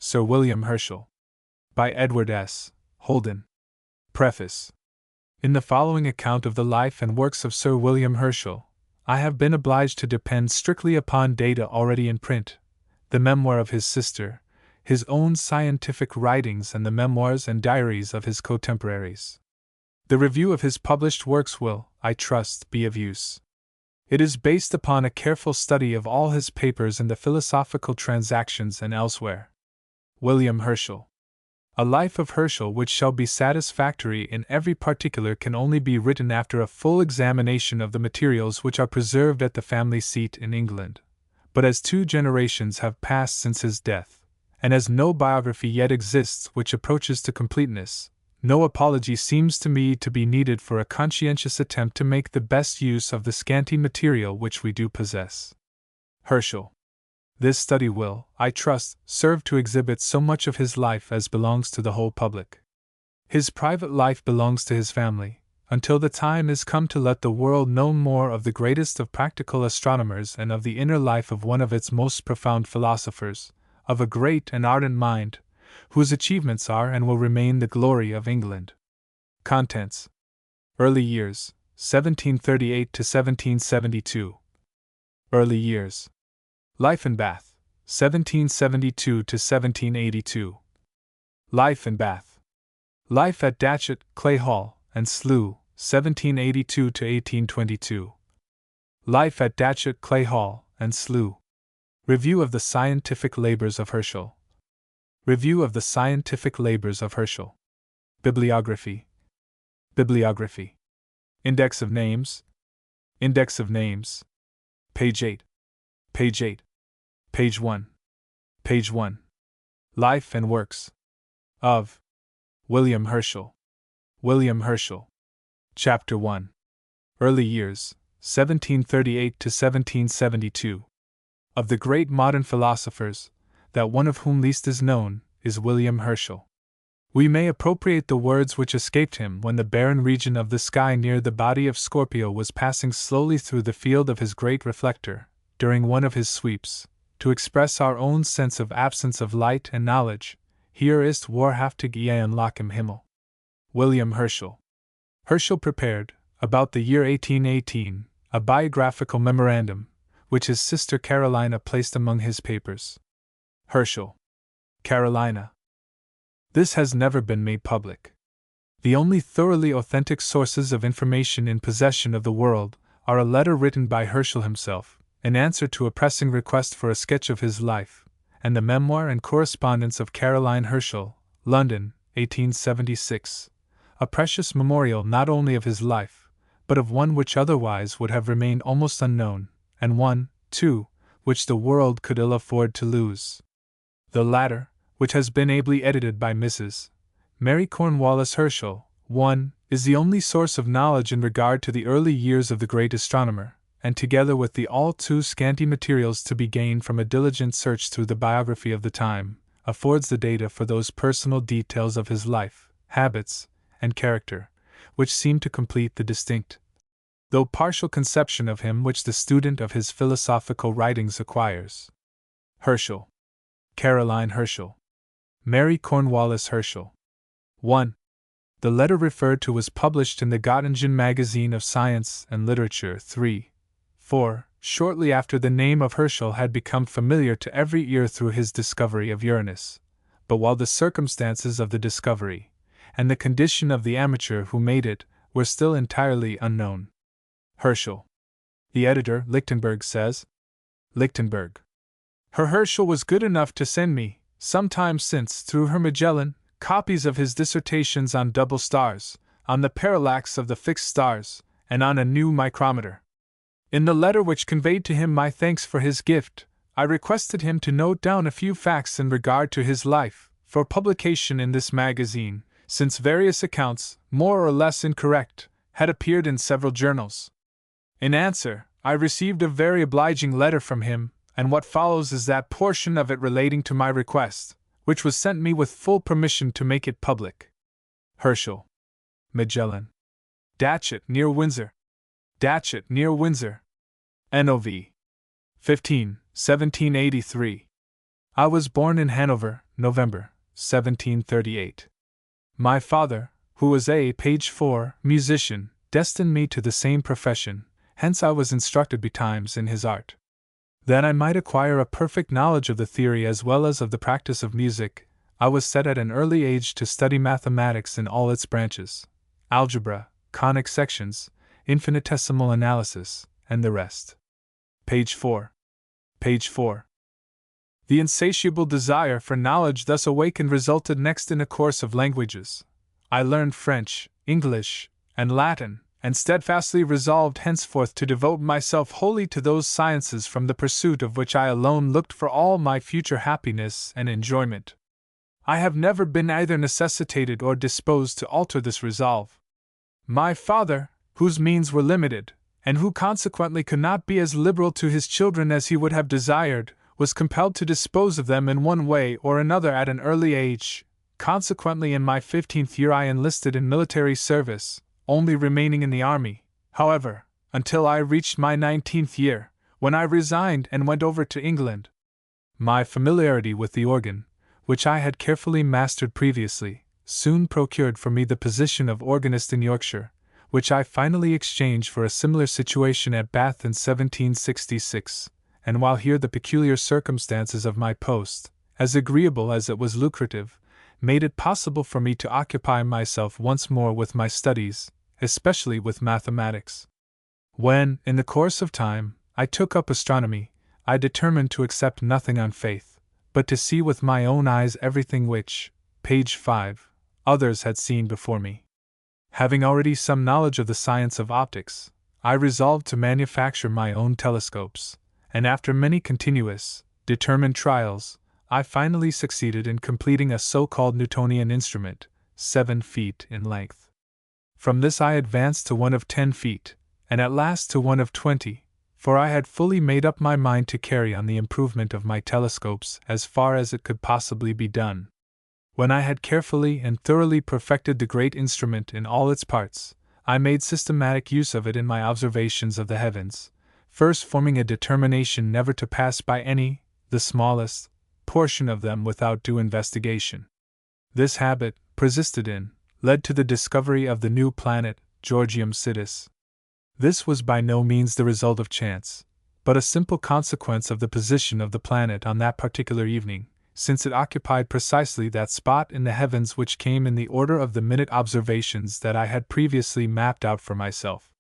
Sir William Herschel. By Edward S. Holden. Preface. In the following account of the life and works of Sir William Herschel, I have been obliged to depend strictly upon data already in print, the memoir of his sister, his own scientific writings, and the memoirs and diaries of his contemporaries. The review of his published works will, I trust, be of use. It is based upon a careful study of all his papers in the Philosophical Transactions and elsewhere. William Herschel. A life of Herschel which shall be satisfactory in every particular can only be written after a full examination of the materials which are preserved at the family seat in England. But as 2 generations have passed since his death, and as no biography yet exists which approaches to completeness, no apology seems to me to be needed for a conscientious attempt to make the best use of the scanty material which we do possess. Herschel. This study will, I trust, serve to exhibit so much of his life as belongs to the whole public. His private life belongs to his family, until the time is come to let the world know more of the greatest of practical astronomers and of the inner life of one of its most profound philosophers, of a great and ardent mind, whose achievements are and will remain the glory of England. Contents. Early years, 1738 to 1772. Early years. Life in Bath, 1772 to 1782. Life in Bath. Life at Datchet, Clay Hall, and Slough, 1782 to 1822. Life at Datchet, Clay Hall, and Slough. Review of the Scientific Labors of Herschel. Review of the Scientific Labors of Herschel. Bibliography. Bibliography. Index of Names. Index of Names. Page 8. Page 8. Page 1. Page 1. Life and Works of William Herschel. William Herschel. Chapter 1. Early Years, 1738 to 1772. Of the great modern philosophers, that one of whom least is known is William Herschel. We may appropriate the words which escaped him when the barren region of the sky near the body of Scorpio was passing slowly through the field of his great reflector, during one of his sweeps, to express our own sense of absence of light and knowledge. Hier ist wahrhaftig ein Lack im Himmel. William Herschel. Herschel prepared, about the year 1818, a biographical memorandum, which his sister Carolina placed among his papers. Herschel. Carolina. This has never been made public. The only thoroughly authentic sources of information in possession of the world are a letter written by Herschel himself, in answer to a pressing request for a sketch of his life, and the memoir and correspondence of Caroline Herschel, London, 1876, a precious memorial not only of his life, but of one which otherwise would have remained almost unknown, and one, too, which the world could ill afford to lose. The latter, which has been ably edited by Mrs. Mary Cornwallis Herschel, is the only source of knowledge in regard to the early years of the great astronomer, and together with the all too scanty materials to be gained from a diligent search through the biography of the time, affords the data for those personal details of his life, habits, and character, which seem to complete the distinct, though partial conception of him which the student of his philosophical writings acquires. Herschel. Caroline Herschel. Mary Cornwallis Herschel. 1. The letter referred to was published in the Göttingen Magazine of Science and Literature 3/4, shortly after the name of Herschel had become familiar to every ear through his discovery of Uranus, but while the circumstances of the discovery, and the condition of the amateur who made it, were still entirely unknown. Herschel. The editor, Lichtenberg, says, Lichtenberg. Herr Herschel was good enough to send me, some time since, through Herr Magellan, copies of his dissertations on double stars, on the parallax of the fixed stars, and on a new micrometer. In the letter which conveyed to him my thanks for his gift, I requested him to note down a few facts in regard to his life, for publication in this magazine, since various accounts, more or less incorrect, had appeared in several journals. In answer, I received a very obliging letter from him, and what follows is that portion of it relating to my request, which was sent me with full permission to make it public. Herschel. Magellan. Datchet, near Windsor. Datchet, near Windsor. Nov. 15, 1783. I was born in Hanover, November, 1738. My father, who was a page 4 musician, destined me to the same profession, hence I was instructed betimes in his art. That I might acquire a perfect knowledge of the theory as well as of the practice of music, I was set at an early age to study mathematics in all its branches: algebra, conic sections, infinitesimal analysis, and the rest. Page 4. Page 4. The insatiable desire for knowledge thus awakened resulted next in a course of languages. I learned French, English, and Latin, and steadfastly resolved henceforth to devote myself wholly to those sciences from the pursuit of which I alone looked for all my future happiness and enjoyment. I have never been either necessitated or disposed to alter this resolve. My father, whose means were limited, and who consequently could not be as liberal to his children as he would have desired, was compelled to dispose of them in one way or another at an early age. Consequently, in my 15th year I enlisted in military service, only remaining in the army, however, until I reached my 19th year, when I resigned and went over to England. My familiarity with the organ, which I had carefully mastered previously, soon procured for me the position of organist in Yorkshire, which I finally exchanged for a similar situation at Bath in 1766, and while here the peculiar circumstances of my post, as agreeable as it was lucrative, made it possible for me to occupy myself once more with my studies, especially with mathematics. When, in the course of time, I took up astronomy, I determined to accept nothing on faith, but to see with my own eyes everything which, page 5, others had seen before me. Having already some knowledge of the science of optics, I resolved to manufacture my own telescopes, and after many continuous, determined trials, I finally succeeded in completing a so-called Newtonian instrument, 7 feet in length. From this I advanced to one of 10 feet, and at last to one of 20, for I had fully made up my mind to carry on the improvement of my telescopes as far as it could possibly be done. When I had carefully and thoroughly perfected the great instrument in all its parts, I made systematic use of it in my observations of the heavens, first forming a determination never to pass by any, the smallest, portion of them without due investigation. This habit, persisted in, led to the discovery of the new planet, Georgium Sidus. This was by no means the result of chance, but a simple consequence of the position of the planet on that particular evening, since it occupied precisely that spot in the heavens which came in the order of the minute observations that I had previously mapped out for myself.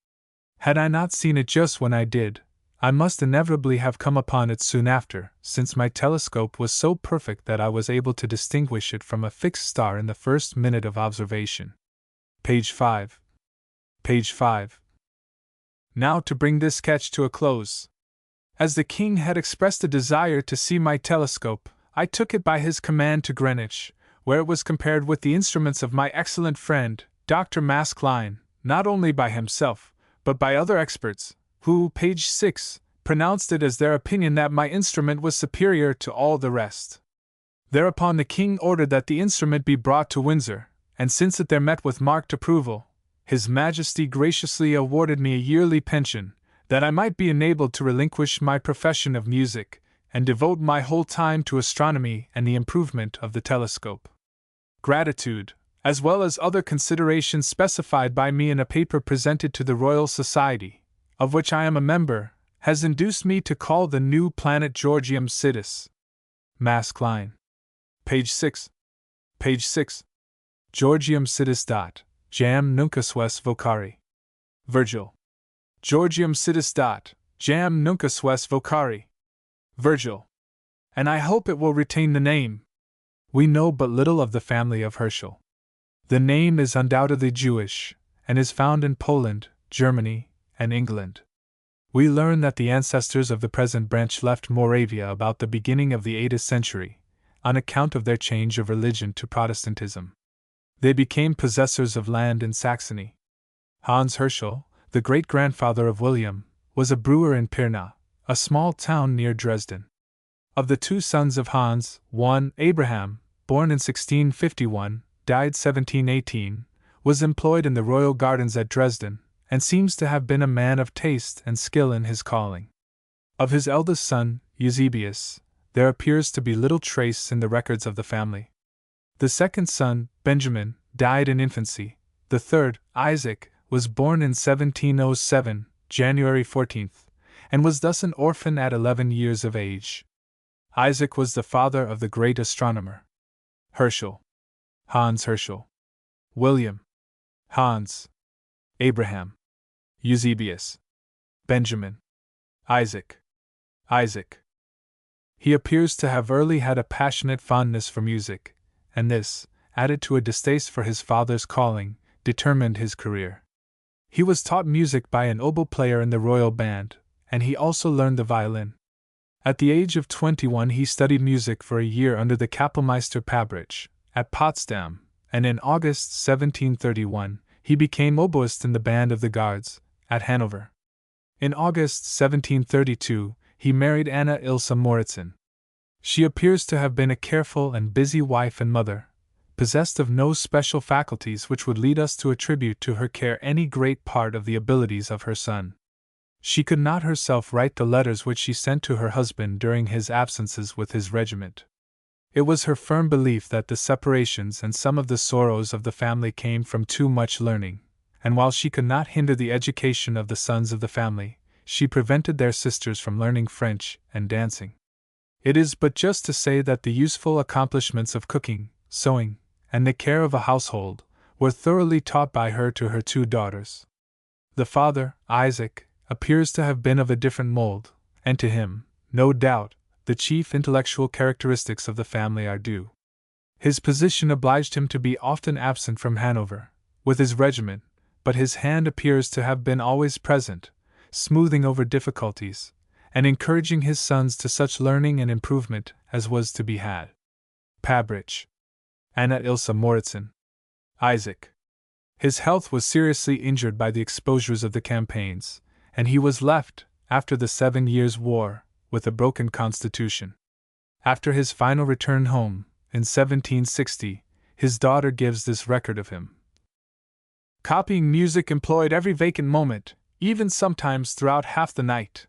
Had I not seen it just when I did, I must inevitably have come upon it soon after, since my telescope was so perfect that I was able to distinguish it from a fixed star in the first minute of observation. Page 5. Page 5. Now to bring this sketch to a close. As the king had expressed a desire to see my telescope, I took it by his command to Greenwich, where it was compared with the instruments of my excellent friend, Dr. Maskelyne, not only by himself, but by other experts, who, page 6, pronounced it as their opinion that my instrument was superior to all the rest. Thereupon the king ordered that the instrument be brought to Windsor, and since it there met with marked approval, His Majesty graciously awarded me a yearly pension, that I might be enabled to relinquish my profession of music, and devote my whole time to astronomy and the improvement of the telescope. Gratitude, as well as other considerations specified by me in a paper presented to the Royal Society, of which I am a member, has induced me to call the new planet Georgium Sidus. Maskelyne. Page 6. Page 6. Georgium Sidus. Jam nuncus ves vocari. Virgil. Georgium Sidus. Jam nuncus ves vocari. Virgil. And I hope it will retain the name. We know but little of the family of Herschel. The name is undoubtedly Jewish, and is found in Poland, Germany, and England. We learn that the ancestors of the present branch left Moravia about the beginning of the 8th century, on account of their change of religion to Protestantism. They became possessors of land in Saxony. Hans Herschel, the great-grandfather of William, was a brewer in Pirna, a small town near Dresden. Of the two sons of Hans, one, Abraham, born in 1651, died 1718, was employed in the royal gardens at Dresden, and seems to have been a man of taste and skill in his calling. Of his eldest son, Eusebius, there appears to be little trace in the records of the family. The second son, Benjamin, died in infancy. The third, Isaac, was born in 1707, January 14th, and was thus an orphan at 11 years of age. Isaac was the father of the great astronomer Herschel, Hans Herschel, William, Hans, Abraham, Eusebius, Benjamin, Isaac, Isaac. He appears to have early had a passionate fondness for music, and this, added to a distaste for his father's calling, determined his career. He was taught music by an oboe player in the royal band, and he also learned the violin. At the age of 21 he studied music for a year under the Kapellmeister Pabrich, at Potsdam, and in August 1731 he became oboist in the band of the Guards, at Hanover. In August 1732 he married Anna Ilse Moritzen. She appears to have been a careful and busy wife and mother, possessed of no special faculties which would lead us to attribute to her care any great part of the abilities of her son. She could not herself write the letters which she sent to her husband during his absences with his regiment. It was her firm belief that the separations and some of the sorrows of the family came from too much learning, and while she could not hinder the education of the sons of the family, she prevented their sisters from learning French and dancing. It is but just to say that the useful accomplishments of cooking, sewing, and the care of a household were thoroughly taught by her to her two daughters. The father, Isaac, appears to have been of a different mold, and to him, no doubt, the chief intellectual characteristics of the family are due. His position obliged him to be often absent from Hanover, with his regiment, but his hand appears to have been always present, smoothing over difficulties, and encouraging his sons to such learning and improvement as was to be had. Pabrich, Anna Ilse Moritzen, Isaac. His health was seriously injured by the exposures of the campaigns, and he was left, after the 7 Years' War, with a broken constitution. After his final return home, in 1760, his daughter gives this record of him. Copying music employed every vacant moment, even sometimes throughout half the night.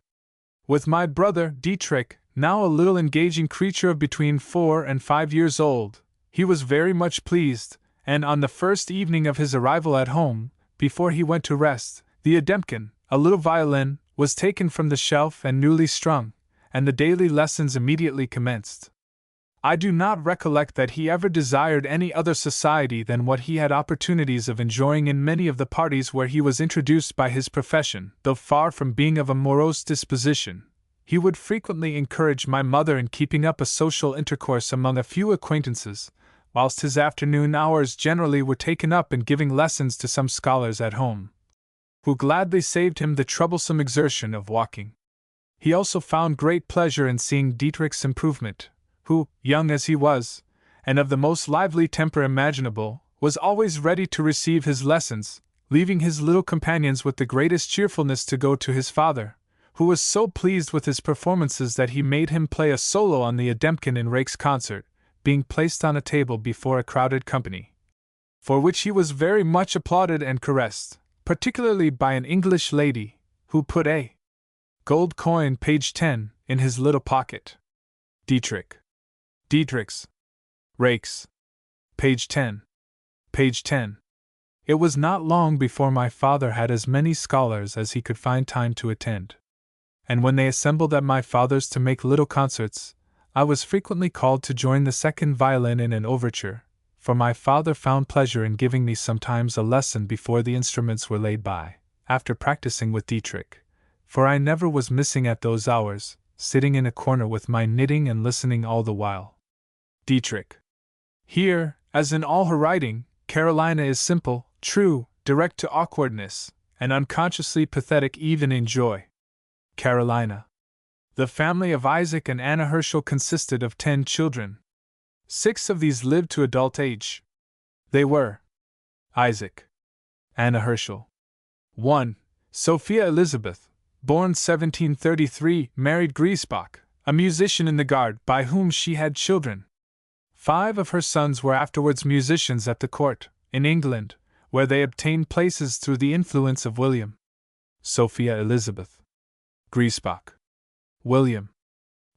With my brother, Dietrich, now a little engaging creature of between 4 and 5 years old, he was very much pleased, and on the first evening of his arrival at home, before he went to rest, the Ademken, a little violin, was taken from the shelf and newly strung, and the daily lessons immediately commenced. I do not recollect that he ever desired any other society than what he had opportunities of enjoying in many of the parties where he was introduced by his profession. Though far from being of a morose disposition, he would frequently encourage my mother in keeping up a social intercourse among a few acquaintances, whilst his afternoon hours generally were taken up in giving lessons to some scholars at home, who gladly saved him the troublesome exertion of walking. He also found great pleasure in seeing Dietrich's improvement, who, young as he was, and of the most lively temper imaginable, was always ready to receive his lessons, leaving his little companions with the greatest cheerfulness to go to his father, who was so pleased with his performances that he made him play a solo on the Ademken in Rake's concert, being placed on a table before a crowded company, for which he was very much applauded and caressed, particularly by an English lady, who put a gold coin, page 10, in his little pocket. Dietrich's. Rake's. Page 10. Page 10. It was not long before my father had as many scholars as he could find time to attend. And when they assembled at my father's to make little concerts, I was frequently called to join the second violin in an overture, for my father found pleasure in giving me sometimes a lesson before the instruments were laid by, after practicing with Dietrich, for I never was missing at those hours, sitting in a corner with my knitting and listening all the while. Dietrich. Here, as in all her writing, Carolina is simple, true, direct to awkwardness, and unconsciously pathetic even in joy. Carolina. The family of Isaac and Anna Herschel consisted of 10 children. 6 of these lived to adult age. They were: Isaac, Anna Herschel. 1. Sophia Elizabeth, born 1733, married Griesbach, a musician in the Guard, by whom she had children. 5 of her sons were afterwards musicians at the court, in England, where they obtained places through the influence of William. Sophia Elizabeth. Griesbach. William.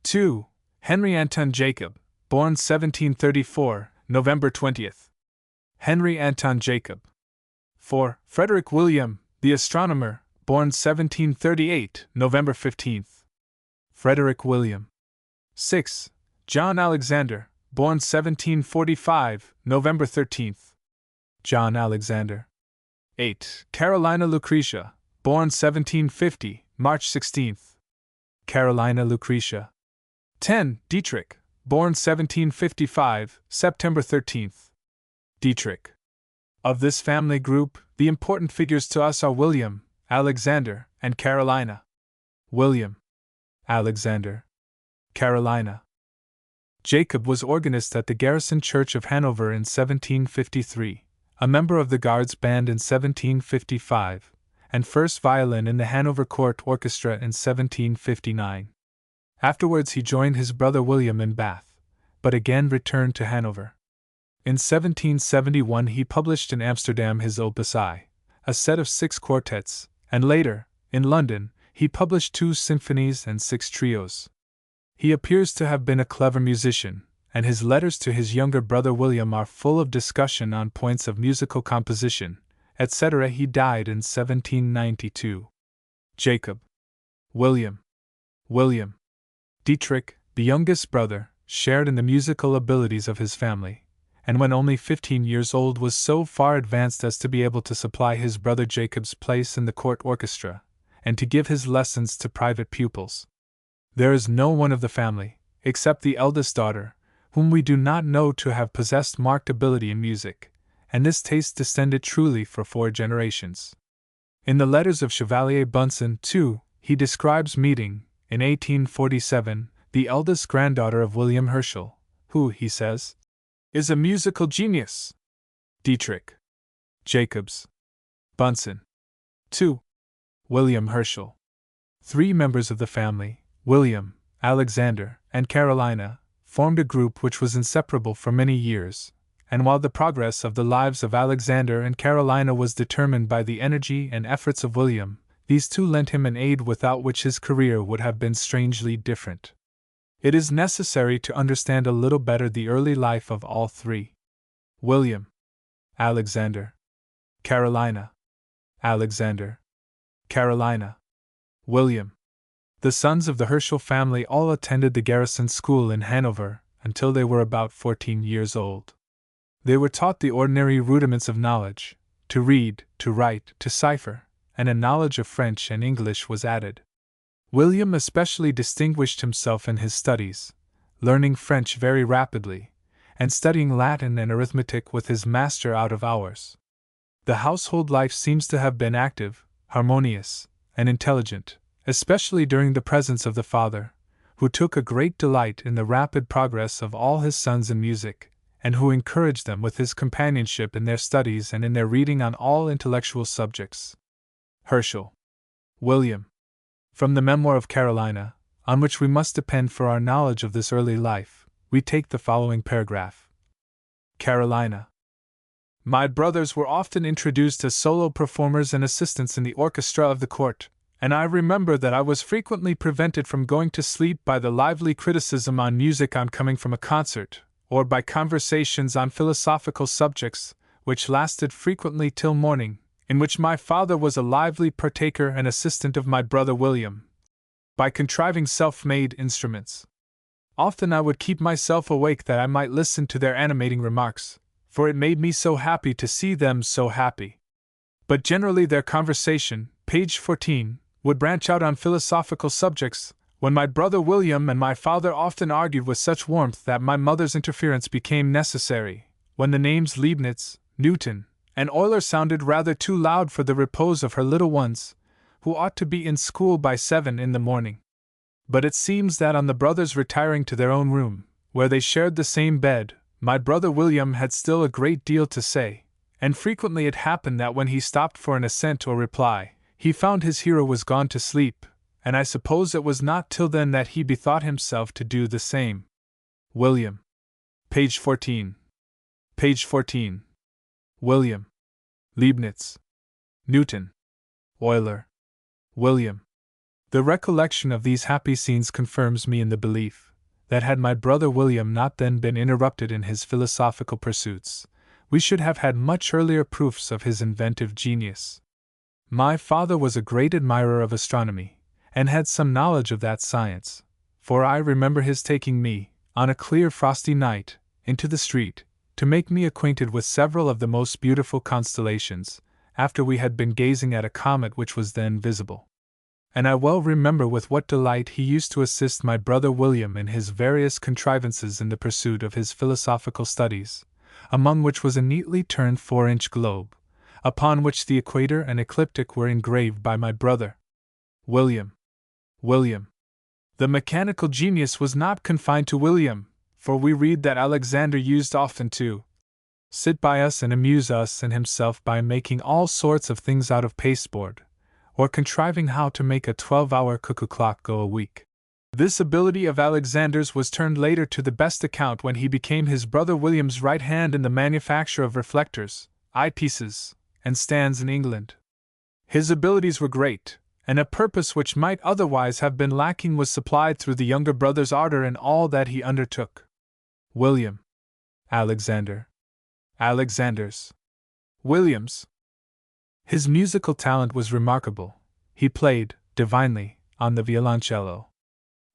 2. Henry Anton Jacob, born 1734, November 20th. Henry Anton Jacob. 4. Frederick William, the astronomer, born 1738, November 15th. Frederick William. 6. John Alexander, born 1745, November 13th. John Alexander. 8. Carolina Lucretia, born 1750, March 16th. Carolina Lucretia. 10. Dietrich, born 1755, September 13th. Dietrich. Of this family group, the important figures to us are William, Alexander, and Carolina. William, Alexander, Carolina. Jacob was organist at the Garrison Church of Hanover in 1753, a member of the Guards Band in 1755, and first violin in the Hanover Court Orchestra in 1759. Afterwards he joined his brother William in Bath, but again returned to Hanover. In 1771 he published in Amsterdam his Opus I, a set of 6 quartets, and later, in London, he published 2 symphonies and 6 trios. He appears to have been a clever musician, and his letters to his younger brother William are full of discussion on points of musical composition, etc. He died in 1792. Jacob. William. Dietrich, the youngest brother, shared in the musical abilities of his family, and when only 15 years old was so far advanced as to be able to supply his brother Jacob's place in the court orchestra, and to give his lessons to private pupils. There is no one of the family, except the eldest daughter, whom we do not know to have possessed marked ability in music, and this taste descended truly for 4 generations. In the letters of Chevalier Bunsen, too, he describes meeting, in 1847, the eldest granddaughter of William Herschel, who, he says, is a musical genius. Dietrich. Jacobs. Bunsen. 2. William Herschel. 3 members of the family, William, Alexander, and Carolina, formed a group which was inseparable for many years, and while the progress of the lives of Alexander and Carolina was determined by the energy and efforts of William, these 2 lent him an aid without which his career would have been strangely different. It is necessary to understand a little better the early life of all 3. William, Alexander, Carolina, Alexander, Carolina, William. The sons of the Herschel family all attended the Garrison School in Hanover until they were about 14 years old. They were taught the ordinary rudiments of knowledge, to read, to write, to cipher, and a knowledge of French and English was added. William especially distinguished himself in his studies, learning French very rapidly, and studying Latin and arithmetic with his master out of hours. The household life seems to have been active, harmonious, and intelligent, especially during the presence of the father, who took a great delight in the rapid progress of all his sons in music, and who encouraged them with his companionship in their studies and in their reading on all intellectual subjects. Herschel. William. From the Memoir of Carolina, on which we must depend for our knowledge of this early life, we take the following paragraph. Carolina. My brothers were often introduced as solo performers and assistants in the orchestra of the court, and I remember that I was frequently prevented from going to sleep by the lively criticism on music on coming from a concert, or by conversations on philosophical subjects, which lasted frequently till morning, in which my father was a lively partaker and assistant of my brother William, by contriving self-made instruments. Often I would keep myself awake that I might listen to their animating remarks, for it made me so happy to see them so happy. But generally their conversation, page 14, would branch out on philosophical subjects, when my brother William and my father often argued with such warmth that my mother's interference became necessary, when the names Leibniz, Newton, and Euler sounded rather too loud for the repose of her little ones, who ought to be in school by 7 in the morning. But it seems that on the brothers retiring to their own room, where they shared the same bed, my brother William had still a great deal to say, and frequently it happened that when he stopped for an assent or reply, he found his hero was gone to sleep, and I suppose it was not till then that he bethought himself to do the same. William. Page 14. Page 14. William. Leibniz. Newton. Euler. William. The recollection of these happy scenes confirms me in the belief that had my brother William not then been interrupted in his philosophical pursuits, we should have had much earlier proofs of his inventive genius. My father was a great admirer of astronomy, and had some knowledge of that science, for I remember his taking me, on a clear frosty night, into the street, to make me acquainted with several of the most beautiful constellations, after we had been gazing at a comet which was then visible. And I well remember with what delight he used to assist my brother William in his various contrivances in the pursuit of his philosophical studies, among which was a neatly turned 4-inch globe, upon which the equator and ecliptic were engraved by my brother William. The mechanical genius was not confined to William, for we read that Alexander used often to sit by us and amuse us and himself by making all sorts of things out of pasteboard, or contriving how to make a 12-hour cuckoo clock go a week. This ability of Alexander's was turned later to the best account when he became his brother William's right hand in the manufacture of reflectors, eyepieces, and stands in England. His abilities were great, and a purpose which might otherwise have been lacking was supplied through the younger brother's ardor in all that he undertook. William. Alexander's. William's. His musical talent was remarkable. He played, divinely, on the violoncello.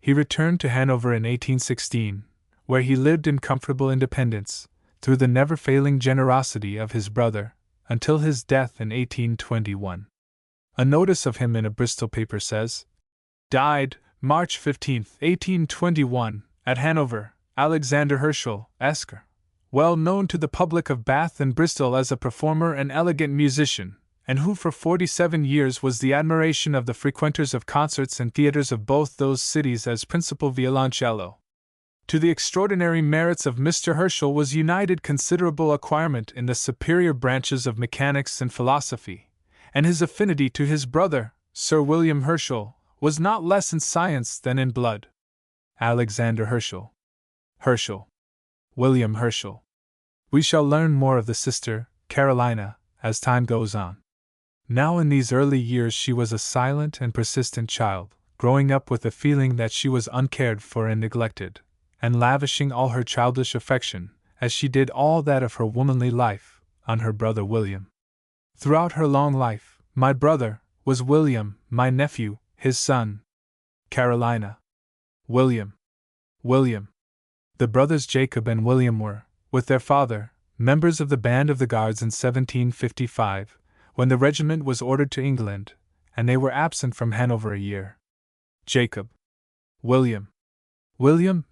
He returned to Hanover in 1816, where he lived in comfortable independence, through the never-failing generosity of his brother, until his death in 1821. A notice of him in a Bristol paper says, "Died, March 15, 1821, at Hanover, Alexander Herschel, Esq., well known to the public of Bath and Bristol as a performer and elegant musician, and who for 47 years was the admiration of the frequenters of concerts and theatres of both those cities as principal violoncello. To the extraordinary merits of Mr. Herschel was united considerable acquirement in the superior branches of mechanics and philosophy, and his affinity to his brother, Sir William Herschel, was not less in science than in blood." Alexander Herschel. William Herschel. We shall learn more of the sister, Carolina, as time goes on. Now in these early years she was a silent and persistent child, growing up with the feeling that she was uncared for and neglected, and lavishing all her childish affection, as she did all that of her womanly life, on her brother William. Throughout her long life, my brother was William, my nephew, his son. Carolina. William. The brothers Jacob and William were, with their father, members of the band of the Guards in 1755, when the regiment was ordered to England, and they were absent from Hanover a year. Jacob. William,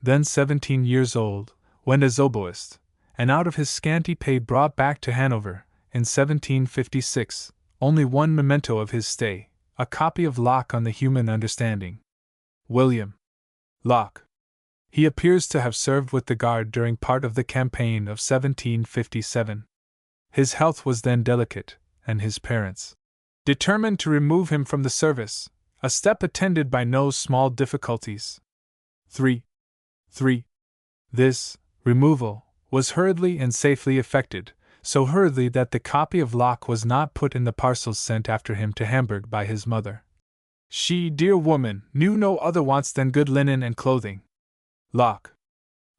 then 17 years old, went as oboist, and out of his scanty pay brought back to Hanover, in 1756, only one memento of his stay, a copy of Locke on the Human Understanding. William. Locke. He appears to have served with the Guard during part of the campaign of 1757. His health was then delicate, and his parents determined to remove him from the service, a step attended by no small difficulties. 3. This removal was hurriedly and safely effected, so hurriedly that the copy of Locke was not put in the parcels sent after him to Hamburg by his mother. She, dear woman, knew no other wants than good linen and clothing. Locke.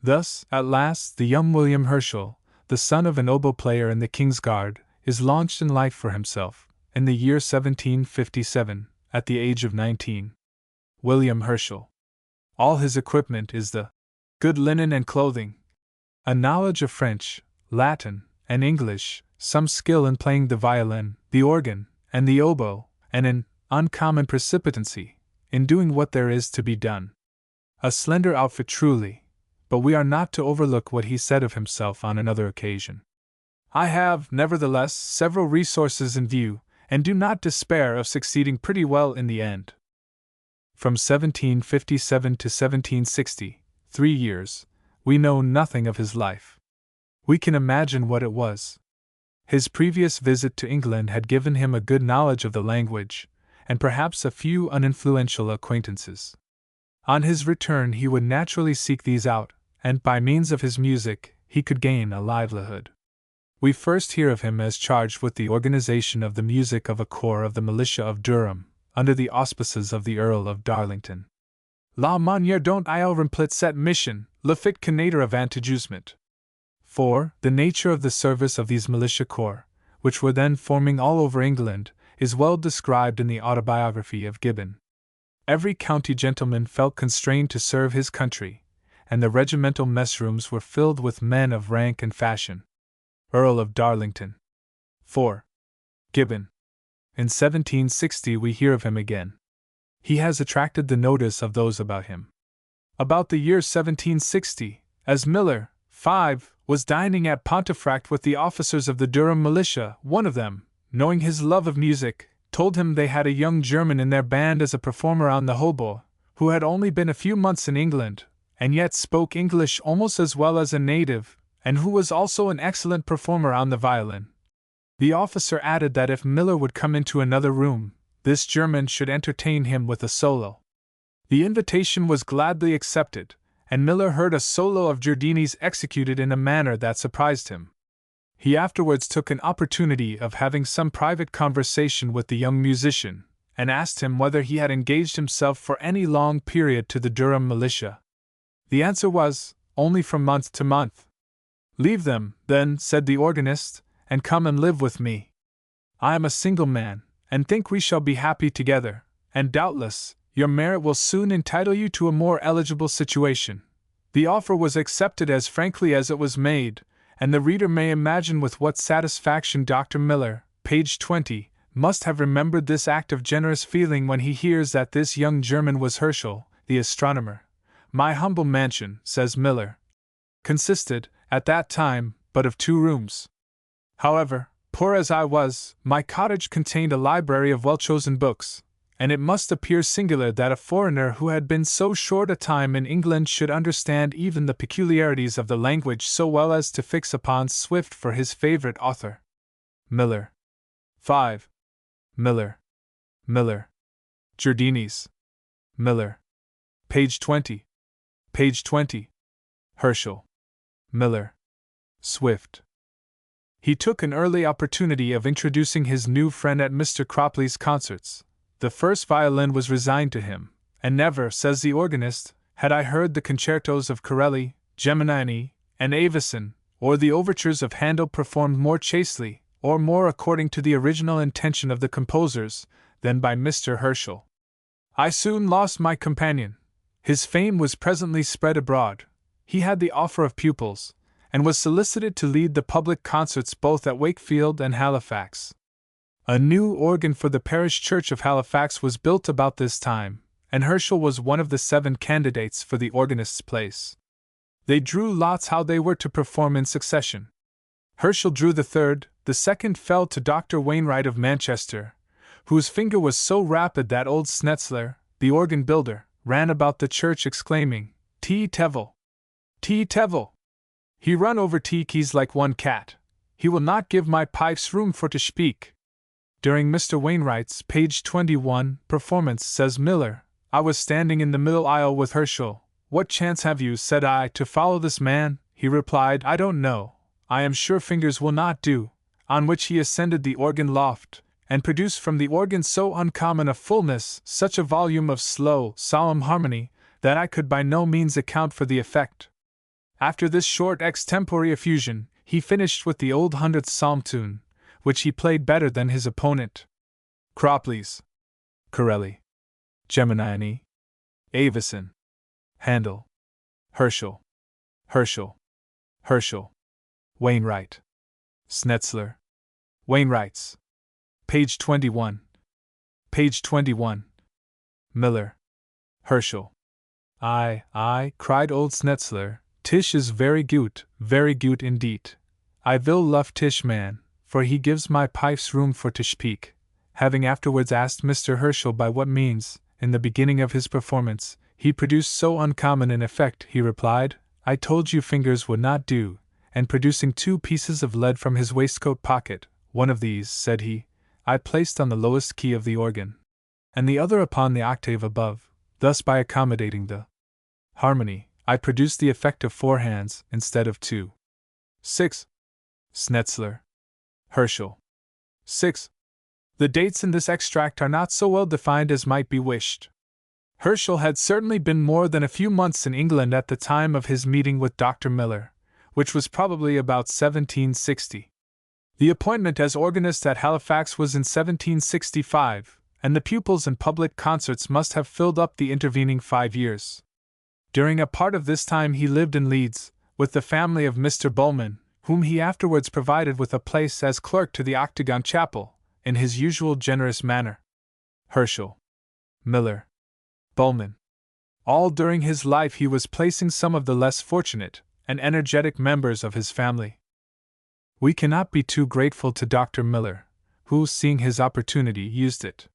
Thus, at last, the young William Herschel, the son of an oboe player in the King's Guard, is launched in life for himself, in the year 1757, at the age of 19. William Herschel. All his equipment is the good linen and clothing, a knowledge of French, Latin, and English, some skill in playing the violin, the organ, and the oboe, and an uncommon precipitancy in doing what there is to be done. A slender outfit truly, but we are not to overlook what he said of himself on another occasion. I have, nevertheless, several resources in view, and do not despair of succeeding pretty well in the end. From 1757 to 1760, 3 years, we know nothing of his life. We can imagine what it was. His previous visit to England had given him a good knowledge of the language, and perhaps a few uninfluential acquaintances. On his return he would naturally seek these out, and by means of his music, he could gain a livelihood. We first hear of him as charged with the organization of the music of a corps of the militia of Durham, under the auspices of the Earl of Darlington. La manière dont il remplit cette mission, le fait connaître avantageusement. 4. The nature of the service of these militia corps, which were then forming all over England, is well described in the autobiography of Gibbon. Every county gentleman felt constrained to serve his country, and the regimental mess rooms were filled with men of rank and fashion. Earl of Darlington. 4. Gibbon. In 1760 we hear of him again. He has attracted the notice of those about him. About the year 1760, as Miller, 5, was dining at Pontefract with the officers of the Durham militia, one of them, knowing his love of music, told him they had a young German in their band as a performer on the hautboy, who had only been a few months in England, and yet spoke English almost as well as a native, and who was also an excellent performer on the violin. The officer added that if Miller would come into another room, this German should entertain him with a solo. The invitation was gladly accepted, and Miller heard a solo of Giardini's executed in a manner that surprised him. He afterwards took an opportunity of having some private conversation with the young musician, and asked him whether he had engaged himself for any long period to the Durham militia. The answer was, only from month to month. "Leave them, then," said the organist, "and come and live with me. I am a single man, and think we shall be happy together, and doubtless, your merit will soon entitle you to a more eligible situation." The offer was accepted as frankly as it was made, and the reader may imagine with what satisfaction Dr. Miller, page 20, must have remembered this act of generous feeling when he hears that this young German was Herschel, the astronomer. "My humble mansion," says Miller, "consisted, at that time, but of 2 rooms. However, poor as I was, my cottage contained a library of well-chosen books, and it must appear singular that a foreigner who had been so short a time in England should understand even the peculiarities of the language so well as to fix upon Swift for his favorite author." Miller. 5. Miller. Miller. Giardini's. Miller. Page 20. Page 20. Herschel. Miller. Swift. He took an early opportunity of introducing his new friend at Mr. Cropley's concerts. The first violin was resigned to him, and never, says the organist, had I heard the concertos of Corelli, Geminiani, and Avicen, or the overtures of Handel performed more chastely, or more according to the original intention of the composers, than by Mr. Herschel. I soon lost my companion. His fame was presently spread abroad. He had the offer of pupils, and was solicited to lead the public concerts both at Wakefield and Halifax. A new organ for the parish church of Halifax was built about this time, and Herschel was one of the 7 candidates for the organist's place. They drew lots how they were to perform in succession. Herschel drew the third, the second fell to Dr. Wainwright of Manchester, whose finger was so rapid that old Schnetzler, the organ builder, ran about the church exclaiming, "T. Tevel! T. Tevel! He run over T keys like one cat. He will not give my pipes room for to speak." During Mr. Wainwright's page 21 performance, says Miller, "I was standing in the middle aisle with Herschel. 'What chance have you,' said I, 'to follow this man?' He replied, 'I don't know. I am sure fingers will not do,' on which he ascended the organ loft, and produced from the organ so uncommon a fullness, such a volume of slow, solemn harmony, that I could by no means account for the effect. After this short extempore effusion, he finished with the old 100th Psalm tune, which he played better than his opponent. Cropley's, Corelli, Geminiani, Avicen, Handel, Herschel, Herschel, Herschel, Wainwright, Schnetzler, Wainwright's. Page 21. Page 21. Miller, Herschel. "I," cried old Schnetzler, "Tisch is very gut indeed. I will love Tisch man, for he gives my pipes room for to speak." Having afterwards asked Mr. Herschel by what means, in the beginning of his performance, he produced so uncommon an effect, he replied, "I told you fingers would not do," and producing 2 pieces of lead from his waistcoat pocket, one of these, said he, I placed on the lowest key of the organ, and the other upon the octave above. Thus, by accommodating the harmony, I produced the effect of 4 hands instead of 2. 6. Schnetzler, Herschel. 6. The dates in this extract are not so well defined as might be wished. Herschel had certainly been more than a few months in England at the time of his meeting with Dr. Miller, which was probably about 1760. The appointment as organist at Halifax was in 1765, and the pupils and public concerts must have filled up the intervening 5 years. During a part of this time he lived in Leeds, with the family of Mr. Bulman, whom he afterwards provided with a place as clerk to the Octagon Chapel, in his usual generous manner. Herschel, Miller, Bulman. All during his life he was placing some of the less fortunate and energetic members of his family. We cannot be too grateful to Dr. Miller, who, seeing his opportunity, used it.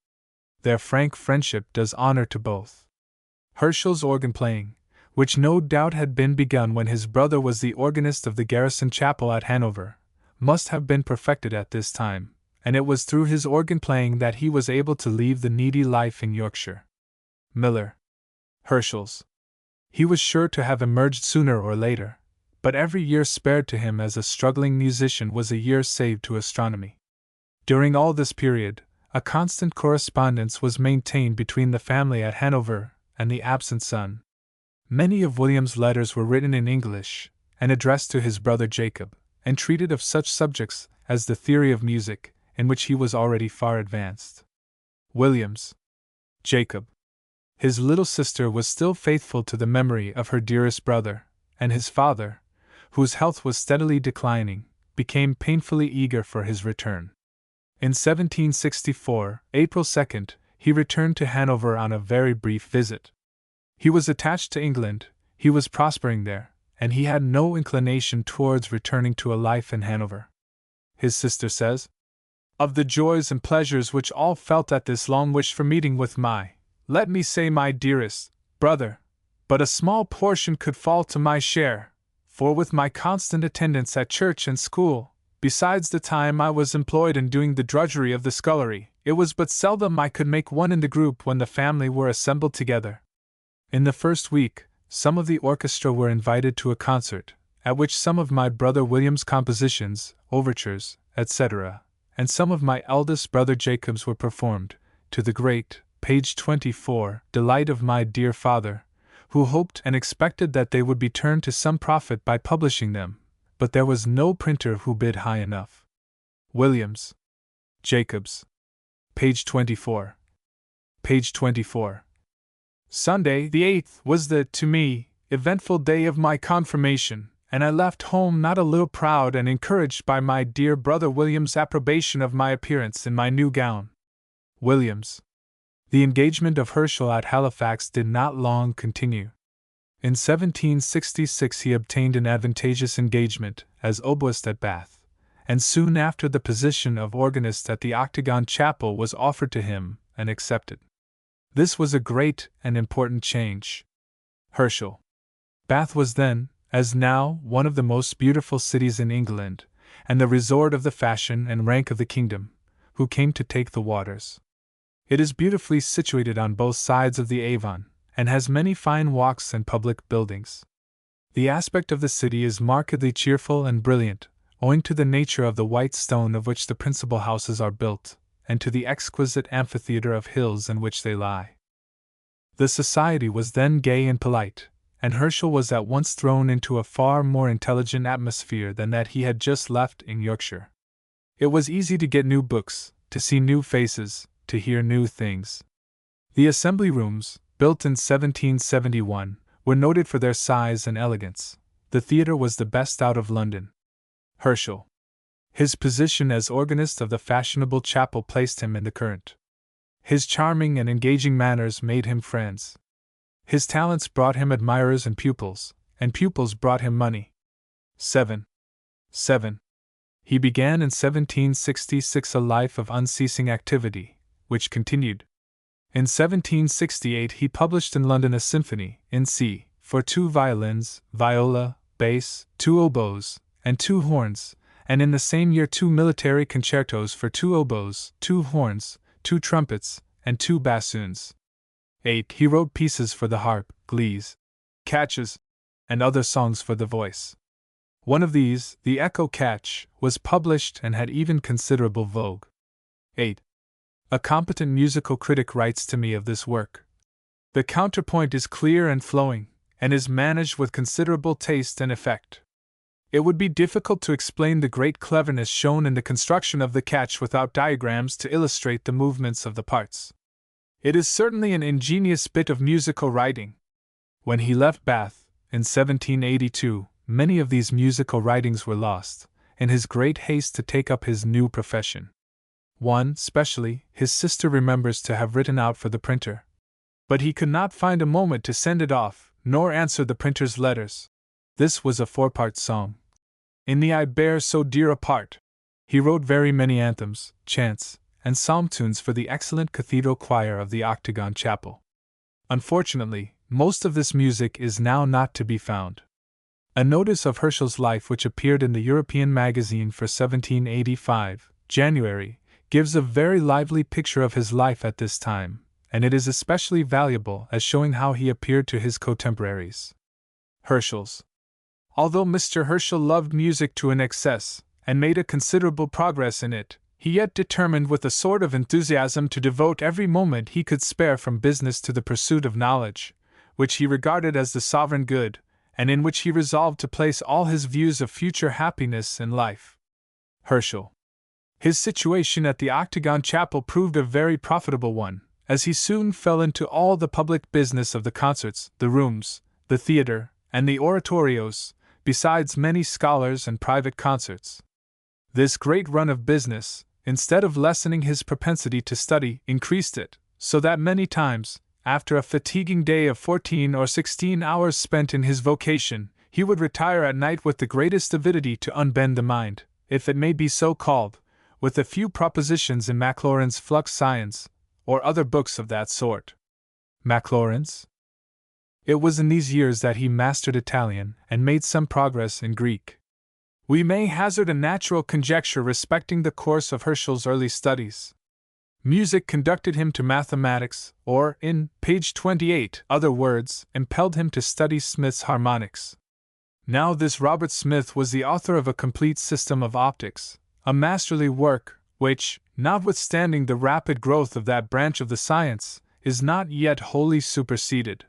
Their frank friendship does honor to both. Herschel's organ playing, which no doubt had been begun when his brother was the organist of the garrison chapel at Hanover, must have been perfected at this time, and it was through his organ playing that he was able to leave the needy life in Yorkshire. Miller, Herschel's. He was sure to have emerged sooner or later, but every year spared to him as a struggling musician was a year saved to astronomy. During all this period, a constant correspondence was maintained between the family at Hanover and the absent son. Many of William's letters were written in English, and addressed to his brother Jacob, and treated of such subjects as the theory of music, in which he was already far advanced. William's Jacob. His little sister was still faithful to the memory of her dearest brother, and his father, whose health was steadily declining, became painfully eager for his return. In 1764, April 2nd, he returned to Hanover on a very brief visit. He was attached to England, he was prospering there, and he had no inclination towards returning to a life in Hanover. His sister says, "Of the joys and pleasures which all felt at this long wished for meeting with let me say my dearest, brother, but a small portion could fall to my share, for with my constant attendance at church and school, besides the time I was employed in doing the drudgery of the scullery, it was but seldom I could make one in the group when the family were assembled together." In the first week, some of the orchestra were invited to a concert, at which some of my brother William's compositions, overtures, etc., and some of my eldest brother Jacob's were performed, to the great, page 24, delight of my dear father, who hoped and expected that they would be turned to some profit by publishing them, but there was no printer who bid high enough. William's Jacob's. Page 24. Page 24. Sunday, the 8th, was the, to me, eventful day of my confirmation, and I left home not a little proud and encouraged by my dear brother William's approbation of my appearance in my new gown. William's. The engagement of Herschel at Halifax did not long continue. In 1766 he obtained an advantageous engagement as oboist at Bath, and soon after the position of organist at the Octagon Chapel was offered to him and accepted. This was a great and important change. Herschel. Bath was then, as now, one of the most beautiful cities in England, and the resort of the fashion and rank of the kingdom, who came to take the waters. It is beautifully situated on both sides of the Avon, and has many fine walks and public buildings. The aspect of the city is markedly cheerful and brilliant, owing to the nature of the white stone of which the principal houses are built, and to the exquisite amphitheatre of hills in which they lie. The society was then gay and polite, and Herschel was at once thrown into a far more intelligent atmosphere than that he had just left in Yorkshire. It was easy to get new books, to see new faces, to hear new things. The assembly rooms, built in 1771, were noted for their size and elegance. The theatre was the best out of London. Herschel. His position as organist of the fashionable chapel placed him in the current. His charming and engaging manners made him friends. His talents brought him admirers and pupils brought him money. 7. He began in 1766 a life of unceasing activity, which continued. In 1768 he published in London a symphony, in C, for 2 violins, viola, bass, 2 oboes, and 2 horns, and in the same year 2 military concertos for 2 oboes, 2 horns, 2 trumpets, and 2 bassoons. 8. He wrote pieces for the harp, glees, catches, and other songs for the voice. One of these, the Echo Catch, was published and had even considerable vogue. 8. A competent musical critic writes to me of this work. The counterpoint is clear and flowing, and is managed with considerable taste and effect. It would be difficult to explain the great cleverness shown in the construction of the catch without diagrams to illustrate the movements of the parts. It is certainly an ingenious bit of musical writing. When he left Bath, in 1782, many of these musical writings were lost, in his great haste to take up his new profession. One, specially, his sister remembers to have written out for the printer. But he could not find a moment to send it off, nor answer the printer's letters. This was a 4-part song. In the I bear so dear a part. He wrote very many anthems, chants, and psalm tunes for the excellent cathedral choir of the Octagon Chapel. Unfortunately, most of this music is now not to be found. A notice of Herschel's life which appeared in the European magazine for 1785, January, gives a very lively picture of his life at this time, and it is especially valuable as showing how he appeared to his contemporaries. Herschel's. Although Mr. Herschel loved music to an excess, and made a considerable progress in it, he yet determined with a sort of enthusiasm to devote every moment he could spare from business to the pursuit of knowledge, which he regarded as the sovereign good, and in which he resolved to place all his views of future happiness in life. Herschel. His situation at the Octagon Chapel proved a very profitable one, as he soon fell into all the public business of the concerts, the rooms, the theatre, and the oratorios, besides many scholars and private concerts. This great run of business, instead of lessening his propensity to study, increased it, so that many times, after a fatiguing day of 14 or 16 hours spent in his vocation, he would retire at night with the greatest avidity to unbend the mind, if it may be so called, with a few propositions in Maclaurin's Flux Science, or other books of that sort. Maclaurin's? It was in these years that he mastered Italian and made some progress in Greek. We may hazard a natural conjecture respecting the course of Herschel's early studies. Music conducted him to mathematics, or, in page 28, other words, impelled him to study Smith's harmonics. Now this Robert Smith was the author of a complete system of optics, a masterly work, which, notwithstanding the rapid growth of that branch of the science, is not yet wholly superseded.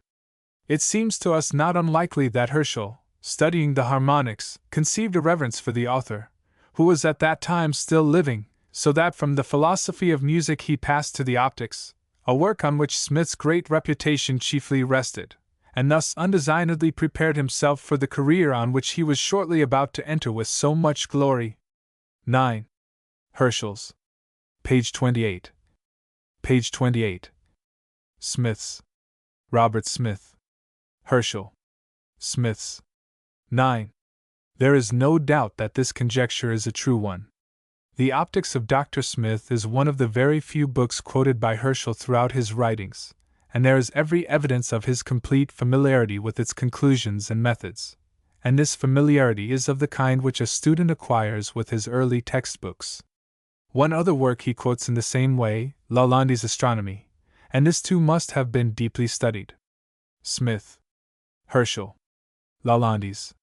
It seems to us not unlikely that Herschel, studying the harmonics, conceived a reverence for the author, who was at that time still living, so that from the philosophy of music he passed to the optics, a work on which Smith's great reputation chiefly rested, and thus undesignedly prepared himself for the career on which he was shortly about to enter with so much glory. 9. Herschel's. Page 28. Page 28. Smith's. Robert Smith. Herschel. Smith's. 9. There is no doubt that this conjecture is a true one. The Optics of Dr. Smith is one of the very few books quoted by Herschel throughout his writings, and there is every evidence of his complete familiarity with its conclusions and methods, and this familiarity is of the kind which a student acquires with his early textbooks. One other work he quotes in the same way, Lalande's Astronomy, and this too must have been deeply studied. Smith. Herschel. Lalande's.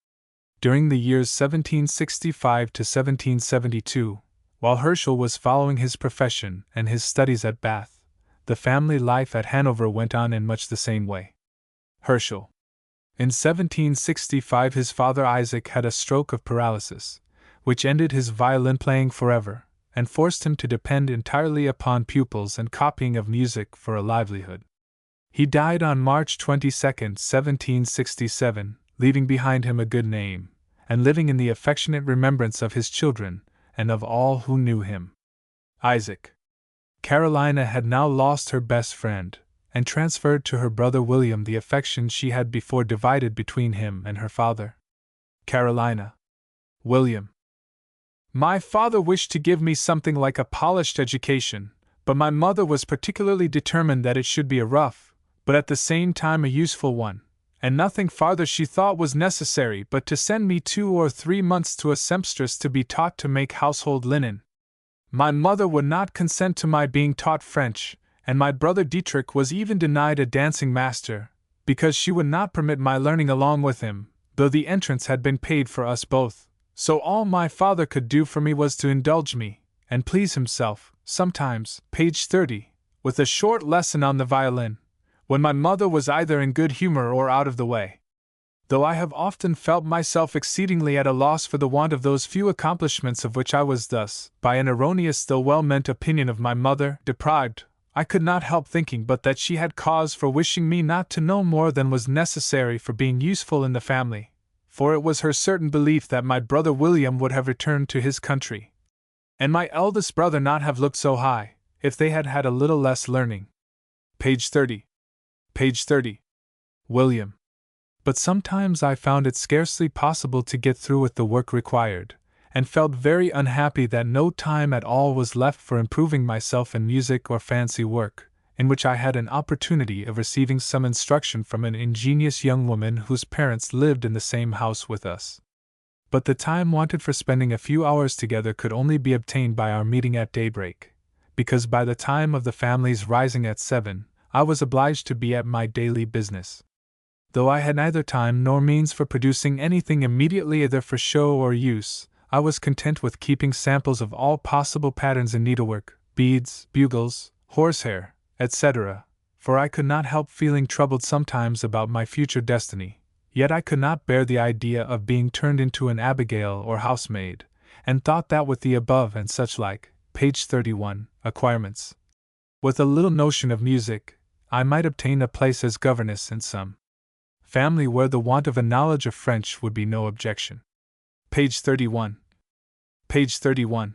During the years 1765 to 1772, while Herschel was following his profession and his studies at Bath, the family life at Hanover went on in much the same way. Herschel. In 1765 his father Isaac had a stroke of paralysis, which ended his violin playing forever, and forced him to depend entirely upon pupils and copying of music for a livelihood. He died on March 22, 1767, leaving behind him a good name, and living in the affectionate remembrance of his children, and of all who knew him. Isaac. Carolina had now lost her best friend, and transferred to her brother William the affection she had before divided between him and her father. Carolina. William. My father wished to give me something like a polished education, but my mother was particularly determined that it should be a rough, but at the same time a useful one, and nothing farther she thought was necessary but to send me 2 or 3 months to a sempstress to be taught to make household linen. My mother would not consent to my being taught French, and my brother Dietrich was even denied a dancing master, because she would not permit my learning along with him, though the entrance had been paid for us both. So all my father could do for me was to indulge me, and please himself, sometimes, page 30, with a short lesson on the violin, when my mother was either in good humor or out of the way. Though I have often felt myself exceedingly at a loss for the want of those few accomplishments of which I was thus, by an erroneous though well-meant opinion of my mother, deprived, I could not help thinking but that she had cause for wishing me not to know more than was necessary for being useful in the family, for it was her certain belief that my brother William would have returned to his country, and my eldest brother not have looked so high, if they had had a little less learning. Page 30. Page 30. William. But sometimes I found it scarcely possible to get through with the work required, and felt very unhappy that no time at all was left for improving myself in music or fancy work, in which I had an opportunity of receiving some instruction from an ingenious young woman whose parents lived in the same house with us. But the time wanted for spending a few hours together could only be obtained by our meeting at daybreak, because by the time of the family's rising at 7, I was obliged to be at my daily business. Though I had neither time nor means for producing anything immediately either for show or use, I was content with keeping samples of all possible patterns in needlework, beads, bugles, horsehair, etc., for I could not help feeling troubled sometimes about my future destiny, yet I could not bear the idea of being turned into an abigail or housemaid, and thought that with the above and such like, page 31, acquirements, with a little notion of music, I might obtain a place as governess in some family where the want of a knowledge of French would be no objection. Page 31. Page 31.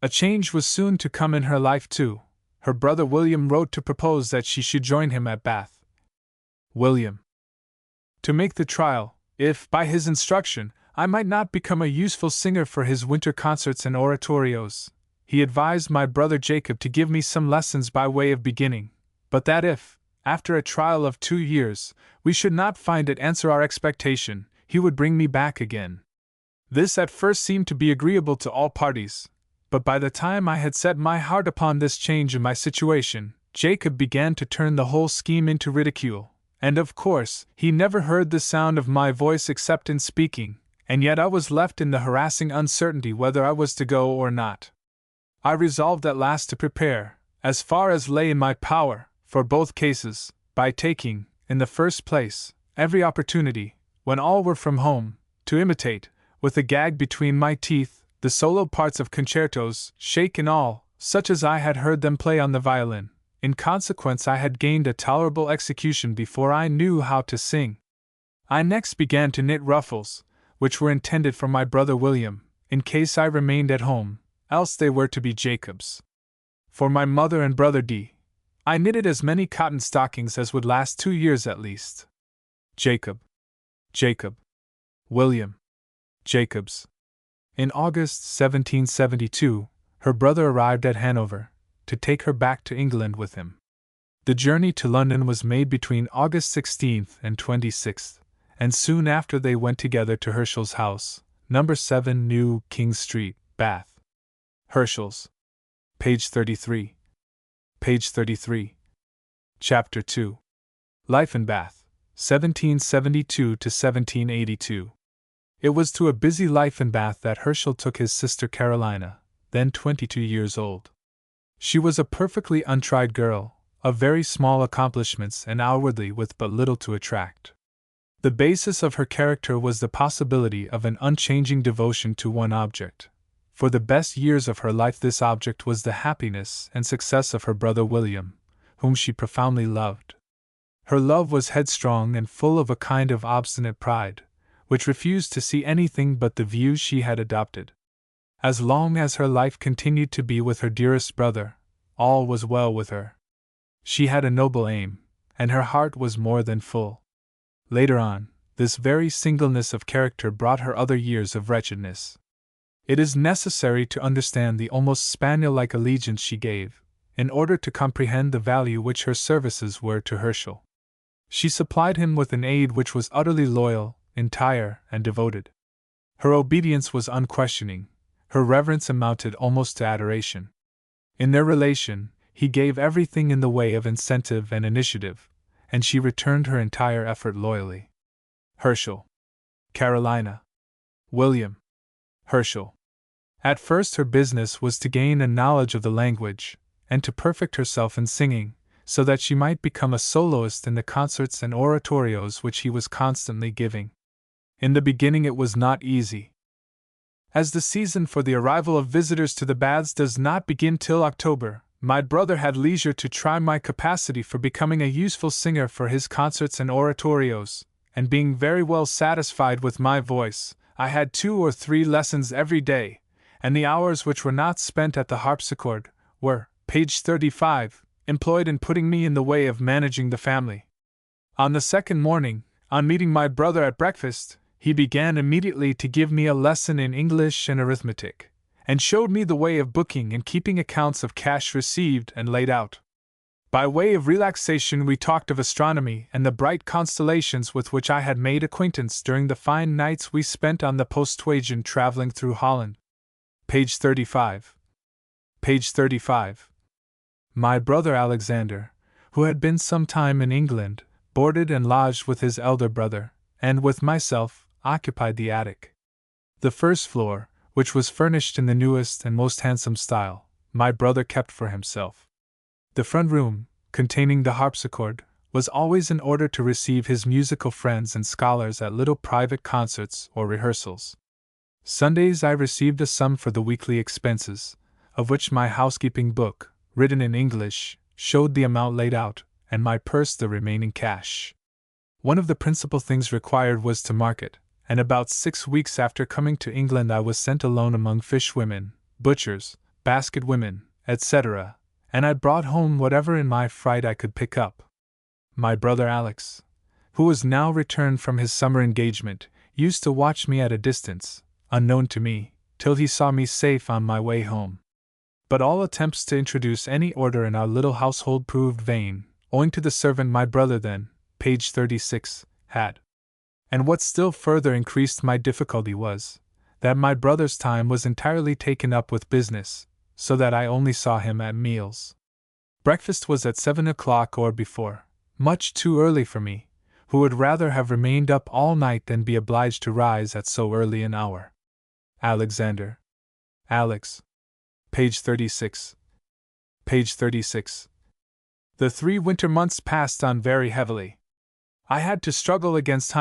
A change was soon to come in her life too. Her brother William wrote to propose that she should join him at Bath. William. To make the trial, if, by his instruction, I might not become a useful singer for his winter concerts and oratorios, he advised my brother Jacob to give me some lessons by way of beginning, but that if, after a trial of 2 years, we should not find it answer our expectation, he would bring me back again. This at first seemed to be agreeable to all parties, but by the time I had set my heart upon this change in my situation, Jacob began to turn the whole scheme into ridicule, and of course, he never heard the sound of my voice except in speaking, and yet I was left in the harassing uncertainty whether I was to go or not. I resolved at last to prepare, as far as lay in my power, for both cases, by taking, in the first place, every opportunity, when all were from home, to imitate, with a gag between my teeth, the solo parts of concertos, shake and all, such as I had heard them play on the violin. In consequence I had gained a tolerable execution before I knew how to sing. I next began to knit ruffles, which were intended for my brother William, in case I remained at home, else they were to be Jacob's. For my mother and brother D, I knitted as many cotton stockings as would last 2 years at least. Jacob. William. Jacob's. In August 1772, her brother arrived at Hanover, to take her back to England with him. The journey to London was made between August 16th and 26th, and soon after they went together to Herschel's house, No. 7 New King Street, Bath. Herschel's. Page 33. Page 33. Chapter 2. Life in Bath, 1772 to 1782. It was to a busy life in Bath that Herschel took his sister Carolina, then 22 years old. She was a perfectly untried girl, of very small accomplishments and outwardly with but little to attract. The basis of her character was the possibility of an unchanging devotion to one object. For the best years of her life this object was the happiness and success of her brother William, whom she profoundly loved. Her love was headstrong and full of a kind of obstinate pride, which refused to see anything but the views she had adopted. As long as her life continued to be with her dearest brother, all was well with her. She had a noble aim, and her heart was more than full. Later on, this very singleness of character brought her other years of wretchedness. It is necessary to understand the almost spaniel-like allegiance she gave, in order to comprehend the value which her services were to Herschel. She supplied him with an aid which was utterly loyal, entire, and devoted. Her obedience was unquestioning, her reverence amounted almost to adoration. In their relation, he gave everything in the way of incentive and initiative, and she returned her entire effort loyally. Herschel. Carolina. William. Herschel. At first her business was to gain a knowledge of the language, and to perfect herself in singing, so that she might become a soloist in the concerts and oratorios which he was constantly giving. In the beginning it was not easy. As the season for the arrival of visitors to the baths does not begin till October, my brother had leisure to try my capacity for becoming a useful singer for his concerts and oratorios, and being very well satisfied with my voice, I had 2 or 3 lessons every day, and the hours which were not spent at the harpsichord were, page 35, employed in putting me in the way of managing the family. On the second morning, on meeting my brother at breakfast, he began immediately to give me a lesson in English and arithmetic, and showed me the way of booking and keeping accounts of cash received and laid out. By way of relaxation we talked of astronomy and the bright constellations with which I had made acquaintance during the fine nights we spent on the Postwagen traveling through Holland. Page 35. Page 35. My brother Alexander, who had been some time in England, boarded and lodged with his elder brother, and with myself, occupied the attic. The first floor, which was furnished in the newest and most handsome style, my brother kept for himself. The front room, containing the harpsichord, was always in order to receive his musical friends and scholars at little private concerts or rehearsals. Sundays I received a sum for the weekly expenses, of which my housekeeping book, written in English, showed the amount laid out, and my purse the remaining cash. One of the principal things required was to market, and about 6 weeks after coming to England I was sent alone among fishwomen, butchers, basket women, etc., and I brought home whatever in my fright I could pick up. My brother Alex, who was now returned from his summer engagement, used to watch me at a distance, unknown to me, till he saw me safe on my way home. But all attempts to introduce any order in our little household proved vain, owing to the servant my brother then, page 36, had. And what still further increased my difficulty was, that my brother's time was entirely taken up with business, so that I only saw him at meals. Breakfast was at 7 o'clock or before, much too early for me, who would rather have remained up all night than be obliged to rise at so early an hour. Alexander. Alex. Page 36. Page 36. The 3 winter months passed on very heavily. I had to struggle against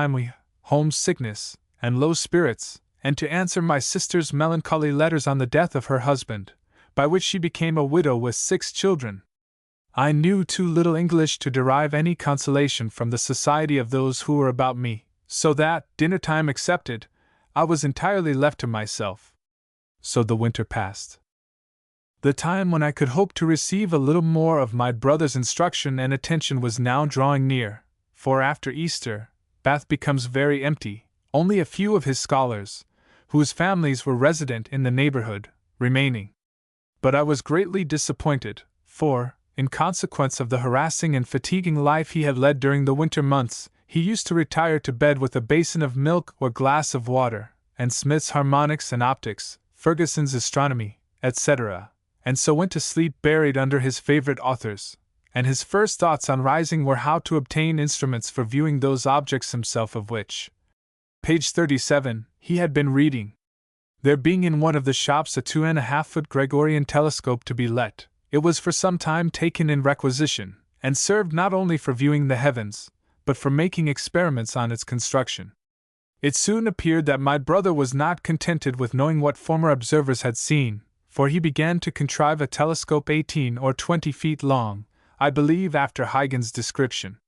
homesickness, and low spirits, and to answer my sister's melancholy letters on the death of her husband, by which she became a widow with 6 children. I knew too little English to derive any consolation from the society of those who were about me, so that, dinner time excepted, I was entirely left to myself. So the winter passed. The time when I could hope to receive a little more of my brother's instruction and attention was now drawing near, for after Easter, Bath becomes very empty, only a few of his scholars, whose families were resident in the neighborhood, remaining. But I was greatly disappointed, for, in consequence of the harassing and fatiguing life he had led during the winter months, he used to retire to bed with a basin of milk or glass of water, and Smith's Harmonics and Optics, Ferguson's Astronomy, etc., and so went to sleep buried under his favorite authors, and his first thoughts on rising were how to obtain instruments for viewing those objects himself of which, page 37, he had been reading. There being in one of the shops a 2.5-foot Gregorian telescope to be let, it was for some time taken in requisition, and served not only for viewing the heavens, but for making experiments on its construction. It soon appeared that my brother was not contented with knowing what former observers had seen, for he began to contrive a telescope 18 or 20 feet long, I believe after Huygens' description.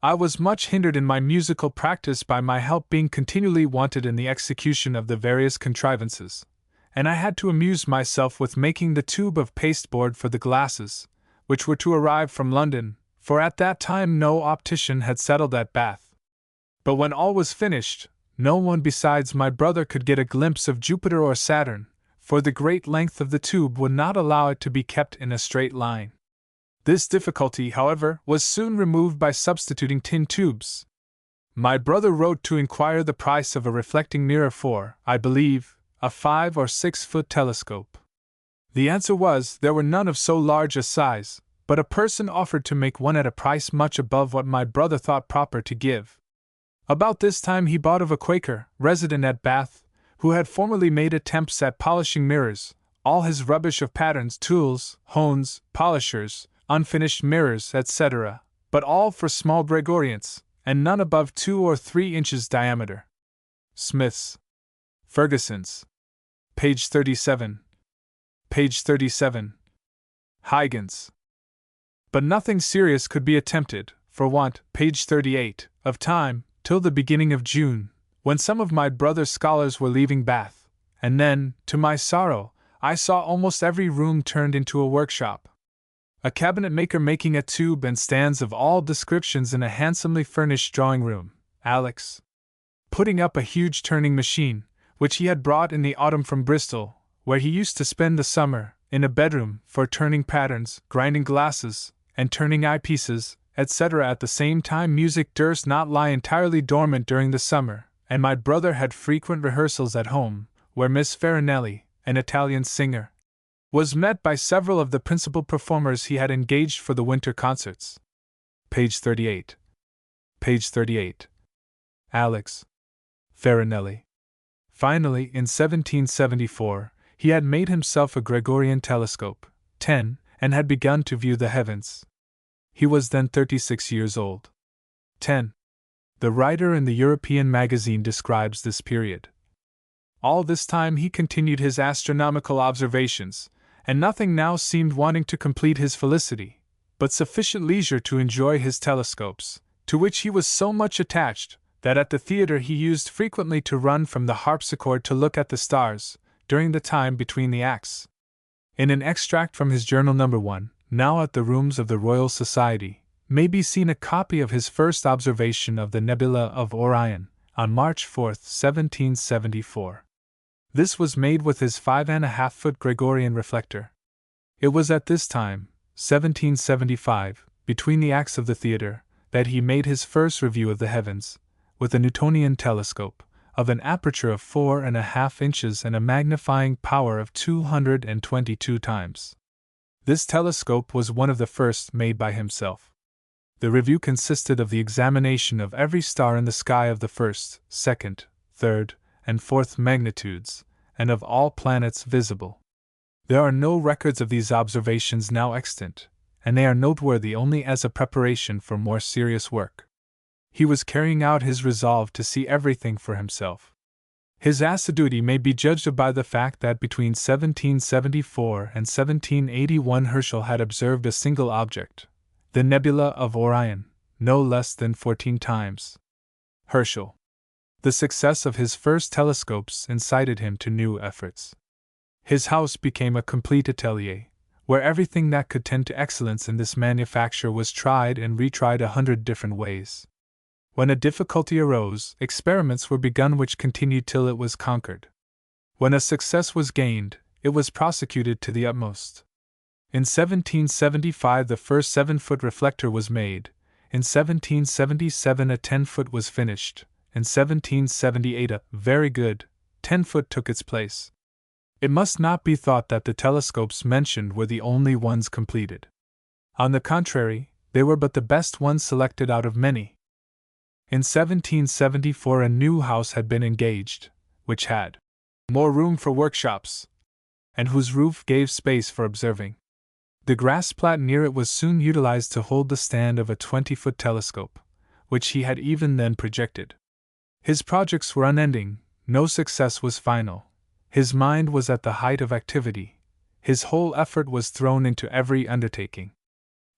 I was much hindered in my musical practice by my help being continually wanted in the execution of the various contrivances, and I had to amuse myself with making the tube of pasteboard for the glasses, which were to arrive from London, for at that time no optician had settled at Bath. But when all was finished, no one besides my brother could get a glimpse of Jupiter or Saturn, for the great length of the tube would not allow it to be kept in a straight line. This difficulty, however, was soon removed by substituting tin tubes. My brother wrote to inquire the price of a reflecting mirror for, I believe, a 5 or 6 foot telescope. The answer was there were none of so large a size, but a person offered to make one at a price much above what my brother thought proper to give. About this time he bought of a Quaker, resident at Bath, who had formerly made attempts at polishing mirrors, all his rubbish of patterns, tools, hones, polishers, unfinished mirrors, etc., but all for small Gregorians, and none above 2 or 3 inches diameter. Smith's. Ferguson's. Page 37. Page 37. Huygens. But nothing serious could be attempted, for want, page 38, of time, till the beginning of June, when some of my brother's scholars were leaving Bath, and then, to my sorrow, I saw almost every room turned into a workshop. A cabinet maker making a tube and stands of all descriptions in a handsomely furnished drawing room, Alex. Putting up a huge turning machine, which he had brought in the autumn from Bristol, where he used to spend the summer, in a bedroom, for turning patterns, grinding glasses, and turning eyepieces, etc. At the same time, music durst not lie entirely dormant during the summer, and my brother had frequent rehearsals at home, where Miss Farinelli, an Italian singer, was met by several of the principal performers he had engaged for the winter concerts. Page 38. Page 38. Alex. Farinelli. Finally, in 1774, he had made himself a Gregorian telescope, 10, and had begun to view the heavens. He was then 36 years old. 10. The writer in the European magazine describes this period. All this time he continued his astronomical observations, and nothing now seemed wanting to complete his felicity, but sufficient leisure to enjoy his telescopes, to which he was so much attached, that at the theatre he used frequently to run from the harpsichord to look at the stars, during the time between the acts. In an extract from his Journal No. 1, now at the rooms of the Royal Society, may be seen a copy of his first observation of the nebula of Orion, on March 4, 1774. This was made with his 5.5-foot Gregorian reflector. It was at this time, 1775, between the acts of the theatre, that he made his first review of the heavens, with a Newtonian telescope, of an aperture of 4.5 inches and a magnifying power of 222 times. This telescope was one of the first made by himself. The review consisted of the examination of every star in the sky of the first, second, third, and fourth magnitudes, and of all planets visible. There are no records of these observations now extant, and they are noteworthy only as a preparation for more serious work. He was carrying out his resolve to see everything for himself. His assiduity may be judged of by the fact that between 1774 and 1781 Herschel had observed a single object, the nebula of Orion, no less than 14 times. Herschel. The success of his first telescopes incited him to new efforts. His house became a complete atelier, where everything that could tend to excellence in this manufacture was tried and retried 100 different ways. When a difficulty arose, experiments were begun which continued till it was conquered. When a success was gained, it was prosecuted to the utmost. In 1775 the first 7-foot reflector was made, in 1777 a 10-foot was finished, in 1778 a very good 10-foot took its place. It must not be thought that the telescopes mentioned were the only ones completed. On the contrary, they were but the best ones selected out of many. In 1774 a new house had been engaged, which had more room for workshops, and whose roof gave space for observing. The grass plat near it was soon utilized to hold the stand of a 20-foot telescope, which he had even then projected. His projects were unending, no success was final. His mind was at the height of activity, his whole effort was thrown into every undertaking.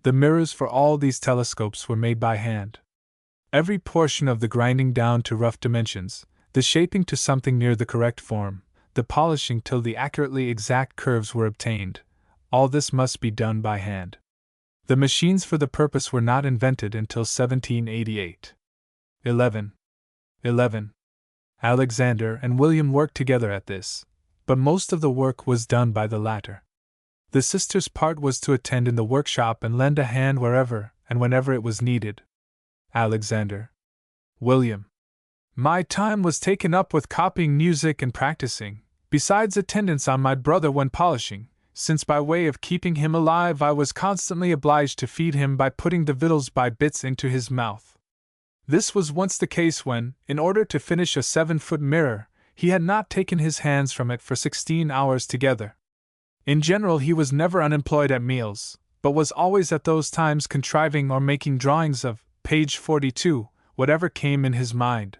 The mirrors for all these telescopes were made by hand. Every portion of the grinding down to rough dimensions, the shaping to something near the correct form, the polishing till the accurately exact curves were obtained, all this must be done by hand. The machines for the purpose were not invented until 1788. 11. Alexander and William worked together at this, but most of the work was done by the latter. The sister's part was to attend in the workshop and lend a hand wherever and whenever it was needed. Alexander. William. My time was taken up with copying music and practicing, besides attendance on my brother when polishing, since by way of keeping him alive I was constantly obliged to feed him by putting the victuals by bits into his mouth. This was once the case when, in order to finish a 7-foot mirror, he had not taken his hands from it for 16 hours together. In general he was never unemployed at meals, but was always at those times contriving or making drawings of, page 42, whatever came in his mind.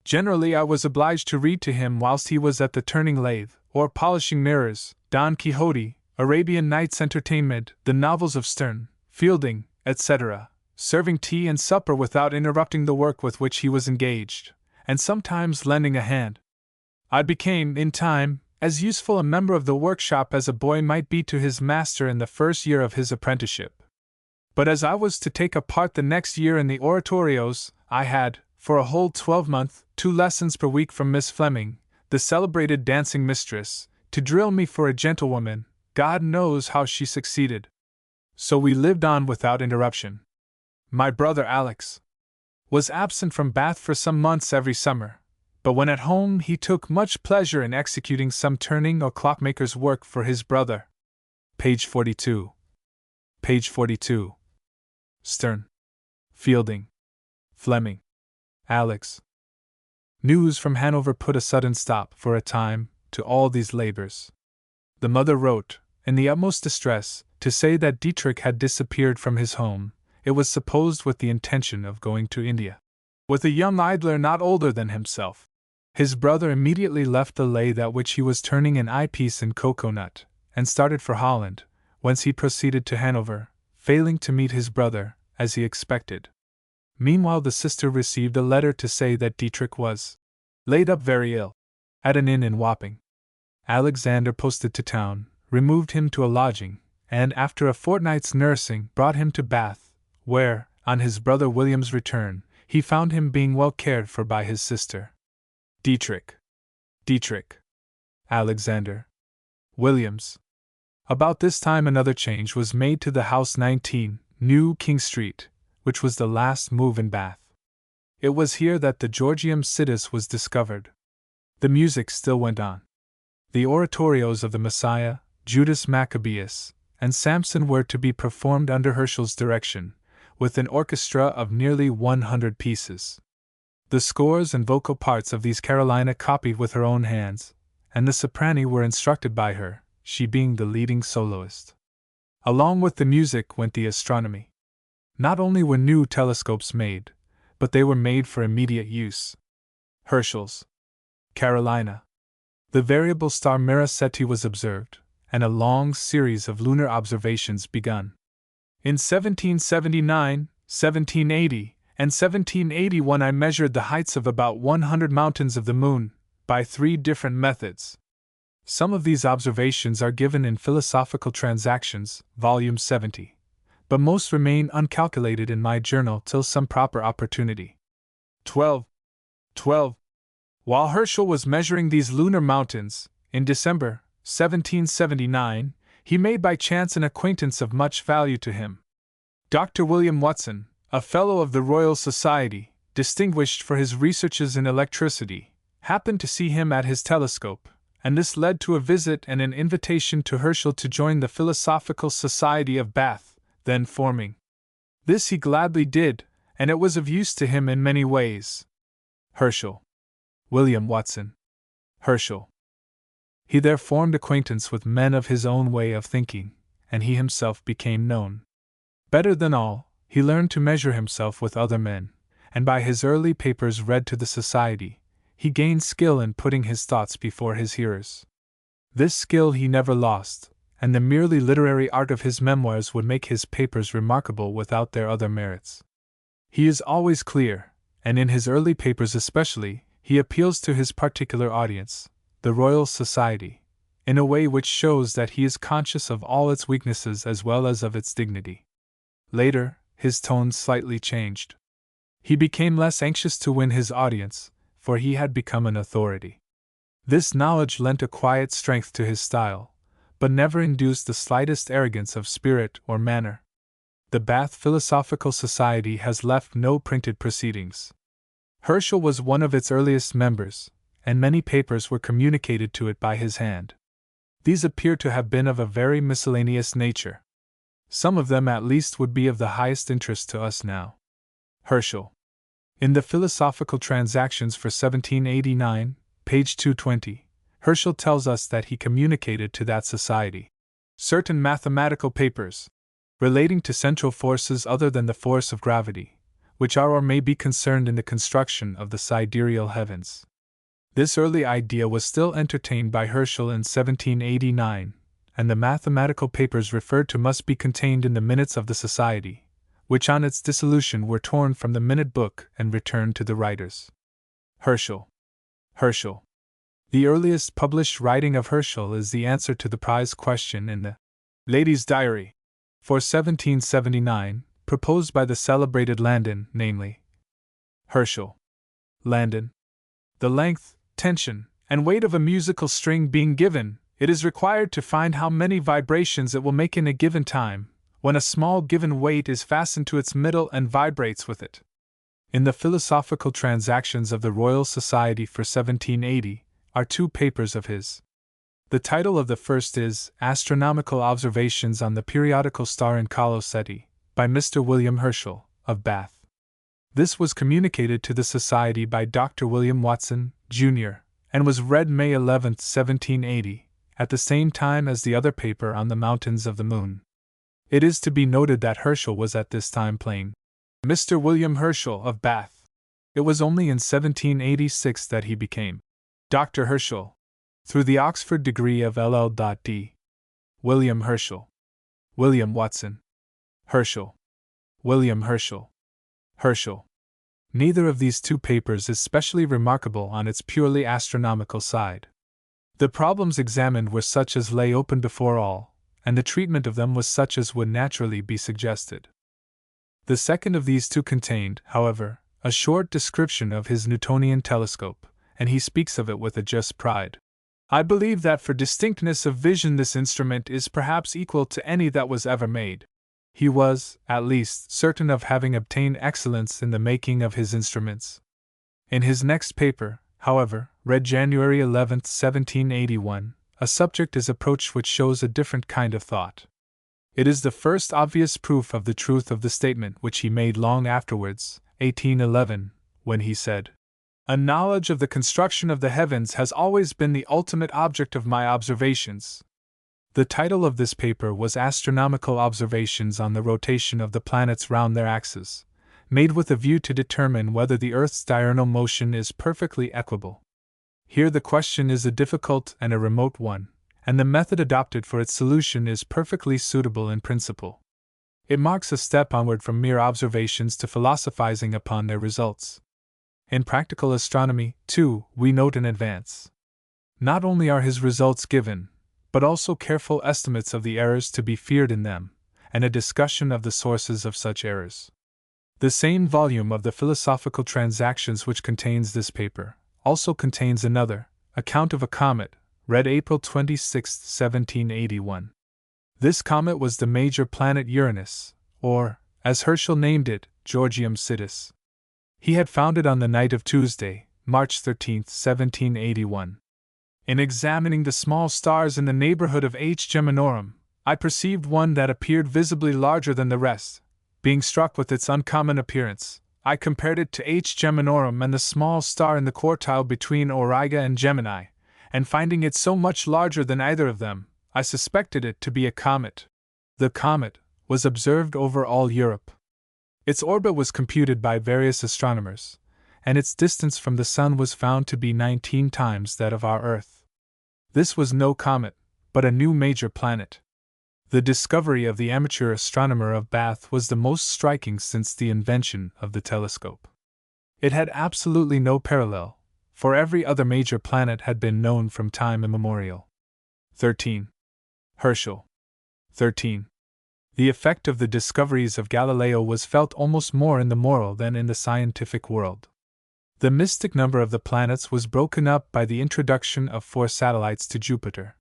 Generally I was obliged to read to him whilst he was at the turning lathe, or polishing mirrors, Don Quixote, Arabian Nights Entertainment, the novels of Sterne, Fielding, etc., serving tea and supper without interrupting the work with which he was engaged, and sometimes lending a hand. I became, in time, as useful a member of the workshop as a boy might be to his master in the first year of his apprenticeship. But as I was to take a part the next year in the oratorios, I had, for a whole 12-month, 2 lessons per week from Miss Fleming, the celebrated dancing mistress, to drill me for a gentlewoman. God knows how she succeeded. So we lived on without interruption. My brother Alex was absent from Bath for some months every summer, but when at home he took much pleasure in executing some turning or clockmaker's work for his brother. Page 42. Page 42. Sterne, Fielding, Fleming, Alex. News from Hanover put a sudden stop, for a time, to all these labors. The mother wrote, in the utmost distress, to say that Dietrich had disappeared from his home, it was supposed with the intention of going to India, with a young idler not older than himself. His brother immediately left the lathe at which he was turning an eyepiece in cocoa-nut, and started for Holland, whence he proceeded to Hanover, failing to meet his brother, as he expected. Meanwhile the sister received a letter to say that Dietrich was laid up very ill, at an inn in Wapping. Alexander posted to town, removed him to a lodging, and after a fortnight's nursing brought him to Bath, where, on his brother William's return, he found him being well cared for by his sister. Dietrich. Alexander. Williams. About this time another change was made to the house 19, New King Street, which was the last move in Bath. It was here that the Georgium Sidus was discovered. The music still went on. The oratorios of the Messiah, Judas Maccabeus, and Samson were to be performed under Herschel's direction, with an orchestra of nearly 100 pieces. The scores and vocal parts of these Carolina copied with her own hands, and the soprani were instructed by her, she being the leading soloist. Along with the music went the astronomy. Not only were new telescopes made, but they were made for immediate use. Herschel's Carolina. The variable star Mira-Ceti was observed, and a long series of lunar observations begun. In 1779, 1780, and 1781 I measured the heights of about 100 mountains of the moon, by 3 different methods. Some of these observations are given in Philosophical Transactions, volume 70, but most remain uncalculated in my journal till some proper opportunity. 12. While Herschel was measuring these lunar mountains, in December, 1779, he made by chance an acquaintance of much value to him. Dr. William Watson, a Fellow of the Royal Society, distinguished for his researches in electricity, happened to see him at his telescope, and this led to a visit and an invitation to Herschel to join the Philosophical Society of Bath, then forming. This he gladly did, and it was of use to him in many ways. Herschel. William Watson. Herschel. He there formed acquaintance with men of his own way of thinking, and he himself became known. Better than all, he learned to measure himself with other men, and by his early papers read to the Society, he gained skill in putting his thoughts before his hearers. This skill he never lost, and the merely literary art of his memoirs would make his papers remarkable without their other merits. He is always clear, and in his early papers especially, he appeals to his particular audience, the Royal Society, in a way which shows that he is conscious of all its weaknesses as well as of its dignity. Later, his tone slightly changed. He became less anxious to win his audience, for he had become an authority. This knowledge lent a quiet strength to his style, but never induced the slightest arrogance of spirit or manner. The Bath Philosophical Society has left no printed proceedings. Herschel was one of its earliest members, and many papers were communicated to it by his hand. These appear to have been of a very miscellaneous nature. Some of them at least would be of the highest interest to us now. Herschel. In the Philosophical Transactions for 1789, page 220, Herschel tells us that he communicated to that society certain mathematical papers, relating to central forces other than the force of gravity, which are or may be concerned in the construction of the sidereal heavens. This early idea was still entertained by Herschel in 1789, and the mathematical papers referred to must be contained in the minutes of the Society, which on its dissolution were torn from the minute book and returned to the writers. Herschel. The earliest published writing of Herschel is the answer to the prize question in the Lady's Diary for 1779, proposed by the celebrated Landon, namely, Herschel. Landon. The length, tension, and weight of a musical string being given, it is required to find how many vibrations it will make in a given time, when a small given weight is fastened to its middle and vibrates with it. In the Philosophical Transactions of the Royal Society for 1780 are two papers of his. The title of the first is Astronomical Observations on the Periodical Star in Coloseti, by Mr. William Herschel, of Bath. This was communicated to the Society by Dr. William Watson, Jr., and was read May 11, 1780, at the same time as the other paper on the Mountains of the Moon. It is to be noted that Herschel was at this time plain Mr. William Herschel of Bath. It was only in 1786 that he became Dr. Herschel, through the Oxford degree of LL.D. William Herschel. William Watson. Herschel. William Herschel. Herschel. Neither of these two papers is specially remarkable on its purely astronomical side. The problems examined were such as lay open before all, and the treatment of them was such as would naturally be suggested. The second of these two contained, however, a short description of his Newtonian telescope, and he speaks of it with a just pride. I believe that for distinctness of vision this instrument is perhaps equal to any that was ever made. He was, at least, certain of having obtained excellence in the making of his instruments. In his next paper, however, read January 11, 1781, a subject is approached which shows a different kind of thought. It is the first obvious proof of the truth of the statement which he made long afterwards, 1811, when he said, "A knowledge of the construction of the heavens has always been the ultimate object of my observations." The title of this paper was Astronomical Observations on the Rotation of the Planets Round Their Axes, made with a view to determine whether the Earth's diurnal motion is perfectly equable. Here the question is a difficult and a remote one, and the method adopted for its solution is perfectly suitable in principle. It marks a step onward from mere observations to philosophizing upon their results. In practical astronomy, too, we note an advance. Not only are his results given, but also careful estimates of the errors to be feared in them, and a discussion of the sources of such errors. The same volume of the Philosophical Transactions which contains this paper also contains another, Account of a Comet, read April 26, 1781. This comet was the major planet Uranus, or, as Herschel named it, Georgium Sidus. He had found it on the night of Tuesday, March 13, 1781. In examining the small stars in the neighborhood of H. Geminorum, I perceived one that appeared visibly larger than the rest. Being struck with its uncommon appearance, I compared it to H. Geminorum and the small star in the quartile between Auriga and Gemini, and finding it so much larger than either of them, I suspected it to be a comet. The comet was observed over all Europe. Its orbit was computed by various astronomers, and its distance from the Sun was found to be 19 times that of our Earth. This was no comet, but a new major planet. The discovery of the amateur astronomer of Bath was the most striking since the invention of the telescope. It had absolutely no parallel, for every other major planet had been known from time immemorial. 13. Herschel. 13. The effect of the discoveries of Galileo was felt almost more in the moral than in the scientific world. The mystic number of the planets was broken up by the introduction of 4 satellites to Jupiter.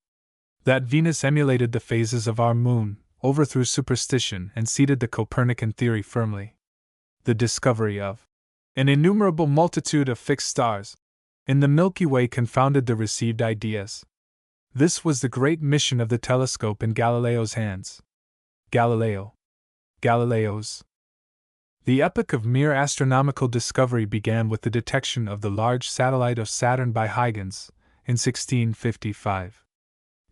That Venus emulated the phases of our moon, overthrew superstition and seated the Copernican theory firmly. The discovery of an innumerable multitude of fixed stars in the Milky Way confounded the received ideas. This was the great mission of the telescope in Galileo's hands. Galileo's. The epoch of mere astronomical discovery began with the detection of the large satellite of Saturn by Huygens, in 1655.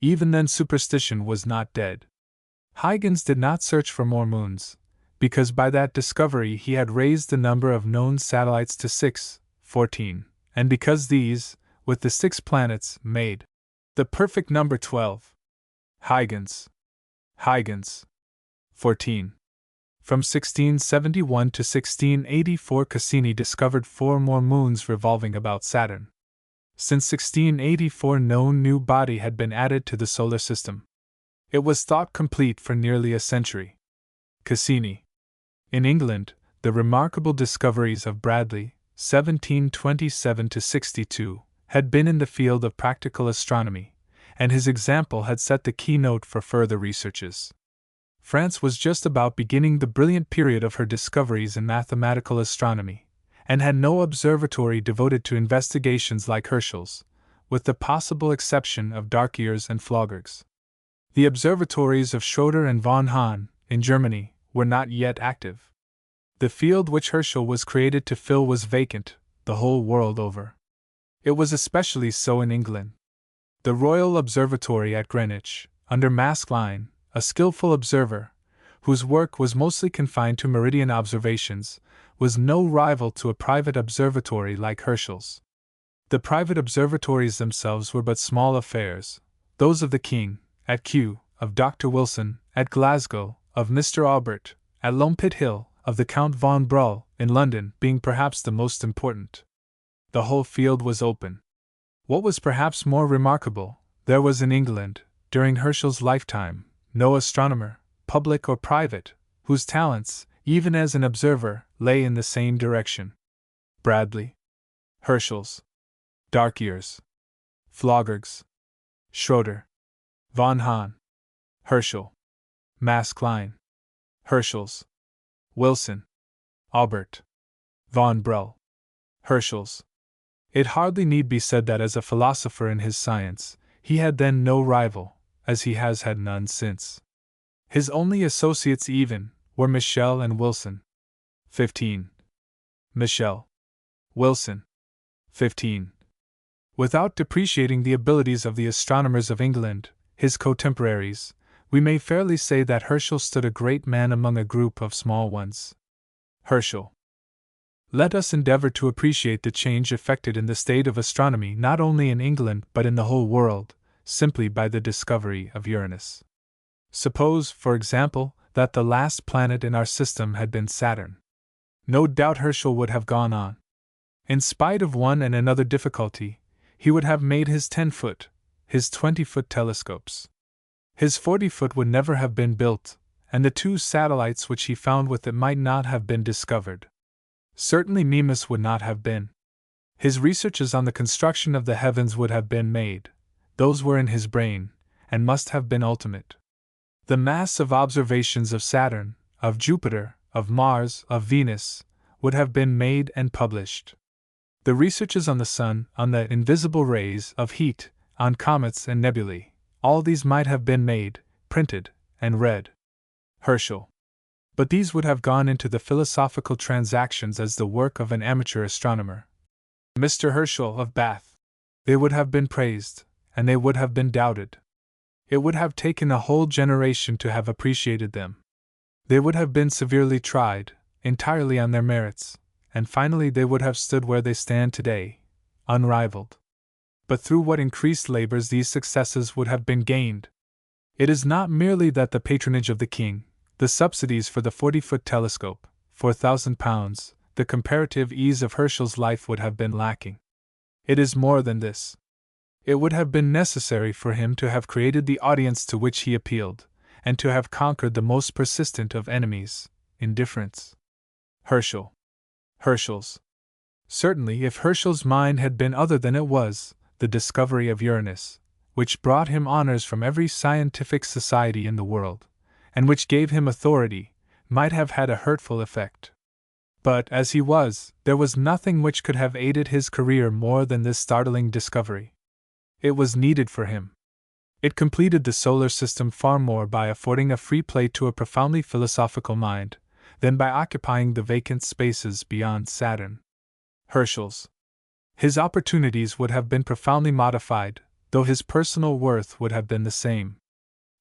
Even then superstition was not dead. Huygens did not search for more moons, because by that discovery he had raised the number of known satellites to 14, and because these, with the 6 planets, made the perfect number 12. Huygens. 14. From 1671 to 1684, Cassini discovered 4 more moons revolving about Saturn. Since 1684, no new body had been added to the solar system. It was thought complete for nearly a century. Cassini. In England, the remarkable discoveries of Bradley, 1727 to 62, had been in the field of practical astronomy, and his example had set the keynote for further researches. France was just about beginning the brilliant period of her discoveries in mathematical astronomy, and had no observatory devoted to investigations like Herschel's, with the possible exception of Darkier's and Flauger's. The observatories of Schroeder and von Hahn, in Germany, were not yet active. The field which Herschel was created to fill was vacant, the whole world over. It was especially so in England. The Royal Observatory at Greenwich, under Maskelyne, a skillful observer, whose work was mostly confined to meridian observations, was no rival to a private observatory like Herschel's. The private observatories themselves were but small affairs, those of the King, at Kew, of Dr. Wilson, at Glasgow, of Mr. Aubert, at Lompit Hill, of the Count von Brull, in London, being perhaps the most important. The whole field was open. What was perhaps more remarkable, there was in England, during Herschel's lifetime, no astronomer, public or private, whose talents, even as an observer, lay in the same direction. Bradley, Herschel's, Darkier's, Flauger's, Schroeder, von Hahn, Herschel, Maskelyne, Herschel's, Wilson, Aubert, von Brull, Herschel's. It hardly need be said that as a philosopher in his science, he had then no rival, as he has had none since. His only associates even were Michel and Wilson. 15. Michel. Wilson. 15. Without depreciating the abilities of the astronomers of England, his contemporaries, we may fairly say that Herschel stood a great man among a group of small ones. Herschel. Let us endeavor to appreciate the change effected in the state of astronomy not only in England but in the whole world, simply by the discovery of Uranus. Suppose, for example, that the last planet in our system had been Saturn. No doubt Herschel would have gone on. In spite of one and another difficulty, he would have made his 10-foot, his 20-foot telescopes. His 40-foot would never have been built, and the 2 satellites which he found with it might not have been discovered. Certainly Mimas would not have been. His researches on the construction of the heavens would have been made. Those were in his brain, and must have been ultimate. The mass of observations of Saturn, of Jupiter, of Mars, of Venus, would have been made and published. The researches on the sun, on the invisible rays of heat, on comets and nebulae, all these might have been made, printed, and read. Herschel. But these would have gone into the philosophical transactions as the work of an amateur astronomer. Mr. Herschel of Bath. They would have been praised, and they would have been doubted. It would have taken a whole generation to have appreciated them. They would have been severely tried, entirely on their merits, and finally they would have stood where they stand today, unrivaled. But through what increased labors these successes would have been gained. It is not merely that the patronage of the king, the subsidies for the 40-foot telescope, £4,000, the comparative ease of Herschel's life would have been lacking. It is more than this. It would have been necessary for him to have created the audience to which he appealed, and to have conquered the most persistent of enemies, indifference. Herschel's. Certainly, if Herschel's mind had been other than it was, the discovery of Uranus, which brought him honors from every scientific society in the world, and which gave him authority, might have had a hurtful effect. But, as he was, there was nothing which could have aided his career more than this startling discovery. It was needed for him. It completed the solar system far more by affording a free play to a profoundly philosophical mind, than by occupying the vacant spaces beyond Saturn. Herschel's. His opportunities would have been profoundly modified, though his personal worth would have been the same.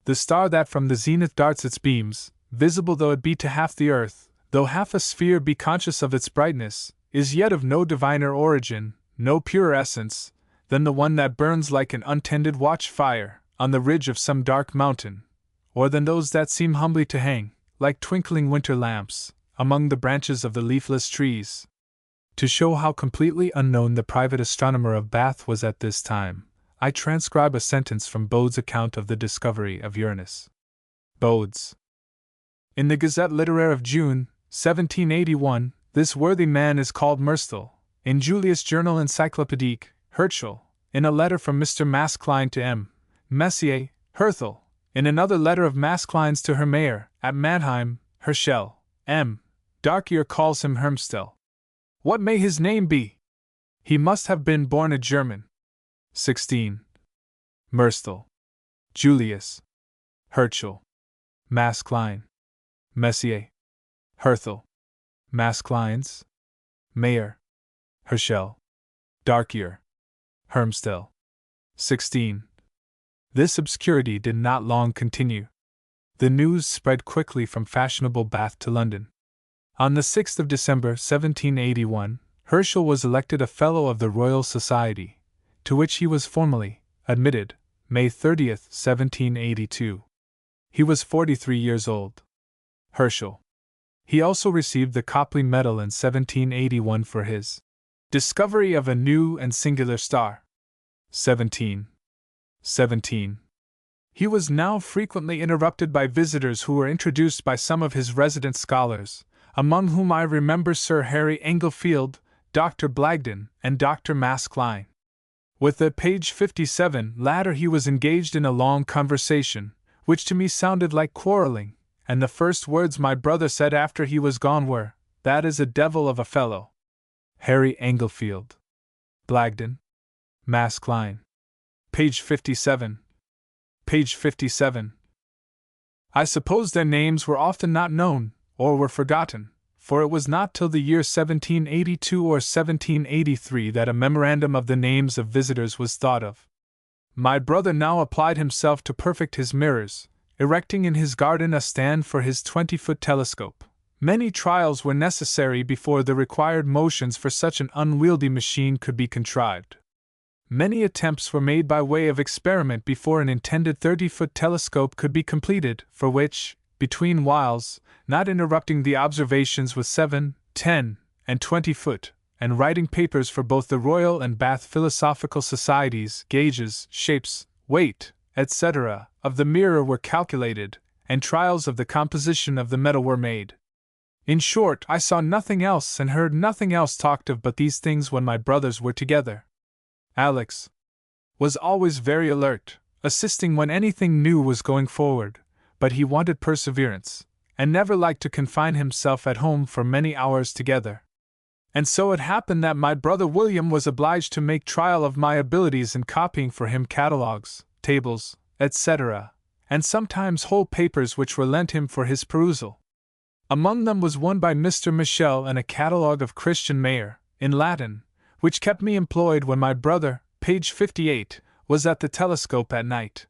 the star that from the zenith darts its beams, visible though it be to half the earth, though half a sphere be conscious of its brightness, is yet of no diviner origin, no purer essence, than the one that burns like an untended watch-fire on the ridge of some dark mountain, or than those that seem humbly to hang, like twinkling winter lamps, among the branches of the leafless trees. To show how completely unknown the private astronomer of Bath was at this time, I transcribe a sentence from Bode's account of the discovery of Uranus. Bode's. In the Gazette Littéraire of June, 1781, this worthy man is called Mersthal. In Julius' Journal Encyclopédique, Herschel. In a letter from Mr. Maskelyne to M. Messier, Herschel. In another letter of Maskelyne's to her mayor, at Mannheim, Herschel. M. Darkier calls him Hermstel. What may his name be? He must have been born a German. 16. Mersthal. Julius. Herschel. Maskelyne. Messier. Herschel. Maskelyne's. Mayor. Herschel. Darkier. Hermstel. 16. This obscurity did not long continue. The news spread quickly from fashionable Bath to London. On the 6th of December, 1781, Herschel was elected a Fellow of the Royal Society, to which he was formally admitted, May 30th, 1782. He was 43 years old. Herschel. He also received the Copley Medal in 1781 for his discovery of a new and singular star. 17. He was now frequently interrupted by visitors who were introduced by some of his resident scholars, among whom I remember Sir Harry Englefield, Dr. Blagden, and Dr. Maskelyne. With the page 57 latter he was engaged in a long conversation, which to me sounded like quarreling, and the first words my brother said after he was gone were, "That is a devil of a fellow." Harry Englefield. Blagden. Maskelyne. Page 57. Page 57. I suppose their names were often not known, or were forgotten, for it was not till the year 1782 or 1783 that a memorandum of the names of visitors was thought of. My brother now applied himself to perfect his mirrors, erecting in his garden a stand for his 20-foot telescope. Many trials were necessary before the required motions for such an unwieldy machine could be contrived. Many attempts were made by way of experiment before an intended 30-foot telescope could be completed, for which, between whiles, not interrupting the observations with 7, 10, and 20-foot, and writing papers for both the Royal and Bath Philosophical Societies, gauges, shapes, weight, etc., of the mirror were calculated, and trials of the composition of the metal were made. In short, I saw nothing else and heard nothing else talked of but these things when my brothers were together. Alex was always very alert, assisting when anything new was going forward, but he wanted perseverance, and never liked to confine himself at home for many hours together. And so it happened that my brother William was obliged to make trial of my abilities in copying for him catalogues, tables, etc., and sometimes whole papers which were lent him for his perusal. Among them was one by Mr. Michel and a catalogue of Christian Mayer, in Latin, which kept me employed when my brother, page 58, was at the telescope at night.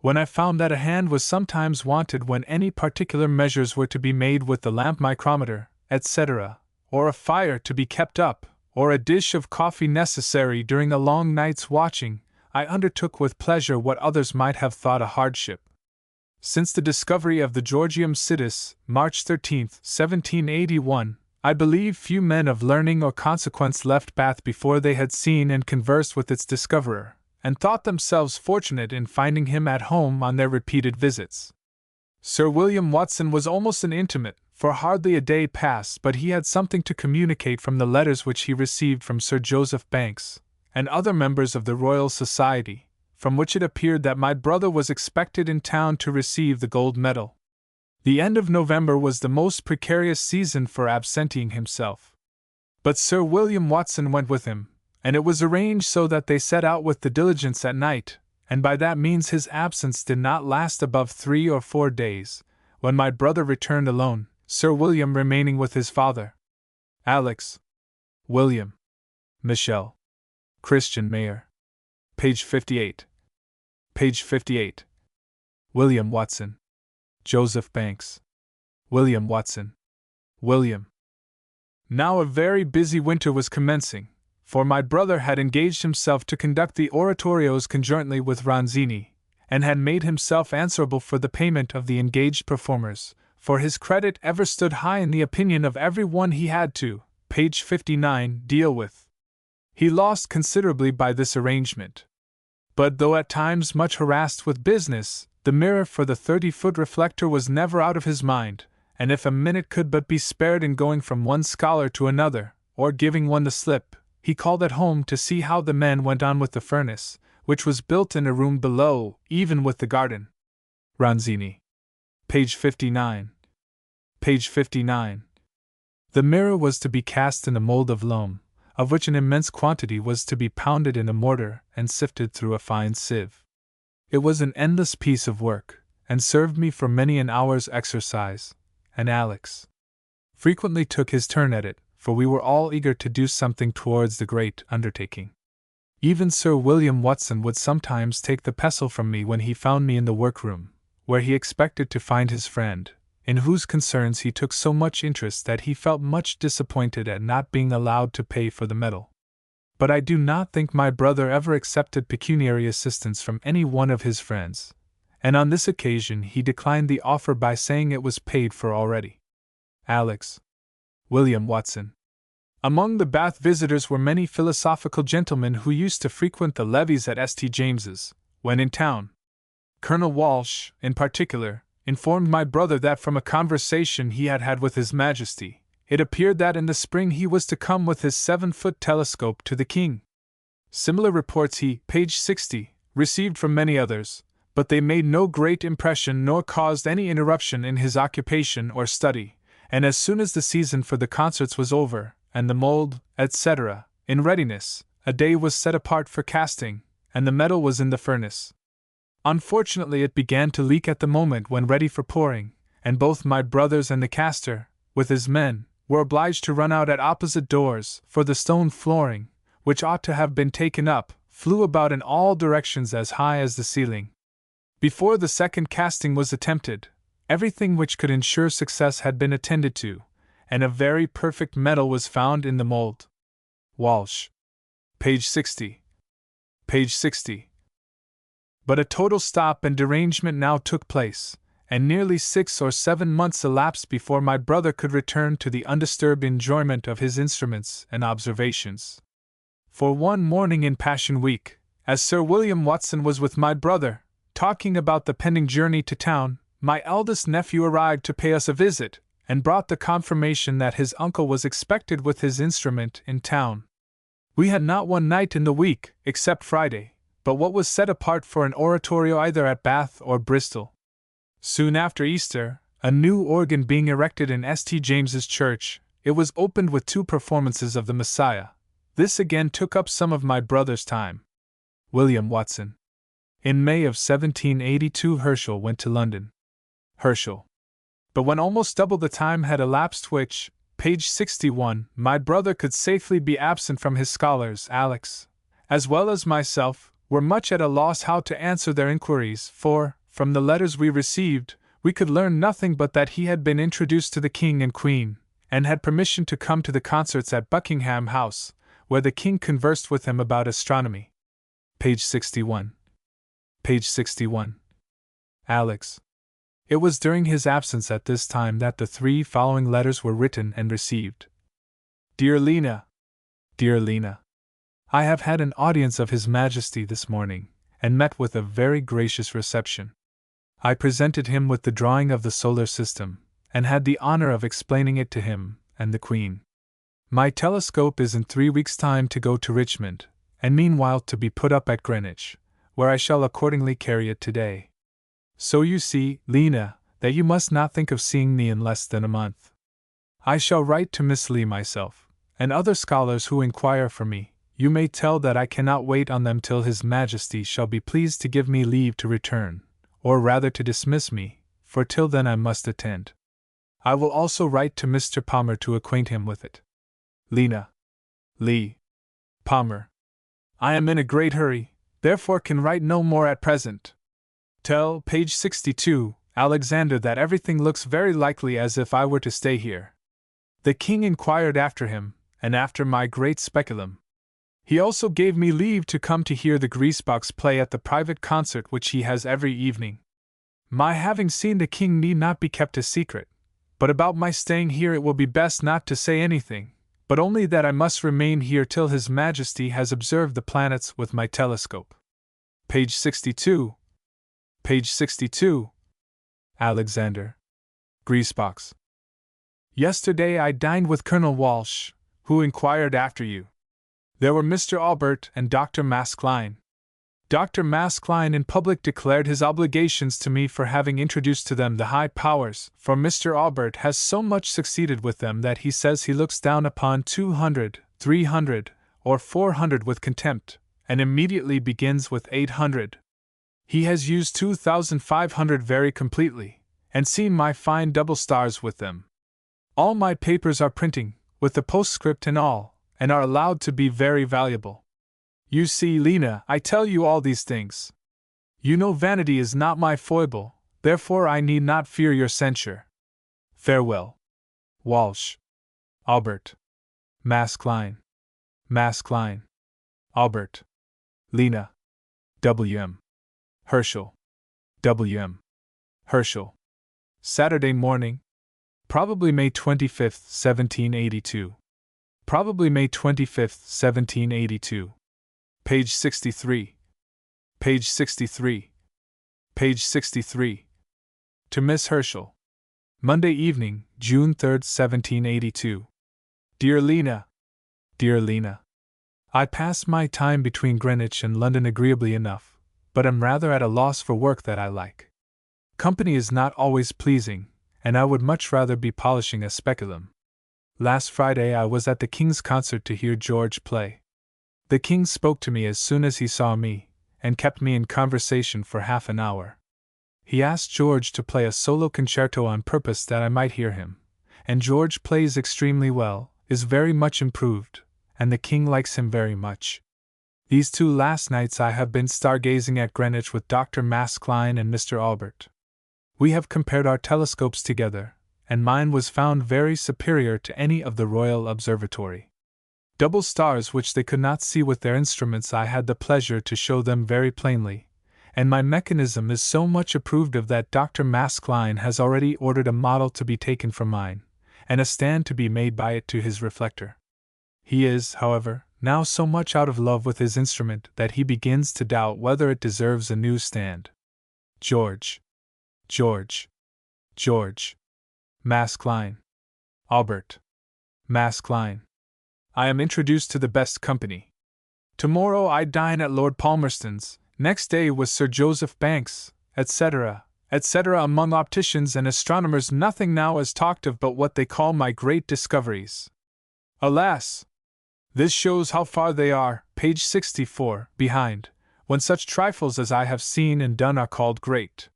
When I found that a hand was sometimes wanted when any particular measures were to be made with the lamp micrometer, etc., or a fire to be kept up, or a dish of coffee necessary during a long night's watching, I undertook with pleasure what others might have thought a hardship. Since the discovery of the Georgium Sidus, March 13, 1781, I believe few men of learning or consequence left Bath before they had seen and conversed with its discoverer, and thought themselves fortunate in finding him at home on their repeated visits. Sir William Watson was almost an intimate, for hardly a day passed but he had something to communicate from the letters which he received from Sir Joseph Banks, and other members of the Royal Society, from which it appeared that my brother was expected in town to receive the gold medal. The end of November was the most precarious season for absenting himself. But Sir William Watson went with him, and it was arranged so that they set out with the diligence at night, and by that means his absence did not last above 3 or 4 days, when my brother returned alone, Sir William remaining with his father. Alex. William. Michel. Christian Mayer. Page 58. Page 58. William Watson. Joseph Banks. William Watson. William. Now a very busy winter was commencing, for my brother had engaged himself to conduct the oratorios conjointly with Ronzini, and had made himself answerable for the payment of the engaged performers, for his credit ever stood high in the opinion of every one he had to, page 59, deal with. He lost considerably by this arrangement. But though at times much harassed with business, the mirror for the 30-foot reflector was never out of his mind, and if a minute could but be spared in going from one scholar to another, or giving one the slip, he called at home to see how the men went on with the furnace, which was built in a room below, even with the garden. Ronzini. Page 59. Page 59. The mirror was to be cast in a mold of loam, of which an immense quantity was to be pounded in a mortar and sifted through a fine sieve. It was an endless piece of work, and served me for many an hour's exercise, and Alex frequently took his turn at it, for we were all eager to do something towards the great undertaking. Even Sir William Watson would sometimes take the pestle from me when he found me in the workroom, where he expected to find his friend, in whose concerns he took so much interest that he felt much disappointed at not being allowed to pay for the metal. But I do not think my brother ever accepted pecuniary assistance from any one of his friends, and on this occasion he declined the offer by saying it was paid for already. Alex. William Watson. Among the Bath visitors were many philosophical gentlemen who used to frequent the levees at St. James's, when in town. Colonel Walsh, in particular, informed my brother that from a conversation he had had with His Majesty, it appeared that in the spring he was to come with his 7-foot telescope to the King. Similar reports he, page 60, received from many others, but they made no great impression nor caused any interruption in his occupation or study, and as soon as the season for the concerts was over, and the mold, etc., in readiness, a day was set apart for casting, and the metal was in the furnace. Unfortunately it began to leak at the moment when ready for pouring, and both my brothers and the caster, with his men, were obliged to run out at opposite doors, for the stone flooring, which ought to have been taken up, flew about in all directions as high as the ceiling. Before the second casting was attempted, everything which could ensure success had been attended to, and a very perfect metal was found in the mold. Walsh. Page 60. Page 60. But a total stop and derangement now took place, and nearly 6 or 7 months elapsed before my brother could return to the undisturbed enjoyment of his instruments and observations. For one morning in Passion Week, as Sir William Watson was with my brother, talking about the pending journey to town, my eldest nephew arrived to pay us a visit, and brought the confirmation that his uncle was expected with his instrument in town. We had not one night in the week, except Friday, but what was set apart for an oratorio either at Bath or Bristol. Soon after Easter, a new organ being erected in St. James's Church, it was opened with 2 performances of the Messiah. This again took up some of my brother's time. William Watson. In May of 1782 Herschel went to London. Herschel. But when almost double the time had elapsed which, page 61, my brother could safely be absent from his scholars, Alex, as well as myself, were much at a loss how to answer their inquiries, for, from the letters we received, we could learn nothing but that he had been introduced to the King and Queen, and had permission to come to the concerts at Buckingham House, where the King conversed with him about astronomy. Page 61. Page 61. Alex. It was during his absence at this time that the 3 following letters were written and received. Dear Lena. Dear Lena. I have had an audience of His Majesty this morning, and met with a very gracious reception. I presented him with the drawing of the solar system, and had the honor of explaining it to him and the Queen. My telescope is in 3 weeks' time to go to Richmond, and meanwhile to be put up at Greenwich, where I shall accordingly carry it today. So you see, Lena, that you must not think of seeing me in less than a month. I shall write to Miss Lee myself, and other scholars who inquire for me. You may tell that I cannot wait on them till His Majesty shall be pleased to give me leave to return, or rather to dismiss me, for till then I must attend. I will also write to Mr. Palmer to acquaint him with it. Lena. Lee. Palmer. I am in a great hurry, therefore can write no more at present. Tell, page 62, Alexander, that everything looks very likely as if I were to stay here. The king inquired after him, and after my great speculum. He also gave me leave to come to hear the greasebox play at the private concert which he has every evening. My having seen the king need not be kept a secret, but about my staying here it will be best not to say anything, but only that I must remain here till His Majesty has observed the planets with my telescope. Page 62. Page 62. Alexander. Greasebox. Yesterday I dined with Colonel Walsh, who inquired after you. There were Mr. Albert and Dr. Maskelyne. Dr. Maskelyne in public declared his obligations to me for having introduced to them the high powers, for Mr. Albert has so much succeeded with them that he says he looks down upon 200, 300, or 400 with contempt, and immediately begins with 800. He has used 2,500 very completely, and seen my fine double stars with them. All my papers are printing, with the postscript and all, and are allowed to be very valuable. You see, Lena, I tell you all these things. You know vanity is not my foible, therefore I need not fear your censure. Farewell. Walsh. Albert. Maskelyne. Maskelyne. Albert. Lena. W.M. Herschel. W.M. Herschel. Saturday morning. Probably May 25th, 1782. Probably May 25th, 1782. Page 63. Page 63. Page 63. To Miss Herschel. Monday evening, June 3rd, 1782. Dear Lena. Dear Lena. I pass my time between Greenwich and London agreeably enough, but am rather at a loss for work that I like. Company is not always pleasing, and I would much rather be polishing a speculum. Last Friday I was at the King's concert to hear George play. The King spoke to me as soon as he saw me, and kept me in conversation for half an hour. He asked George to play a solo concerto on purpose that I might hear him, and George plays extremely well, is very much improved, and the King likes him very much. These 2 last nights I have been stargazing at Greenwich with Dr. Maskelyne and Mr. Albert. We have compared our telescopes together, and mine was found very superior to any of the Royal Observatory. Double stars which they could not see with their instruments I had the pleasure to show them very plainly, and my mechanism is so much approved of that Dr. Maskelyne has already ordered a model to be taken from mine, and a stand to be made by it to his reflector. He is, however, now so much out of love with his instrument that he begins to doubt whether it deserves a new stand. George. George. George. Maskelyne. Albert. Maskelyne. I am introduced to the best company. Tomorrow I dine at Lord Palmerston's, next day with Sir Joseph Banks, etc., etc. Among opticians and astronomers nothing now is talked of but what they call my great discoveries. Alas! This shows how far they are, page 64, behind, when such trifles as I have seen and done are called great.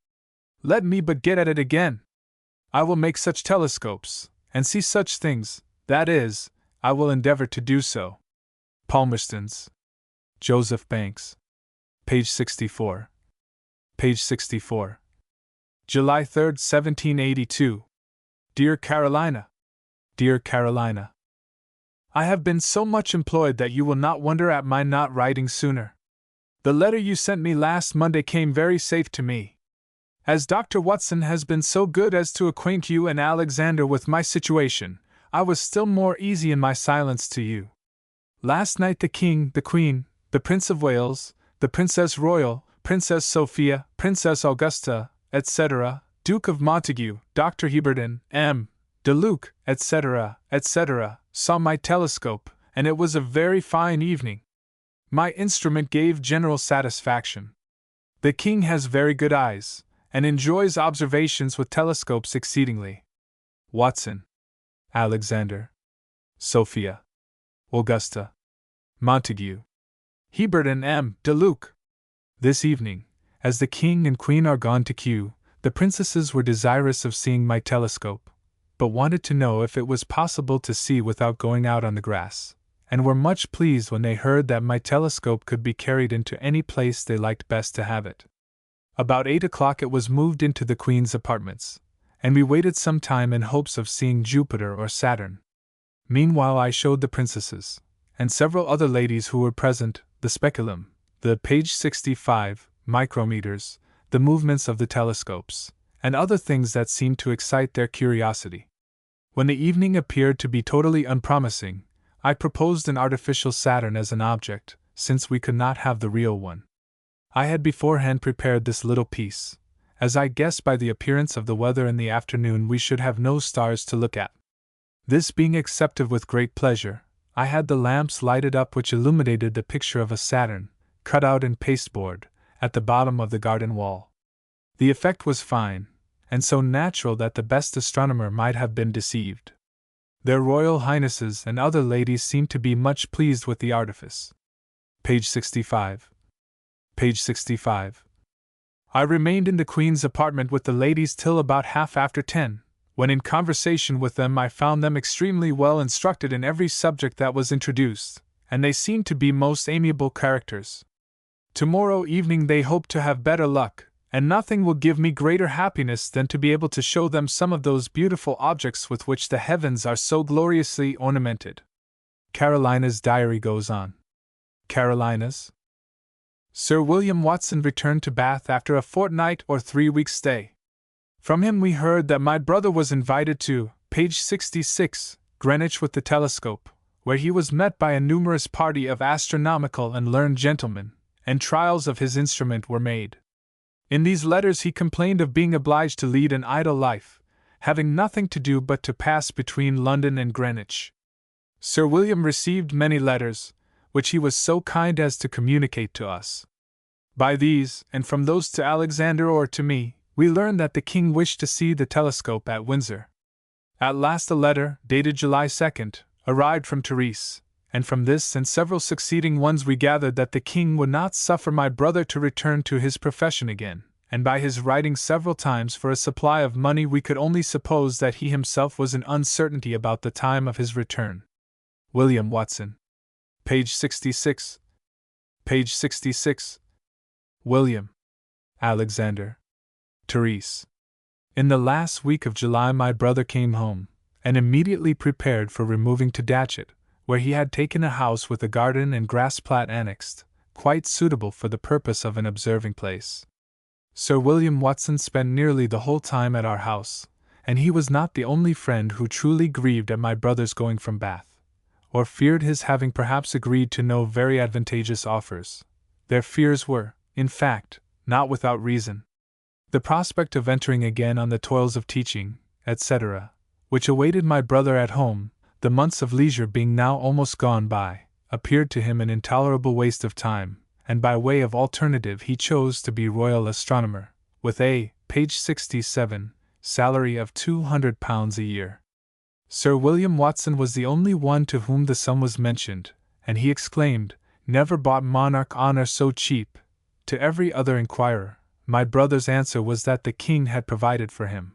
Let me but get at it again! I will make such telescopes, and see such things, that is, I will endeavor to do so. Palmerston's. Joseph Banks. Page 64. Page 64. July 3rd, 1782. Dear Carolina. Dear Carolina. I have been so much employed that you will not wonder at my not writing sooner. The letter you sent me last Monday came very safe to me. As Dr. Watson has been so good as to acquaint you and Alexander with my situation, I was still more easy in my silence to you. Last night the King, the Queen, the Prince of Wales, the Princess Royal, Princess Sophia, Princess Augusta, etc., Duke of Montague, Dr. Heberden, M. de Luc, etc., etc., saw my telescope, and it was a very fine evening. My instrument gave general satisfaction. The King has very good eyes, and enjoys observations with telescopes exceedingly. Watson. Alexander. Sophia. Augusta. Montague. Heberden M. de Luc. This evening, as the King and Queen are gone to Kew, the princesses were desirous of seeing my telescope, but wanted to know if it was possible to see without going out on the grass, and were much pleased when they heard that my telescope could be carried into any place they liked best to have it. About 8 o'clock it was moved into the Queen's apartments, and we waited some time in hopes of seeing Jupiter or Saturn. Meanwhile I showed the princesses, and several other ladies who were present, the speculum, the page 65, micrometers, the movements of the telescopes, and other things that seemed to excite their curiosity. When the evening appeared to be totally unpromising, I proposed an artificial Saturn as an object, since we could not have the real one. I had beforehand prepared this little piece, as I guessed by the appearance of the weather in the afternoon we should have no stars to look at. This being accepted with great pleasure, I had the lamps lighted up which illuminated the picture of a Saturn, cut out in pasteboard, at the bottom of the garden wall. The effect was fine, and so natural that the best astronomer might have been deceived. Their Royal Highnesses and other ladies seemed to be much pleased with the artifice. Page 65. Page 65. I remained in the Queen's apartment with the ladies till about half after 10, when in conversation with them I found them extremely well instructed in every subject that was introduced, and they seemed to be most amiable characters. Tomorrow evening they hope to have better luck, and nothing will give me greater happiness than to be able to show them some of those beautiful objects with which the heavens are so gloriously ornamented. Carolina's diary goes on. Carolina's? Sir William Watson returned to Bath after a fortnight or 3 weeks' stay. From him we heard that my brother was invited to, page 66, Greenwich with the telescope, where he was met by a numerous party of astronomical and learned gentlemen, and trials of his instrument were made. In these letters he complained of being obliged to lead an idle life, having nothing to do but to pass between London and Greenwich. Sir William received many letters, which he was so kind as to communicate to us. By these, and from those to Alexander or to me, we learned that the King wished to see the telescope at Windsor. At last a letter, dated July 2nd, arrived from Therese, and from this and several succeeding ones we gathered that the King would not suffer my brother to return to his profession again, and by his writing several times for a supply of money we could only suppose that he himself was in uncertainty about the time of his return. William Watson. Page 66. Page 66. William. Alexander. Therese. In the last week of July my brother came home, and immediately prepared for removing to Datchet, where he had taken a house with a garden and grass plat annexed, quite suitable for the purpose of an observing place. Sir William Watson spent nearly the whole time at our house, and he was not the only friend who truly grieved at my brother's going from Bath, or feared his having perhaps agreed to no very advantageous offers. Their fears were, in fact, not without reason. The prospect of entering again on the toils of teaching, etc., which awaited my brother at home, the months of leisure being now almost gone by, appeared to him an intolerable waste of time, and by way of alternative he chose to be royal astronomer, with a, page 67, salary of £200 a year. Sir William Watson was the only one to whom the sum was mentioned, and he exclaimed, "Never bought monarch honor so cheap." To every other inquirer, my brother's answer was that the King had provided for him.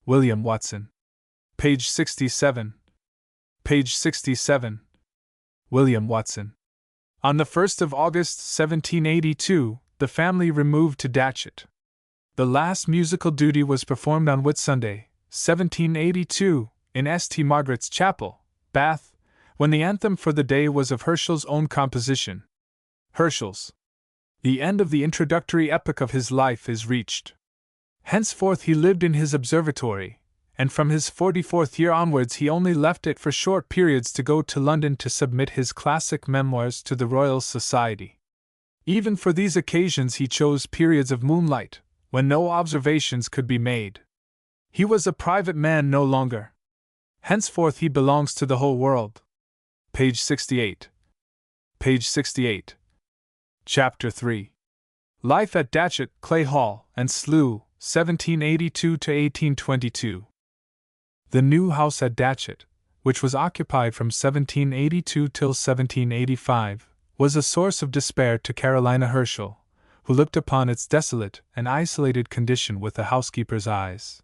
William Watson. Page 67. Page 67. William Watson. On the 1st of August, 1782, the family removed to Datchet. The last musical duty was performed on Whitsunday, 1782, in St. Margaret's Chapel, Bath, when the anthem for the day was of Herschel's own composition. Herschel's. The end of the introductory epoch of his life is reached. Henceforth he lived in his observatory, and from his 44th year onwards he only left it for short periods to go to London to submit his classic memoirs to the Royal Society. Even for these occasions he chose periods of moonlight, when no observations could be made. He was a private man no longer. Henceforth he belongs to the whole world. Page 68. Page 68. Chapter 3. Life at Datchet, Clay Hall, and Slough, 1782 to 1822. The new house at Datchet, which was occupied from 1782 till 1785, was a source of despair to Carolina Herschel, who looked upon its desolate and isolated condition with a housekeeper's eyes.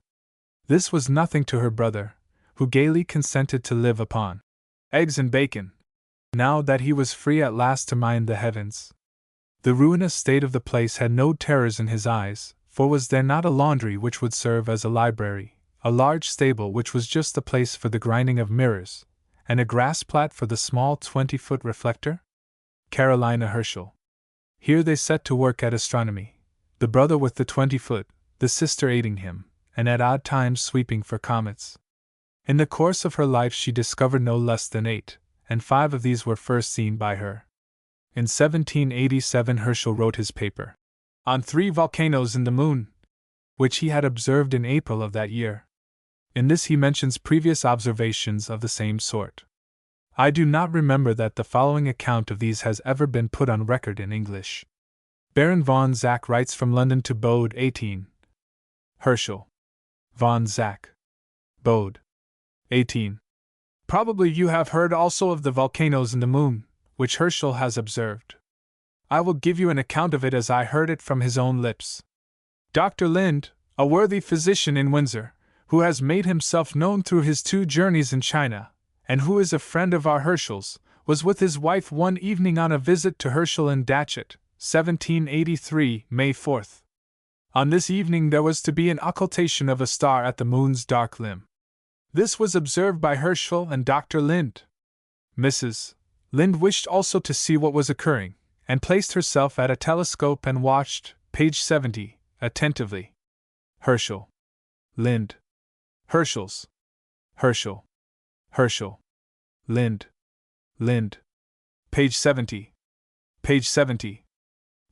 This was nothing to her brother, who gaily consented to live upon eggs and bacon, now that he was free at last to mind the heavens. The ruinous state of the place had no terrors in his eyes, for was there not a laundry which would serve as a library, a large stable which was just the place for the grinding of mirrors, and a grass plat for the small 20-foot reflector? Carolina Herschel. Here they set to work at astronomy, the brother with the 20-foot, the sister aiding him, and at odd times sweeping for comets. In the course of her life she discovered no less than 8, and 5 of these were first seen by her. In 1787 Herschel wrote his paper on 3 volcanoes in the moon, which he had observed in April of that year. In this he mentions previous observations of the same sort. I do not remember that the following account of these has ever been put on record in English. Baron von Zach writes from London to Bode 18. Herschel. Von Zach. Bode 18. Probably you have heard also of the volcanoes in the moon, which Herschel has observed. I will give you an account of it as I heard it from his own lips. Dr. Lind, a worthy physician in Windsor, who has made himself known through his 2 journeys in China, and who is a friend of our Herschel's, was with his wife one evening on a visit to Herschel in Datchet, 1783, May 4th. On this evening there was to be an occultation of a star at the moon's dark limb. This was observed by Herschel and Dr. Lind. Mrs. Lind wished also to see what was occurring, and placed herself at a telescope and watched, page 70, attentively. Herschel. Lind. Herschel's. Herschel. Herschel. Lind. Lind. Page 70. Page 70.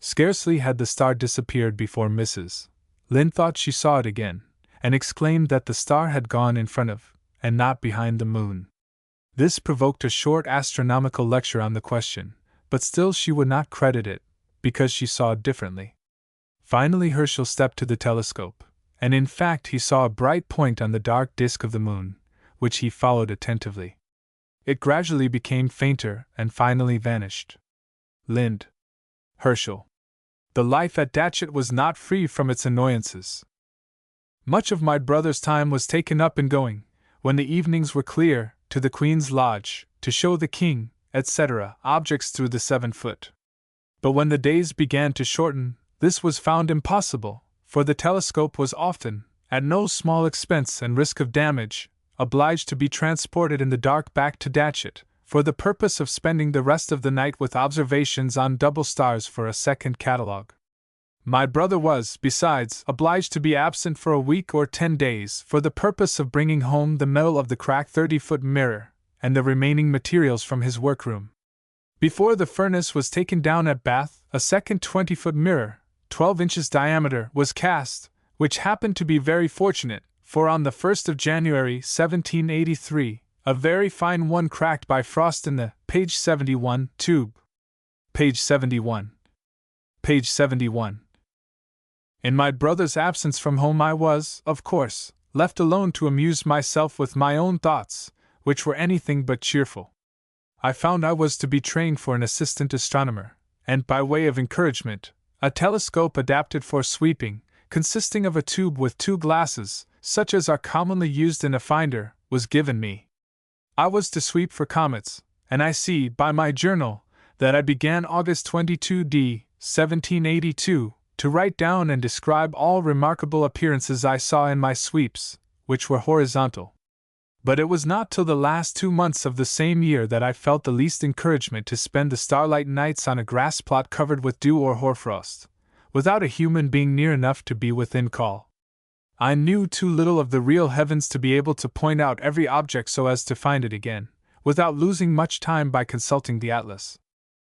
Scarcely had the star disappeared before Mrs. Lind thought she saw it again, and exclaimed that the star had gone in front of, and not behind the moon. This provoked a short astronomical lecture on the question, but still she would not credit it, because she saw differently. Finally Herschel stepped to the telescope, and in fact he saw a bright point on the dark disk of the moon, which he followed attentively. It gradually became fainter and finally vanished. Lind. Herschel. The life at Datchet was not free from its annoyances. Much of my brother's time was taken up in going, when the evenings were clear, to the Queen's Lodge, to show the King, etc., objects through the 7-foot. But when the days began to shorten, this was found impossible, for the telescope was often, at no small expense and risk of damage, obliged to be transported in the dark back to Datchet, for the purpose of spending the rest of the night with observations on double stars for a second catalogue. My brother was, besides, obliged to be absent for a week or 10 days for the purpose of bringing home the metal of the cracked 30-foot mirror, and the remaining materials from his workroom. Before the furnace was taken down at Bath, a second 20-foot mirror, 12 inches diameter, was cast, which happened to be very fortunate, for on the 1st of January 1783, a very fine one cracked by frost in the page 71 tube. Page 71. Page 71. In my brother's absence from home I was, of course, left alone to amuse myself with my own thoughts, which were anything but cheerful. I found I was to be trained for an assistant astronomer, and by way of encouragement, a telescope adapted for sweeping, consisting of a tube with 2 glasses, such as are commonly used in a finder, was given me. I was to sweep for comets, and I see, by my journal, that I began August 22 d. 1782, to write down and describe all remarkable appearances I saw in my sweeps, which were horizontal. But it was not till the last 2 months of the same year that I felt the least encouragement to spend the starlight nights on a grass plot covered with dew or hoarfrost, without a human being near enough to be within call. I knew too little of the real heavens to be able to point out every object so as to find it again, without losing much time by consulting the atlas.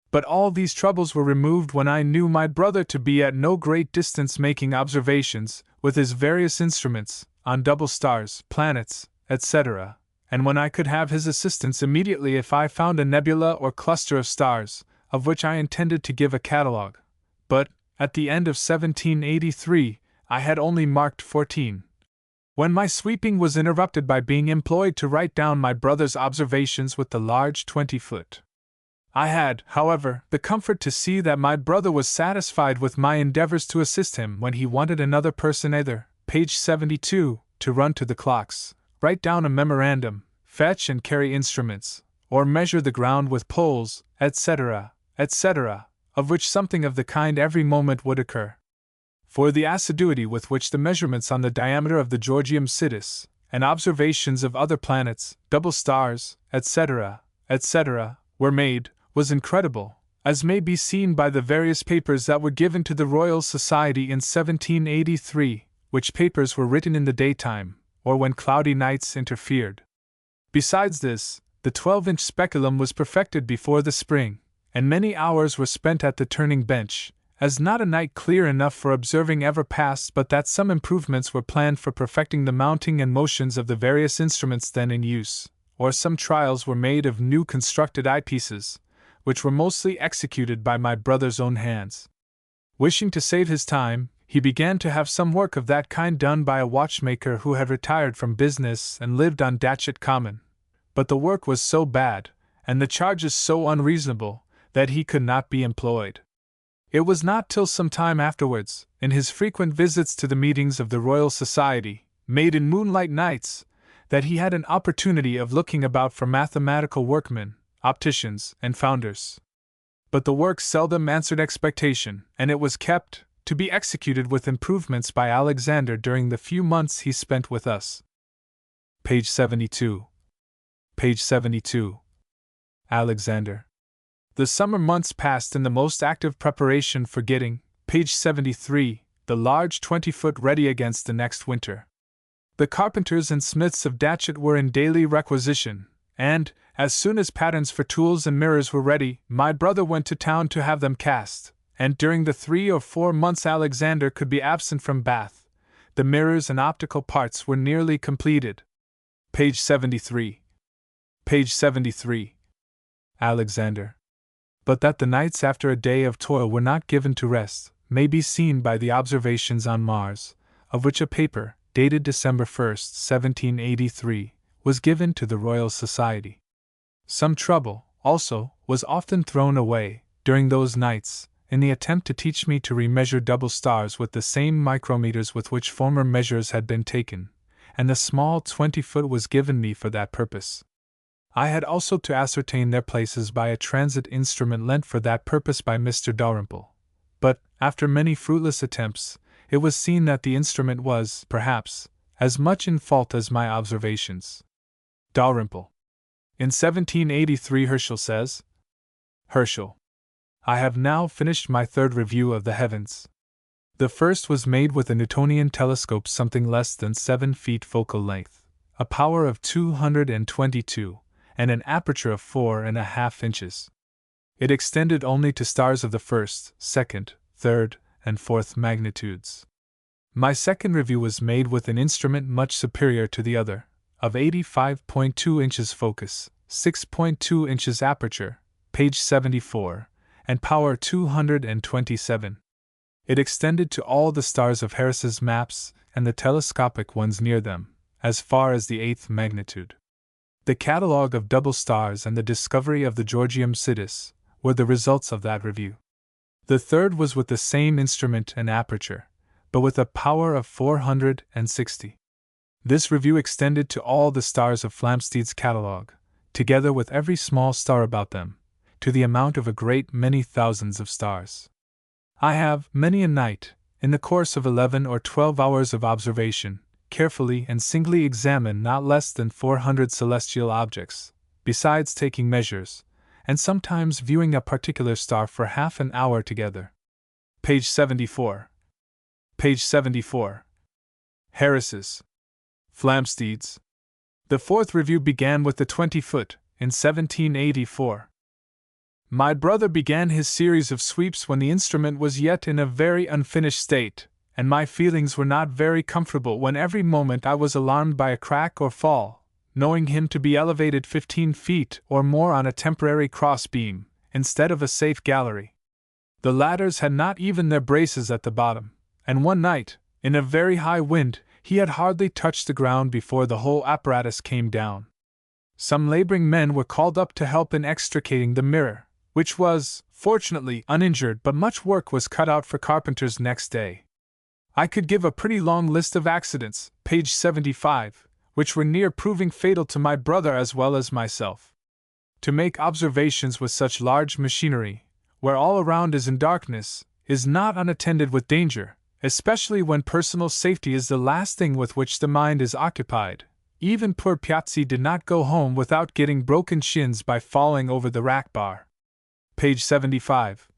But all these troubles were removed when I knew my brother to be at no great distance making observations, with his various instruments, on double stars, planets, etc., and when I could have his assistance immediately if I found a nebula or cluster of stars, of which I intended to give a catalogue. But, at the end of 1783, I had only marked 14. When my sweeping was interrupted by being employed to write down my brother's observations with the large 20-foot. I had, however, the comfort to see that my brother was satisfied with my endeavors to assist him when he wanted another person either, page 72, to run to the clocks, write down a memorandum, fetch and carry instruments, or measure the ground with poles, etc., etc., of which something of the kind every moment would occur. For the assiduity with which the measurements on the diameter of the Georgium Sidus, and observations of other planets, double stars, etc., were made, was incredible, as may be seen by the various papers that were given to the Royal Society in 1783, which papers were written in the daytime, or when cloudy nights interfered. Besides this, the 12-inch speculum was perfected before the spring, and many hours were spent at the turning bench, as not a night clear enough for observing ever passed but that some improvements were planned for perfecting the mounting and motions of the various instruments then in use, or some trials were made of new constructed eyepieces, which were mostly executed by my brother's own hands. Wishing to save his time, he began to have some work of that kind done by a watchmaker who had retired from business and lived on Datchet Common. But the work was so bad, and the charges so unreasonable, that he could not be employed. It was not till some time afterwards, in his frequent visits to the meetings of the Royal Society, made in moonlight nights, that he had an opportunity of looking about for mathematical workmen, opticians, and founders. But the work seldom answered expectation, and it was kept, to be executed with improvements by Alexander during the few months he spent with us. Page 72. Page 72. Alexander. The summer months passed in the most active preparation for getting, page 73, the large 20-foot ready against the next winter. The carpenters and smiths of Datchet were in daily requisition, and, as soon as patterns for tools and mirrors were ready, my brother went to town to have them cast, and during the 3 or 4 months Alexander could be absent from Bath, the mirrors and optical parts were nearly completed. Page 73. Page 73. Alexander. But that the nights after a day of toil were not given to rest, may be seen by the observations on Mars, of which a paper, dated December 1, 1783, was given to the Royal Society. Some trouble, also, was often thrown away, during those nights, in the attempt to teach me to remeasure double stars with the same micrometers with which former measures had been taken, and the small 20-foot was given me for that purpose. I had also to ascertain their places by a transit instrument lent for that purpose by Mr. Dalrymple. But, after many fruitless attempts, it was seen that the instrument was, perhaps, as much in fault as my observations. Dalrymple. In 1783 Herschel says, Herschel. I have now finished my third review of the heavens. The first was made with a Newtonian telescope something less than 7 feet focal length, a power of 222, and an aperture of 4½ inches. It extended only to stars of the first, second, third, and fourth magnitudes. My second review was made with an instrument much superior to the other, of 85.2 inches focus, 6.2 inches aperture, page 74, and power 227. It extended to all the stars of Harris's maps and the telescopic ones near them, as far as the 8th magnitude. The catalogue of double stars and the discovery of the Georgium Sidus were the results of that review. The third was with the same instrument and aperture, but with a power of 460. This review extended to all the stars of Flamsteed's catalogue, together with every small star about them, to the amount of a great many thousands of stars. I have, many a night, in the course of 11 or 12 hours of observation, carefully and singly examined not less than 400 celestial objects, besides taking measures, and sometimes viewing a particular star for half an hour together. Page 74. Page 74. Harris's. Flamsteed's. The fourth review began with the 20-foot, in 1784. My brother began his series of sweeps when the instrument was yet in a very unfinished state, and my feelings were not very comfortable when every moment I was alarmed by a crack or fall, knowing him to be elevated 15 feet or more on a temporary cross-beam, instead of a safe gallery. The ladders had not even their braces at the bottom, and one night, in a very high wind, he had hardly touched the ground before the whole apparatus came down. Some laboring men were called up to help in extricating the mirror, which was, fortunately, uninjured, but much work was cut out for carpenters next day. I could give a pretty long list of accidents, page 75, which were near proving fatal to my brother as well as myself. To make observations with such large machinery, where all around is in darkness, is not unattended with danger, especially when personal safety is the last thing with which the mind is occupied. Even poor Piazzi did not go home without getting broken shins by falling over the rack bar. Page 75.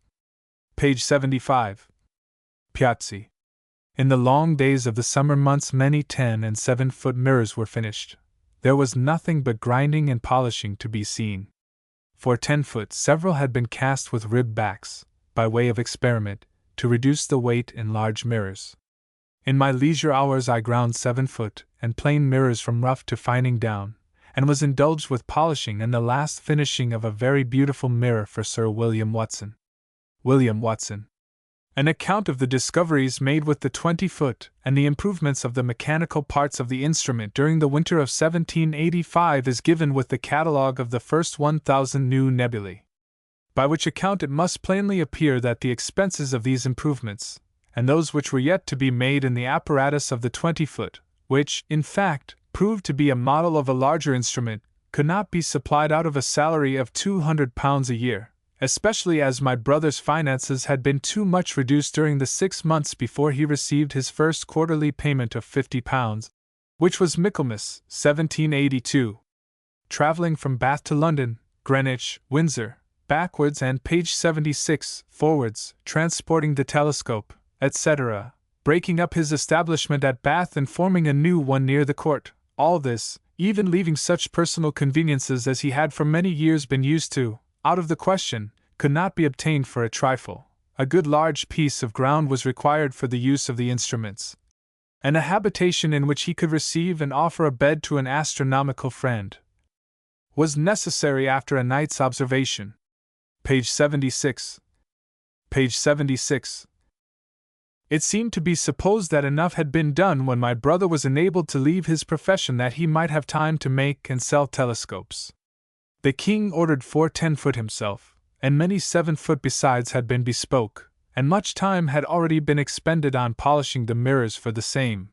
Page 75. Piazzi. In the long days of the summer months many 10 and 7-foot mirrors were finished. There was nothing but grinding and polishing to be seen. For 10-foot several had been cast with rib backs, by way of experiment, to reduce the weight in large mirrors. In my leisure hours I ground 7-foot and plain mirrors from rough to fining down, and was indulged with polishing and the last finishing of a very beautiful mirror for Sir William Watson. William Watson. An account of the discoveries made with the 20-foot and the improvements of the mechanical parts of the instrument during the winter of 1785 is given with the catalogue of the first 1,000 new nebulae. By which account it must plainly appear that the expenses of these improvements, and those which were yet to be made in the apparatus of the 20-foot, which, in fact, proved to be a model of a larger instrument, could not be supplied out of a salary of £200 a year, especially as my brother's finances had been too much reduced during the 6 months before he received his first quarterly payment of £50, which was Michaelmas, 1782. Travelling from Bath to London, Greenwich, Windsor, backwards and page 76, forwards, transporting the telescope, etc., breaking up his establishment at Bath and forming a new one near the court, all this, even leaving such personal conveniences as he had for many years been used to, out of the question, could not be obtained for a trifle. A good large piece of ground was required for the use of the instruments, and a habitation in which he could receive and offer a bed to an astronomical friend was necessary after a night's observation. Page 76. Page 76. It seemed to be supposed that enough had been done when my brother was enabled to leave his profession that he might have time to make and sell telescopes. The king ordered 4 10-foot himself, and many 7-foot besides had been bespoke, and much time had already been expended on polishing the mirrors for the same.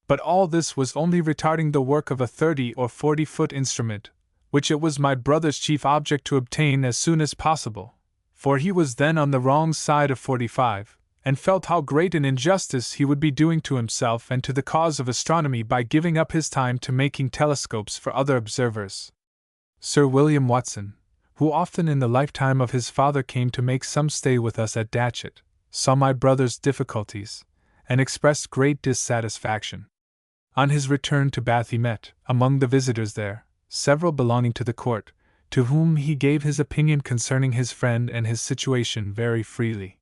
But all this was only retarding the work of a 30 or 40-foot instrument, which it was my brother's chief object to obtain as soon as possible, for he was then on the wrong side of 45, and felt how great an injustice he would be doing to himself and to the cause of astronomy by giving up his time to making telescopes for other observers. Sir William Watson, who often in the lifetime of his father came to make some stay with us at Datchet, saw my brother's difficulties, and expressed great dissatisfaction. On his return to Bath he met, among the visitors there, several belonging to the court, to whom he gave his opinion concerning his friend and his situation very freely.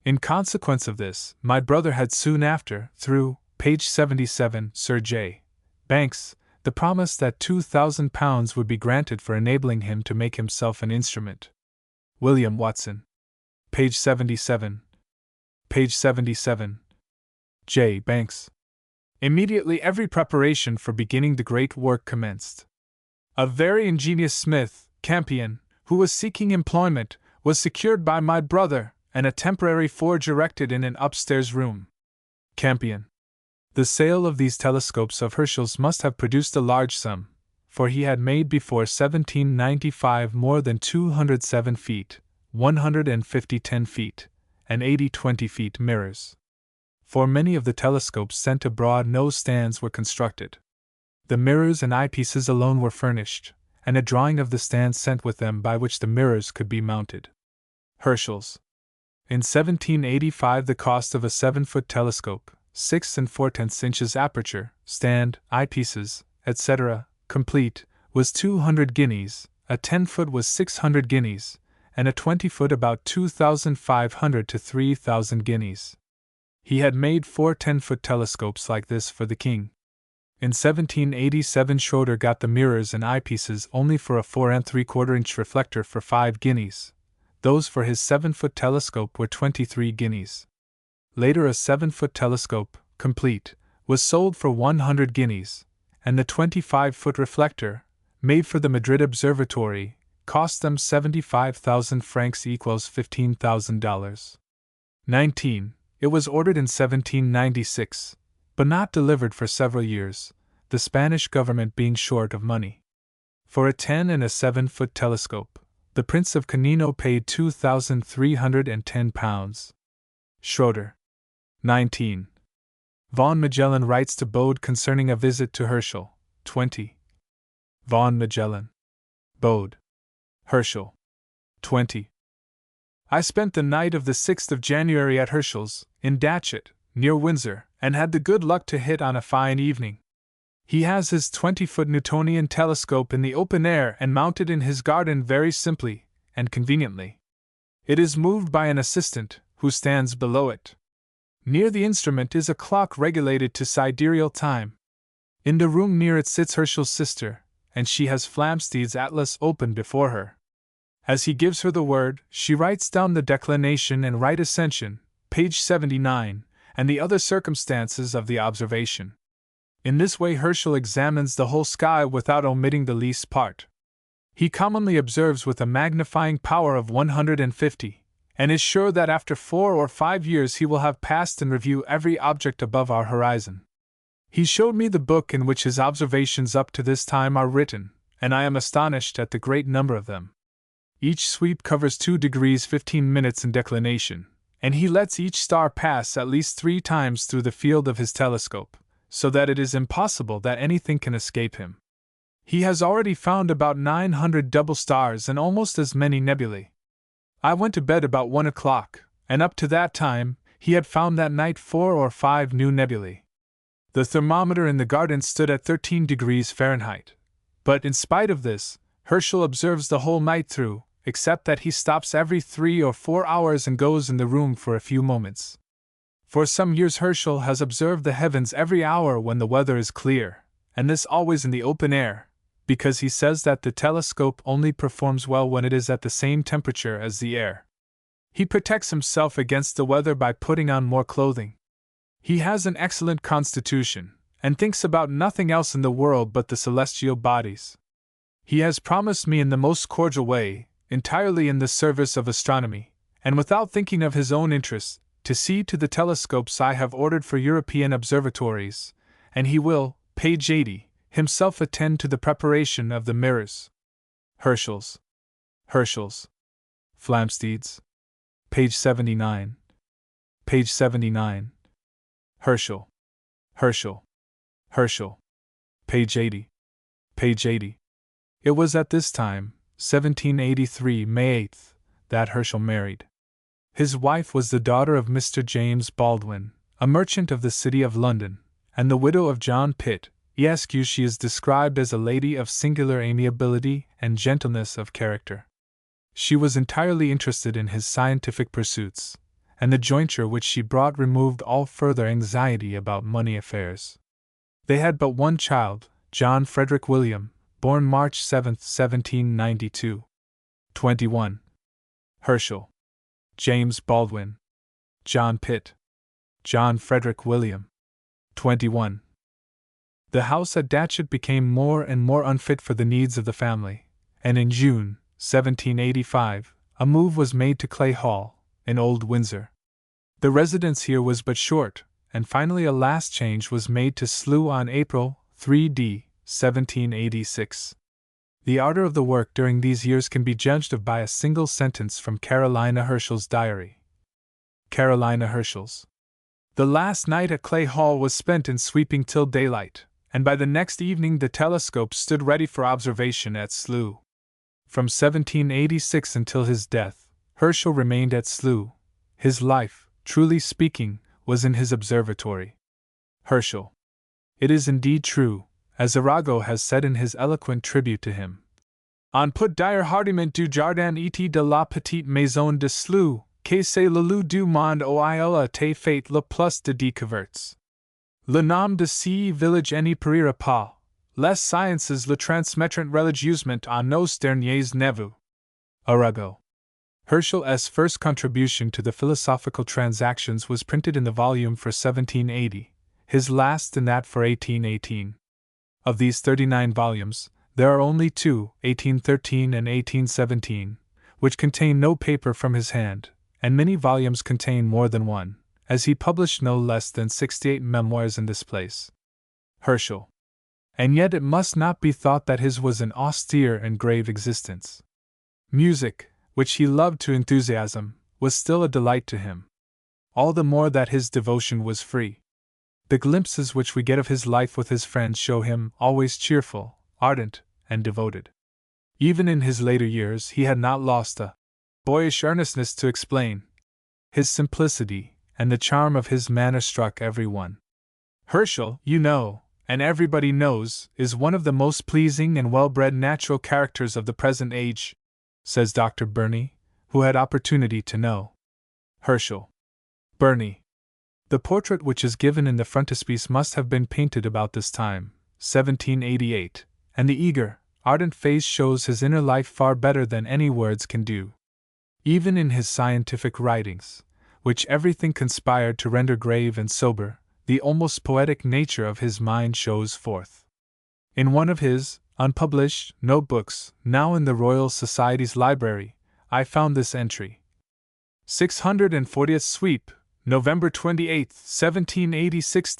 In consequence of this, my brother had soon after, through, page 77, Sir J. Banks, the promise that £2,000 would be granted for enabling him to make himself an instrument. William Watson. Page 77. Page 77. J. Banks. Immediately every preparation for beginning the great work commenced. A very ingenious smith, Campion, who was seeking employment, was secured by my brother, and a temporary forge erected in an upstairs room. Campion. The sale of these telescopes of Herschel's must have produced a large sum, for he had made before 1795 more than 207 feet, 150 10-feet, and 80 20-feet mirrors. For many of the telescopes sent abroad no stands were constructed. The mirrors and eyepieces alone were furnished, and a drawing of the stands sent with them by which the mirrors could be mounted. Herschel's. In 1785 the cost of a 7-foot telescope, 6 4/10 inches aperture, stand, eyepieces, etc., complete, was 200 guineas, a 10-foot was 600 guineas, and a 20-foot about 2,500 to 3,000 guineas. He had made 4 10-foot telescopes like this for the king. In 1787 Schroeder got the mirrors and eyepieces only for a 4 3/4-inch reflector for 5 guineas. Those for his 7-foot telescope were 23 guineas. Later a 7-foot telescope, complete, was sold for 100 guineas, and the 25-foot reflector, made for the Madrid Observatory, cost them 75,000 francs equals $15,000. 19. It was ordered in 1796, but not delivered for several years, the Spanish government being short of money. For a 10 and a 7-foot telescope, the Prince of Canino paid £2,310. Schroeder. 19. Vaughan Magellan writes to Bode concerning a visit to Herschel. 20. Vaughan Magellan. Bode. Herschel. 20. I spent the night of the 6th of January at Herschel's, in Datchet, near Windsor, and had the good luck to hit on a fine evening. He has his 20-foot Newtonian telescope in the open air and mounted in his garden very simply and conveniently. It is moved by an assistant, who stands below it. Near the instrument is a clock regulated to sidereal time. In the room near it sits Herschel's sister, and she has Flamsteed's atlas open before her. As he gives her the word, she writes down the declination and right ascension, page 79, and the other circumstances of the observation. In this way Herschel examines the whole sky without omitting the least part. He commonly observes with a magnifying power of 150, and is sure that after 4 or 5 years he will have passed in review every object above our horizon. He showed me the book in which his observations up to this time are written, and I am astonished at the great number of them. Each sweep covers 2 degrees 15 minutes in declination, and he lets each star pass at least 3 times through the field of his telescope, so that it is impossible that anything can escape him. He has already found about 900 double stars and almost as many nebulae. I went to bed about 1 o'clock, and up to that time, he had found that night 4 or 5 new nebulae. The thermometer in the garden stood at 13 degrees Fahrenheit. But in spite of this, Herschel observes the whole night through, except that he stops every 3 or 4 hours and goes in the room for a few moments. For some years Herschel has observed the heavens every hour when the weather is clear, and this always in the open air, because he says that the telescope only performs well when it is at the same temperature as the air. He protects himself against the weather by putting on more clothing. He has an excellent constitution, and thinks about nothing else in the world but the celestial bodies. He has promised me in the most cordial way, entirely in the service of astronomy, and without thinking of his own interests, to see to the telescopes I have ordered for European observatories, and he will, page 80, himself attend to the preparation of the mirrors. Herschel's. Flamsteed's. Page 79. Page 79. Herschel. Page 80. Page 80. It was at this time, 1783, May 8th, that Herschel married. His wife was the daughter of Mr. James Baldwin, a merchant of the city of London, and the widow of John Pitt. Esq. She is described as a lady of singular amiability and gentleness of character. She was entirely interested in his scientific pursuits, and the jointure which she brought removed all further anxiety about money affairs. They had but one child, John Frederick William, born March 7, 1792. 21. Herschel. James Baldwin. John Pitt. John Frederick William. 21. The house at Datchet became more and more unfit for the needs of the family, and in June, 1785, a move was made to Clay Hall, in Old Windsor. The residence here was but short, and finally a last change was made to Slough on April 3d, 1786. The ardor of the work during these years can be judged of by a single sentence from Carolina Herschel's diary. Carolina Herschel's. The last night at Clay Hall was spent in sweeping till daylight, and by the next evening the telescope stood ready for observation at Slough. From 1786 until his death, Herschel remained at Slough. His life, truly speaking, was in his observatory. Herschel. It is indeed true, as Arago has said in his eloquent tribute to him. On put dire hardiment du jardin et de la petite maison de Slough, que c'est le lieu du monde où il a été fait le plus de découvertes. Le nom de ce village n'y périra pas, les sciences le transmettront religieusement à nos derniers neveux. Arago. Herschel's first contribution to the Philosophical Transactions was printed in the volume for 1780, his last in that for 1818. Of these 39 volumes, there are only 2, 1813 and 1817, which contain no paper from his hand, and many volumes contain more than one, as he published no less than 68 memoirs in this place. Herschel. And yet it must not be thought that his was an austere and grave existence. Music, which he loved to enthusiasm, was still a delight to him. All the more that his devotion was free. The glimpses which we get of his life with his friends show him always cheerful, ardent, and devoted. Even in his later years he had not lost a boyish earnestness to explain. His simplicity and the charm of his manner struck everyone. Herschel, you know, and everybody knows, is one of the most pleasing and well-bred natural characters of the present age, says Dr. Burney, who had opportunity to know Herschel. Burney. The portrait which is given in the frontispiece must have been painted about this time, 1788, and the eager, ardent face shows his inner life far better than any words can do. Even in his scientific writings, which everything conspired to render grave and sober, the almost poetic nature of his mind shows forth. In one of his unpublished notebooks, now in the Royal Society's library, I found this entry: 640th sweep, November 28, 1786.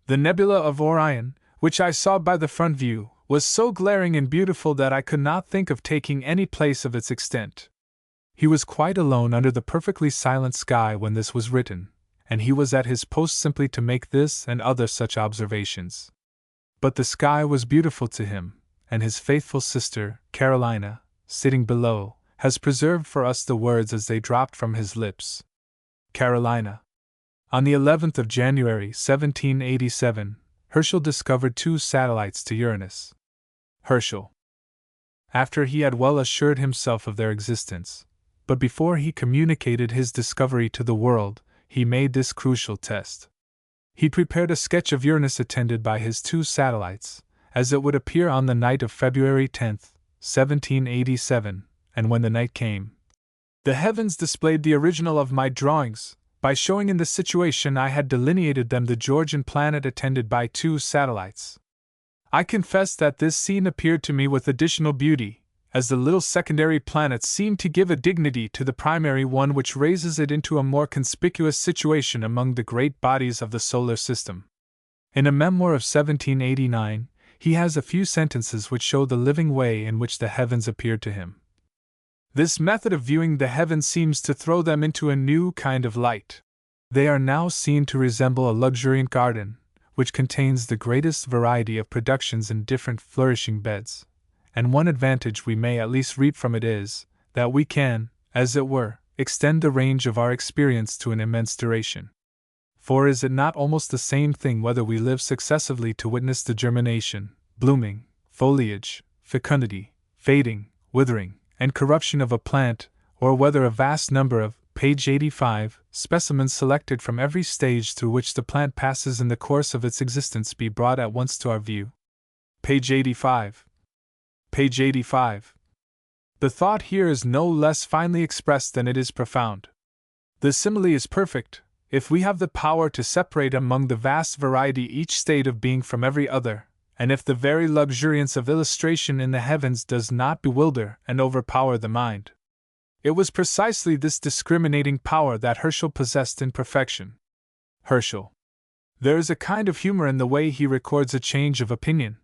The nebula of Orion, which I saw by the front view, was so glaring and beautiful that I could not think of taking any place of its extent. He was quite alone under the perfectly silent sky when this was written, and he was at his post simply to make this and other such observations. But the sky was beautiful to him, and his faithful sister, Carolina, sitting below, has preserved for us the words as they dropped from his lips. Carolina. On the 11th of January, 1787, Herschel discovered 2 satellites to Uranus. Herschel. After he had well assured himself of their existence, but before he communicated his discovery to the world, he made this crucial test. He prepared a sketch of Uranus attended by his 2 satellites, as it would appear on the night of February 10, 1787, and when the night came, the heavens displayed the original of my drawings, by showing in the situation I had delineated them the Georgian planet attended by 2 satellites. I confess that this scene appeared to me with additional beauty, as the little secondary planets seemed to give a dignity to the primary one which raises it into a more conspicuous situation among the great bodies of the solar system. In a memoir of 1789, he has a few sentences which show the living way in which the heavens appeared to him. This method of viewing the heavens seems to throw them into a new kind of light. They are now seen to resemble a luxuriant garden, which contains the greatest variety of productions in different flourishing beds, and one advantage we may at least reap from it is, that we can, as it were, extend the range of our experience to an immense duration. For is it not almost the same thing whether we live successively to witness the germination, blooming, foliage, fecundity, fading, withering, and corruption of a plant, or whether a vast number of, page 85, specimens selected from every stage through which the plant passes in the course of its existence be brought at once to our view? Page 85. Page 85. The thought here is no less finely expressed than it is profound. The simile is perfect, if we have the power to separate among the vast variety each state of being from every other, and if the very luxuriance of illustration in the heavens does not bewilder and overpower the mind. It was precisely this discriminating power that Herschel possessed in perfection. Herschel. There is a kind of humor in the way he records a change of opinion.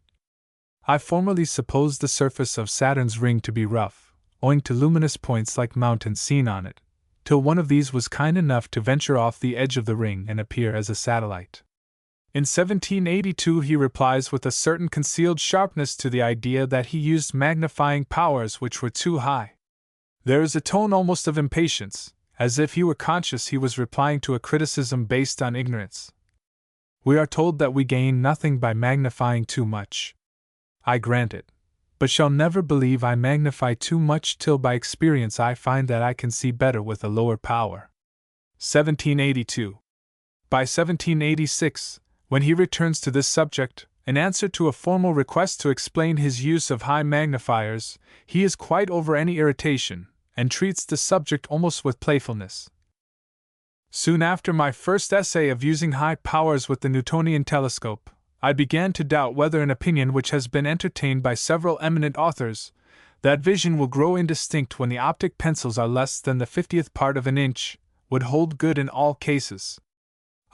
I formerly supposed the surface of Saturn's ring to be rough, owing to luminous points like mountains seen on it, till one of these was kind enough to venture off the edge of the ring and appear as a satellite. In 1782 he replies with a certain concealed sharpness to the idea that he used magnifying powers which were too high. There is a tone almost of impatience, as if he were conscious he was replying to a criticism based on ignorance. We are told that we gain nothing by magnifying too much. I grant it, but shall never believe I magnify too much till by experience I find that I can see better with a lower power. 1782. By 1786, when he returns to this subject, in answer to a formal request to explain his use of high magnifiers, he is quite over any irritation, and treats the subject almost with playfulness. Soon after my first essay of using high powers with the Newtonian telescope, I began to doubt whether an opinion which has been entertained by several eminent authors, that vision will grow indistinct when the optic pencils are less than the 50th part of an inch, would hold good in all cases.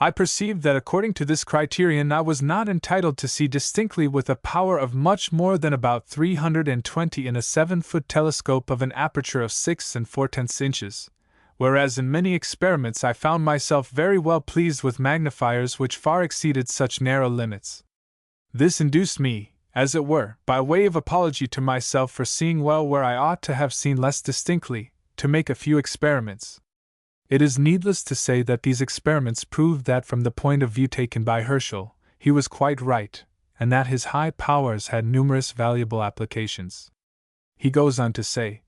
I perceived that according to this criterion I was not entitled to see distinctly with a power of much more than about 320 in a 7-foot telescope of an aperture of 6 4/10 inches, whereas in many experiments I found myself very well pleased with magnifiers which far exceeded such narrow limits. This induced me, as it were, by way of apology to myself for seeing well where I ought to have seen less distinctly, to make a few experiments. It is needless to say that these experiments proved that from the point of view taken by Herschel, he was quite right, and that his high powers had numerous valuable applications. He goes on to say,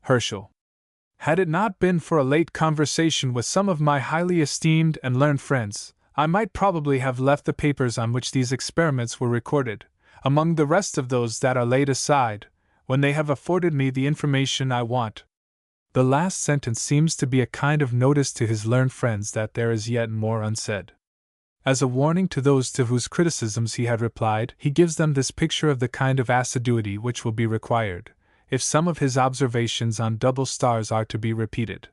Herschel. Had it not been for a late conversation with some of my highly esteemed and learned friends, I might probably have left the papers on which these experiments were recorded, among the rest of those that are laid aside, when they have afforded me the information I want. The last sentence seems to be a kind of notice to his learned friends that there is yet more unsaid. As a warning to those to whose criticisms he had replied, he gives them this picture of the kind of assiduity which will be required, if some of his observations on double stars are to be repeated.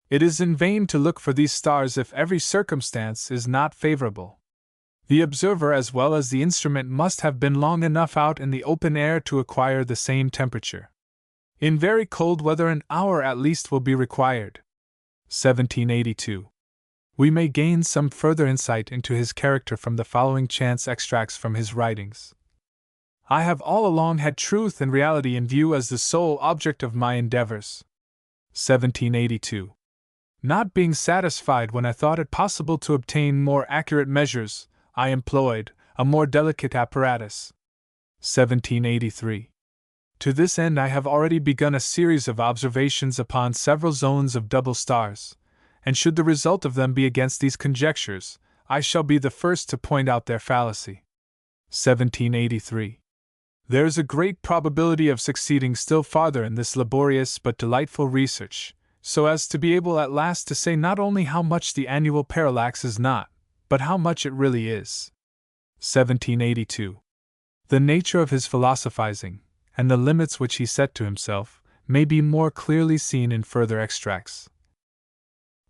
It is in vain to look for these stars if every circumstance is not favorable. The observer as well as the instrument must have been long enough out in the open air to acquire the same temperature. In very cold weather an hour at least will be required. 1782. We may gain some further insight into his character from the following chance extracts from his writings. I have all along had truth and reality in view as the sole object of my endeavors. 1782. Not being satisfied when I thought it possible to obtain more accurate measures, I employed a more delicate apparatus. 1783. To this end I have already begun a series of observations upon several zones of double stars, and should the result of them be against these conjectures, I shall be the first to point out their fallacy. 1783. There is a great probability of succeeding still farther in this laborious but delightful research, so as to be able at last to say not only how much the annual parallax is not, but how much it really is. 1782. The nature of his philosophizing, and the limits which he set to himself, may be more clearly seen in further extracts.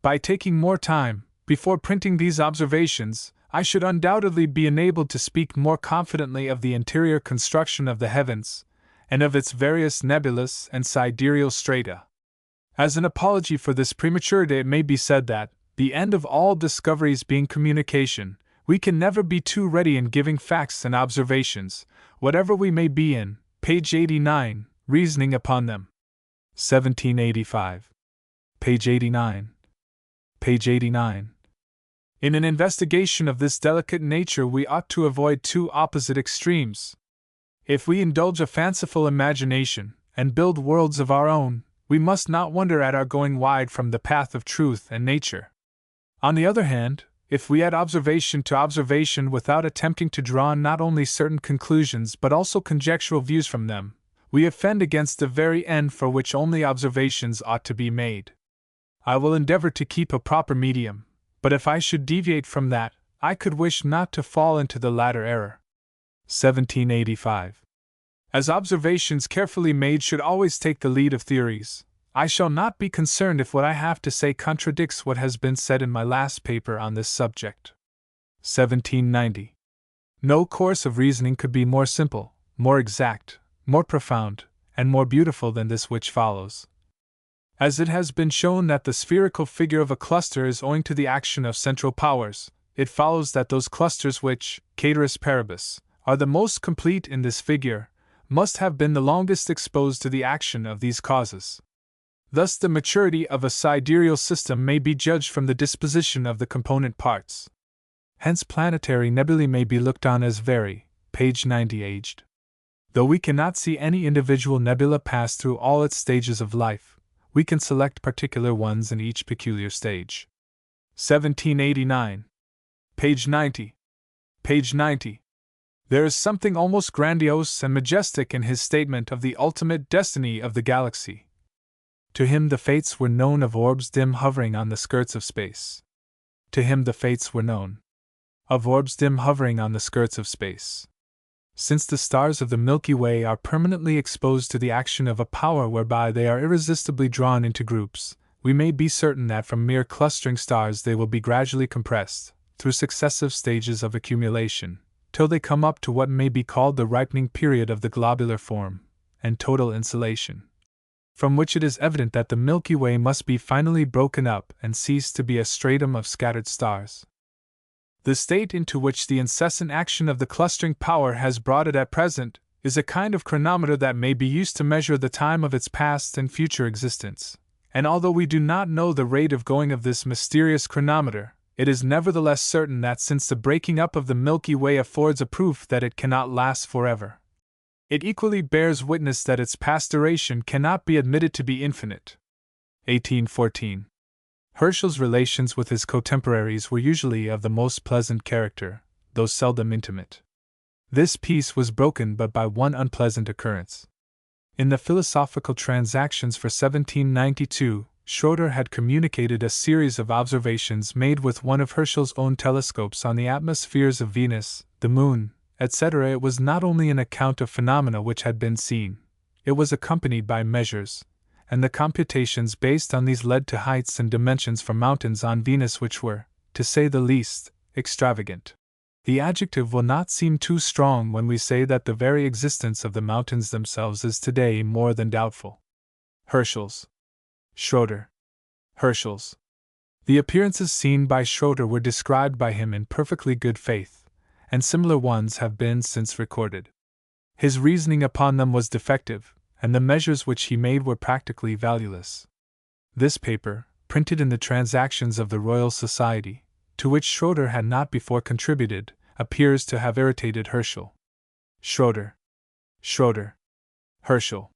By taking more time, before printing these observations, I should undoubtedly be enabled to speak more confidently of the interior construction of the heavens, and of its various nebulous and sidereal strata. As an apology for this prematurity it may be said that, the end of all discoveries being communication, we can never be too ready in giving facts and observations, whatever we may be in, page 89, reasoning upon them. 1785. Page 89. Page 89. In an investigation of this delicate nature we ought to avoid two opposite extremes. If we indulge a fanciful imagination, and build worlds of our own, we must not wonder at our going wide from the path of truth and nature. On the other hand, if we add observation to observation without attempting to draw not only certain conclusions but also conjectural views from them, we offend against the very end for which only observations ought to be made. I will endeavor to keep a proper medium, but if I should deviate from that, I could wish not to fall into the latter error. 1785. As observations carefully made should always take the lead of theories, I shall not be concerned if what I have to say contradicts what has been said in my last paper on this subject. 1790. No course of reasoning could be more simple, more exact, more profound, and more beautiful than this which follows. As it has been shown that the spherical figure of a cluster is owing to the action of central powers, it follows that those clusters which, caeteris paribus, are the most complete in this figure, must have been the longest exposed to the action of these causes. Thus the maturity of a sidereal system may be judged from the disposition of the component parts. Hence planetary nebulae may be looked on as very, page 90 aged. Though we cannot see any individual nebula pass through all its stages of life, we can select particular ones in each peculiar stage. 1789. Page 90. Page 90. There is something almost grandiose and majestic in his statement of the ultimate destiny of the galaxy. To him the fates were known of orbs dim hovering on the skirts of space. To him the fates were known of orbs dim hovering on the skirts of space. Since the stars of the Milky Way are permanently exposed to the action of a power whereby they are irresistibly drawn into groups, we may be certain that from mere clustering stars they will be gradually compressed, through successive stages of accumulation, till they come up to what may be called the ripening period of the globular form, and total insolation, from which it is evident that the Milky Way must be finally broken up and cease to be a stratum of scattered stars. The state into which the incessant action of the clustering power has brought it at present is a kind of chronometer that may be used to measure the time of its past and future existence, and although we do not know the rate of going of this mysterious chronometer, it is nevertheless certain that since the breaking up of the Milky Way affords a proof that it cannot last forever, it equally bears witness that its past duration cannot be admitted to be infinite. 1814. Herschel's relations with his contemporaries were usually of the most pleasant character, though seldom intimate. This peace was broken but by one unpleasant occurrence. In the Philosophical Transactions for 1792, Schroeder had communicated a series of observations made with one of Herschel's own telescopes on the atmospheres of Venus, the Moon, etc. It was not only an account of phenomena which had been seen, it was accompanied by measures, and the computations based on these led to heights and dimensions for mountains on Venus which were, to say the least, extravagant. The adjective will not seem too strong when we say that the very existence of the mountains themselves is today more than doubtful. Herschel's. Schroeder. Herschel's. The appearances seen by Schroeder were described by him in perfectly good faith, and similar ones have been since recorded. His reasoning upon them was defective, and the measures which he made were practically valueless. This paper, printed in the Transactions of the Royal Society, to which Schroeder had not before contributed, appears to have irritated Herschel. Schroeder. Schroeder. Herschel.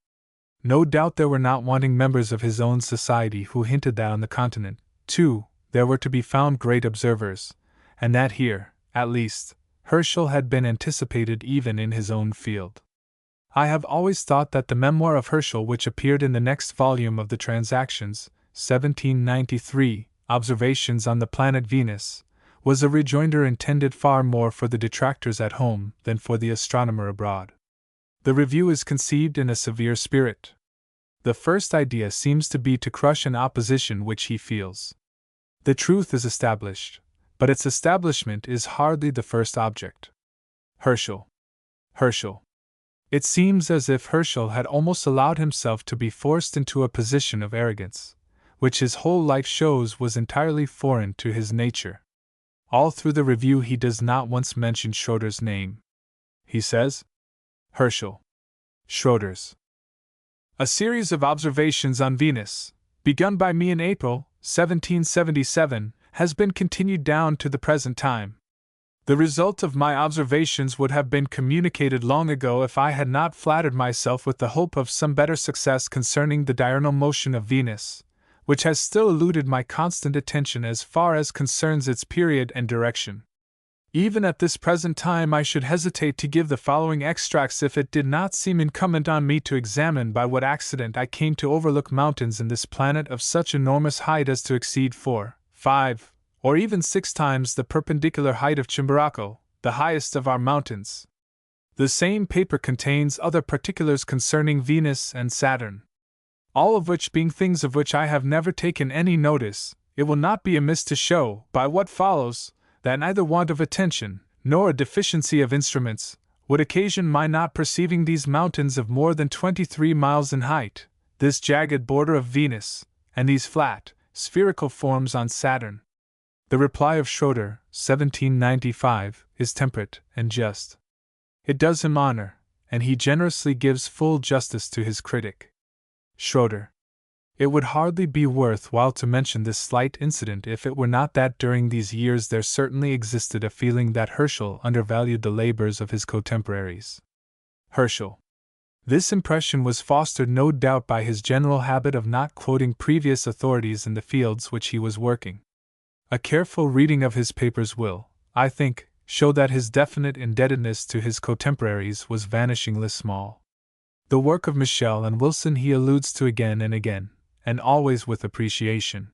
No doubt there were not wanting members of his own society who hinted that on the continent, too, there were to be found great observers, and that here, at least, Herschel had been anticipated even in his own field. I have always thought that the memoir of Herschel which appeared in the next volume of the Transactions, 1793, Observations on the Planet Venus, was a rejoinder intended far more for the detractors at home than for the astronomer abroad. The review is conceived in a severe spirit. The first idea seems to be to crush an opposition which he feels. The truth is established, but its establishment is hardly the first object. Herschel. Herschel. It seems as if Herschel had almost allowed himself to be forced into a position of arrogance, which his whole life shows was entirely foreign to his nature. All through the review he does not once mention Schroeder's name. He says, Herschel. Schroeder's. A series of observations on Venus, begun by me in April, 1777, has been continued down to the present time. The result of my observations would have been communicated long ago if I had not flattered myself with the hope of some better success concerning the diurnal motion of Venus, which has still eluded my constant attention as far as concerns its period and direction. Even at this present time I should hesitate to give the following extracts if it did not seem incumbent on me to examine by what accident I came to overlook mountains in this planet of such enormous height as to exceed 4, 5, or even 6 times the perpendicular height of Chimborazo, the highest of our mountains. The same paper contains other particulars concerning Venus and Saturn. All of which being things of which I have never taken any notice, it will not be amiss to show, by what follows, that neither want of attention, nor a deficiency of instruments, would occasion my not perceiving these mountains of more than 23 miles in height, this jagged border of Venus, and these flat, spherical forms on Saturn. The reply of Schroeder, 1795, is temperate and just. It does him honor, and he generously gives full justice to his critic. Schroeder. It would hardly be worth while to mention this slight incident if it were not that during these years there certainly existed a feeling that Herschel undervalued the labors of his contemporaries. Herschel. This impression was fostered no doubt by his general habit of not quoting previous authorities in the fields which he was working. A careful reading of his papers will, I think, show that his definite indebtedness to his contemporaries was vanishingly small. The work of Michel and Wilson he alludes to again and again, and always with appreciation.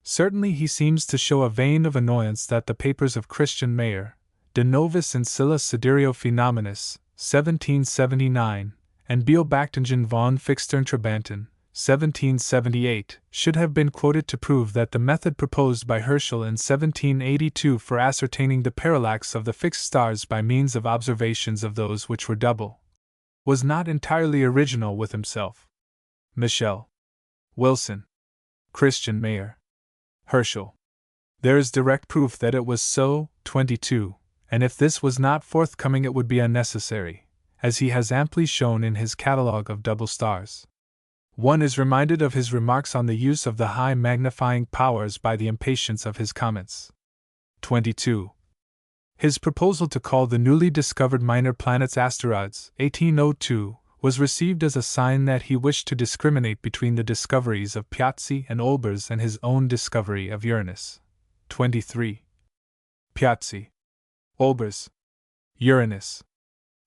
Certainly he seems to show a vein of annoyance that the papers of Christian Mayer, De Novis Ancilla Sidereo Phenomenis, 1779, and Beobachtingen von Fixstern Trabanten, 1778, should have been quoted to prove that the method proposed by Herschel in 1782 for ascertaining the parallax of the fixed stars by means of observations of those which were double was not entirely original with himself. Michel, Wilson, Christian Mayer, Herschel. There is direct proof that it was so. 22, and if this was not forthcoming it would be unnecessary, as he has amply shown in his catalogue of double stars. One is reminded of his remarks on the use of the high magnifying powers by the impatience of his comets. 22. His proposal to call the newly discovered minor planets asteroids, 1802, was received as a sign that he wished to discriminate between the discoveries of Piazzi and Olbers and his own discovery of Uranus. 23. Piazzi, Olbers, Uranus.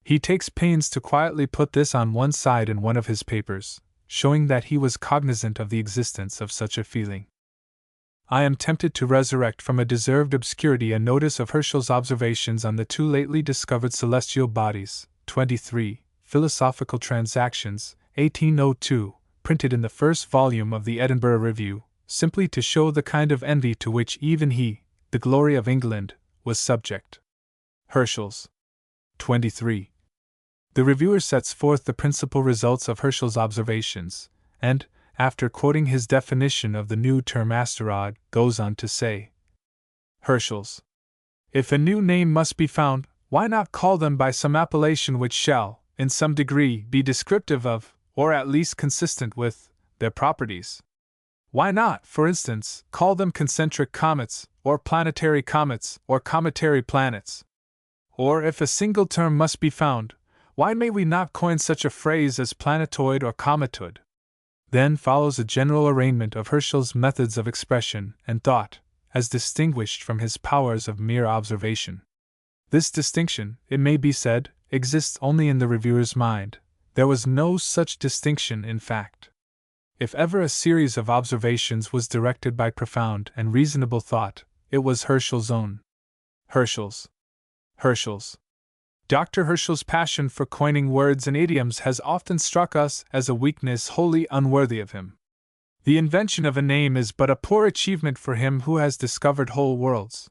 He takes pains to quietly put this on one side in one of his papers, showing that he was cognizant of the existence of such a feeling. I am tempted to resurrect from a deserved obscurity a notice of Herschel's observations on the two lately discovered celestial bodies. 23. Philosophical Transactions, 1802, printed in the first volume of the Edinburgh Review, simply to show the kind of envy to which even he, the glory of England, was subject. Herschel's. 23. The reviewer sets forth the principal results of Herschel's observations, and, after quoting his definition of the new term asteroid, goes on to say, Herschel's. If a new name must be found, why not call them by some appellation which shall, in some degree, be descriptive of, or at least consistent with, their properties? Why not, for instance, call them concentric comets, or planetary comets, or cometary planets? Or if a single term must be found, why may we not coin such a phrase as planetoid or cometoid? Then follows a general arraignment of Herschel's methods of expression and thought, as distinguished from his powers of mere observation. This distinction, it may be said, exists only in the reviewer's mind. There was no such distinction in fact. If ever a series of observations was directed by profound and reasonable thought, it was Herschel's own. Herschel's. Dr. Herschel's passion for coining words and idioms has often struck us as a weakness wholly unworthy of him. The invention of a name is but a poor achievement for him who has discovered whole worlds.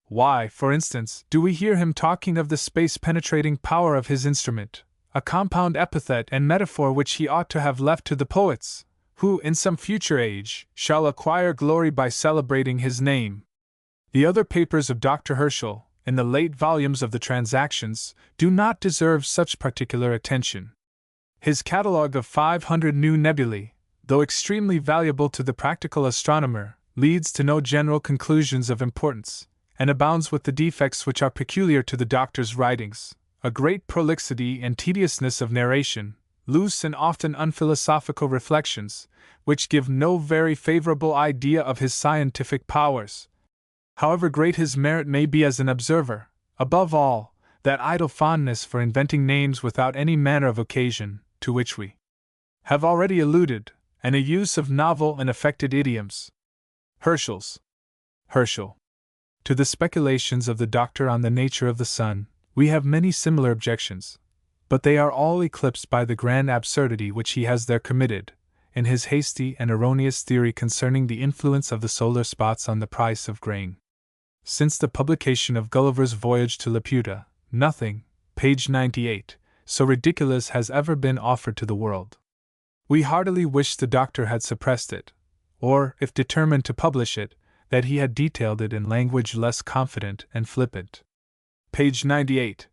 Why, for instance, do we hear him talking of the space-penetrating power of his instrument, a compound epithet and metaphor which he ought to have left to the poets, who, in some future age, shall acquire glory by celebrating his name? The other papers of Dr. Herschel, in the late volumes of the Transactions, do not deserve such particular attention. His catalogue of 500 new nebulae, though extremely valuable to the practical astronomer, leads to no general conclusions of importance, and abounds with the defects which are peculiar to the doctor's writings, a great prolixity and tediousness of narration, loose and often unphilosophical reflections, which give no very favorable idea of his scientific powers. However great his merit may be as an observer, above all, that idle fondness for inventing names without any manner of occasion, to which we have already alluded, and a use of novel and affected idioms. Herschel. To the speculations of the doctor on the nature of the sun, we have many similar objections, but they are all eclipsed by the grand absurdity which he has there committed, in his hasty and erroneous theory concerning the influence of the solar spots on the price of grain. Since the publication of Gulliver's Voyage to Laputa, nothing, page 98, so ridiculous has ever been offered to the world. We heartily wish the doctor had suppressed it, or, if determined to publish it, that he had detailed it in language less confident and flippant. Page 98.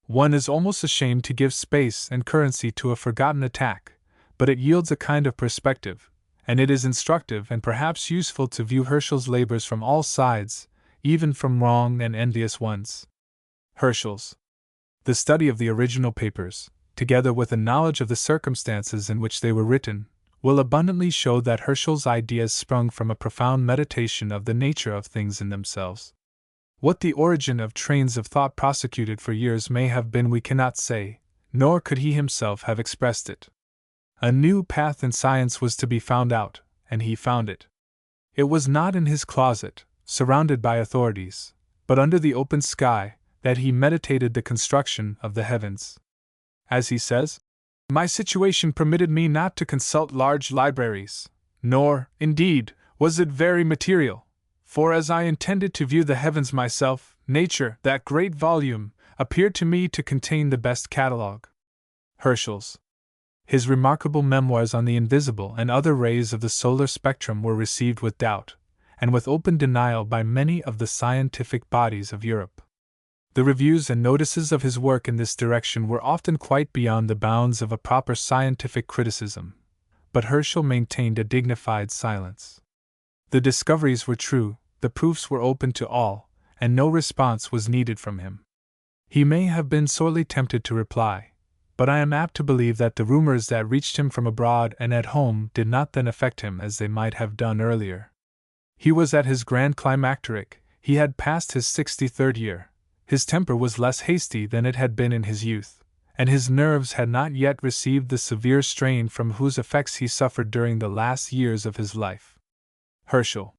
One is almost ashamed to give space and currency to a forgotten attack, but it yields a kind of perspective, and it is instructive and perhaps useful to view Herschel's labors from all sides, even from wrong and envious ones. Herschel's. The study of the original papers, together with a knowledge of the circumstances in which they were written, will abundantly show that Herschel's ideas sprung from a profound meditation of the nature of things in themselves. What the origin of trains of thought prosecuted for years may have been we cannot say, nor could he himself have expressed it. A new path in science was to be found out, and he found it. It was not in his closet, surrounded by authorities, but under the open sky, that he meditated the construction of the heavens. As he says, My situation permitted me not to consult large libraries, nor, indeed, was it very material, for as I intended to view the heavens myself, Nature, that great volume, appeared to me to contain the best catalogue. Herschel's. His remarkable memoirs on the invisible and other rays of the solar spectrum were received with doubt, and with open denial by many of the scientific bodies of Europe. The reviews and notices of his work in this direction were often quite beyond the bounds of a proper scientific criticism, but Herschel maintained a dignified silence. The discoveries were true, the proofs were open to all, and no response was needed from him. He may have been sorely tempted to reply, but I am apt to believe that the rumors that reached him from abroad and at home did not then affect him as they might have done earlier. He was at his grand climacteric, he had passed his 63rd year, his temper was less hasty than it had been in his youth, and his nerves had not yet received the severe strain from whose effects he suffered during the last years of his life. Herschel.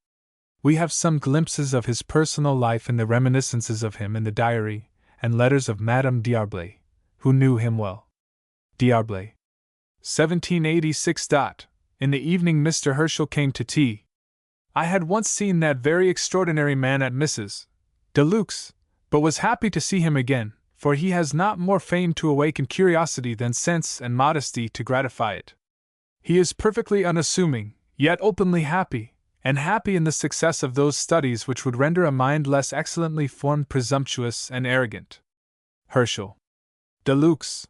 We have some glimpses of his personal life in the reminiscences of him in the diary and letters of Madame D'Arblay, who knew him well. D'Arblay. 1786. In the evening Mr. Herschel came to tea. I had once seen that very extraordinary man at Mrs. Deluc's, but was happy to see him again, for he has not more fame to awaken curiosity than sense and modesty to gratify it. He is perfectly unassuming, yet openly happy, and happy in the success of those studies which would render a mind less excellently formed presumptuous and arrogant. Herschel. Deluxe.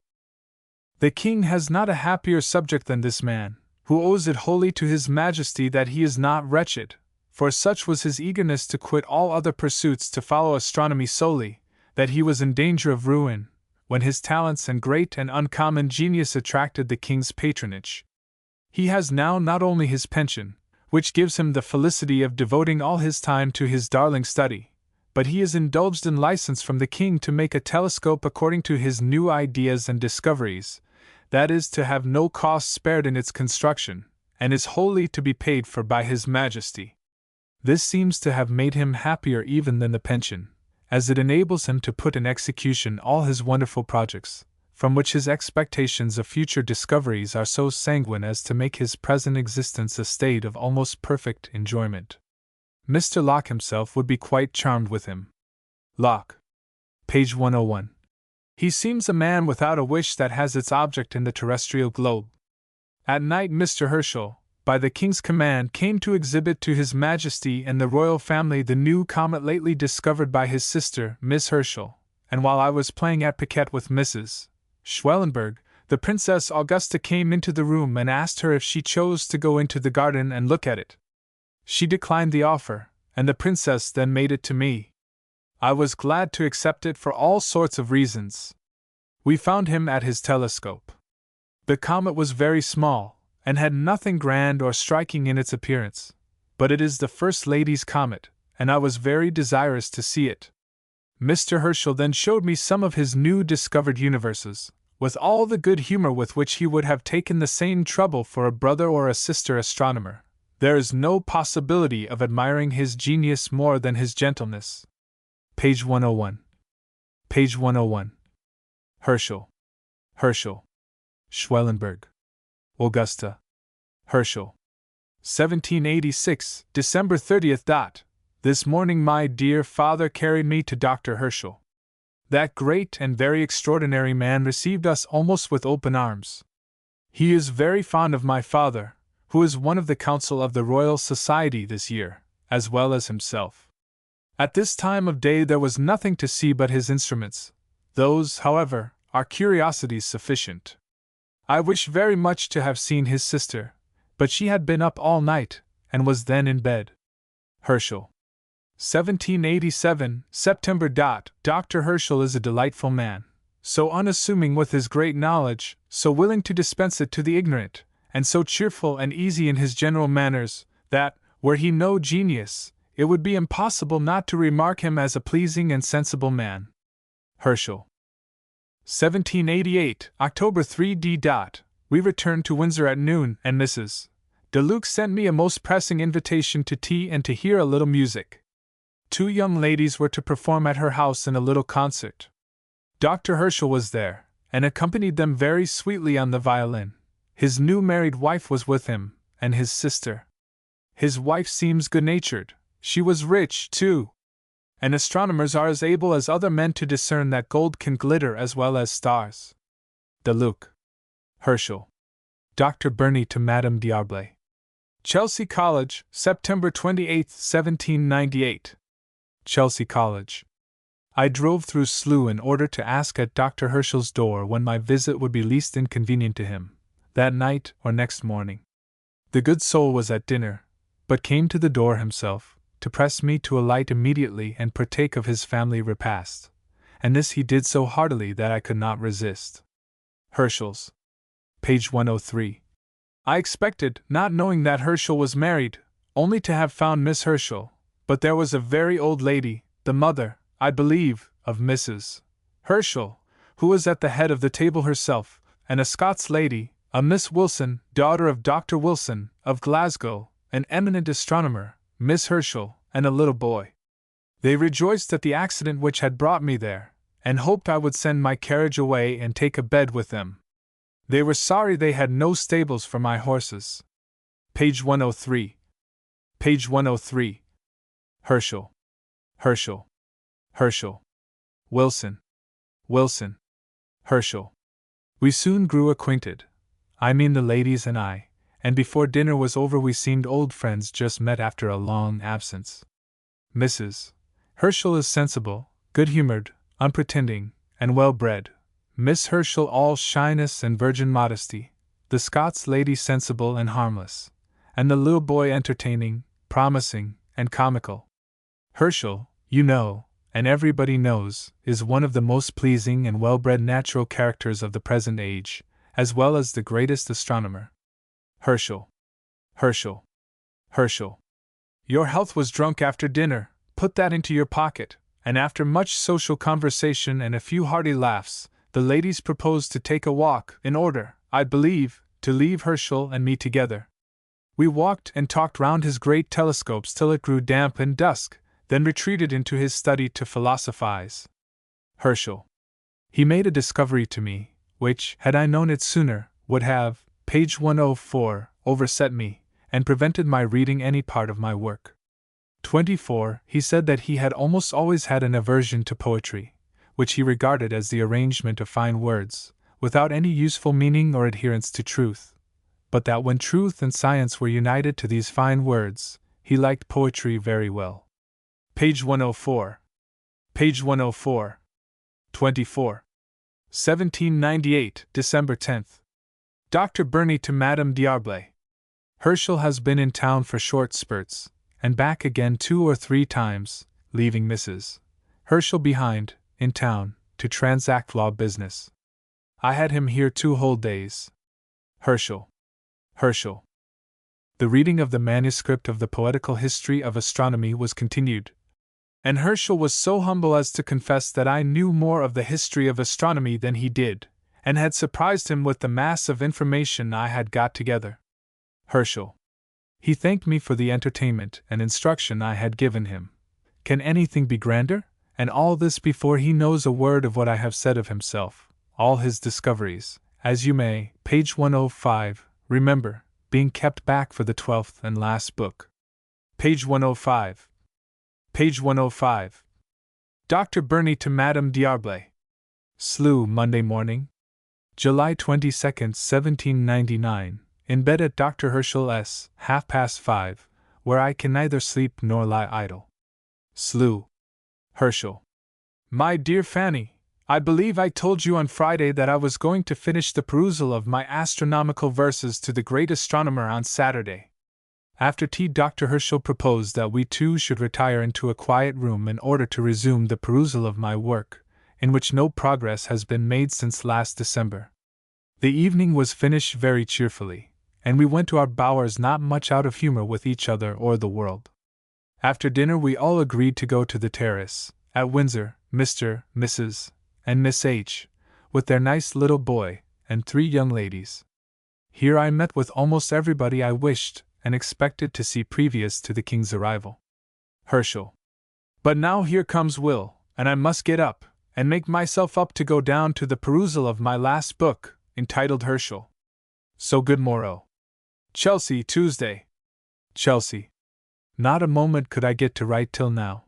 The king has not a happier subject than this man, who owes it wholly to his majesty that he is not wretched, for such was his eagerness to quit all other pursuits to follow astronomy solely, that he was in danger of ruin, when his talents and great and uncommon genius attracted the king's patronage. He has now not only his pension, which gives him the felicity of devoting all his time to his darling study, but he is indulged in license from the king to make a telescope according to his new ideas and discoveries, that is, to have no cost spared in its construction, and is wholly to be paid for by his majesty. This seems to have made him happier even than the pension, as it enables him to put in execution all his wonderful projects, from which his expectations of future discoveries are so sanguine as to make his present existence a state of almost perfect enjoyment. Mr. Locke himself would be quite charmed with him. Locke. Page 101. He seems a man without a wish that has its object in the terrestrial globe. At night Mr. Herschel, by the king's command, came to exhibit to His Majesty and the royal family the new comet lately discovered by his sister, Miss Herschel, and while I was playing at piquet with Mrs. Schwellenberg, the Princess Augusta came into the room and asked her if she chose to go into the garden and look at it. She declined the offer, and the princess then made it to me. I was glad to accept it for all sorts of reasons. We found him at his telescope. The comet was very small, and had nothing grand or striking in its appearance, but it is the First Lady's comet, and I was very desirous to see it. Mr. Herschel then showed me some of his new discovered universes, with all the good humor with which he would have taken the same trouble for a brother or a sister astronomer. There is no possibility of admiring his genius more than his gentleness. Page 101. Page 101. Herschel. Herschel. Schwellenberg. Augusta. Herschel. 1786, December 30th. This morning my dear father carried me to Dr. Herschel. That great and very extraordinary man received us almost with open arms. He is very fond of my father, who is one of the Council of the Royal Society this year, as well as himself. At this time of day there was nothing to see but his instruments. Those, however, are curiosities sufficient. I wish very much to have seen his sister, but she had been up all night, and was then in bed. Herschel. 1787, September. Dr. Herschel is a delightful man, so unassuming with his great knowledge, so willing to dispense it to the ignorant, and so cheerful and easy in his general manners, that, were he no genius, it would be impossible not to remark him as a pleasing and sensible man. Herschel. 1788, October 3. We returned to Windsor at noon, and Mrs. Deluc sent me a most pressing invitation to tea and to hear a little music. 2 young ladies were to perform at her house in a little concert. Dr. Herschel was there, and accompanied them very sweetly on the violin. His new married wife was with him, and his sister. His wife seems good-natured. She was rich, too. And astronomers are as able as other men to discern that gold can glitter as well as stars. The Luke. Herschel. Dr. Burney to Madame D'Arblay. Chelsea College, September 28, 1798. Chelsea College. I drove through Slough in order to ask at Dr. Herschel's door when my visit would be least inconvenient to him, that night or next morning. The good soul was at dinner, but came to the door himself, to press me to alight immediately and partake of his family repast, and this he did so heartily that I could not resist. Herschel's. Page 103. I expected, not knowing that Herschel was married, only to have found Miss Herschel, but there was a very old lady, the mother, I believe, of Mrs. Herschel, who was at the head of the table herself, and a Scots lady, a Miss Wilson, daughter of Dr. Wilson, of Glasgow, an eminent astronomer, Miss Herschel, and a little boy. They rejoiced at the accident which had brought me there, and hoped I would send my carriage away and take a bed with them. They were sorry they had no stables for my horses. Page 103. Page 103. Herschel. Herschel. Herschel. Wilson. Wilson. Herschel. We soon grew acquainted. I mean the ladies and I, and before dinner was over we seemed old friends just met after a long absence. Mrs. Herschel is sensible, good-humored, unpretending, and well-bred. Miss Herschel all shyness and virgin modesty, the Scots lady sensible and harmless, and the little boy entertaining, promising, and comical. Herschel, you know, and everybody knows, is one of the most pleasing and well-bred natural characters of the present age, as well as the greatest astronomer. Herschel. Herschel. Herschel. Your health was drunk after dinner, put that into your pocket, and after much social conversation and a few hearty laughs, the ladies proposed to take a walk, in order, I believe, to leave Herschel and me together. We walked and talked round his great telescopes till it grew damp and dusk, then retreated into his study to philosophize. Herschel. He made a discovery to me, which, had I known it sooner, would have, page 104, overset me, and prevented my reading any part of my work. 24. He said that he had almost always had an aversion to poetry, which he regarded as the arrangement of fine words, without any useful meaning or adherence to truth, but that when truth and science were united to these fine words, he liked poetry very well. Page 104. Page 104. 24. 1798, December 10th. Dr. Burney to Madame D'Arblay. Herschel has been in town for short spurts, and back again 2 or 3 times, leaving Mrs. Herschel behind, in town, to transact law business. I had him here 2 whole days. Herschel. Herschel. The reading of the manuscript of the Poetical History of Astronomy was continued, and Herschel was so humble as to confess that I knew more of the history of astronomy than he did, and had surprised him with the mass of information I had got together. Herschel. He thanked me for the entertainment and instruction I had given him. Can anything be grander? And all this before he knows a word of what I have said of himself, all his discoveries, as you may, page 105, remember, being kept back for the 12th and last book. Page 105. Page 105. Dr. Burney to Madame D'Arblay. Slough, Monday morning, July 22, 1799, in bed at Dr. Herschel's, 5:30, where I can neither sleep nor lie idle. Slough. Herschel. My dear Fanny, I believe I told you on Friday that I was going to finish the perusal of my astronomical verses to the great astronomer on Saturday. After tea, Dr. Herschel proposed that we two should retire into a quiet room in order to resume the perusal of my work, in which no progress has been made since last December. The evening was finished very cheerfully, and we went to our bowers not much out of humor with each other or the world. After dinner we all agreed to go to the terrace, at Windsor, Mr., Mrs., and Miss H., with their nice little boy, and 3 young ladies. Here I met with almost everybody I wished and expected to see previous to the King's arrival. Herschel. But now here comes Will, and I must get up, and make myself up to go down to the perusal of my last book, entitled Herschel. So good morrow. Chelsea, Tuesday. Chelsea. Not a moment could I get to write till now.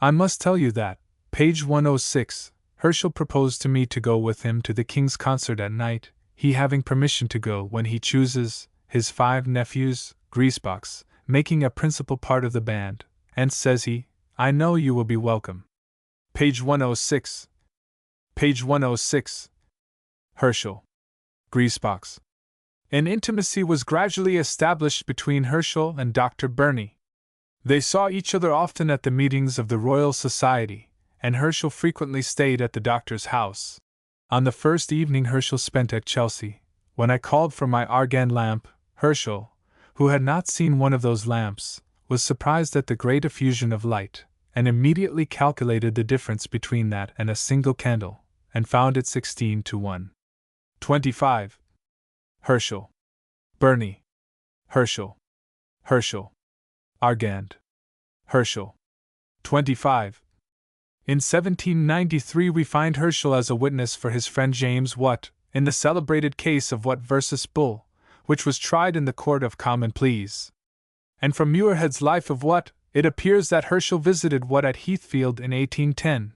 I must tell you that, page 106, Herschel proposed to me to go with him to the King's concert at night, he having permission to go when he chooses, his 5 nephews, greasebox, making a principal part of the band, and says he, I know you will be welcome. Page 106. Page 106. Herschel. Greasebox. An intimacy was gradually established between Herschel and Dr. Burney. They saw each other often at the meetings of the Royal Society, and Herschel frequently stayed at the doctor's house. On the first evening Herschel spent at Chelsea, when I called for my argan lamp, Herschel, who had not seen one of those lamps, was surprised at the great effusion of light, and immediately calculated the difference between that and a single candle, and found it 16 to 1. 25. Herschel. Burney. Herschel. Herschel. Argand. Herschel. 25. In 1793 we find Herschel as a witness for his friend James Watt, in the celebrated case of Watt versus Bull, which was tried in the Court of Common Pleas. And from Muirhead's Life of Watt, it appears that Herschel visited Watt at Heathfield in 1810.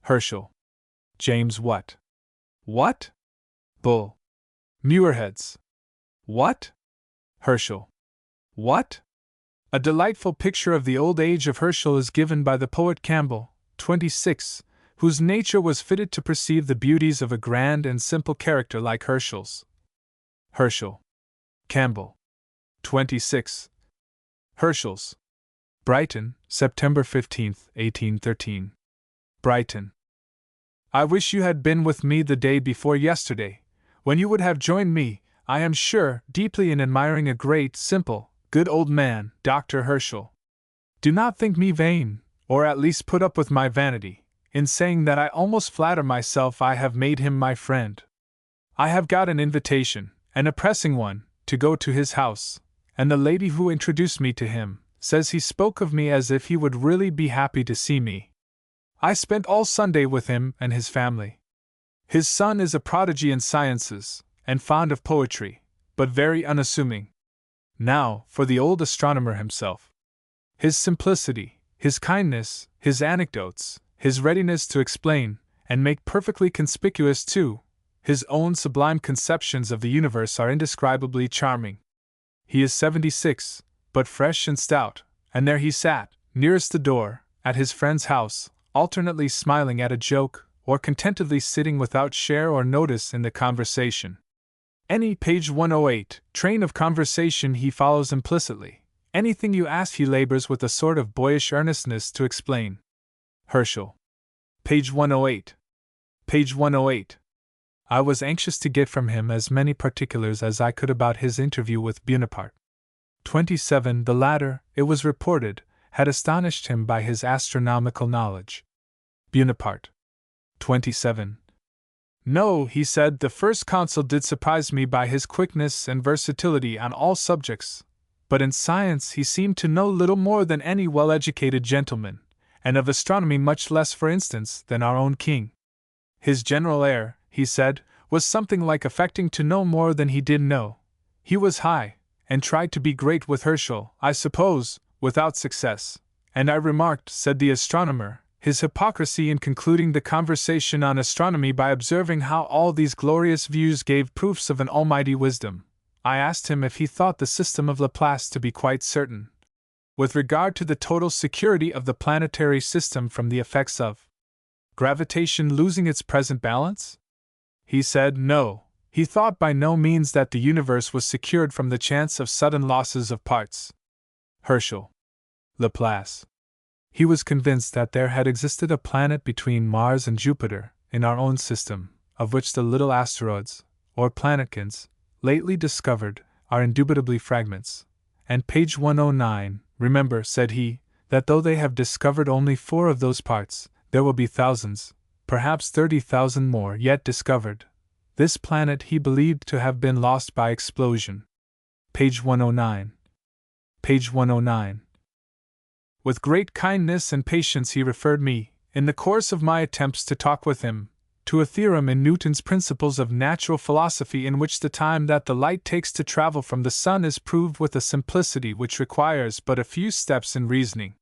Herschel. James Watt. What? Bull. Muirhead's. What? Herschel. What? A delightful picture of the old age of Herschel is given by the poet Campbell, 26, whose nature was fitted to perceive the beauties of a grand and simple character like Herschel's. Herschel. Campbell. 26. Herschel's. Brighton, September 15, 1813. Brighton. I wish you had been with me the day before yesterday, when you would have joined me, I am sure, deeply in admiring a great, simple, good old man, Dr. Herschel. Do not think me vain, or at least put up with my vanity, in saying that I almost flatter myself I have made him my friend. I have got an invitation, and a pressing one, to go to his house, and the lady who introduced me to him says he spoke of me as if he would really be happy to see me. I spent all Sunday with him and his family. His son is a prodigy in sciences, and fond of poetry, but very unassuming. Now, for the old astronomer himself. His simplicity, his kindness, his anecdotes, his readiness to explain, and make perfectly conspicuous too, his own sublime conceptions of the universe are indescribably charming. He is 76, but fresh and stout, and there he sat, nearest the door, at his friend's house, alternately smiling at a joke, or contentedly sitting without share or notice in the conversation. Any page 108 train of conversation he follows implicitly. Anything you ask he labors with a sort of boyish earnestness to explain. Herschel. Page 108. Page 108. I was anxious to get from him as many particulars as I could about his interview with Bonaparte. 27. The latter, it was reported, had astonished him by his astronomical knowledge. Bonaparte. 27. No, he said, the First Consul did surprise me by his quickness and versatility on all subjects, but in science he seemed to know little more than any well-educated gentleman, and of astronomy much less, for instance, than our own king. His general air, he said, was something like affecting to know more than he did know. He was high, and tried to be great with Herschel, I suppose, without success, and I remarked, said the astronomer, his hypocrisy in concluding the conversation on astronomy by observing how all these glorious views gave proofs of an almighty wisdom. I asked him if he thought the system of Laplace to be quite certain, with regard to the total security of the planetary system from the effects of gravitation losing its present balance? He said no, he thought by no means that the universe was secured from the chance of sudden losses of parts. Herschel. Laplace. He was convinced that there had existed a planet between Mars and Jupiter, in our own system, of which the little asteroids, or planetkins, lately discovered, are indubitably fragments. And page 109, remember, said he, that though they have discovered only 4 of those parts, there will be thousands, perhaps 30,000 more yet discovered. This planet he believed to have been lost by explosion. Page 109. Page 109. With great kindness and patience he referred me, in the course of my attempts to talk with him, to a theorem in Newton's Principles of Natural Philosophy in which the time that the light takes to travel from the sun is proved with a simplicity which requires but a few steps in reasoning.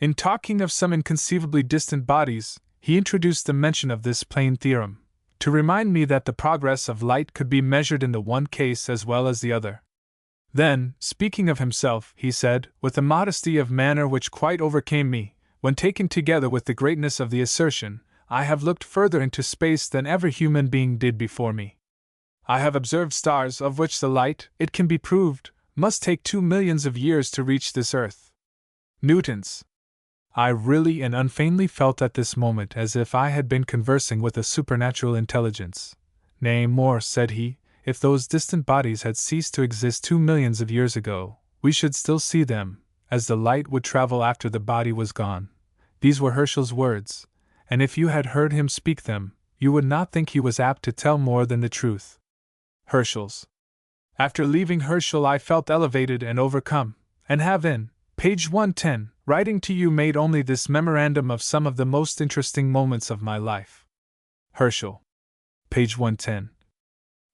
In talking of some inconceivably distant bodies, he introduced the mention of this plain theorem, to remind me that the progress of light could be measured in the one case as well as the other. Then, speaking of himself, he said, with a modesty of manner which quite overcame me, when taken together with the greatness of the assertion, I have looked further into space than ever human being did before me. I have observed stars of which the light, it can be proved, must take 2 millions of years to reach this earth. Newton's. I really and unfeignedly felt at this moment as if I had been conversing with a supernatural intelligence. Nay, more, said he, if those distant bodies had ceased to exist 2 millions of years ago, we should still see them, as the light would travel after the body was gone. These were Herschel's words, and if you had heard him speak them, you would not think he was apt to tell more than the truth. Herschel's. After leaving Herschel I felt elevated and overcome, and have in page 110, writing to you made only this memorandum of some of the most interesting moments of my life. Herschel. Page 110.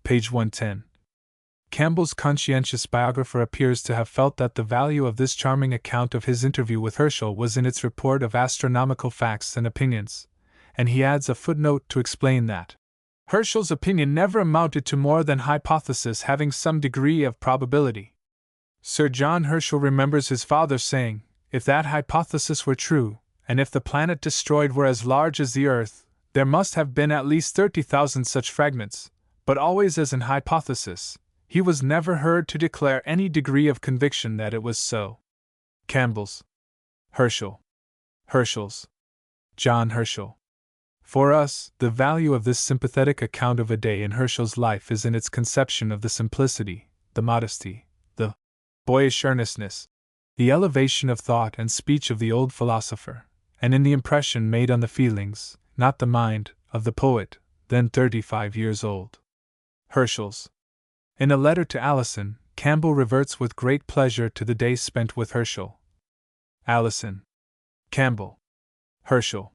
Page 110. Campbell's conscientious biographer appears to have felt that the value of this charming account of his interview with Herschel was in its report of astronomical facts and opinions, and he adds a footnote to explain that Herschel's opinion never amounted to more than hypothesis having some degree of probability. Sir John Herschel remembers his father saying, if that hypothesis were true, and if the planet destroyed were as large as the Earth, there must have been at least 30,000 such fragments, but always as an hypothesis. He was never heard to declare any degree of conviction that it was so. Campbell's. Herschel. Herschel's. John Herschel. For us, the value of this sympathetic account of a day in Herschel's life is in its conception of the simplicity, the modesty, the boyish earnestness, the elevation of thought and speech of the old philosopher, and in the impression made on the feelings, not the mind, of the poet, then 35 years old. Herschel's. In a letter to Alison, Campbell reverts with great pleasure to the day spent with Herschel. Alison. Campbell. Herschel.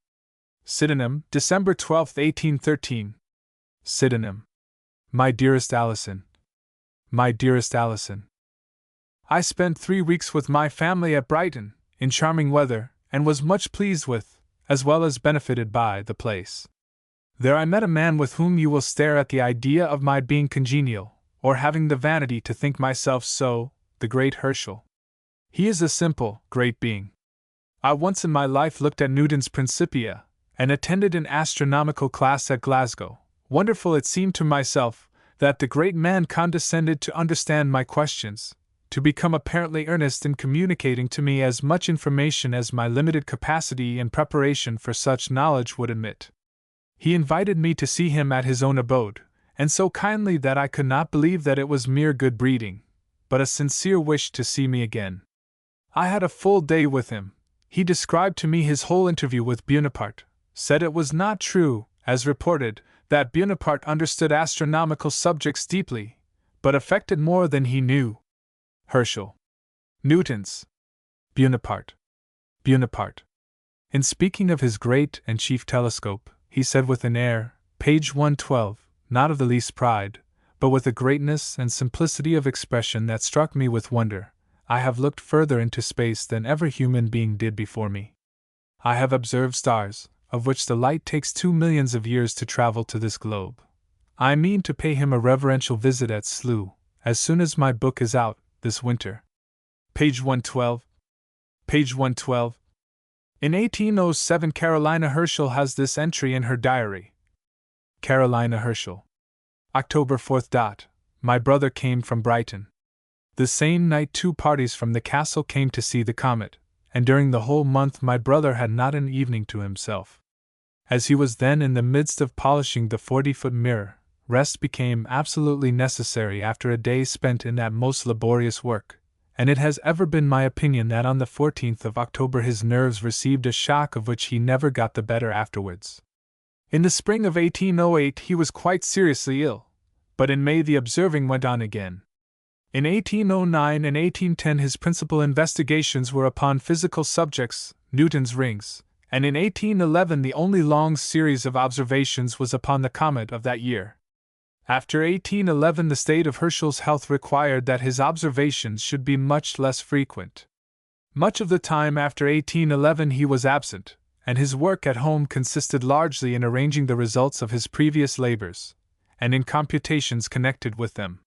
Sydenham, December 12, 1813. Sydenham. My dearest Alison. My dearest Alison. I spent 3 weeks with my family at Brighton, in charming weather, and was much pleased with, as well as benefited by, the place. There I met a man with whom you will stare at the idea of my being congenial, or having the vanity to think myself so, the great Herschel. He is a simple, great being. I once in my life looked at Newton's Principia, and attended an astronomical class at Glasgow. Wonderful it seemed to myself, that the great man condescended to understand my questions, to become apparently earnest in communicating to me as much information as my limited capacity and preparation for such knowledge would admit. He invited me to see him at his own abode, and so kindly that I could not believe that it was mere good breeding, but a sincere wish to see me again. I had a full day with him. He described to me his whole interview with Bonaparte, said it was not true, as reported, that Bonaparte understood astronomical subjects deeply, but affected more than he knew. Herschel. Newton's. Bonaparte. Bonaparte. In speaking of his great and chief telescope, he said with an air, page 112, not of the least pride, but with a greatness and simplicity of expression that struck me with wonder, I have looked further into space than ever human being did before me. I have observed stars, of which the light takes 2 millions of years to travel to this globe. I mean to pay him a reverential visit at Slough, as soon as my book is out, this winter. Page 112. Page 112. In 1807 Carolina Herschel has this entry in her diary. Carolina Herschel. October 4th. My brother came from Brighton. The same night 2 parties from the castle came to see the comet, and during the whole month my brother had not an evening to himself. As he was then in the midst of polishing the 40-foot mirror, rest became absolutely necessary after a day spent in that most laborious work, and it has ever been my opinion that on the 14th of October his nerves received a shock of which he never got the better afterwards. In the spring of 1808 he was quite seriously ill, but in May the observing went on again. In 1809 and 1810 his principal investigations were upon physical subjects, Newton's rings, and in 1811 the only long series of observations was upon the comet of that year. After 1811 the state of Herschel's health required that his observations should be much less frequent. Much of the time after 1811 he was absent, and his work at home consisted largely in arranging the results of his previous labors, and in computations connected with them.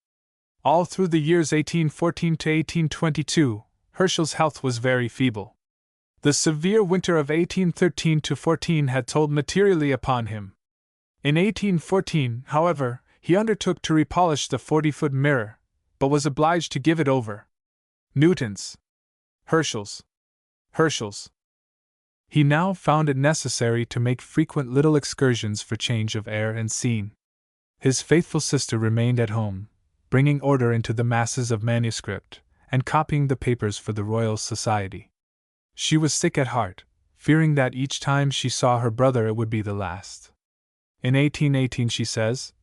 All through the years 1814 to 1822, Herschel's health was very feeble. The severe winter of 1813 to 14 had told materially upon him. In 1814, however, he undertook to repolish the 40-foot mirror, but was obliged to give it over. Newton's. Herschel's. He now found it necessary to make frequent little excursions for change of air and scene. His faithful sister remained at home, bringing order into the masses of manuscript, and copying the papers for the Royal Society. She was sick at heart, fearing that each time she saw her brother it would be the last. In 1818 she says,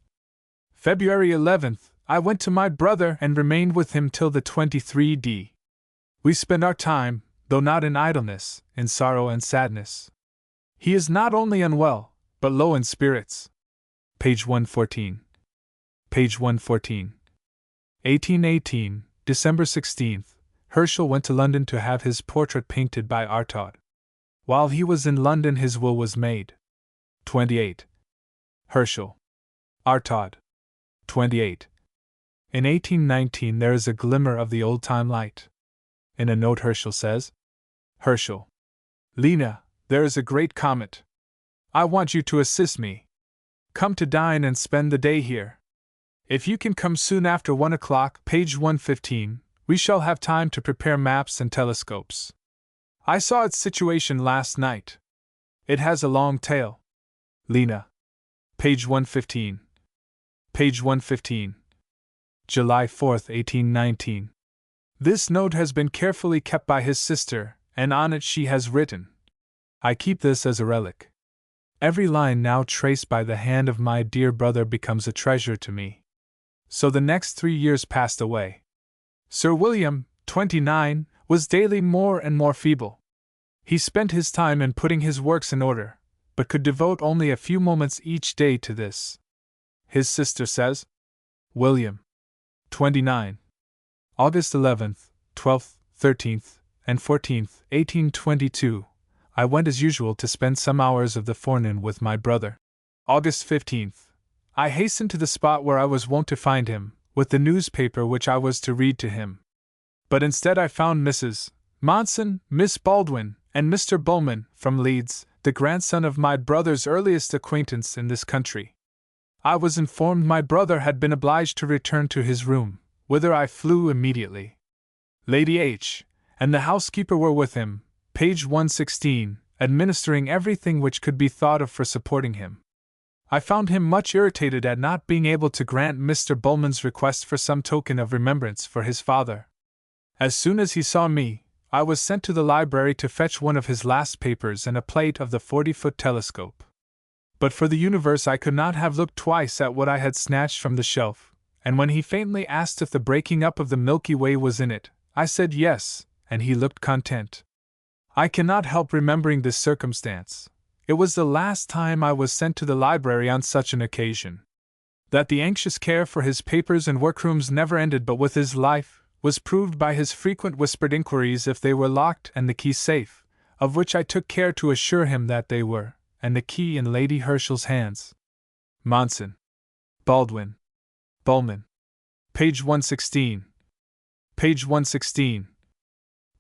February 11th, I went to my brother and remained with him till the 23d. We spend our time, though not in idleness, in sorrow and sadness. He is not only unwell, but low in spirits. Page 114. Page 114. 1818, December 16th, Herschel went to London to have his portrait painted by Artaud. While he was in London his will was made. 28. Herschel. Artaud. 28. In 1819 there is a glimmer of the old-time light. In a note Herschel says, Herschel. Lena, there is a great comet. I want you to assist me. Come to dine and spend the day here. If you can come soon after 1 o'clock, page 115, we shall have time to prepare maps and telescopes. I saw its situation last night. It has a long tail. Lena. Page 115. Page 115. July 4, 1819. This note has been carefully kept by his sister, and on it she has written, I keep this as a relic. Every line now traced by the hand of my dear brother becomes a treasure to me. So the next 3 years passed away. Sir William, 29, was daily more and more feeble. He spent his time in putting his works in order, but could devote only a few moments each day to this. His sister says, William, 29. August 11th, 12th, 13th, and 14th, 1822, I went as usual to spend some hours of the forenoon with my brother. August 15th, I hastened to the spot where I was wont to find him, with the newspaper which I was to read to him. But instead I found Mrs. Monson, Miss Baldwin, and Mr. Bowman, from Leeds, the grandson of my brother's earliest acquaintance in this country. I was informed my brother had been obliged to return to his room, whither I flew immediately. Lady H. and the housekeeper were with him, page 116, administering everything which could be thought of for supporting him. I found him much irritated at not being able to grant Mr. Bowman's request for some token of remembrance for his father. As soon as he saw me, I was sent to the library to fetch one of his last papers and a plate of the 40-foot telescope. But for the universe I could not have looked twice at what I had snatched from the shelf, and when he faintly asked if the breaking up of the Milky Way was in it, I said yes, and he looked content. I cannot help remembering this circumstance. It was the last time I was sent to the library on such an occasion. That the anxious care for his papers and workrooms never ended but with his life, was proved by his frequent whispered inquiries if they were locked and the key safe, of which I took care to assure him that they were, and the key in Lady Herschel's hands. Monson. Baldwin. Bowman. Page 116. Page 116.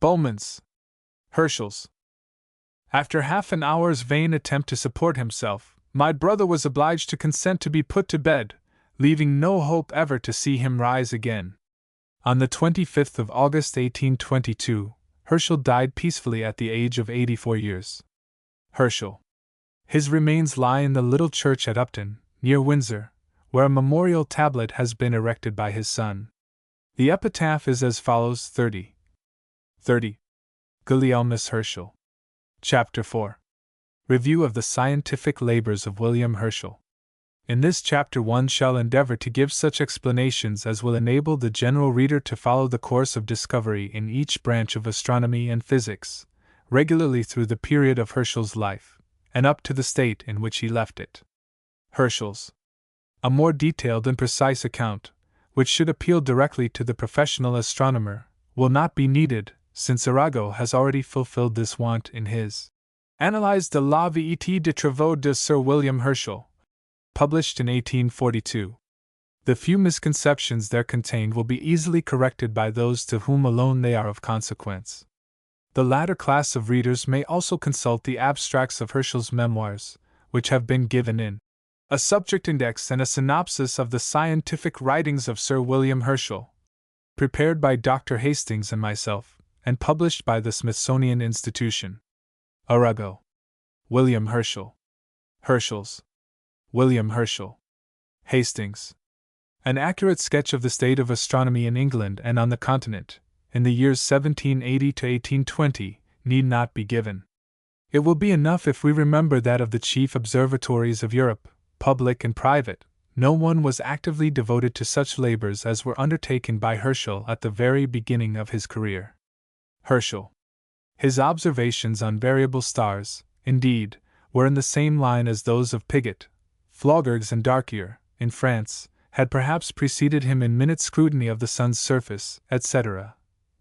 Bowman's. Herschel's. After half an hour's vain attempt to support himself, my brother was obliged to consent to be put to bed, leaving no hope ever to see him rise again. On the 25th of August 1822, Herschel died peacefully at the age of 84 years. Herschel. His remains lie in the little church at Upton, near Windsor, where a memorial tablet has been erected by his son. The epitaph is as follows: 30. Gulielmus Herschel. Chapter 4. Review of the Scientific Labors of William Herschel. In this chapter one shall endeavor to give such explanations as will enable the general reader to follow the course of discovery in each branch of astronomy and physics, regularly through the period of Herschel's life, and up to the state in which he left it. Herschel's. A more detailed and precise account, which should appeal directly to the professional astronomer, will not be needed, since Arago has already fulfilled this want in his Analyse de la vie et des travaux de Sir William Herschel, published in 1842. The few misconceptions there contained will be easily corrected by those to whom alone they are of consequence. The latter class of readers may also consult the abstracts of Herschel's memoirs, which have been given in A Subject Index and a Synopsis of the Scientific Writings of Sir William Herschel, prepared by Dr. Hastings and myself, and published by the Smithsonian Institution. Arago. William Herschel. Herschel's. William Herschel. Hastings. An accurate sketch of the state of astronomy in England and on the continent, in the years 1780 to 1820, need not be given. It will be enough if we remember that of the chief observatories of Europe, public and private, no one was actively devoted to such labors as were undertaken by Herschel at the very beginning of his career. Herschel. His observations on variable stars, indeed, were in the same line as those of Piguet, Flaugergues, and Darquier, in France, had perhaps preceded him in minute scrutiny of the sun's surface, etc.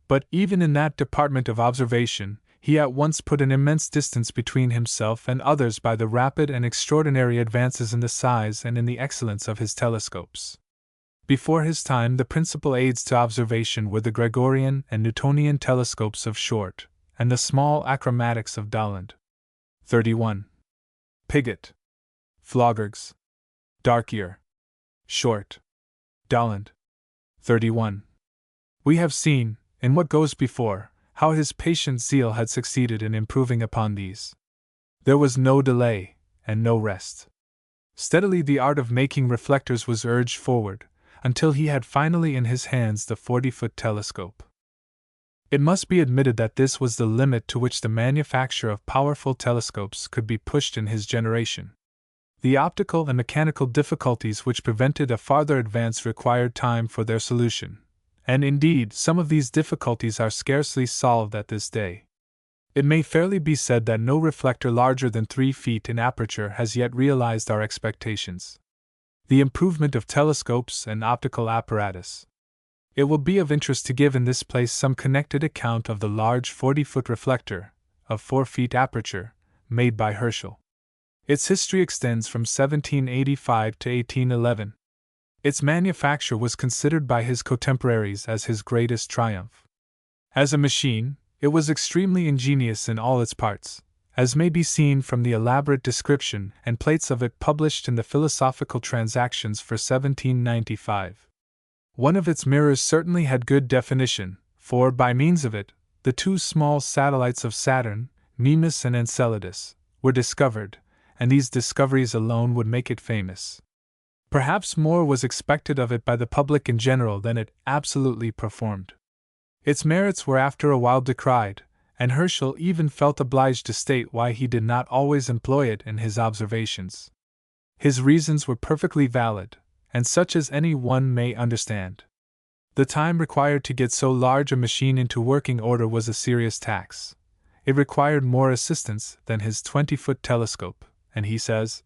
But even in that department of observation, he at once put an immense distance between himself and others by the rapid and extraordinary advances in the size and in the excellence of his telescopes. Before his time, the principal aids to observation were the Gregorian and Newtonian telescopes of Short, and the small achromatics of Dalland. 31. Piguet. Flaugergues. Darquier. Short. Dalland. 31. We have seen, in what goes before, how his patient zeal had succeeded in improving upon these. There was no delay, and no rest. Steadily the art of making reflectors was urged forward, until he had finally in his hands the 40-foot telescope. It must be admitted that this was the limit to which the manufacture of powerful telescopes could be pushed in his generation. The optical and mechanical difficulties which prevented a farther advance required time for their solution, and indeed some of these difficulties are scarcely solved at this day. It may fairly be said that no reflector larger than 3 feet in aperture has yet realized our expectations. The improvement of telescopes and optical apparatus. It will be of interest to give in this place some connected account of the large 40-foot reflector, of 4 feet aperture, made by Herschel. Its history extends from 1785 to 1811. Its manufacture was considered by his contemporaries as his greatest triumph. As a machine, it was extremely ingenious in all its parts, as may be seen from the elaborate description and plates of it published in the Philosophical Transactions for 1795. One of its mirrors certainly had good definition, for by means of it, the 2 small satellites of Saturn, Mimas and Enceladus, were discovered, and these discoveries alone would make it famous. Perhaps more was expected of it by the public in general than it absolutely performed. Its merits were after a while decried, and Herschel even felt obliged to state why he did not always employ it in his observations. His reasons were perfectly valid, and such as any one may understand. The time required to get so large a machine into working order was a serious tax. It required more assistance than his 20-foot telescope, and he says,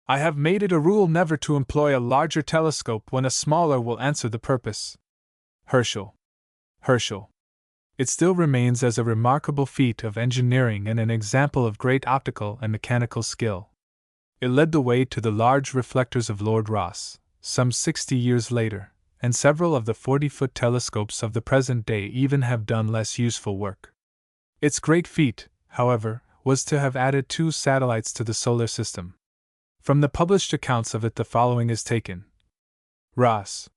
"I have made it a rule never to employ a larger telescope when a smaller will answer the purpose." Herschel. It still remains as a remarkable feat of engineering and an example of great optical and mechanical skill. It led the way to the large reflectors of Lord Rosse, some 60 years later, and several of the 40-foot telescopes of the present day even have done less useful work. Its great feat, however, was to have added 2 satellites to the solar system. From the published accounts of it the following is taken. Rosse.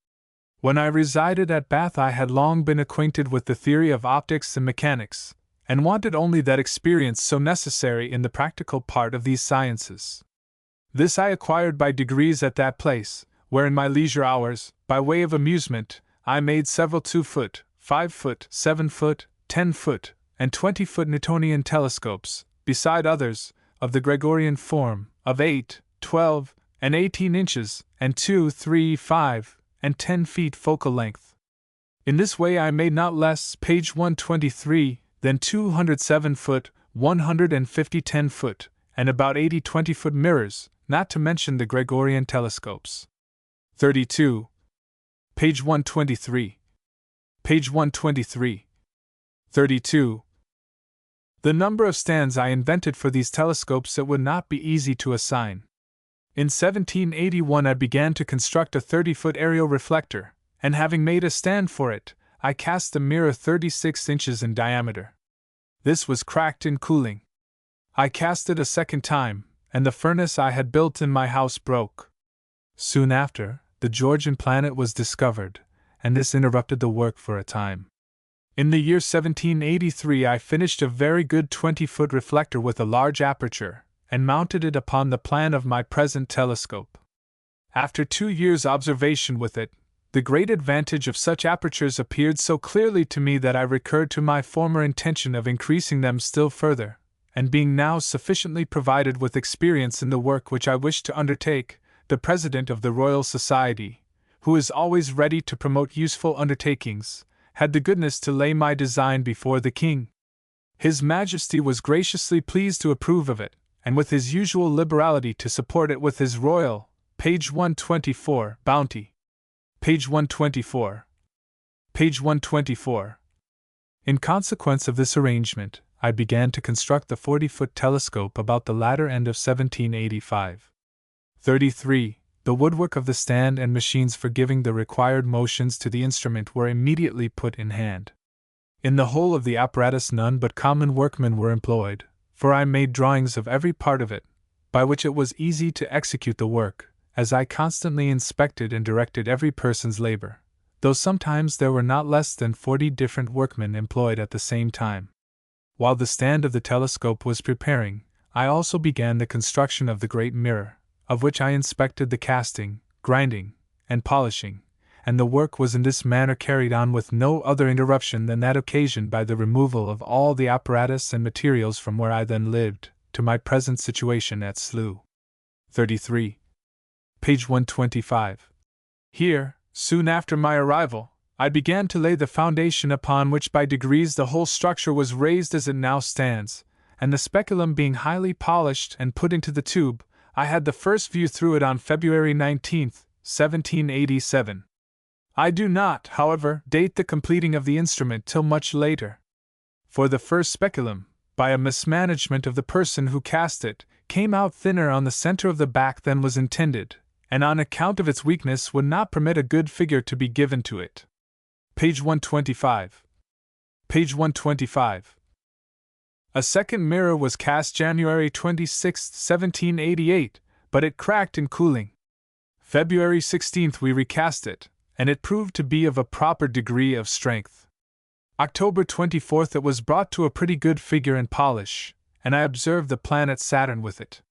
When I resided at Bath I had long been acquainted with the theory of optics and mechanics, and wanted only that experience so necessary in the practical part of these sciences. This I acquired by degrees at that place, where in my leisure hours, by way of amusement, I made several 2-foot, 5-foot, 7-foot, 10-foot, and 20-foot Newtonian telescopes, beside others, of the Gregorian form, of 8, 12, and 18 inches, and 2, 3, 5, and 10 feet focal length. In this way I made not less, page 123, than 207-foot, 150 10-foot, and about 80 20-foot mirrors, not to mention the Gregorian telescopes. 32. Page 123. Page 123. 32. The number of stands I invented for these telescopes it would not be easy to assign. In 1781 I began to construct a 30-foot aerial reflector, and having made a stand for it, I cast a mirror 36 inches in diameter. This was cracked in cooling. I cast it a second time, and the furnace I had built in my house broke. Soon after, the Georgian planet was discovered, and this interrupted the work for a time. In the year 1783 I finished a very good 20-foot reflector with a large aperture, and mounted it upon the plan of my present telescope. After 2 years' observation with it, the great advantage of such apertures appeared so clearly to me that I recurred to my former intention of increasing them still further, and being now sufficiently provided with experience in the work which I wished to undertake, the President of the Royal Society, who is always ready to promote useful undertakings, had the goodness to lay my design before the King. His Majesty was graciously pleased to approve of it, and with his usual liberality to support it with his royal, page 124, bounty. Page 124. Page 124. In consequence of this arrangement, I began to construct the 40-foot telescope about the latter end of 1785. 33. The woodwork of the stand and machines for giving the required motions to the instrument were immediately put in hand. In the whole of the apparatus none but common workmen were employed, for I made drawings of every part of it, by which it was easy to execute the work, as I constantly inspected and directed every person's labor, though sometimes there were not less than 40 different workmen employed at the same time. While the stand of the telescope was preparing, I also began the construction of the great mirror, of which I inspected the casting, grinding, and polishing, and the work was in this manner carried on with no other interruption than that occasioned by the removal of all the apparatus and materials from where I then lived, to my present situation at Slough. 33. Page 125. Here, soon after my arrival, I began to lay the foundation upon which by degrees the whole structure was raised as it now stands, and the speculum being highly polished and put into the tube, I had the first view through it on February 19, 1787. I do not, however, date the completing of the instrument till much later. For the first speculum, by a mismanagement of the person who cast it, came out thinner on the center of the back than was intended, and on account of its weakness would not permit a good figure to be given to it. Page 125. Page 125. A second mirror was cast January 26, 1788, but it cracked in cooling. February 16 we recast it, and it proved to be of a proper degree of strength. October 24 it was brought to a pretty good figure and polish, and I observed the planet Saturn with it.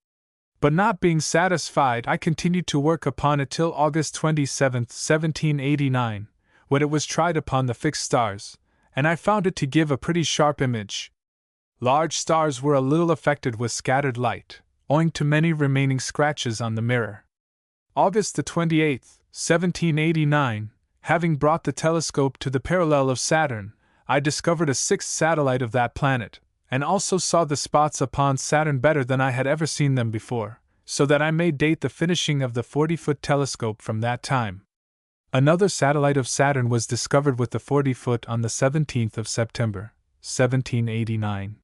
But not being satisfied, I continued to work upon it till August 27, 1789, when it was tried upon the fixed stars, and I found it to give a pretty sharp image. Large stars were a little affected with scattered light, owing to many remaining scratches on the mirror. August the 28th, 1789, having brought the telescope to the parallel of Saturn, I discovered a sixth satellite of that planet, and also saw the spots upon Saturn better than I had ever seen them before, so that I may date the finishing of the 40-foot telescope from that time. Another satellite of Saturn was discovered with the 40-foot on the 17th of September, 1789.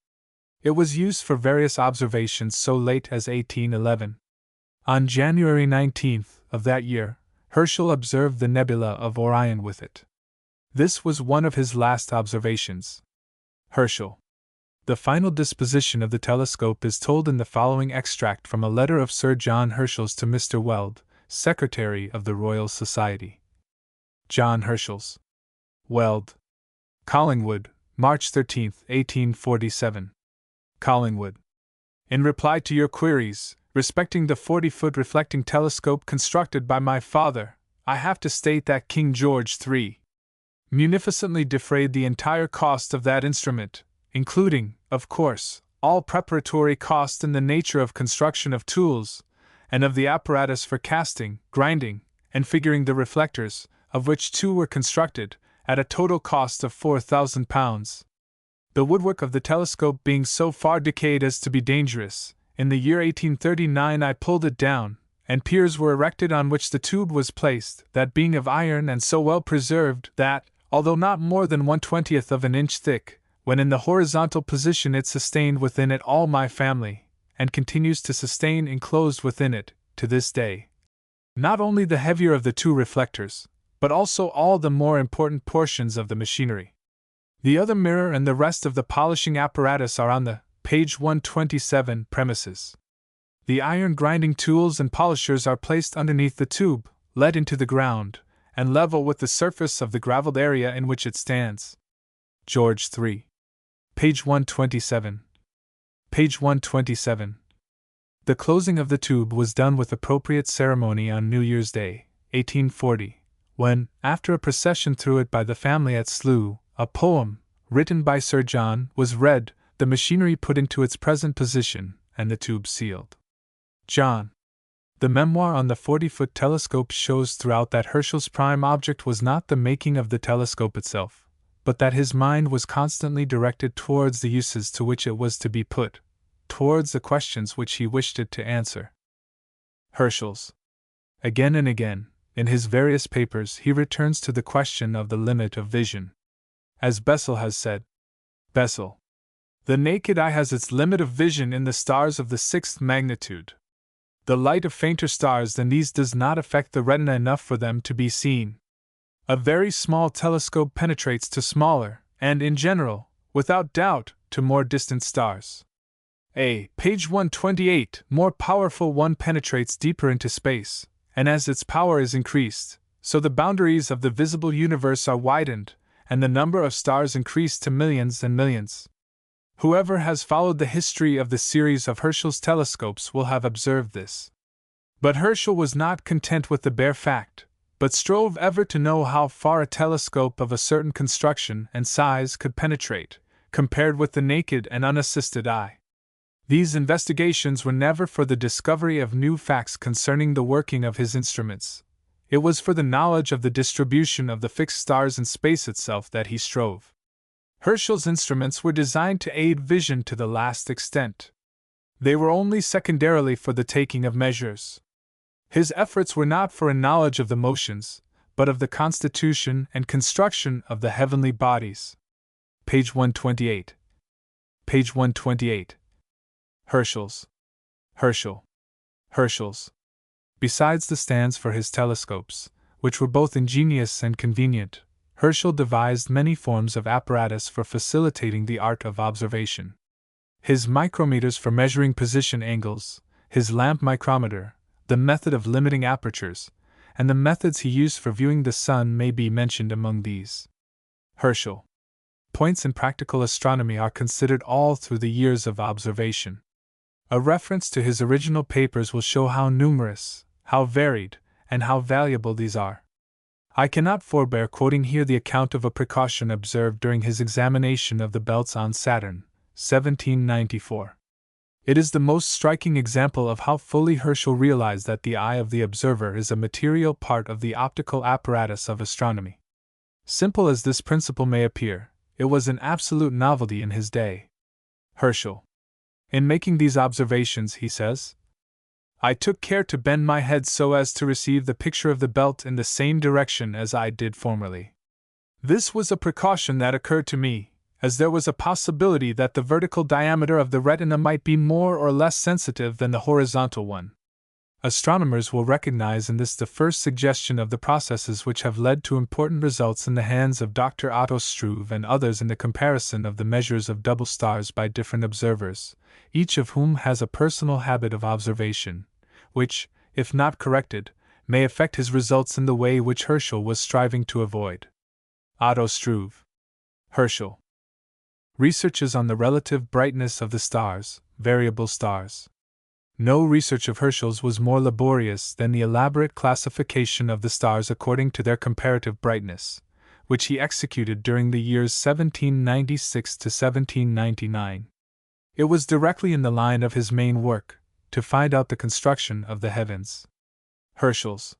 It was used for various observations so late as 1811. On January 19th of that year, Herschel observed the nebula of Orion with it. This was one of his last observations. Herschel. The final disposition of the telescope is told in the following extract from a letter of Sir John Herschel's to Mr. Weld, Secretary of the Royal Society. John Herschel's. Weld. Collingwood, March 13, 1847. Collingwood. In reply to your queries, respecting the 40-foot reflecting telescope constructed by my father, I have to state that King George III munificently defrayed the entire cost of that instrument, including, of course, all preparatory cost in the nature of construction of tools, and of the apparatus for casting, grinding, and figuring the reflectors, of which 2 were constructed, at a total cost of £4,000. The woodwork of the telescope being so far decayed as to be dangerous, in the year 1839 I pulled it down, and piers were erected on which the tube was placed, that being of iron and so well preserved that, although not more than 1/20th of an inch thick, when in the horizontal position it sustained within it all my family, and continues to sustain enclosed within it, to this day, not only the heavier of the two reflectors, but also all the more important portions of the machinery. The other mirror and the rest of the polishing apparatus are on the page 127 premises. The iron grinding tools and polishers are placed underneath the tube, let into the ground, and level with the surface of the gravelled area in which it stands. George 3. Page 127. Page 127. The closing of the tube was done with appropriate ceremony on New Year's Day, 1840, when, after a procession through it by the family at Slough, a poem, written by Sir John, was read, the machinery put into its present position, and the tube sealed. John. The memoir on the 40-foot telescope shows throughout that Herschel's prime object was not the making of the telescope itself, but that his mind was constantly directed towards the uses to which it was to be put, towards the questions which he wished it to answer. Herschel's. Again and again, in his various papers, he returns to the question of the limit of vision. As Bessel has said, Bessel. The naked eye has its limit of vision in the stars of the 6th magnitude. The light of fainter stars than these does not affect the retina enough for them to be seen. A very small telescope penetrates to smaller, and in general, without doubt, to more distant stars. Page 128, more powerful one penetrates deeper into space, and as its power is increased, so the boundaries of the visible universe are widened, and the number of stars increased to millions and millions. Whoever has followed the history of the series of Herschel's telescopes will have observed this. But Herschel was not content with the bare fact, but strove ever to know how far a telescope of a certain construction and size could penetrate, compared with the naked and unassisted eye. These investigations were never for the discovery of new facts concerning the working of his instruments. It was for the knowledge of the distribution of the fixed stars in space itself that he strove. Herschel's instruments were designed to aid vision to the last extent. They were only secondarily for the taking of measures. His efforts were not for a knowledge of the motions, but of the constitution and construction of the heavenly bodies. Page 128. Page 128. Herschel's. Herschel's. Besides the stands for his telescopes, which were both ingenious and convenient, Herschel devised many forms of apparatus for facilitating the art of observation. His micrometers for measuring position angles, his lamp micrometer, the method of limiting apertures, and the methods he used for viewing the sun may be mentioned among these. Herschel. Points in practical astronomy are considered all through the years of observation. A reference to his original papers will show how numerous, how varied, and how valuable these are. I cannot forbear quoting here the account of a precaution observed during his examination of the belts on Saturn, 1794. It is the most striking example of how fully Herschel realized that the eye of the observer is a material part of the optical apparatus of astronomy. Simple as this principle may appear, it was an absolute novelty in his day. Herschel. In making these observations, he says, I took care to bend my head so as to receive the picture of the belt in the same direction as I did formerly. This was a precaution that occurred to me, as there was a possibility that the vertical diameter of the retina might be more or less sensitive than the horizontal one. Astronomers will recognize in this the first suggestion of the processes which have led to important results in the hands of Dr. Otto Struve and others in the comparison of the measures of double stars by different observers, each of whom has a personal habit of observation, which, if not corrected, may affect his results in the way which Herschel was striving to avoid. Otto Struve. Herschel. Researches on the relative brightness of the stars, variable stars. No research of Herschel's was more laborious than the elaborate classification of the stars according to their comparative brightness, which he executed during the years 1796 to 1799. It was directly in the line of his main work, to find out the construction of the heavens. Herschel's.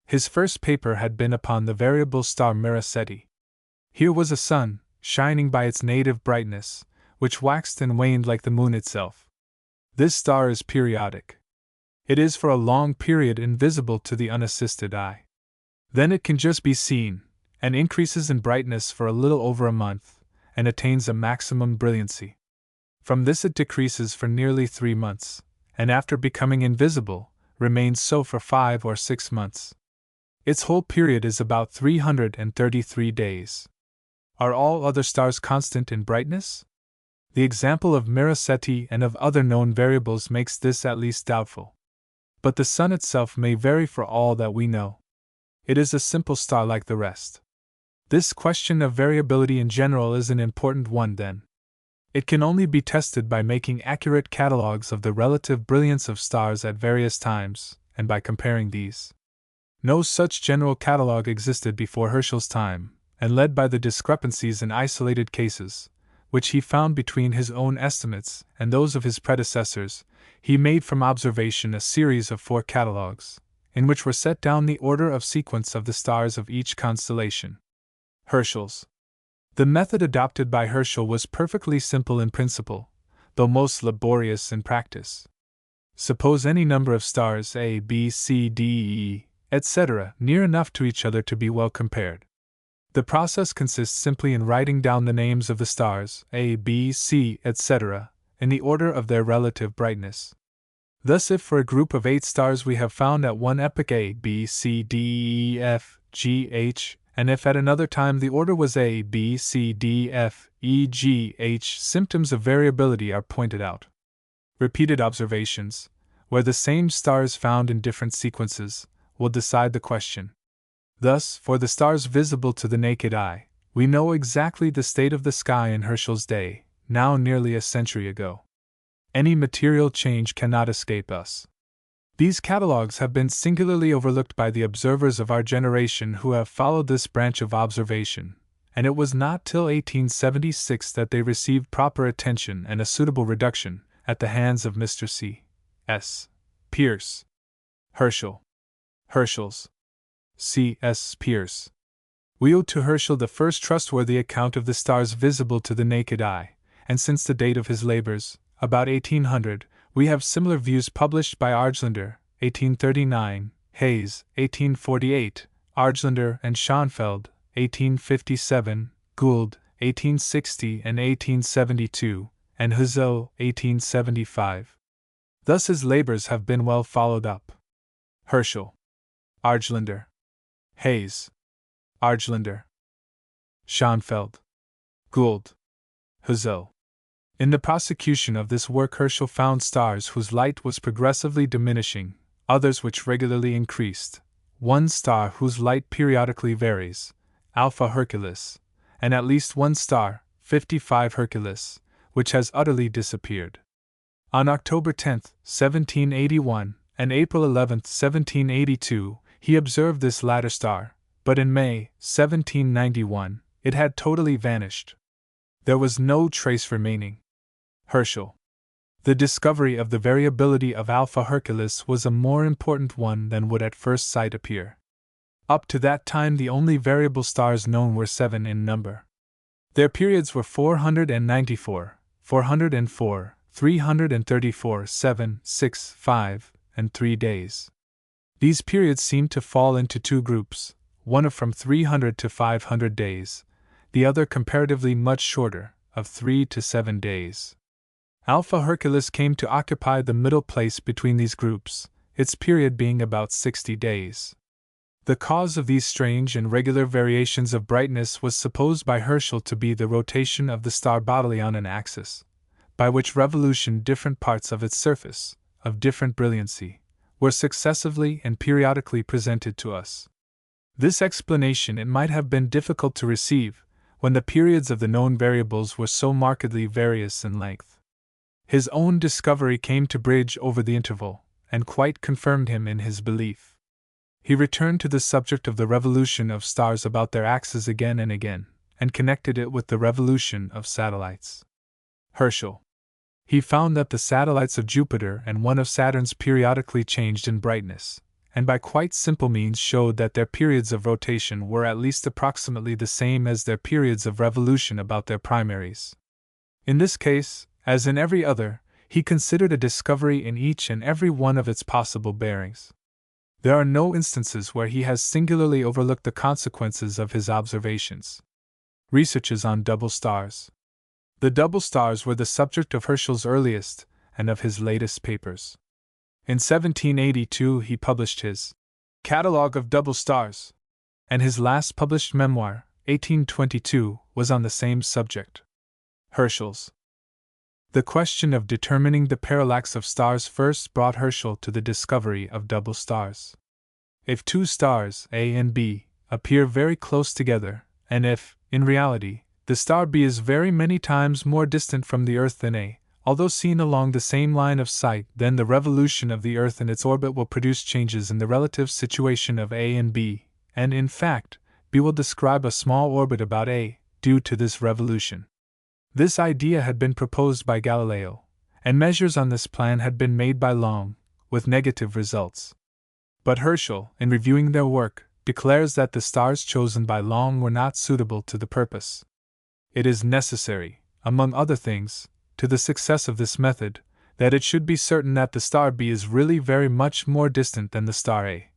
His first paper had been upon the variable star Miraceti. Here was a sun, shining by its native brightness, which waxed and waned like the moon itself. This star is periodic. It is for a long period invisible to the unassisted eye. Then it can just be seen, and increases in brightness for a little over a month, and attains a maximum brilliancy. From this it decreases for nearly 3 months, and after becoming invisible, remains so for 5 or 6 months. Its whole period is about 333 days. Are all other stars constant in brightness? The example of Mira Ceti and of other known variables makes this at least doubtful. But the Sun itself may vary for all that we know. It is a simple star like the rest. This question of variability in general is an important one then. It can only be tested by making accurate catalogues of the relative brilliance of stars at various times, and by comparing these. No such general catalogue existed before Herschel's time, and led by the discrepancies in isolated cases, which he found between his own estimates and those of his predecessors, he made from observation a series of 4 catalogues, in which were set down the order of sequence of the stars of each constellation. Herschel's. The method adopted by Herschel was perfectly simple in principle, though most laborious in practice. Suppose any number of stars A, B, C, D, E, etc., near enough to each other to be well compared. The process consists simply in writing down the names of the stars A, B, C, etc., in the order of their relative brightness. Thus, if for a group of 8 stars we have found at one epoch A, B, C, D, E, F, G, H, and if at another time the order was A, B, C, D, F, E, G, H, symptoms of variability are pointed out. Repeated observations, where the same stars found in different sequences, will decide the question. Thus, for the stars visible to the naked eye, we know exactly the state of the sky in Herschel's day, now nearly a century ago. Any material change cannot escape us. These catalogues have been singularly overlooked by the observers of our generation who have followed this branch of observation, and it was not till 1876 that they received proper attention and a suitable reduction at the hands of Mr. C. S. Pierce. Herschel. Herschel's. C. S. Pierce. We owe to Herschel the first trustworthy account of the stars visible to the naked eye, and since the date of his labors, about 1800, we have similar views published by Argelander, 1839, Hayes, 1848, Argelander and Schonfeld, 1857, Gould, 1860 and 1872, and Herschel, 1875. Thus his labors have been well followed up. Herschel. Argelander. Hayes. Argelander. Schonfeld. Gould. Herschel. In the prosecution of this work, Herschel found stars whose light was progressively diminishing, others which regularly increased, one star whose light periodically varies, Alpha Herculis, and at least one star, 55 Herculis, which has utterly disappeared. On October 10, 1781, and April 11, 1782, he observed this latter star, but in May, 1791, it had totally vanished. There was no trace remaining. Herschel. The discovery of the variability of Alpha Herculis was a more important one than would at first sight appear. Up to that time the only variable stars known were 7 in number. Their periods were 494, 404, 334, 7, 6, 5, and 3 days. These periods seemed to fall into 2 groups, one of from 300 to 500 days, the other comparatively much shorter, of 3 to 7 days. Alpha Herculis came to occupy the middle place between these groups, its period being about 60 days. The cause of these strange and regular variations of brightness was supposed by Herschel to be the rotation of the star bodily on an axis, by which revolution different parts of its surface, of different brilliancy, were successively and periodically presented to us. This explanation it might have been difficult to receive, when the periods of the known variables were so markedly various in length. His own discovery came to bridge over the interval, and quite confirmed him in his belief. He returned to the subject of the revolution of stars about their axes again and again, and connected it with the revolution of satellites. Herschel. He found that the satellites of Jupiter and one of Saturn's periodically changed in brightness, and by quite simple means showed that their periods of rotation were at least approximately the same as their periods of revolution about their primaries. In this case, as in every other, he considered a discovery in each and every one of its possible bearings. There are no instances where he has singularly overlooked the consequences of his observations. Researches on double stars. The double stars were the subject of Herschel's earliest and of his latest papers. In 1782 he published his Catalogue of Double Stars, and his last published memoir, 1822, was on the same subject. Herschel's. The question of determining the parallax of stars first brought Herschel to the discovery of double stars. If two stars, A and B, appear very close together, and if, in reality, the star B is very many times more distant from the Earth than A, although seen along the same line of sight, then the revolution of the Earth in its orbit will produce changes in the relative situation of A and B, and in fact, B will describe a small orbit about A, due to this revolution. This idea had been proposed by Galileo, and measures on this plan had been made by Long, with negative results. But Herschel, in reviewing their work, declares that the stars chosen by Long were not suitable to the purpose. It is necessary, among other things, to the success of this method, that it should be certain that the star B is really very much more distant than the star A.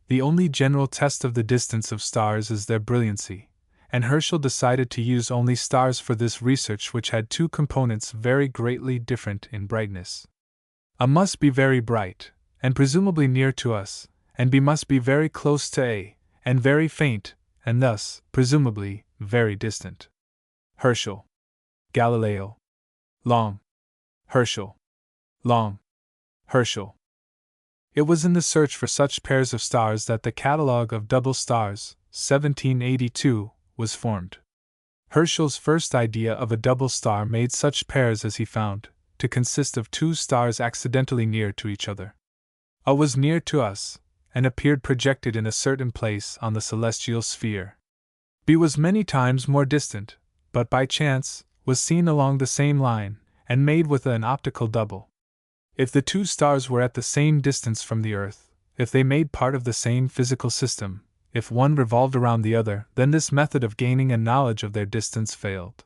The only general test of the distance of stars is their brilliancy, and Herschel decided to use only stars for this research which had two components very greatly different in brightness. A must be very bright, and presumably near to us, and B must be very close to A, and very faint, and thus, presumably, very distant. Herschel. Galileo. Long. Herschel. Long. Herschel. It was in the search for such pairs of stars that the Catalogue of Double Stars, 1782, was formed. Herschel's first idea of a double star made such pairs as he found, to consist of two stars accidentally near to each other. A was near to us, and appeared projected in a certain place on the celestial sphere. B was many times more distant, but by chance, was seen along the same line, and made with an optical double. If the two stars were at the same distance from the Earth, if they made part of the same physical system, if one revolved around the other, then this method of gaining a knowledge of their distance failed.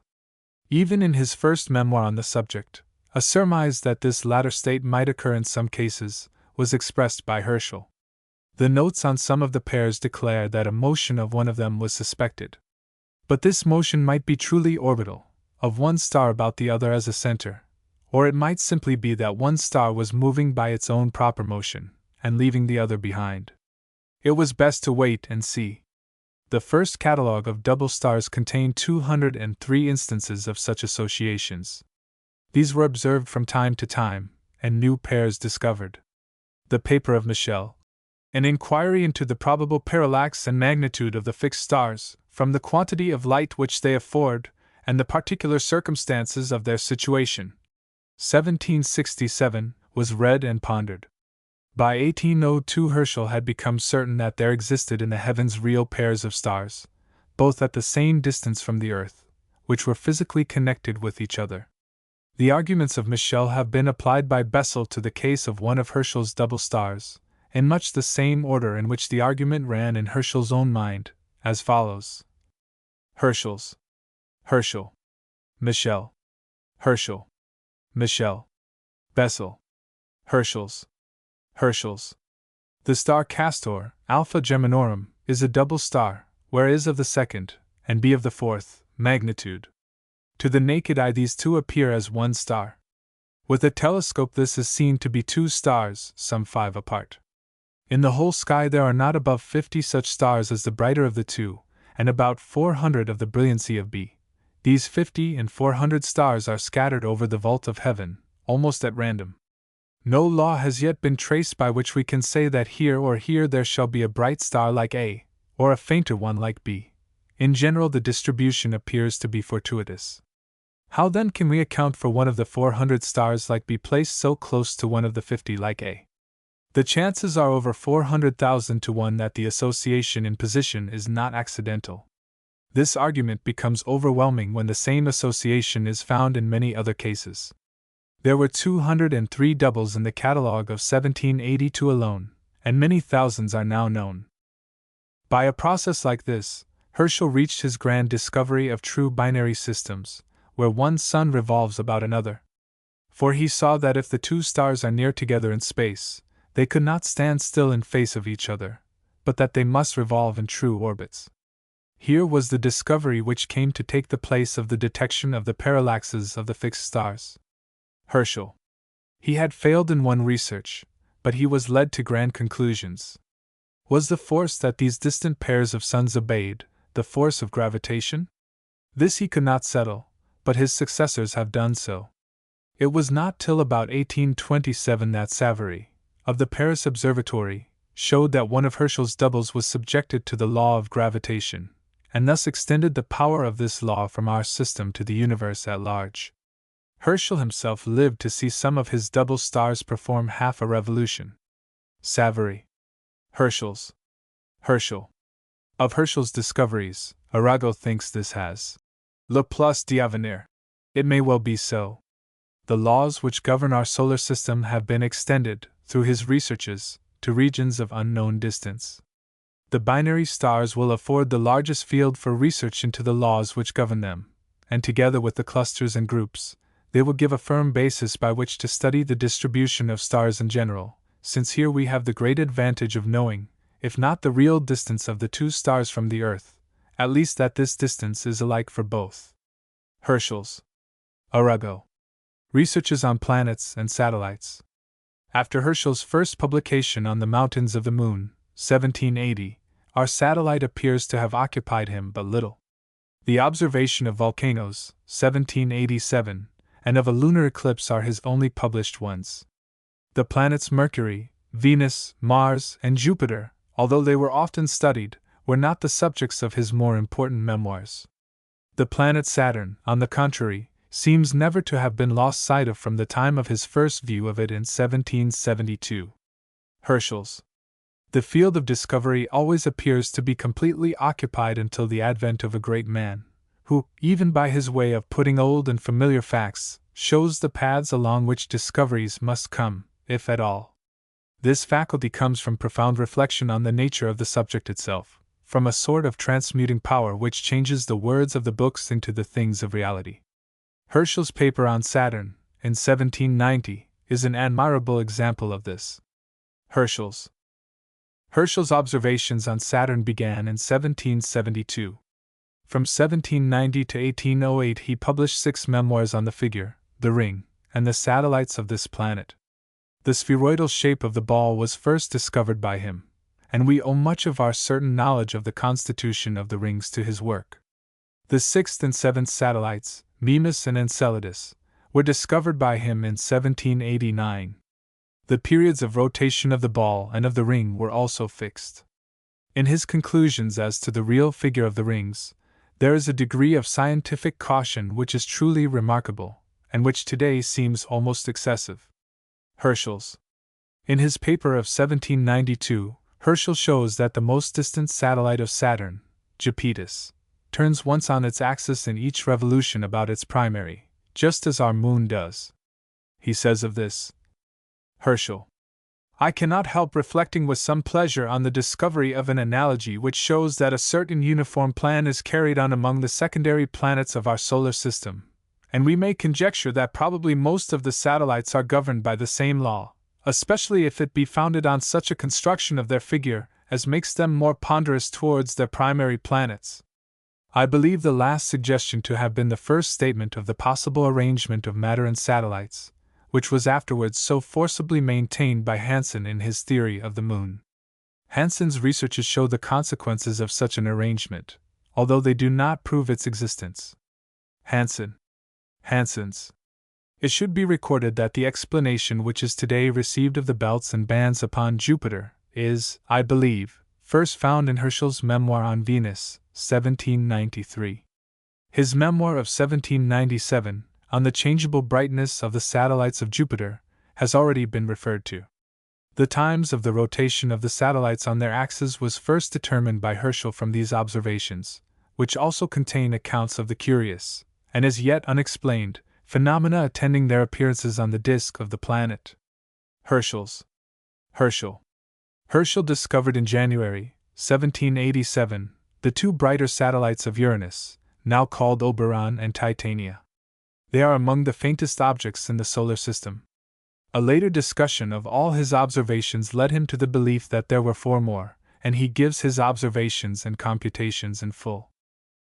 Even in his first memoir on the subject, a surmise that this latter state might occur in some cases was expressed by Herschel. The notes on some of the pairs declare that a motion of one of them was suspected. But this motion might be truly orbital, of one star about the other as a center, or it might simply be that one star was moving by its own proper motion, and leaving the other behind. It was best to wait and see. The first catalogue of double stars contained 203 instances of such associations. These were observed from time to time, and new pairs discovered. The paper of Michel, an inquiry into the probable parallax and magnitude of the fixed stars, from the quantity of light which they afford, and the particular circumstances of their situation, 1767, was read and pondered. By 1802 Herschel had become certain that there existed in the heavens real pairs of stars, both at the same distance from the Earth, which were physically connected with each other. The arguments of Michel have been applied by Bessel to the case of one of Herschel's double stars, in much the same order in which the argument ran in Herschel's own mind, as follows. Herschel's. Herschel. Michel. Herschel. Michel. Bessel. Herschel's. Herschel's. The star Castor, Alpha Geminorum, is a double star, where A is of the second, and B of the fourth, magnitude. To the naked eye these two appear as one star. With a telescope this is seen to be two stars, some 5 apart. In the whole sky there are not above 50 such stars as the brighter of the two, and about 400 of the brilliancy of B. These 50 and 400 stars are scattered over the vault of heaven, almost at random. No law has yet been traced by which we can say that here or here there shall be a bright star like A, or a fainter one like B. In general the distribution appears to be fortuitous. How then can we account for one of the 400 stars like B placed so close to one of the 50 like A? The chances are over 400,000 to 1 that the association in position is not accidental. This argument becomes overwhelming when the same association is found in many other cases. There were 203 doubles in the catalogue of 1782 alone, and many thousands are now known. By a process like this, Herschel reached his grand discovery of true binary systems, where one sun revolves about another. For he saw that if the two stars are near together in space, they could not stand still in face of each other, but that they must revolve in true orbits. Here was the discovery which came to take the place of the detection of the parallaxes of the fixed stars. Herschel. He had failed in one research, but he was led to grand conclusions. Was the force that these distant pairs of suns obeyed the force of gravitation? This he could not settle, but his successors have done so. It was not till about 1827 that Savary, of the Paris Observatory, showed that one of Herschel's doubles was subjected to the law of gravitation, and thus extended the power of this law from our system to the universe at large. Herschel himself lived to see some of his double stars perform half a revolution. Savary. Herschel. Of Herschel's discoveries, Arago thinks this has le plus d'avenir. It may well be so. The laws which govern our solar system have been extended, through his researches, to regions of unknown distance. The binary stars will afford the largest field for research into the laws which govern them, and together with the clusters and groups, they will give a firm basis by which to study the distribution of stars in general, since here we have the great advantage of knowing, if not the real distance of the two stars from the Earth, at least that this distance is alike for both. Herschel's Arago. Researches on planets and satellites. After Herschel's first publication on the mountains of the Moon, 1780, our satellite appears to have occupied him but little. The observation of volcanoes, 1787, and of a lunar eclipse are his only published ones. The planets Mercury, Venus, Mars, and Jupiter, although they were often studied, were not the subjects of his more important memoirs. The planet Saturn, on the contrary, seems never to have been lost sight of from the time of his first view of it in 1772. Herschel's. The field of discovery always appears to be completely occupied until the advent of a great man, who, even by his way of putting old and familiar facts, shows the paths along which discoveries must come, if at all. This faculty comes from profound reflection on the nature of the subject itself, from a sort of transmuting power which changes the words of the books into the things of reality. Herschel's paper on Saturn, in 1790, is an admirable example of this. Herschel's observations on Saturn began in 1772. From 1790 to 1808 he published 6 memoirs on the figure, the ring, and the satellites of this planet. The spheroidal shape of the ball was first discovered by him, and we owe much of our certain knowledge of the constitution of the rings to his work. The 6th and 7th satellites, Mimas and Enceladus, were discovered by him in 1789. The periods of rotation of the ball and of the ring were also fixed. In his conclusions as to the real figure of the rings, there is a degree of scientific caution which is truly remarkable, and which today seems almost excessive. Herschel's. In his paper of 1792, Herschel shows that the most distant satellite of Saturn, Japetus, turns once on its axis in each revolution about its primary, just as our moon does. He says of this, Herschel. I cannot help reflecting with some pleasure on the discovery of an analogy which shows that a certain uniform plan is carried on among the secondary planets of our solar system, and we may conjecture that probably most of the satellites are governed by the same law, especially if it be founded on such a construction of their figure as makes them more ponderous towards their primary planets. I believe the last suggestion to have been the first statement of the possible arrangement of matter in satellites, which was afterwards so forcibly maintained by Hansen in his theory of the moon. Hansen's researches show the consequences of such an arrangement, although they do not prove its existence. Hansen's. It should be recorded that the explanation which is today received of the belts and bands upon Jupiter is, I believe, first found in Herschel's Memoir on Venus, 1793. His memoir of 1797, on the changeable brightness of the satellites of Jupiter, has already been referred to. The times of the rotation of the satellites on their axes was first determined by Herschel from these observations, which also contain accounts of the curious, and as yet unexplained, phenomena attending their appearances on the disk of the planet. Herschel. Herschel discovered in January 1787 the two brighter satellites of Uranus, now called Oberon and Titania. They are among the faintest objects in the solar system. A later discussion of all his observations led him to the belief that there were four more, and he gives his observations and computations in full.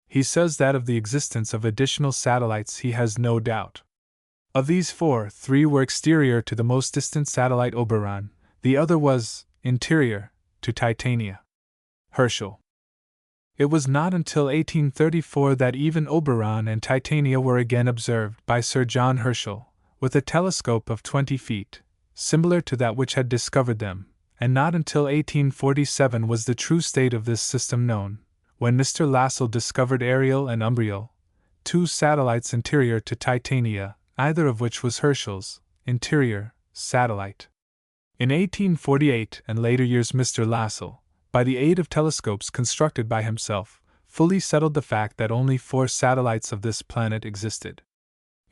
He says that of the existence of additional satellites he has no doubt. Of these four, three were exterior to the most distant satellite Oberon, the other was interior to Titania. Herschel. It was not until 1834 that even Oberon and Titania were again observed by Sir John Herschel, with a telescope of 20 feet, similar to that which had discovered them, and not until 1847 was the true state of this system known, when Mr. Lassell discovered Ariel and Umbriel, two satellites interior to Titania, either of which was Herschel's interior satellite. In 1848 and later years Mr. Lassell, by the aid of telescopes constructed by himself, fully settled the fact that only four satellites of this planet existed.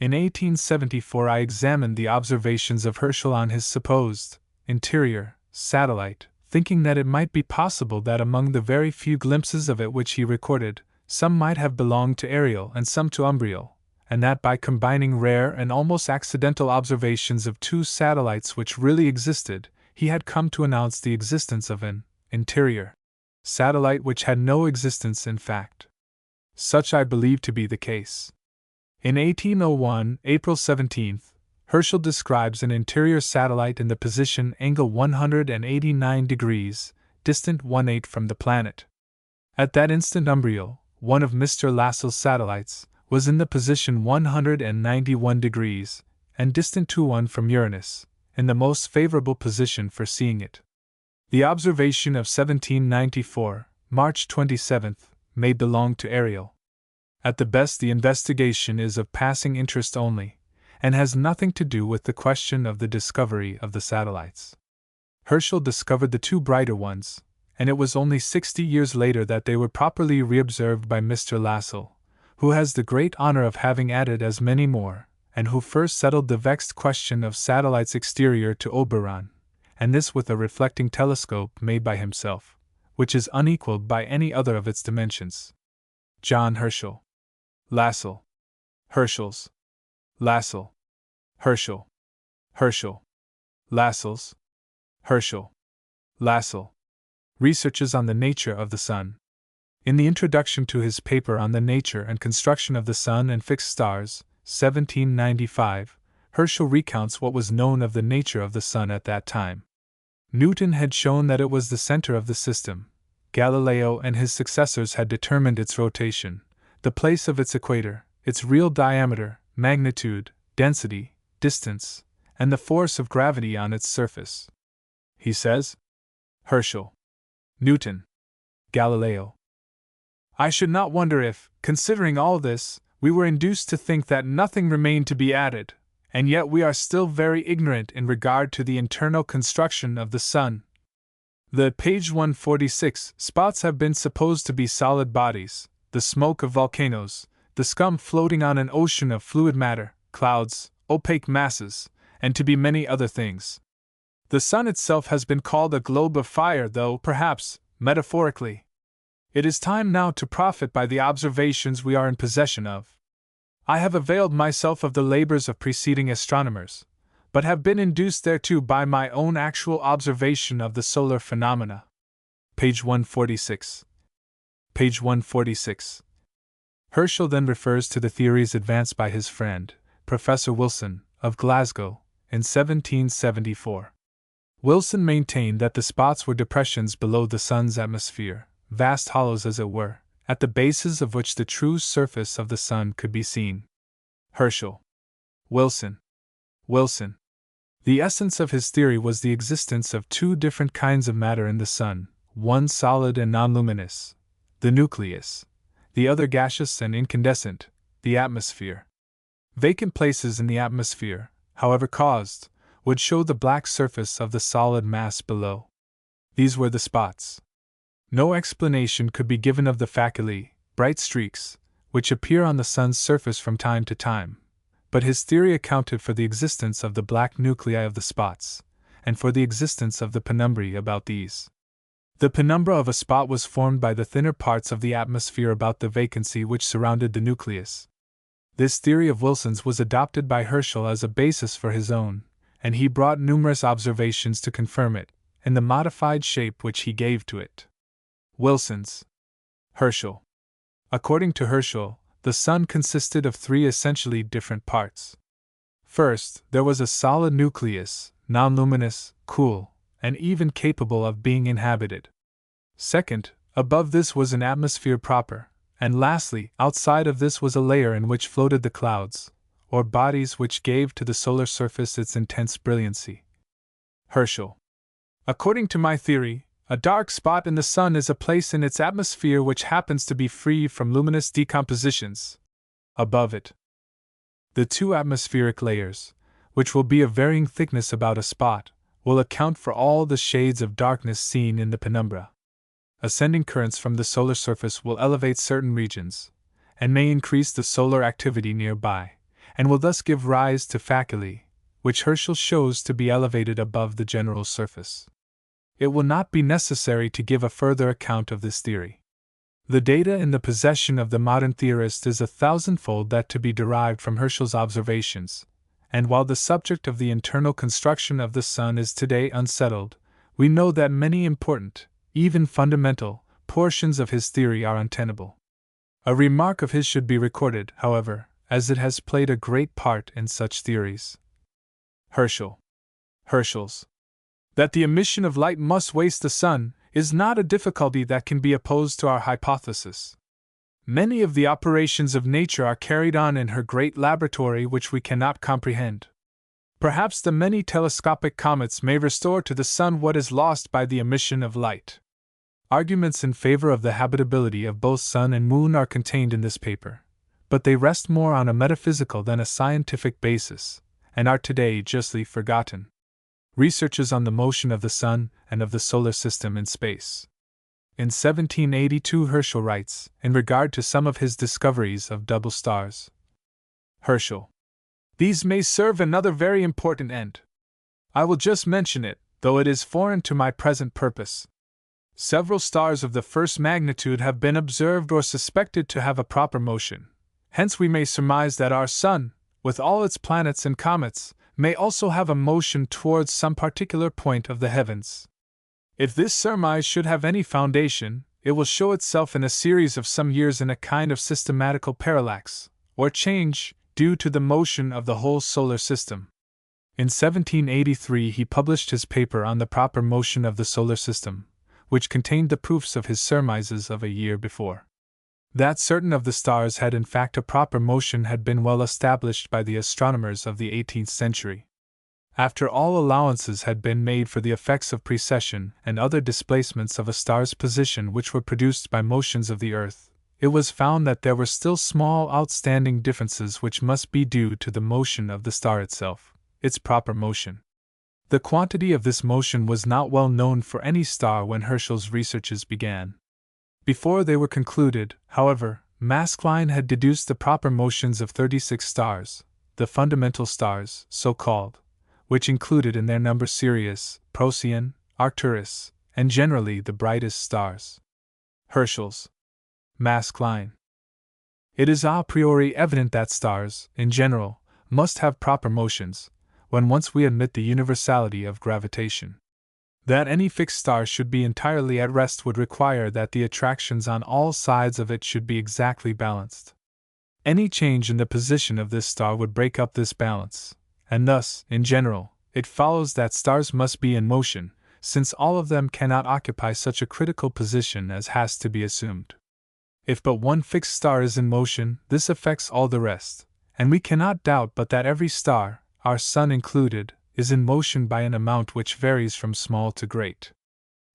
In 1874 I examined the observations of Herschel on his supposed interior satellite, thinking that it might be possible that among the very few glimpses of it which he recorded, some might have belonged to Ariel and some to Umbriel, and that by combining rare and almost accidental observations of two satellites which really existed, he had come to announce the existence of an interior satellite which had no existence in fact. Such I believe to be the case. In 1801, April 17, Herschel describes an interior satellite in the position angle 189 degrees, distant 1/8 from the planet. At that instant Umbriel, one of Mr. Lassell's satellites, was in the position 191 degrees, and distant 2/1 from Uranus, in the most favorable position for seeing it. The observation of 1794, March 27, may belong to Ariel. At the best the investigation is of passing interest only, and has nothing to do with the question of the discovery of the satellites. Herschel discovered the two brighter ones, and it was only 60 years later that they were properly reobserved by Mr. Lassell, who has the great honor of having added as many more, and who first settled the vexed question of satellites exterior to Oberon, and this with a reflecting telescope made by himself, which is unequaled by any other of its dimensions. John Herschel. Lassell. Herschel's. Lassell. Herschel. Herschel. Lassell's. Herschel. Lassell. Researches on the nature of the Sun. In the introduction to his paper on the nature and construction of the Sun and fixed stars, 1795, Herschel recounts what was known of the nature of the Sun at that time. Newton had shown that it was the center of the system. Galileo and his successors had determined its rotation, the place of its equator, its real diameter, magnitude, density, distance, and the force of gravity on its surface. He says, Herschel, Newton, Galileo. I should not wonder if, considering all this, we were induced to think that nothing remained to be added, and yet we are still very ignorant in regard to the internal construction of the Sun. The page 146 spots have been supposed to be solid bodies, the smoke of volcanoes, the scum floating on an ocean of fluid matter, clouds, opaque masses, and to be many other things. The Sun itself has been called a globe of fire, though, perhaps, metaphorically. It is time now to profit by the observations we are in possession of. I have availed myself of the labors of preceding astronomers, but have been induced thereto by my own actual observation of the solar phenomena. Page 146. Page 146. Herschel then refers to the theories advanced by his friend, Professor Wilson, of Glasgow, in 1774. Wilson maintained that the spots were depressions below the Sun's atmosphere, vast hollows as it were, at the bases of which the true surface of the Sun could be seen. Herschel. Wilson. Wilson. The essence of his theory was the existence of two different kinds of matter in the Sun, one solid and non-luminous, the nucleus, the other gaseous and incandescent, the atmosphere. Vacant places in the atmosphere, however caused, would show the black surface of the solid mass below. These were the spots. No explanation could be given of the faculae, bright streaks, which appear on the Sun's surface from time to time, but his theory accounted for the existence of the black nuclei of the spots, and for the existence of the penumbrae about these. The penumbra of a spot was formed by the thinner parts of the atmosphere about the vacancy which surrounded the nucleus. This theory of Wilson's was adopted by Herschel as a basis for his own, and he brought numerous observations to confirm it, in the modified shape which he gave to it. Wilson's. Herschel. According to Herschel, the Sun consisted of three essentially different parts. First, there was a solid nucleus, non-luminous, cool, and even capable of being inhabited. Second, above this was an atmosphere proper, and lastly, outside of this was a layer in which floated the clouds, or bodies which gave to the solar surface its intense brilliancy. Herschel. According to my theory, a dark spot in the Sun is a place in its atmosphere which happens to be free from luminous decompositions. Above it, the two atmospheric layers, which will be of varying thickness about a spot, will account for all the shades of darkness seen in the penumbra. Ascending currents from the solar surface will elevate certain regions, and may increase the solar activity nearby, and will thus give rise to faculae, which Herschel shows to be elevated above the general surface. It will not be necessary to give a further account of this theory. The data in the possession of the modern theorist is 1,000-fold that to be derived from Herschel's observations, and while the subject of the internal construction of the Sun is today unsettled, we know that many important, even fundamental, portions of his theory are untenable. A remark of his should be recorded, however, as it has played a great part in such theories. Herschel's. That the emission of light must waste the Sun is not a difficulty that can be opposed to our hypothesis. Many of the operations of nature are carried on in her great laboratory which we cannot comprehend. Perhaps the many telescopic comets may restore to the Sun what is lost by the emission of light. Arguments in favor of the habitability of both Sun and Moon are contained in this paper, but they rest more on a metaphysical than a scientific basis, and are today justly forgotten. Researches on the motion of the Sun and of the solar system in space. In 1782, Herschel writes, in regard to some of his discoveries of double stars. Herschel. These may serve another very important end. I will just mention it, though it is foreign to my present purpose. Several stars of the first magnitude have been observed or suspected to have a proper motion. Hence we may surmise that our Sun, with all its planets and comets, may also have a motion towards some particular point of the heavens. If this surmise should have any foundation, it will show itself in a series of some years in a kind of systematical parallax, or change, due to the motion of the whole solar system. In 1783 he published his paper on the proper motion of the solar system, which contained the proofs of his surmises of a year before. That certain of the stars had in fact a proper motion had been well established by the astronomers of the 18th century. After all allowances had been made for the effects of precession and other displacements of a star's position which were produced by motions of the earth, it was found that there were still small outstanding differences which must be due to the motion of the star itself, its proper motion. The quantity of this motion was not well known for any star when Herschel's researches began. Before they were concluded, however, Maskelyne had deduced the proper motions of 36 stars, the fundamental stars, so called, which included in their number Sirius, Procyon, Arcturus, and generally the brightest stars. Herschel's. Maskelyne. It is a priori evident that stars, in general, must have proper motions, when once we admit the universality of gravitation. That any fixed star should be entirely at rest would require that the attractions on all sides of it should be exactly balanced. Any change in the position of this star would break up this balance, and thus, in general, it follows that stars must be in motion, since all of them cannot occupy such a critical position as has to be assumed. If but one fixed star is in motion, this affects all the rest, and we cannot doubt but that every star, our Sun included, is in motion by an amount which varies from small to great.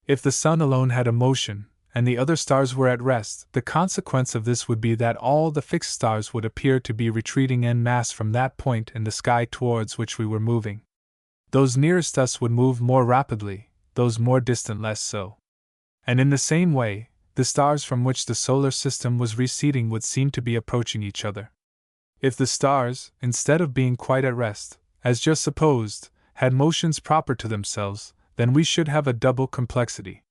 If the Sun alone had a motion, and the other stars were at rest, the consequence of this would be that all the fixed stars would appear to be retreating en masse from that point in the sky towards which we were moving. Those nearest us would move more rapidly, those more distant less so. And in the same way, the stars from which the solar system was receding would seem to be approaching each other. If the stars, instead of being quite at rest, as just supposed, had motions proper to themselves, then we should have a double complexity.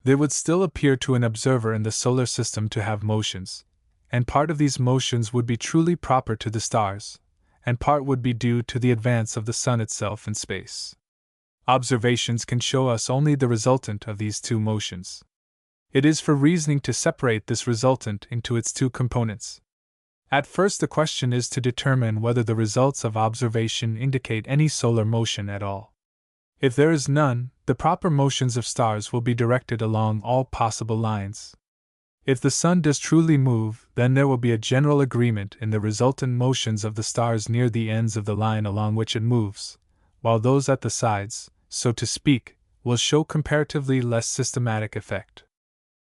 There would still appear to an observer in the solar system to have motions, and part of these motions would be truly proper to the stars, and part would be due to the advance of the sun itself in space. Observations can show us only the resultant of these two motions. It is for reasoning to separate this resultant into its two components. At first, the question is to determine whether the results of observation indicate any solar motion at all. If there is none, the proper motions of stars will be directed along all possible lines. If the sun does truly move, then there will be a general agreement in the resultant motions of the stars near the ends of the line along which it moves, while those at the sides, so to speak, will show comparatively less systematic effect.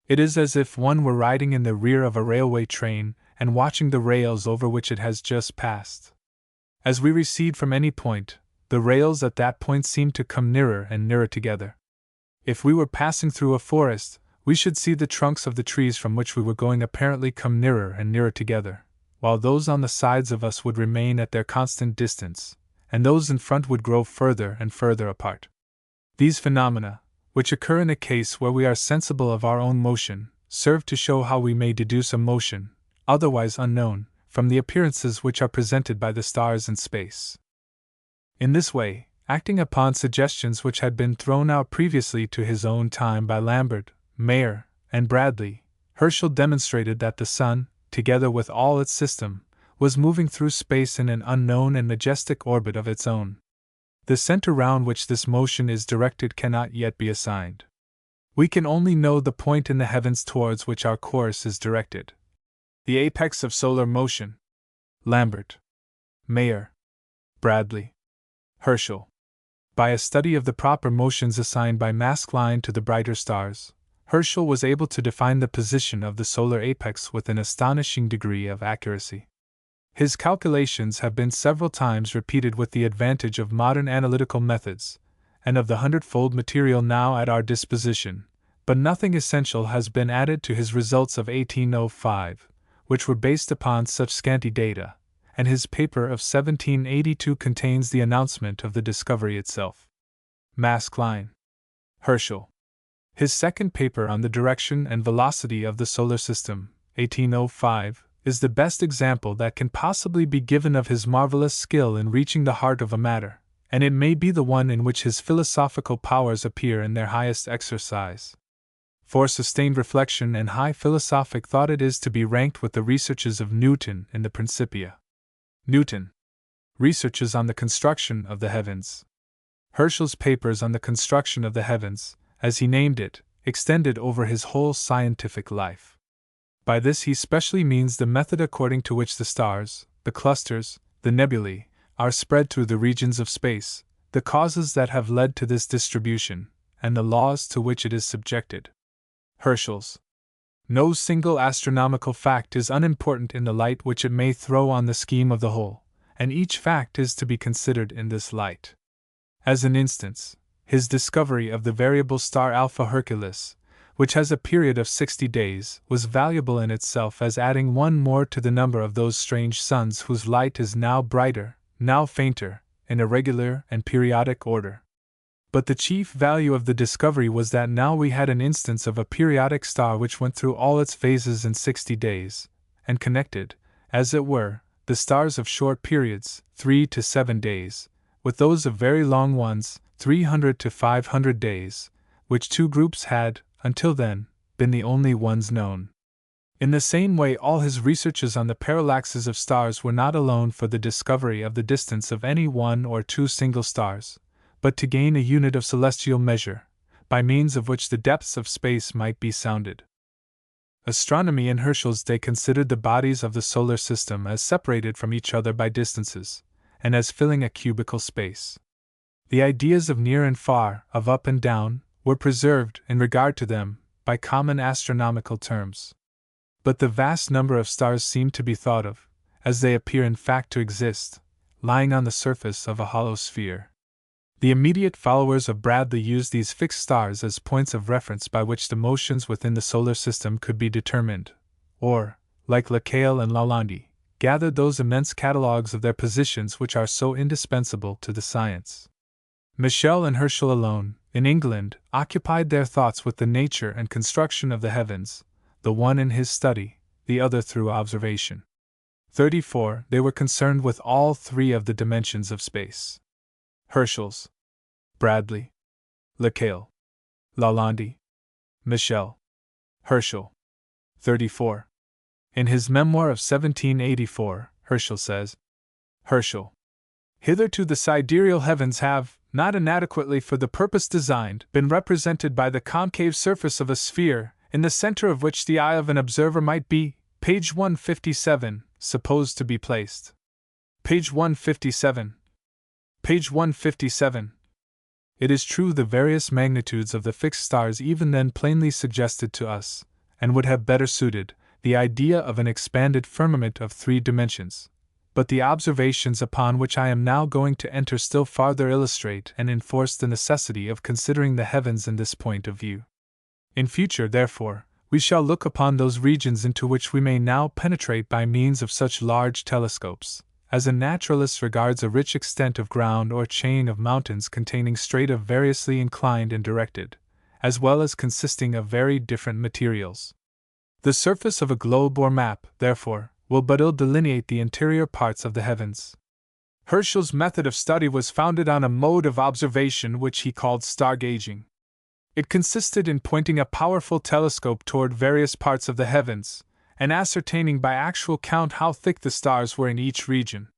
It is as if one were riding in the rear of a railway train and watching the rails over which it has just passed. As we recede from any point, the rails at that point seem to come nearer and nearer together. If we were passing through a forest, we should see the trunks of the trees from which we were going apparently come nearer and nearer together, while those on the sides of us would remain at their constant distance, and those in front would grow further and further apart. These phenomena, which occur in a case where we are sensible of our own motion, serve to show how we may deduce a motion, otherwise unknown, from the appearances which are presented by the stars in space. In this way, acting upon suggestions which had been thrown out previously to his own time by Lambert, Mayer, and Bradley, Herschel demonstrated that the sun, together with all its system, was moving through space in an unknown and majestic orbit of its own. The center round which this motion is directed cannot yet be assigned. We can only know the point in the heavens towards which our course is directed. The apex of solar motion. Lambert, Mayer, Bradley, Herschel. By a study of the proper motions assigned by mask line to the brighter stars, Herschel was able to define the position of the solar apex with an astonishing degree of accuracy. His calculations have been several times repeated with the advantage of modern analytical methods, and of the hundredfold material now at our disposition, but nothing essential has been added to his results of 1805, which were based upon such scanty data, and his paper of 1782 contains the announcement of the discovery itself. Mask line. Herschel. His second paper on the direction and velocity of the solar system, 1805, is the best example that can possibly be given of his marvelous skill in reaching the heart of a matter, and it may be the one in which his philosophical powers appear in their highest exercise. For sustained reflection and high philosophic thought it is to be ranked with the researches of Newton in the Principia. Newton. Researches on the construction of the heavens. Herschel's papers on the construction of the heavens, as he named it, extended over his whole scientific life. By this he specially means the method according to which the stars, the clusters, the nebulae, are spread through the regions of space, the causes that have led to this distribution, and the laws to which it is subjected. Herschel's. No single astronomical fact is unimportant in the light which it may throw on the scheme of the whole, and each fact is to be considered in this light. As an instance, his discovery of the variable star Alpha Herculis, which has a period of 60 days, was valuable in itself as adding one more to the number of those strange suns whose light is now brighter, now fainter, in a regular and periodic order. But the chief value of the discovery was that now we had an instance of a periodic star which went through all its phases in 60 days, and connected, as it were, the stars of short periods, 3 to 7 days, with those of very long ones, 300 to 500 days, which two groups had, until then, been the only ones known. In the same way, all his researches on the parallaxes of stars were not alone for the discovery of the distance of any one or two single stars, but to gain a unit of celestial measure, by means of which the depths of space might be sounded. Astronomy in Herschel's day considered the bodies of the solar system as separated from each other by distances, and as filling a cubical space. The ideas of near and far, of up and down, were preserved, in regard to them, by common astronomical terms. But the vast number of stars seem to be thought of, as they appear in fact to exist, lying on the surface of a hollow sphere. The immediate followers of Bradley used these fixed stars as points of reference by which the motions within the solar system could be determined, or, like Lacaille and Lalande, gathered those immense catalogues of their positions which are so indispensable to the science. Michel and Herschel alone, in England, occupied their thoughts with the nature and construction of the heavens, the one in his study, the other through observation. 34. They were concerned with all three of the dimensions of space. Herschel's, Bradley, Lacaille, Lalande, Michel, Herschel. 34. In his memoir of 1784, Herschel says, Herschel. Hitherto the sidereal heavens have, not inadequately for the purpose designed, been represented by the concave surface of a sphere, in the center of which the eye of an observer might be, page 157, supposed to be placed. Page 157. Page 157. It is true the various magnitudes of the fixed stars even then plainly suggested to us, and would have better suited, the idea of an expanded firmament of 3 dimensions. But the observations upon which I am now going to enter still farther illustrate and enforce the necessity of considering the heavens in this point of view. In future, therefore, we shall look upon those regions into which we may now penetrate by means of such large telescopes, as a naturalist regards a rich extent of ground or chain of mountains containing strata variously inclined and directed, as well as consisting of very different materials. The surface of a globe or map, therefore, will but ill delineate the interior parts of the heavens. Herschel's method of study was founded on a mode of observation which he called star gauging. It consisted in pointing a powerful telescope toward various parts of the heavens, and ascertaining by actual count how thick the stars were in each region.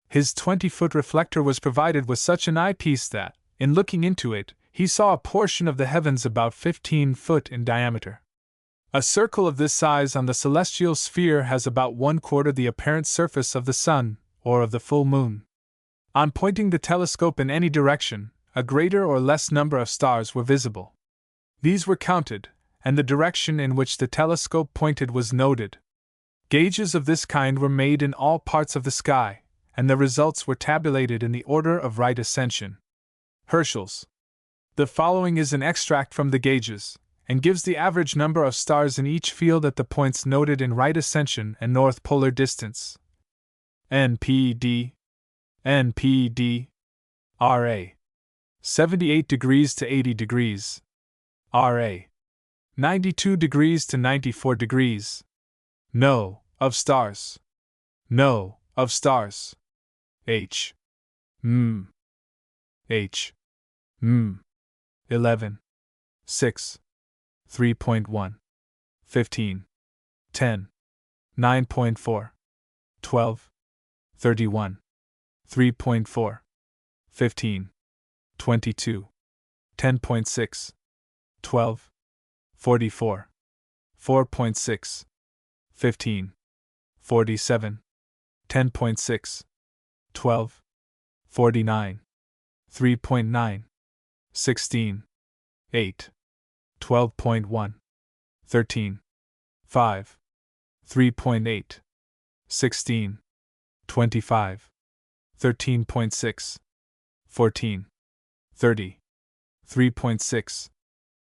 His 20-foot reflector was provided with such an eyepiece that, in looking into it, he saw a portion of the heavens about 15 foot in diameter. A circle of this size on the celestial sphere has about 1/4 the apparent surface of the sun, or of the full moon. On pointing the telescope in any direction, a greater or less number of stars were visible. These were counted, and the direction in which the telescope pointed was noted. Gauges of this kind were made in all parts of the sky, and the results were tabulated in the order of right ascension. Herschel's. The following is an extract from the gauges, and gives the average number of stars in each field at the points noted in right ascension and north polar distance. NPD. NPD. RA. 78 degrees to 80 degrees. RA. 92 degrees to 94 degrees. No, of stars. No, of stars. H. H. 11. 6. 3.1. 15. 10. 9.4. 12. 31. 3.4. 15. 22. 10.6. 12. 44. 4.6. 15. 47. 10.6. 12. 49. 3.9. 16. 8. 12.1. 13. 5. 3.8. 16. 25. 13.6. 14. 30. 3.6.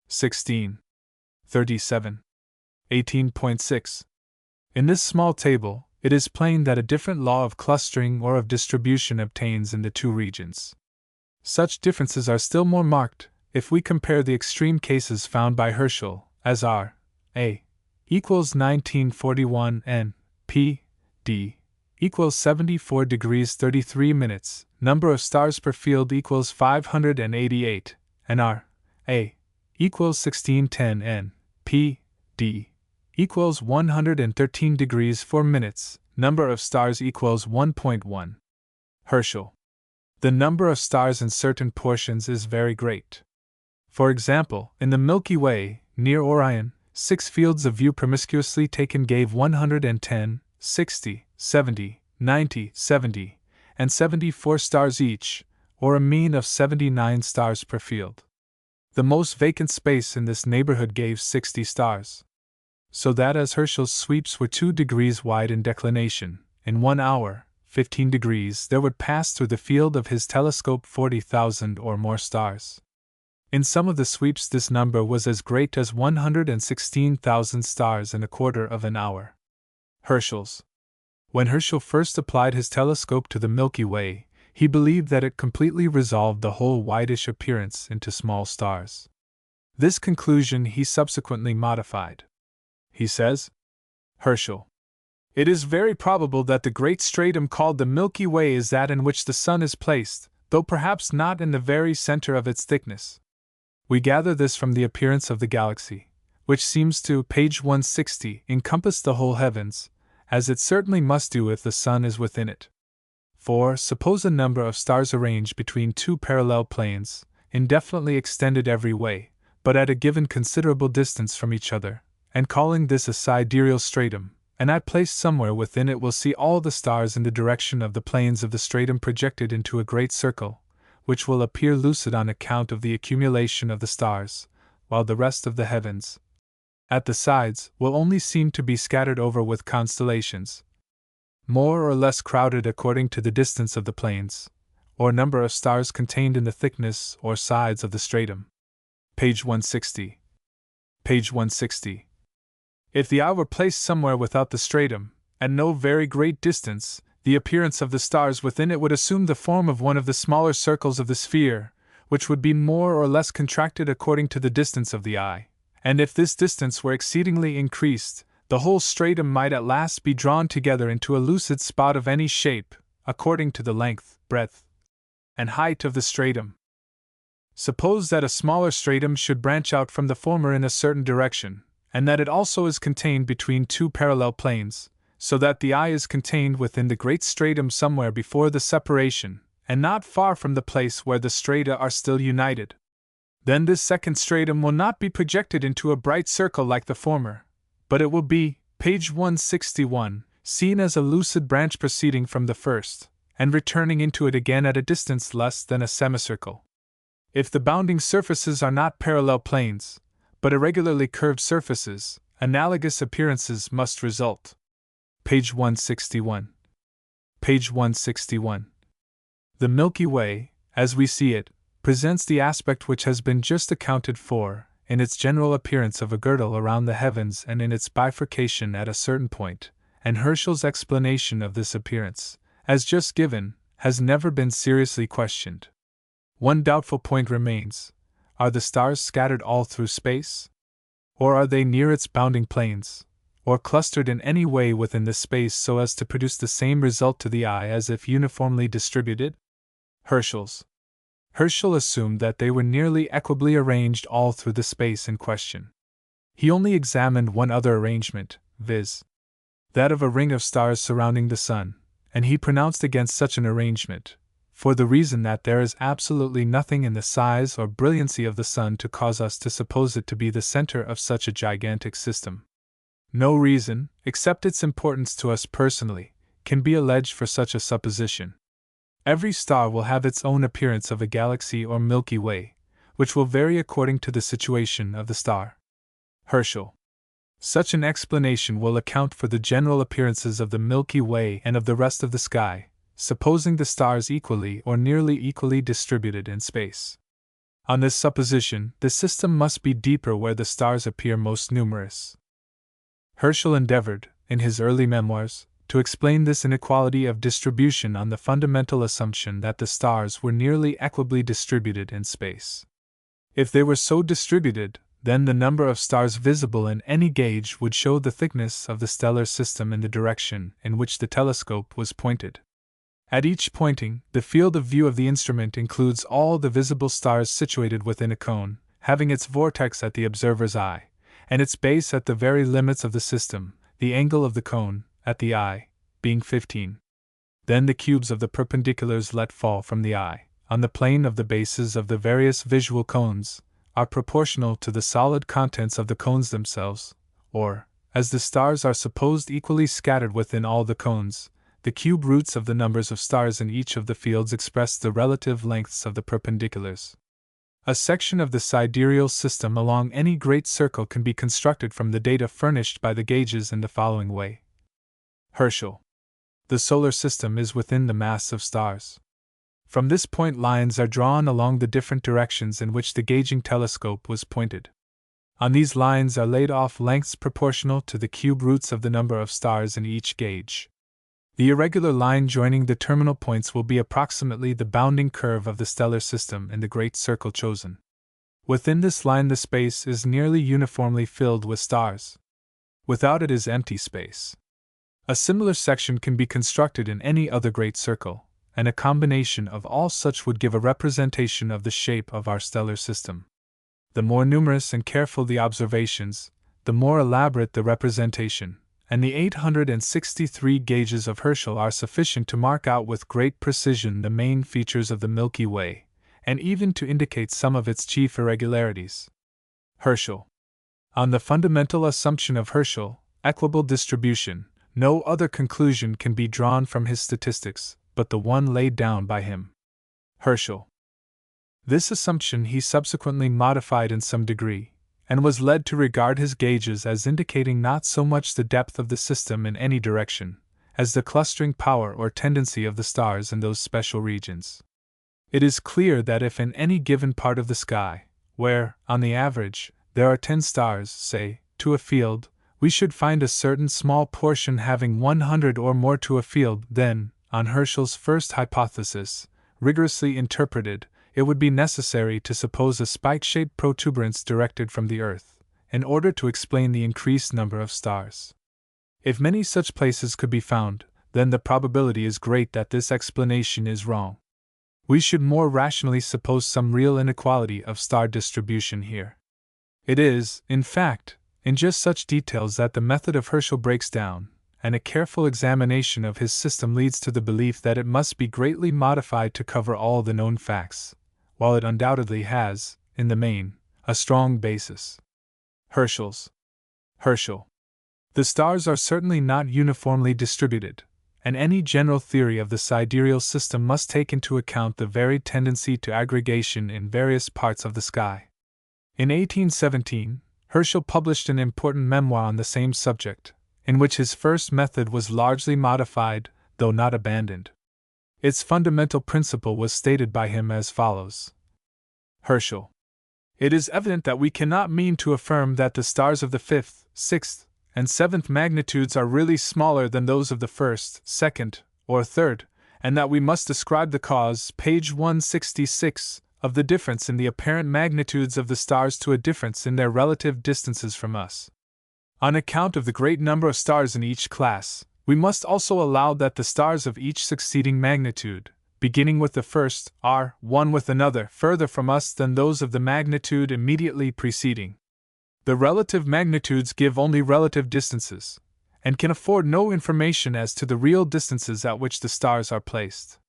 16. 37. 18.6. In this small table, it is plain that a different law of clustering or of distribution obtains in the two regions. Such differences are still more marked if we compare the extreme cases found by Herschel, as are A equals 1941 and P D equals 74 degrees 33 minutes, number of stars per field equals 588, and R A equals 1610 and P D equals 113 degrees 4 minutes, number of stars equals 1.1. Herschel. The number of stars in certain portions is very great. For example, in the Milky Way, near Orion, 6 fields of view promiscuously taken gave 110, 60, 70, 90, 70, and 74 stars each, or a mean of 79 stars per field. The most vacant space in this neighborhood gave 60 stars. So that as Herschel's sweeps were 2 degrees wide in declination, in 1 hour, 15 degrees, there would pass through the field of his telescope 40,000 or more stars. In some of the sweeps this number was as great as 116,000 stars in a quarter of an hour. Herschel's. When Herschel first applied his telescope to the Milky Way, He believed that it completely resolved the whole whitish appearance into small stars. This conclusion he subsequently modified. He says, Herschel: "It is very probable that the great stratum called the Milky Way is that in which the Sun is placed, though perhaps not in the very center of its thickness. We gather this from the appearance of the galaxy, which seems to, page 160, encompass the whole heavens, as it certainly must do if the Sun is within it. For, suppose a number of stars arranged between two parallel planes, indefinitely extended every way, but at a given considerable distance from each other, and calling this a sidereal stratum, and I placed somewhere within it will see all the stars in the direction of the planes of the stratum projected into a great circle, which will appear lucid on account of the accumulation of the stars, while the rest of the heavens, at the sides, will only seem to be scattered over with constellations, more or less crowded according to the distance of the planes, or number of stars contained in the thickness or sides of the stratum." Page 160. Page 160. If the eye were placed somewhere without the stratum, at no very great distance, the appearance of the stars within it would assume the form of one of the smaller circles of the sphere, which would be more or less contracted according to the distance of the eye, and if this distance were exceedingly increased, the whole stratum might at last be drawn together into a lucid spot of any shape, according to the length, breadth, and height of the stratum. Suppose that a smaller stratum should branch out from the former in a certain direction, and that it also is contained between two parallel planes, so that the eye is contained within the great stratum somewhere before the separation, and not far from the place where the strata are still united. Then this second stratum will not be projected into a bright circle like the former, but it will be, page 161, seen as a lucid branch proceeding from the first, and returning into it again at a distance less than a semicircle. If the bounding surfaces are not parallel planes, but irregularly curved surfaces, analogous appearances must result. Page 161. Page 161. The Milky Way, as we see it, presents the aspect which has been just accounted for, in its general appearance of a girdle around the heavens and in its bifurcation at a certain point, and Herschel's explanation of this appearance, as just given, has never been seriously questioned. One doubtful point remains: are the stars scattered all through space? Or are they near its bounding planes, or clustered in any way within this space so as to produce the same result to the eye as if uniformly distributed? Herschel assumed that they were nearly equably arranged all through the space in question. He only examined one other arrangement, viz., that of a ring of stars surrounding the Sun, and he pronounced against such an arrangement, for the reason that there is absolutely nothing in the size or brilliancy of the Sun to cause us to suppose it to be the center of such a gigantic system. No reason, except its importance to us personally, can be alleged for such a supposition. Every star will have its own appearance of a galaxy or Milky Way, which will vary according to the situation of the star. Herschel. Such an explanation will account for the general appearances of the Milky Way and of the rest of the sky, supposing the stars equally or nearly equally distributed in space. On this supposition, the system must be deeper where the stars appear most numerous. Herschel endeavored, in his early memoirs, to explain this inequality of distribution on the fundamental assumption that the stars were nearly equably distributed in space. If they were so distributed, then the number of stars visible in any gauge would show the thickness of the stellar system in the direction in which the telescope was pointed. At each pointing, the field of view of the instrument includes all the visible stars situated within a cone, having its vortex at the observer's eye, and its base at the very limits of the system, the angle of the cone, at the eye, being 15. Then the cubes of the perpendiculars let fall from the eye, on the plane of the bases of the various visual cones, are proportional to the solid contents of the cones themselves, or, as the stars are supposed equally scattered within all the cones, the cube roots of the numbers of stars in each of the fields express the relative lengths of the perpendiculars. A section of the sidereal system along any great circle can be constructed from the data furnished by the gauges in the following way. Herschel. The solar system is within the mass of stars. From this point lines are drawn along the different directions in which the gauging telescope was pointed. On these lines are laid off lengths proportional to the cube roots of the number of stars in each gauge. The irregular line joining the terminal points will be approximately the bounding curve of the stellar system in the great circle chosen. Within this line the space is nearly uniformly filled with stars. Without it is empty space. A similar section can be constructed in any other great circle, and a combination of all such would give a representation of the shape of our stellar system. The more numerous and careful the observations, the more elaborate the representation, and the 863 gauges of Herschel are sufficient to mark out with great precision the main features of the Milky Way, and even to indicate some of its chief irregularities. Herschel. On the fundamental assumption of Herschel, equable distribution, no other conclusion can be drawn from his statistics but the one laid down by him. Herschel. This assumption he subsequently modified in some degree, and was led to regard his gauges as indicating not so much the depth of the system in any direction, as the clustering power or tendency of the stars in those special regions. It is clear that if in any given part of the sky, where, on the average, there are 10 stars, say, to a field, we should find a certain small portion having 100 or more to a field, then, on Herschel's first hypothesis, rigorously interpreted, it would be necessary to suppose a spike-shaped protuberance directed from the Earth, in order to explain the increased number of stars. If many such places could be found, then the probability is great that this explanation is wrong. We should more rationally suppose some real inequality of star distribution here. It is, in fact, in just such details that the method of Herschel breaks down, and a careful examination of his system leads to the belief that it must be greatly modified to cover all the known facts, while it undoubtedly has, in the main, a strong basis. Herschel. The stars are certainly not uniformly distributed, and any general theory of the sidereal system must take into account the varied tendency to aggregation in various parts of the sky. In 1817, Herschel published an important memoir on the same subject, in which his first method was largely modified, though not abandoned. Its fundamental principle was stated by him as follows. Herschel. It is evident that we cannot mean to affirm that the stars of the 5th, 6th, and 7th magnitudes are really smaller than those of the 1st, 2nd, or 3rd, and that we must ascribe the cause, page 166, of the difference in the apparent magnitudes of the stars to a difference in their relative distances from us. On account of the great number of stars in each class, we must also allow that the stars of each succeeding magnitude, beginning with the first, are, one with another, further from us than those of the magnitude immediately preceding. The relative magnitudes give only relative distances, and can afford no information as to the real distances at which the stars are placed.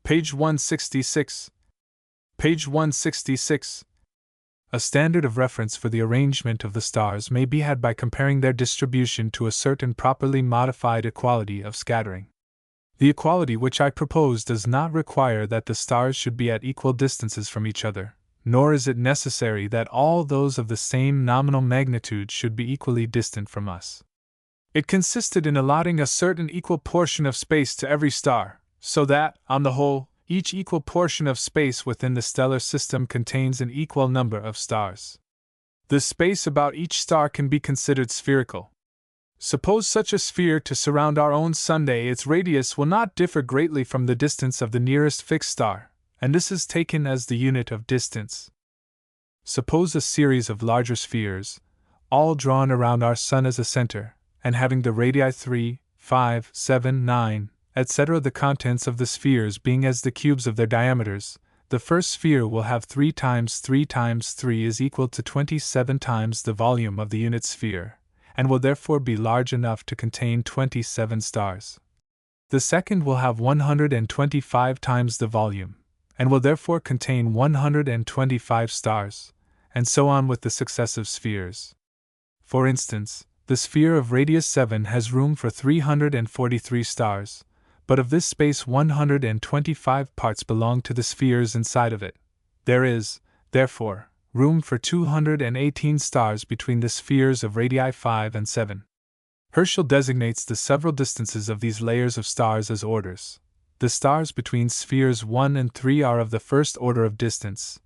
Page 166. Page 166. A standard of reference for the arrangement of the stars may be had by comparing their distribution to a certain properly modified equality of scattering. The equality which I propose does not require that the stars should be at equal distances from each other, nor is it necessary that all those of the same nominal magnitude should be equally distant from us. It consisted in allotting a certain equal portion of space to every star, so that, on the whole, each equal portion of space within the stellar system contains an equal number of stars. The space about each star can be considered spherical. Suppose such a sphere to surround our own Sunday, its radius will not differ greatly from the distance of the nearest fixed star, and this is taken as the unit of distance. Suppose a series of larger spheres, all drawn around our Sun as a center, and having the radii 3, 5, 7, 9, etc. The contents of the spheres being as the cubes of their diameters, the first sphere will have 3 times 3 times 3 is equal to 27 times the volume of the unit sphere, and will therefore be large enough to contain 27 stars. The second will have 125 times the volume, and will therefore contain 125 stars, and so on with the successive spheres. For instance, the sphere of radius 7 has room for 343 stars, but of this space 125 parts belong to the spheres inside of it. There is, therefore, room for 218 stars between the spheres of radii 5 and 7. Herschel designates the several distances of these layers of stars as orders. The stars between spheres 1 and 3 are of the first order of distance,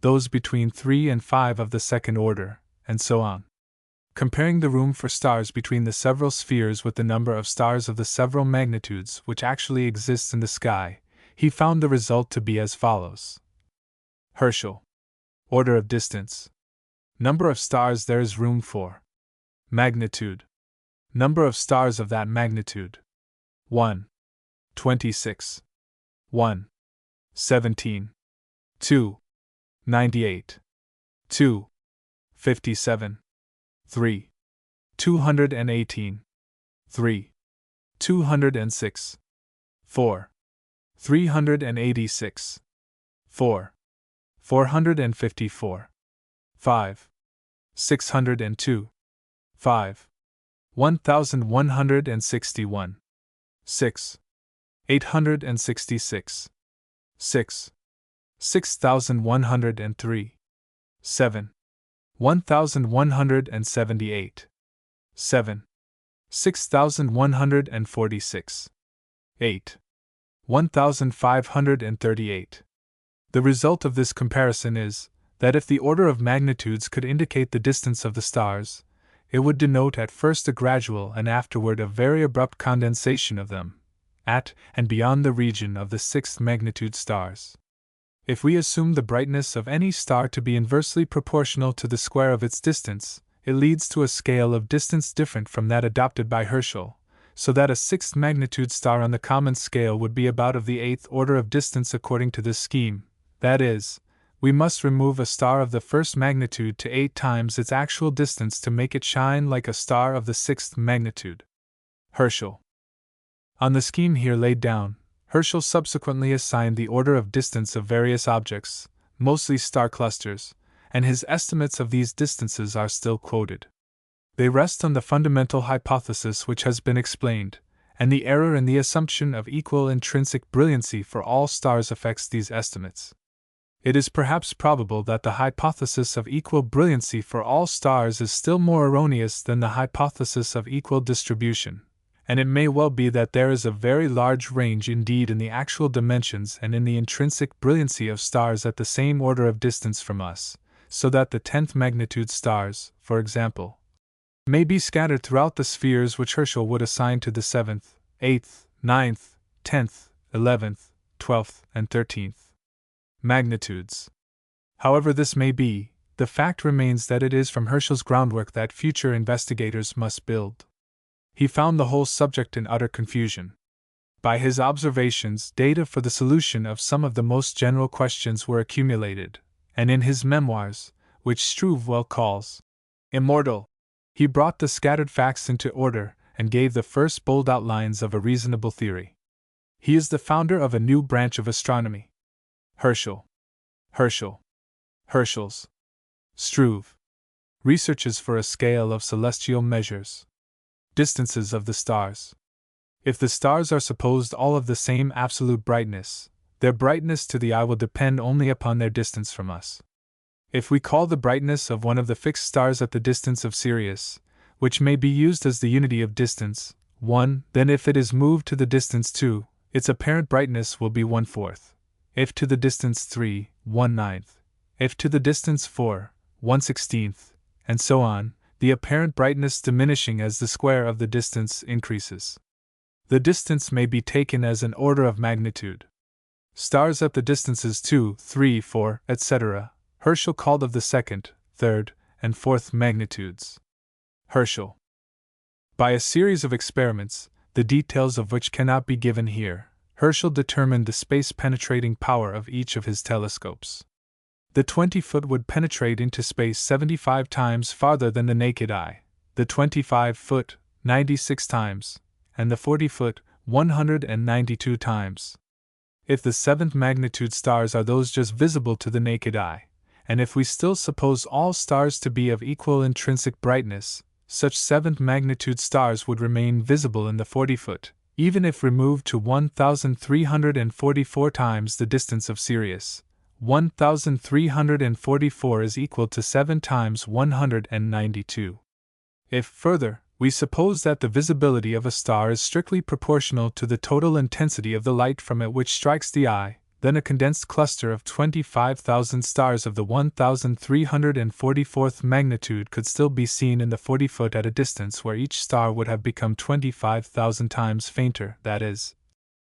those between 3 and 5 of the second order, and so on. Comparing the room for stars between the several spheres with the number of stars of the several magnitudes which actually exist in the sky, he found the result to be as follows. Herschel. Order of distance. Number of stars there is room for. Magnitude. Number of stars of that magnitude. 1. 26. 1. 17. 2. 98. 2. 57. 3. 218. 3. 206. 4. 386. 4. 454. 5. 602. 5. 1161. 6. 866. 6. 6103. 7. 1178. 7. 6146. 8. 1538. The result of this comparison is that if the order of magnitudes could indicate the distance of the stars, it would denote at first a gradual and afterward a very abrupt condensation of them, at and beyond the region of the sixth magnitude stars. If we assume the brightness of any star to be inversely proportional to the square of its distance, it leads to a scale of distance different from that adopted by Herschel, so that a sixth magnitude star on the common scale would be about of the eighth order of distance according to this scheme. That is, we must remove a star of the first magnitude to 8 times its actual distance to make it shine like a star of the sixth magnitude. Herschel. On the scheme here laid down, Herschel subsequently assigned the order of distance of various objects, mostly star clusters, and his estimates of these distances are still quoted. They rest on the fundamental hypothesis which has been explained, and the error in the assumption of equal intrinsic brilliancy for all stars affects these estimates. It is perhaps probable that the hypothesis of equal brilliancy for all stars is still more erroneous than the hypothesis of equal distribution, and it may well be that there is a very large range indeed in the actual dimensions and in the intrinsic brilliancy of stars at the same order of distance from us, so that the 10th magnitude stars, for example, may be scattered throughout the spheres which Herschel would assign to the 7th, 8th, 9th, 10th, 11th, 12th, and 13th magnitudes. However this may be, the fact remains that it is from Herschel's groundwork that future investigators must build. He found the whole subject in utter confusion. By his observations, data for the solution of some of the most general questions were accumulated, and in his memoirs, which Struve well calls immortal, he brought the scattered facts into order and gave the first bold outlines of a reasonable theory. He is the founder of a new branch of astronomy. Herschel. Herschel. Herschel's. Struve. Researches for a scale of celestial measures. Distances of the stars. If the stars are supposed all of the same absolute brightness, their brightness to the eye will depend only upon their distance from us. If we call the brightness of one of the fixed stars at the distance of Sirius, which may be used as the unity of distance, 1, then if it is moved to the distance 2, its apparent brightness will be 1/4. If to the distance 3, 1/9. If to the distance 4, 1/16, and so on, the apparent brightness diminishing as the square of the distance increases. The distance may be taken as an order of magnitude. Stars at the distances 2, 3, 4, etc., Herschel called of the 2nd, 3rd, and 4th magnitudes. Herschel. By a series of experiments, the details of which cannot be given here, Herschel determined the space-penetrating power of each of his telescopes. The 20-foot would penetrate into space 75 times farther than the naked eye, the 25-foot, 96 times, and the 40-foot, 192 times. If the 7th magnitude stars are those just visible to the naked eye, and if we still suppose all stars to be of equal intrinsic brightness, such 7th magnitude stars would remain visible in the 40-foot, even if removed to 1,344 times the distance of Sirius. 1,344 is equal to 7 times 192. If, further, we suppose that the visibility of a star is strictly proportional to the total intensity of the light from it which strikes the eye, then a condensed cluster of 25,000 stars of the 1,344th magnitude could still be seen in the 40-foot at a distance where each star would have become 25,000 times fainter, that is,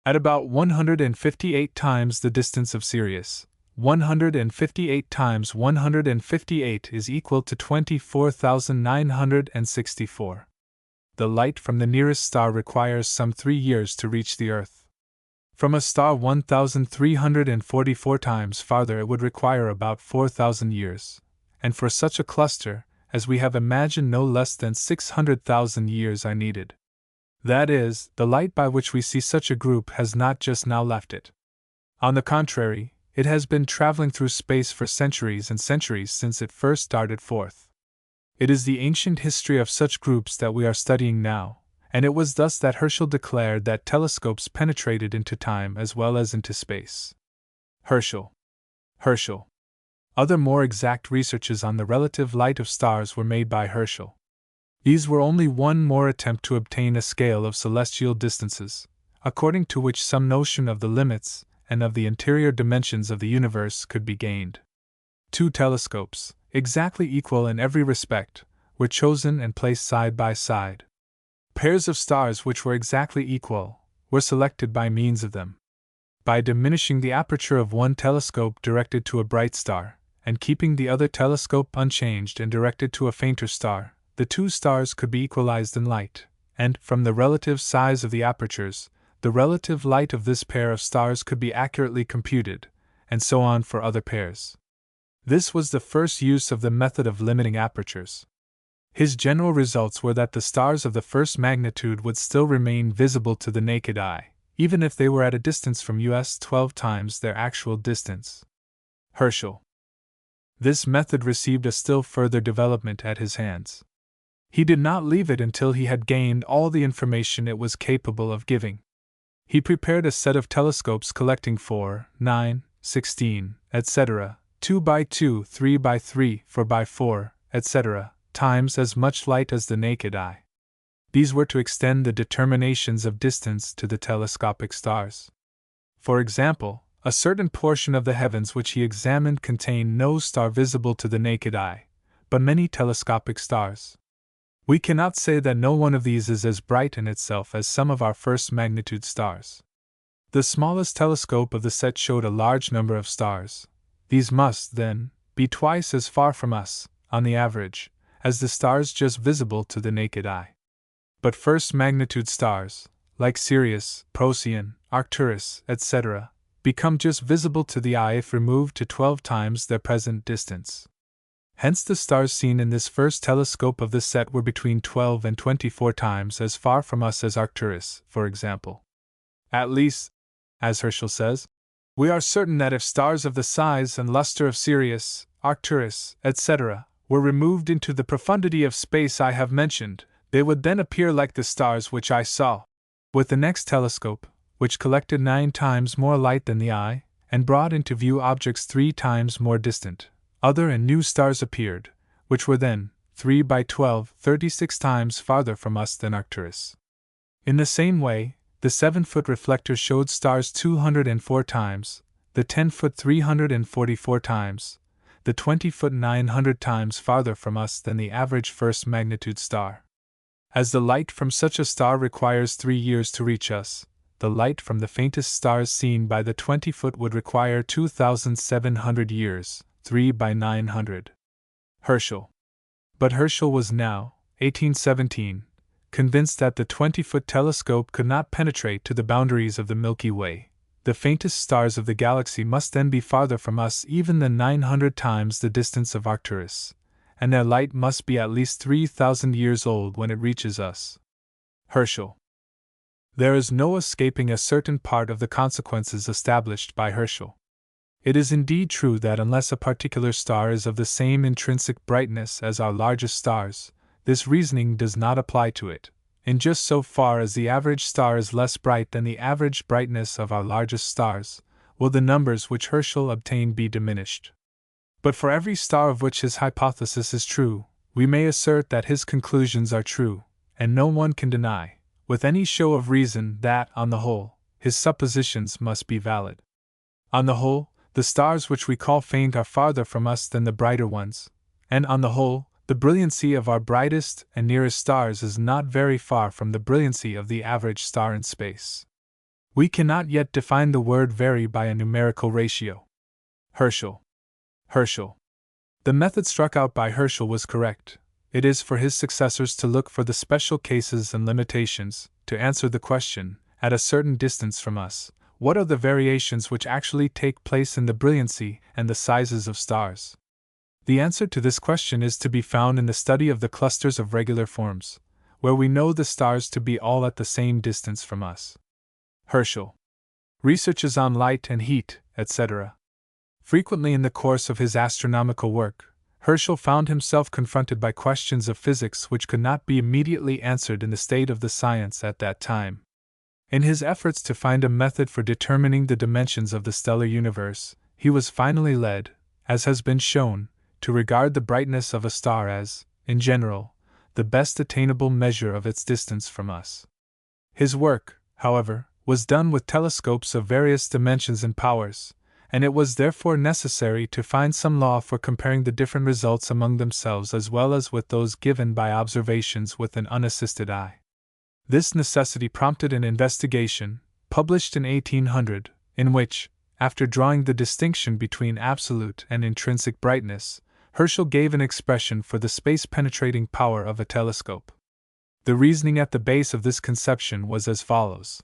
at about 158 times the distance of Sirius. 158 times 158 is equal to 24,964. The light from the nearest star requires some 3 years to reach the Earth. From a star 1,344 times farther it would require about 4,000 years, and for such a cluster, as we have imagined, no less than 600,000 years are needed. That is, the light by which we see such a group has not just now left it. On the contrary, it has been traveling through space for centuries and centuries since it first started forth. It is the ancient history of such groups that we are studying now, and it was thus that Herschel declared that telescopes penetrated into time as well as into space. Herschel. Other more exact researches on the relative light of stars were made by Herschel. These were only one more attempt to obtain a scale of celestial distances, according to which some notion of the limits and of the interior dimensions of the universe could be gained. 2 telescopes, exactly equal in every respect, were chosen and placed side by side. Pairs of stars which were exactly equal were selected by means of them. By diminishing the aperture of one telescope directed to a bright star, and keeping the other telescope unchanged and directed to a fainter star, the 2 stars could be equalized in light, and, from the relative size of the apertures, the relative light of this pair of stars could be accurately computed, and so on for other pairs. This was the first use of the method of limiting apertures. His general results were that the stars of the first magnitude would still remain visible to the naked eye, even if they were at a distance from us 12 times their actual distance. Herschel. This method received a still further development at his hands. He did not leave it until he had gained all the information it was capable of giving. He prepared a set of telescopes collecting 4, 9, 16, etc., 2 by 2, 3 by 3, 4 by 4, etc., times as much light as the naked eye. These were to extend the determinations of distance to the telescopic stars. For example, a certain portion of the heavens which he examined contained no star visible to the naked eye, but many telescopic stars. We cannot say that no one of these is as bright in itself as some of our first magnitude stars. The smallest telescope of the set showed a large number of stars. These must, then, be twice as far from us, on the average, as the stars just visible to the naked eye. But first magnitude stars, like Sirius, Procyon, Arcturus, etc., become just visible to the eye if removed to 12 times their present distance. Hence the stars seen in this first telescope of the set were between 12 and 24 times as far from us as Arcturus, for example. At least, as Herschel says, we are certain that if stars of the size and luster of Sirius, Arcturus, etc., were removed into the profundity of space I have mentioned, they would then appear like the stars which I saw. With the next telescope, which collected 9 times more light than the eye, and brought into view objects 3 times more distant, other and new stars appeared, which were then 3 by 12, 36 times farther from us than Arcturus. In the same way, the 7-foot reflector showed stars 204 times, the 10-foot 344 times, the 20-foot 900 times farther from us than the average first magnitude star. As the light from such a star requires 3 years to reach us, the light from the faintest stars seen by the 20-foot would require 2,700 years, 3 by 900. Herschel. But Herschel was now, 1817, convinced that the 20-foot telescope could not penetrate to the boundaries of the Milky Way. The faintest stars of the galaxy must then be farther from us even than 900 times the distance of Arcturus, and their light must be at least 3,000 years old when it reaches us. Herschel. There is no escaping a certain part of the consequences established by Herschel. It is indeed true that unless a particular star is of the same intrinsic brightness as our largest stars, this reasoning does not apply to it, in just so far as the average star is less bright than the average brightness of our largest stars, will the numbers which Herschel obtained be diminished. But for every star of which his hypothesis is true, we may assert that his conclusions are true, and no one can deny, with any show of reason, that, on the whole, his suppositions must be valid. On the whole, the stars which we call faint are farther from us than the brighter ones, and on the whole, the brilliancy of our brightest and nearest stars is not very far from the brilliancy of the average star in space. We cannot yet define the word vary by a numerical ratio. Herschel. The method struck out by Herschel was correct. It is for his successors to look for the special cases and limitations, to answer the question, at a certain distance from us, what are the variations which actually take place in the brilliancy and the sizes of stars? The answer to this question is to be found in the study of the clusters of regular forms, where we know the stars to be all at the same distance from us. Herschel. Researches on light and heat, etc. Frequently in the course of his astronomical work, Herschel found himself confronted by questions of physics which could not be immediately answered in the state of the science at that time. In his efforts to find a method for determining the dimensions of the stellar universe, he was finally led, as has been shown, to regard the brightness of a star as, in general, the best attainable measure of its distance from us. His work, however, was done with telescopes of various dimensions and powers, and it was therefore necessary to find some law for comparing the different results among themselves as well as with those given by observations with an unassisted eye. This necessity prompted an investigation, published in 1800, in which, after drawing the distinction between absolute and intrinsic brightness, Herschel gave an expression for the space-penetrating power of a telescope. The reasoning at the base of this conception was as follows.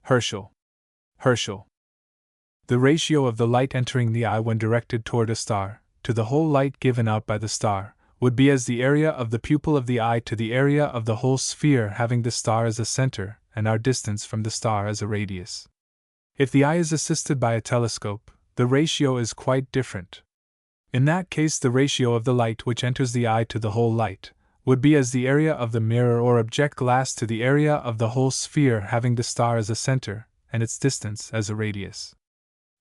Herschel. The ratio of the light entering the eye when directed toward a star, to the whole light given out by the star, would be as the area of the pupil of the eye to the area of the whole sphere having the star as a center and our distance from the star as a radius. If the eye is assisted by a telescope, the ratio is quite different. In that case, the ratio of the light which enters the eye to the whole light would be as the area of the mirror or object glass to the area of the whole sphere having the star as a center and its distance as a radius.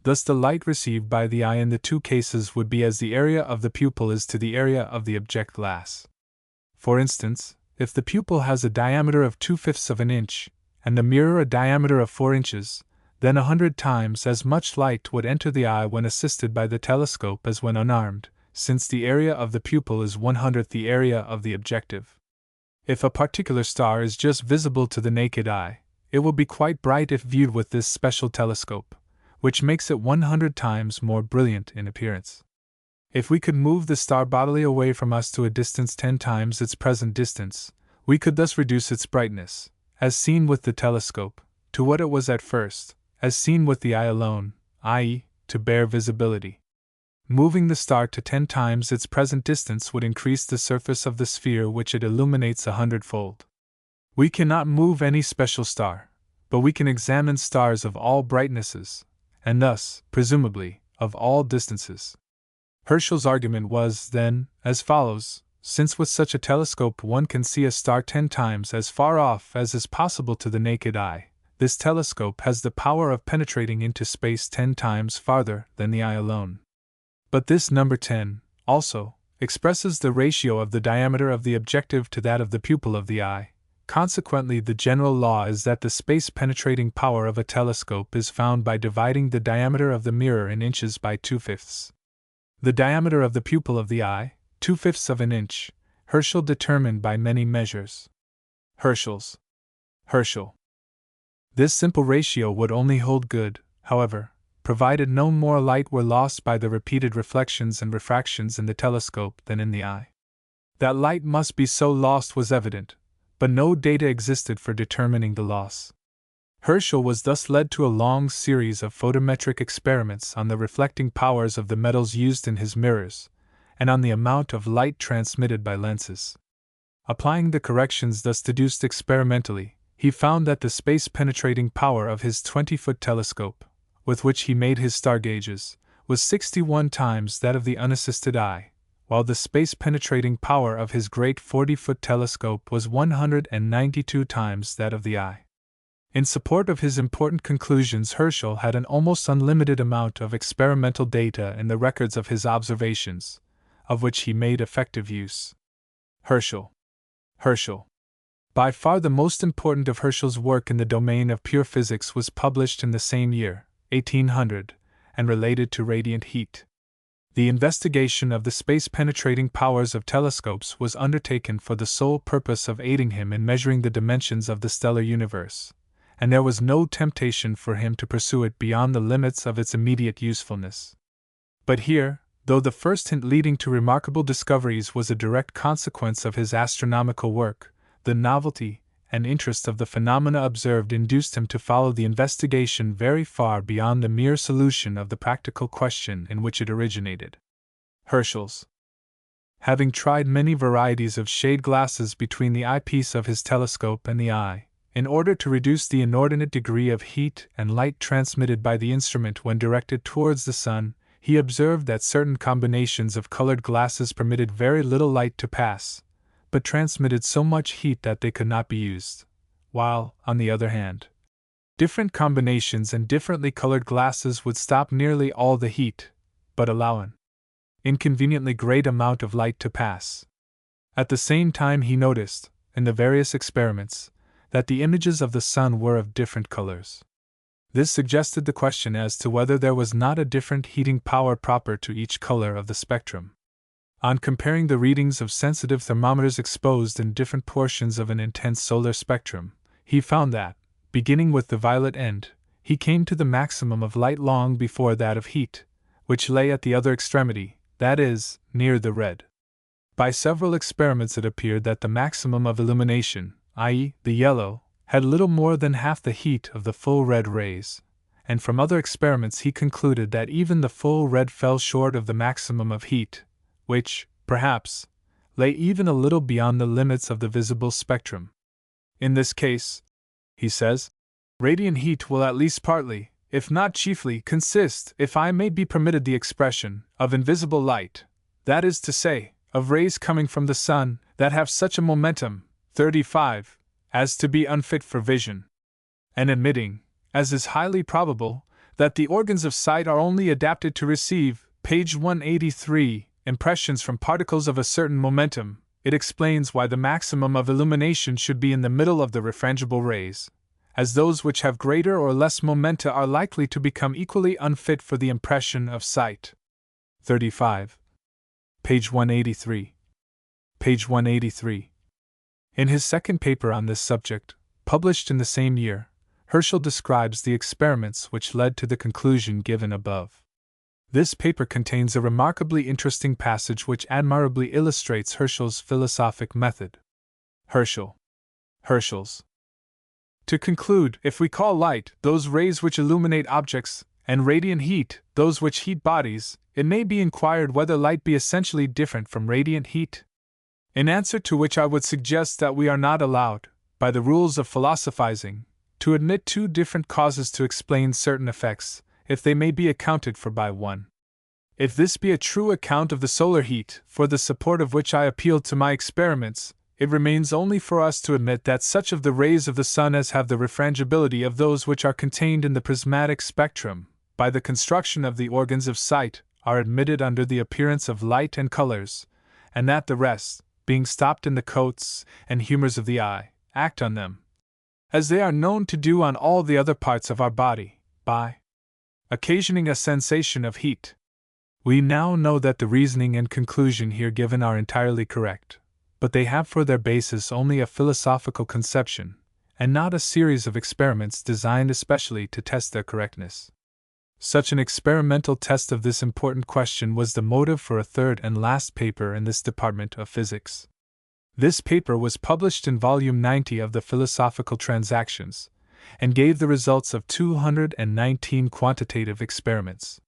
Thus the light received by the eye in the two cases would be as the area of the pupil is to the area of the object glass. For instance, if the pupil has a diameter of 2/5 of an inch, and the mirror a diameter of 4 inches, then 100 times as much light would enter the eye when assisted by the telescope as when unarmed, since the area of the pupil is 1/100th the area of the objective. If a particular star is just visible to the naked eye, it will be quite bright if viewed with this special telescope, which makes it 100 times more brilliant in appearance. If we could move the star bodily away from us to a distance 10 times its present distance, we could thus reduce its brightness, as seen with the telescope, to what it was at first, as seen with the eye alone, i.e., to bare visibility. Moving the star to 10 times its present distance would increase the surface of the sphere which it illuminates 100-fold. We cannot move any special star, but we can examine stars of all brightnesses, and thus, presumably, of all distances. Herschel's argument was, then, as follows: since with such a telescope one can see a star 10 times as far off as is possible to the naked eye, this telescope has the power of penetrating into space 10 times farther than the eye alone. But this number 10, also, expresses the ratio of the diameter of the objective to that of the pupil of the eye. Consequently, the general law is that the space-penetrating power of a telescope is found by dividing the diameter of the mirror in inches by 2/5. The diameter of the pupil of the eye, 2/5 of an inch, Herschel determined by many measures. Herschel. This simple ratio would only hold good, however, provided no more light were lost by the repeated reflections and refractions in the telescope than in the eye. That light must be so lost was evident, but no data existed for determining the loss. Herschel was thus led to a long series of photometric experiments on the reflecting powers of the metals used in his mirrors, and on the amount of light transmitted by lenses. Applying the corrections thus deduced experimentally, he found that the space-penetrating power of his 20-foot telescope, with which he made his star gauges, was 61 times that of the unassisted eye, while the space-penetrating power of his great 40-foot telescope was 192 times that of the eye. In support of his important conclusions, Herschel had an almost unlimited amount of experimental data in the records of his observations, of which he made effective use. Herschel. By far the most important of Herschel's work in the domain of pure physics was published in the same year, 1800, and related to radiant heat. The investigation of the space-penetrating powers of telescopes was undertaken for the sole purpose of aiding him in measuring the dimensions of the stellar universe, and there was no temptation for him to pursue it beyond the limits of its immediate usefulness. But here, though the first hint leading to remarkable discoveries was a direct consequence of his astronomical work, the novelty and interest of the phenomena observed induced him to follow the investigation very far beyond the mere solution of the practical question in which it originated. Herschel's. Having tried many varieties of shade glasses between the eyepiece of his telescope and the eye, in order to reduce the inordinate degree of heat and light transmitted by the instrument when directed towards the sun, he observed that certain combinations of colored glasses permitted very little light to pass, but transmitted so much heat that they could not be used, while, on the other hand, different combinations and differently colored glasses would stop nearly all the heat, but allow an inconveniently great amount of light to pass. At the same time he noticed, in the various experiments, that the images of the sun were of different colors. This suggested the question as to whether there was not a different heating power proper to each color of the spectrum. On comparing the readings of sensitive thermometers exposed in different portions of an intense solar spectrum, he found that, beginning with the violet end, he came to the maximum of light long before that of heat, which lay at the other extremity, that is, near the red. By several experiments it appeared that the maximum of illumination, i.e., the yellow, had little more than half the heat of the full red rays, and from other experiments he concluded that even the full red fell short of the maximum of heat, which, perhaps, lay even a little beyond the limits of the visible spectrum. In this case, he says, radiant heat will at least partly, if not chiefly, consist, if I may be permitted the expression, of invisible light, that is to say, of rays coming from the sun that have such a momentum, 35, as to be unfit for vision. And admitting, as is highly probable, that the organs of sight are only adapted to receive, page 183, impressions from particles of a certain momentum, it explains why the maximum of illumination should be in the middle of the refrangible rays, as those which have greater or less momenta are likely to become equally unfit for the impression of sight. 35. Page 183. Page 183. In his second paper on this subject, published in the same year, Herschel describes the experiments which led to the conclusion given above. This paper contains a remarkably interesting passage which admirably illustrates Herschel's philosophic method. Herschel's. To conclude, if we call light those rays which illuminate objects, and radiant heat those which heat bodies, it may be inquired whether light be essentially different from radiant heat. In answer to which I would suggest that we are not allowed, by the rules of philosophizing, to admit two different causes to explain certain effects, if they may be accounted for by one. If this be a true account of the solar heat, for the support of which I appealed to my experiments, it remains only for us to admit that such of the rays of the sun as have the refrangibility of those which are contained in the prismatic spectrum, by the construction of the organs of sight, are admitted under the appearance of light and colors, and that the rest, being stopped in the coats and humors of the eye, act on them, as they are known to do on all the other parts of our body, by occasioning a sensation of heat. We now know that the reasoning and conclusion here given are entirely correct, but they have for their basis only a philosophical conception, and not a series of experiments designed especially to test their correctness. Such an experimental test of this important question was the motive for a third and last paper in this department of physics. This paper was published in volume 90 of the Philosophical Transactions, and gave the results of 219 quantitative experiments.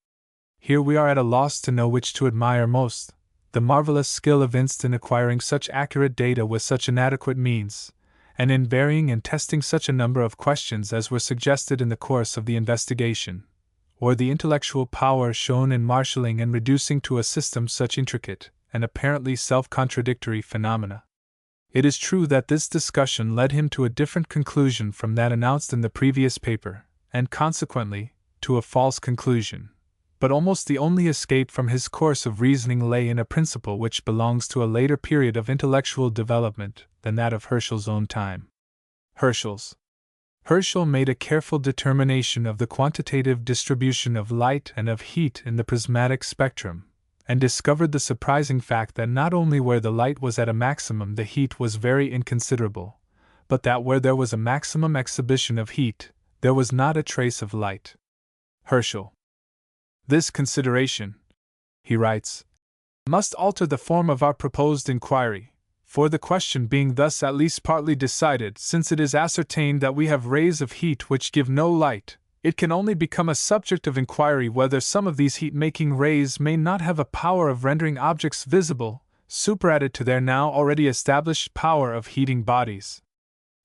Here we are at a loss to know which to admire most, the marvelous skill evinced in acquiring such accurate data with such inadequate means, and in varying and testing such a number of questions as were suggested in the course of the investigation, or the intellectual power shown in marshalling and reducing to a system such intricate and apparently self-contradictory phenomena. It is true that this discussion led him to a different conclusion from that announced in the previous paper, and consequently, to a false conclusion. But almost the only escape from his course of reasoning lay in a principle which belongs to a later period of intellectual development than that of Herschel's own time. Herschel's. Herschel made a careful determination of the quantitative distribution of light and of heat in the prismatic spectrum, and discovered the surprising fact that not only where the light was at a maximum the heat was very inconsiderable, but that where there was a maximum exhibition of heat, there was not a trace of light. Herschel. This consideration, he writes, must alter the form of our proposed inquiry, for the question being thus at least partly decided, since it is ascertained that we have rays of heat which give no light, it can only become a subject of inquiry whether some of these heat-making rays may not have a power of rendering objects visible, superadded to their now already established power of heating bodies.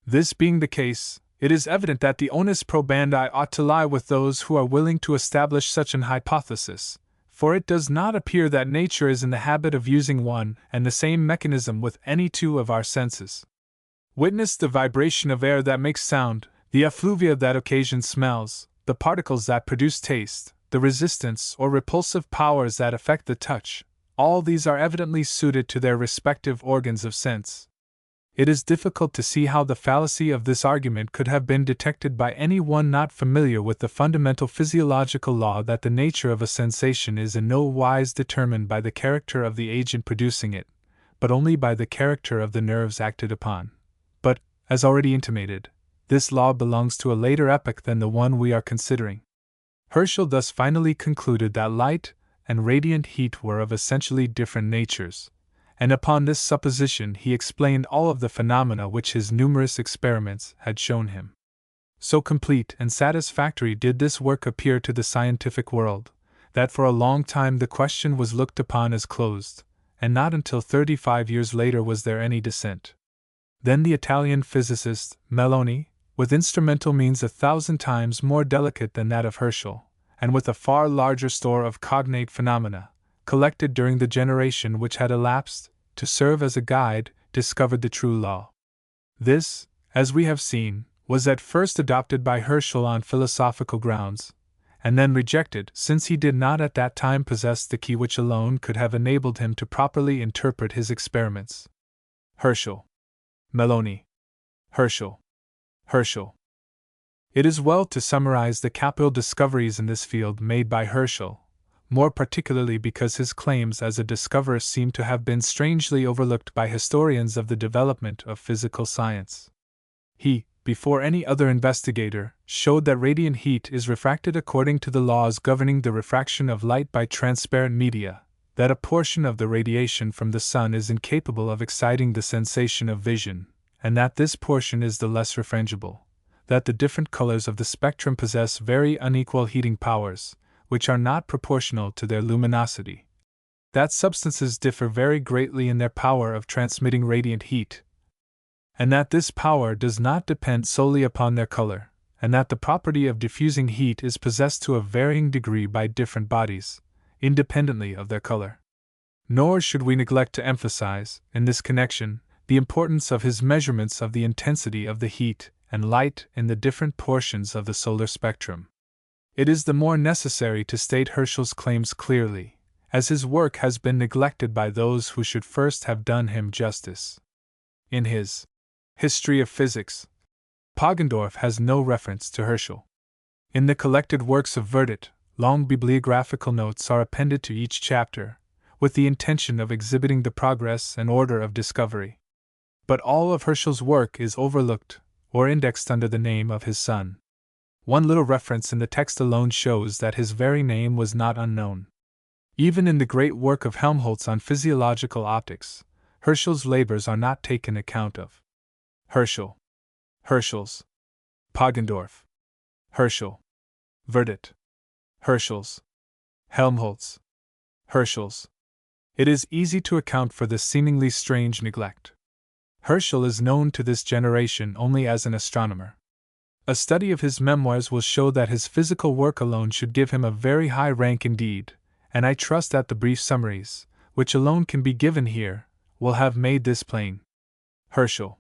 This being the case, it is evident that the onus probandi ought to lie with those who are willing to establish such an hypothesis, for it does not appear that nature is in the habit of using one and the same mechanism with any two of our senses. Witness the vibration of air that makes sound, the effluvia that occasions smells, the particles that produce taste, the resistance or repulsive powers that affect the touch. All these are evidently suited to their respective organs of sense. It is difficult to see how the fallacy of this argument could have been detected by any one not familiar with the fundamental physiological law that the nature of a sensation is in no wise determined by the character of the agent producing it, but only by the character of the nerves acted upon. But, as already intimated, this law belongs to a later epoch than the one we are considering. Herschel thus finally concluded that light and radiant heat were of essentially different natures, and upon this supposition he explained all of the phenomena which his numerous experiments had shown him. So complete and satisfactory did this work appear to the scientific world, that for a long time the question was looked upon as closed, and not until 35 years later was there any dissent. Then the Italian physicist, Melloni, with instrumental means 1,000 times more delicate than that of Herschel, and with a far larger store of cognate phenomena, collected during the generation which had elapsed, to serve as a guide, discovered the true law. This, as we have seen, was at first adopted by Herschel on philosophical grounds, and then rejected, since he did not at that time possess the key which alone could have enabled him to properly interpret his experiments. Herschel. Melloni. Herschel. Herschel. It is well to summarize the capital discoveries in this field made by Herschel, more particularly because his claims as a discoverer seem to have been strangely overlooked by historians of the development of physical science. He, before any other investigator, showed that radiant heat is refracted according to the laws governing the refraction of light by transparent media, that a portion of the radiation from the sun is incapable of exciting the sensation of vision, and that this portion is the less refrangible, that the different colors of the spectrum possess very unequal heating powers, which are not proportional to their luminosity, that substances differ very greatly in their power of transmitting radiant heat, and that this power does not depend solely upon their color, and that the property of diffusing heat is possessed to a varying degree by different bodies, independently of their color. Nor should we neglect to emphasize, in this connection, the importance of his measurements of the intensity of the heat and light in the different portions of the solar spectrum. It is the more necessary to state Herschel's claims clearly, as his work has been neglected by those who should first have done him justice. In his History of Physics, Poggendorff has no reference to Herschel. In the collected works of Verdet, long bibliographical notes are appended to each chapter, with the intention of exhibiting the progress and order of discovery. But all of Herschel's work is overlooked, or indexed under the name of his son. One little reference in the text alone shows that his very name was not unknown. Even in the great work of Helmholtz on physiological optics, Herschel's labors are not taken account of. Herschel. Herschel's. Poggendorff. Herschel. Verdet. Herschel's. Helmholtz. Herschel's. It is easy to account for this seemingly strange neglect. Herschel is known to this generation only as an astronomer. A study of his memoirs will show that his physical work alone should give him a very high rank indeed, and I trust that the brief summaries, which alone can be given here, will have made this plain. Herschel.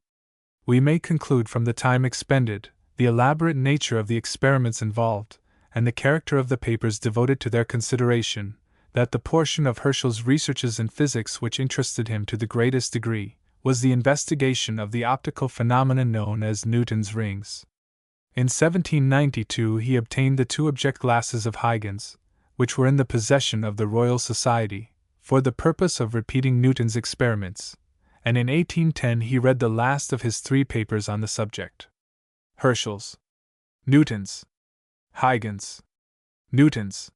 We may conclude from the time expended, the elaborate nature of the experiments involved, and the character of the papers devoted to their consideration, that the portion of Herschel's researches in physics which interested him to the greatest degree was the investigation of the optical phenomenon known as Newton's rings. In 1792 he obtained the two object glasses of Huygens, which were in the possession of the Royal Society, for the purpose of repeating Newton's experiments, and in 1810 he read the last of his 3 papers on the subject. Herschel's, Newton's, Huygens, Newton's.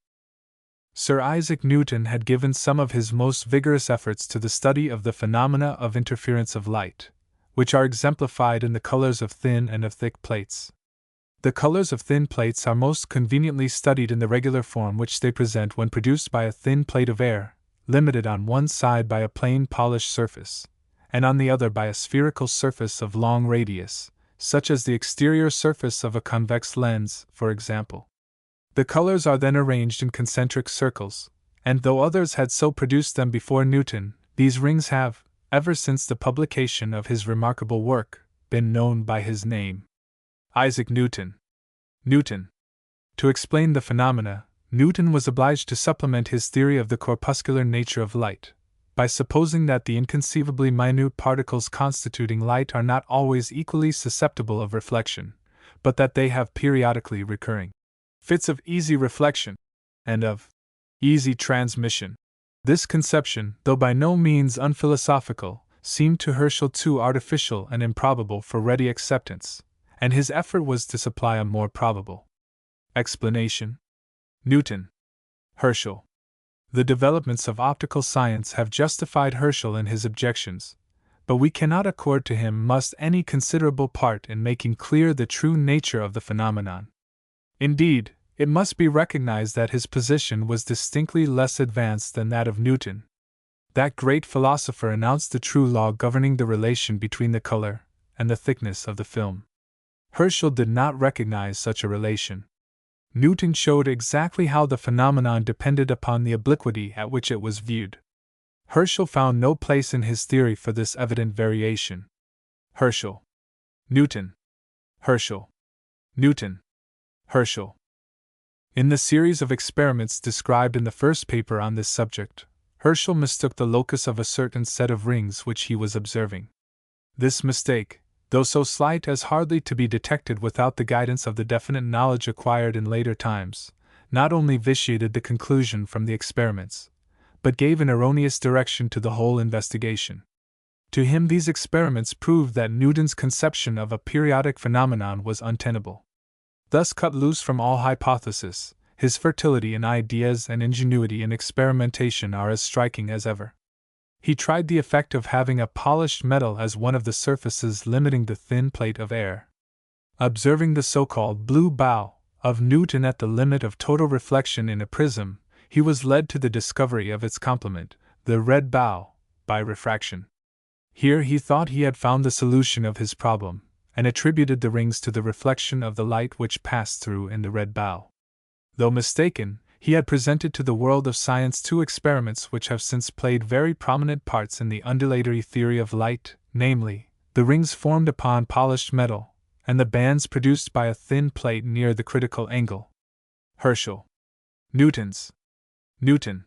Sir Isaac Newton had given some of his most vigorous efforts to the study of the phenomena of interference of light, which are exemplified in the colors of thin and of thick plates. The colors of thin plates are most conveniently studied in the regular form which they present when produced by a thin plate of air, limited on one side by a plain polished surface, and on the other by a spherical surface of long radius, such as the exterior surface of a convex lens, for example. The colors are then arranged in concentric circles, and though others had so produced them before Newton, these rings have, ever since the publication of his remarkable work, been known by his name. Isaac Newton. Newton. To explain the phenomena, Newton was obliged to supplement his theory of the corpuscular nature of light, by supposing that the inconceivably minute particles constituting light are not always equally susceptible of reflection, but that they have periodically recurring fits of easy reflection, and of easy transmission. This conception, though by no means unphilosophical, seemed to Herschel too artificial and improbable for ready acceptance, and his effort was to supply a more probable explanation. Newton. Herschel. The developments of optical science have justified Herschel in his objections, but we cannot accord to him any considerable part in making clear the true nature of the phenomenon. Indeed, it must be recognized that his position was distinctly less advanced than that of Newton. That great philosopher announced the true law governing the relation between the color and the thickness of the film. Herschel did not recognize such a relation. Newton showed exactly how the phenomenon depended upon the obliquity at which it was viewed. Herschel found no place in his theory for this evident variation. Herschel. Newton. Herschel. Newton. Herschel. In the series of experiments described in the first paper on this subject, Herschel mistook the locus of a certain set of rings which he was observing. This mistake, though so slight as hardly to be detected without the guidance of the definite knowledge acquired in later times, not only vitiated the conclusion from the experiments, but gave an erroneous direction to the whole investigation. To him these experiments proved that Newton's conception of a periodic phenomenon was untenable. Thus cut loose from all hypothesis, his fertility in ideas and ingenuity in experimentation are as striking as ever. He tried the effect of having a polished metal as one of the surfaces limiting the thin plate of air. Observing the so-called blue bow of Newton at the limit of total reflection in a prism, he was led to the discovery of its complement, the red bow, by refraction. Here he thought he had found the solution of his problem, and attributed the rings to the reflection of the light which passed through in the red bow. Though mistaken, he had presented to the world of science 2 experiments which have since played very prominent parts in the undulatory theory of light, namely, the rings formed upon polished metal, and the bands produced by a thin plate near the critical angle. Herschel. Newton's. Newton.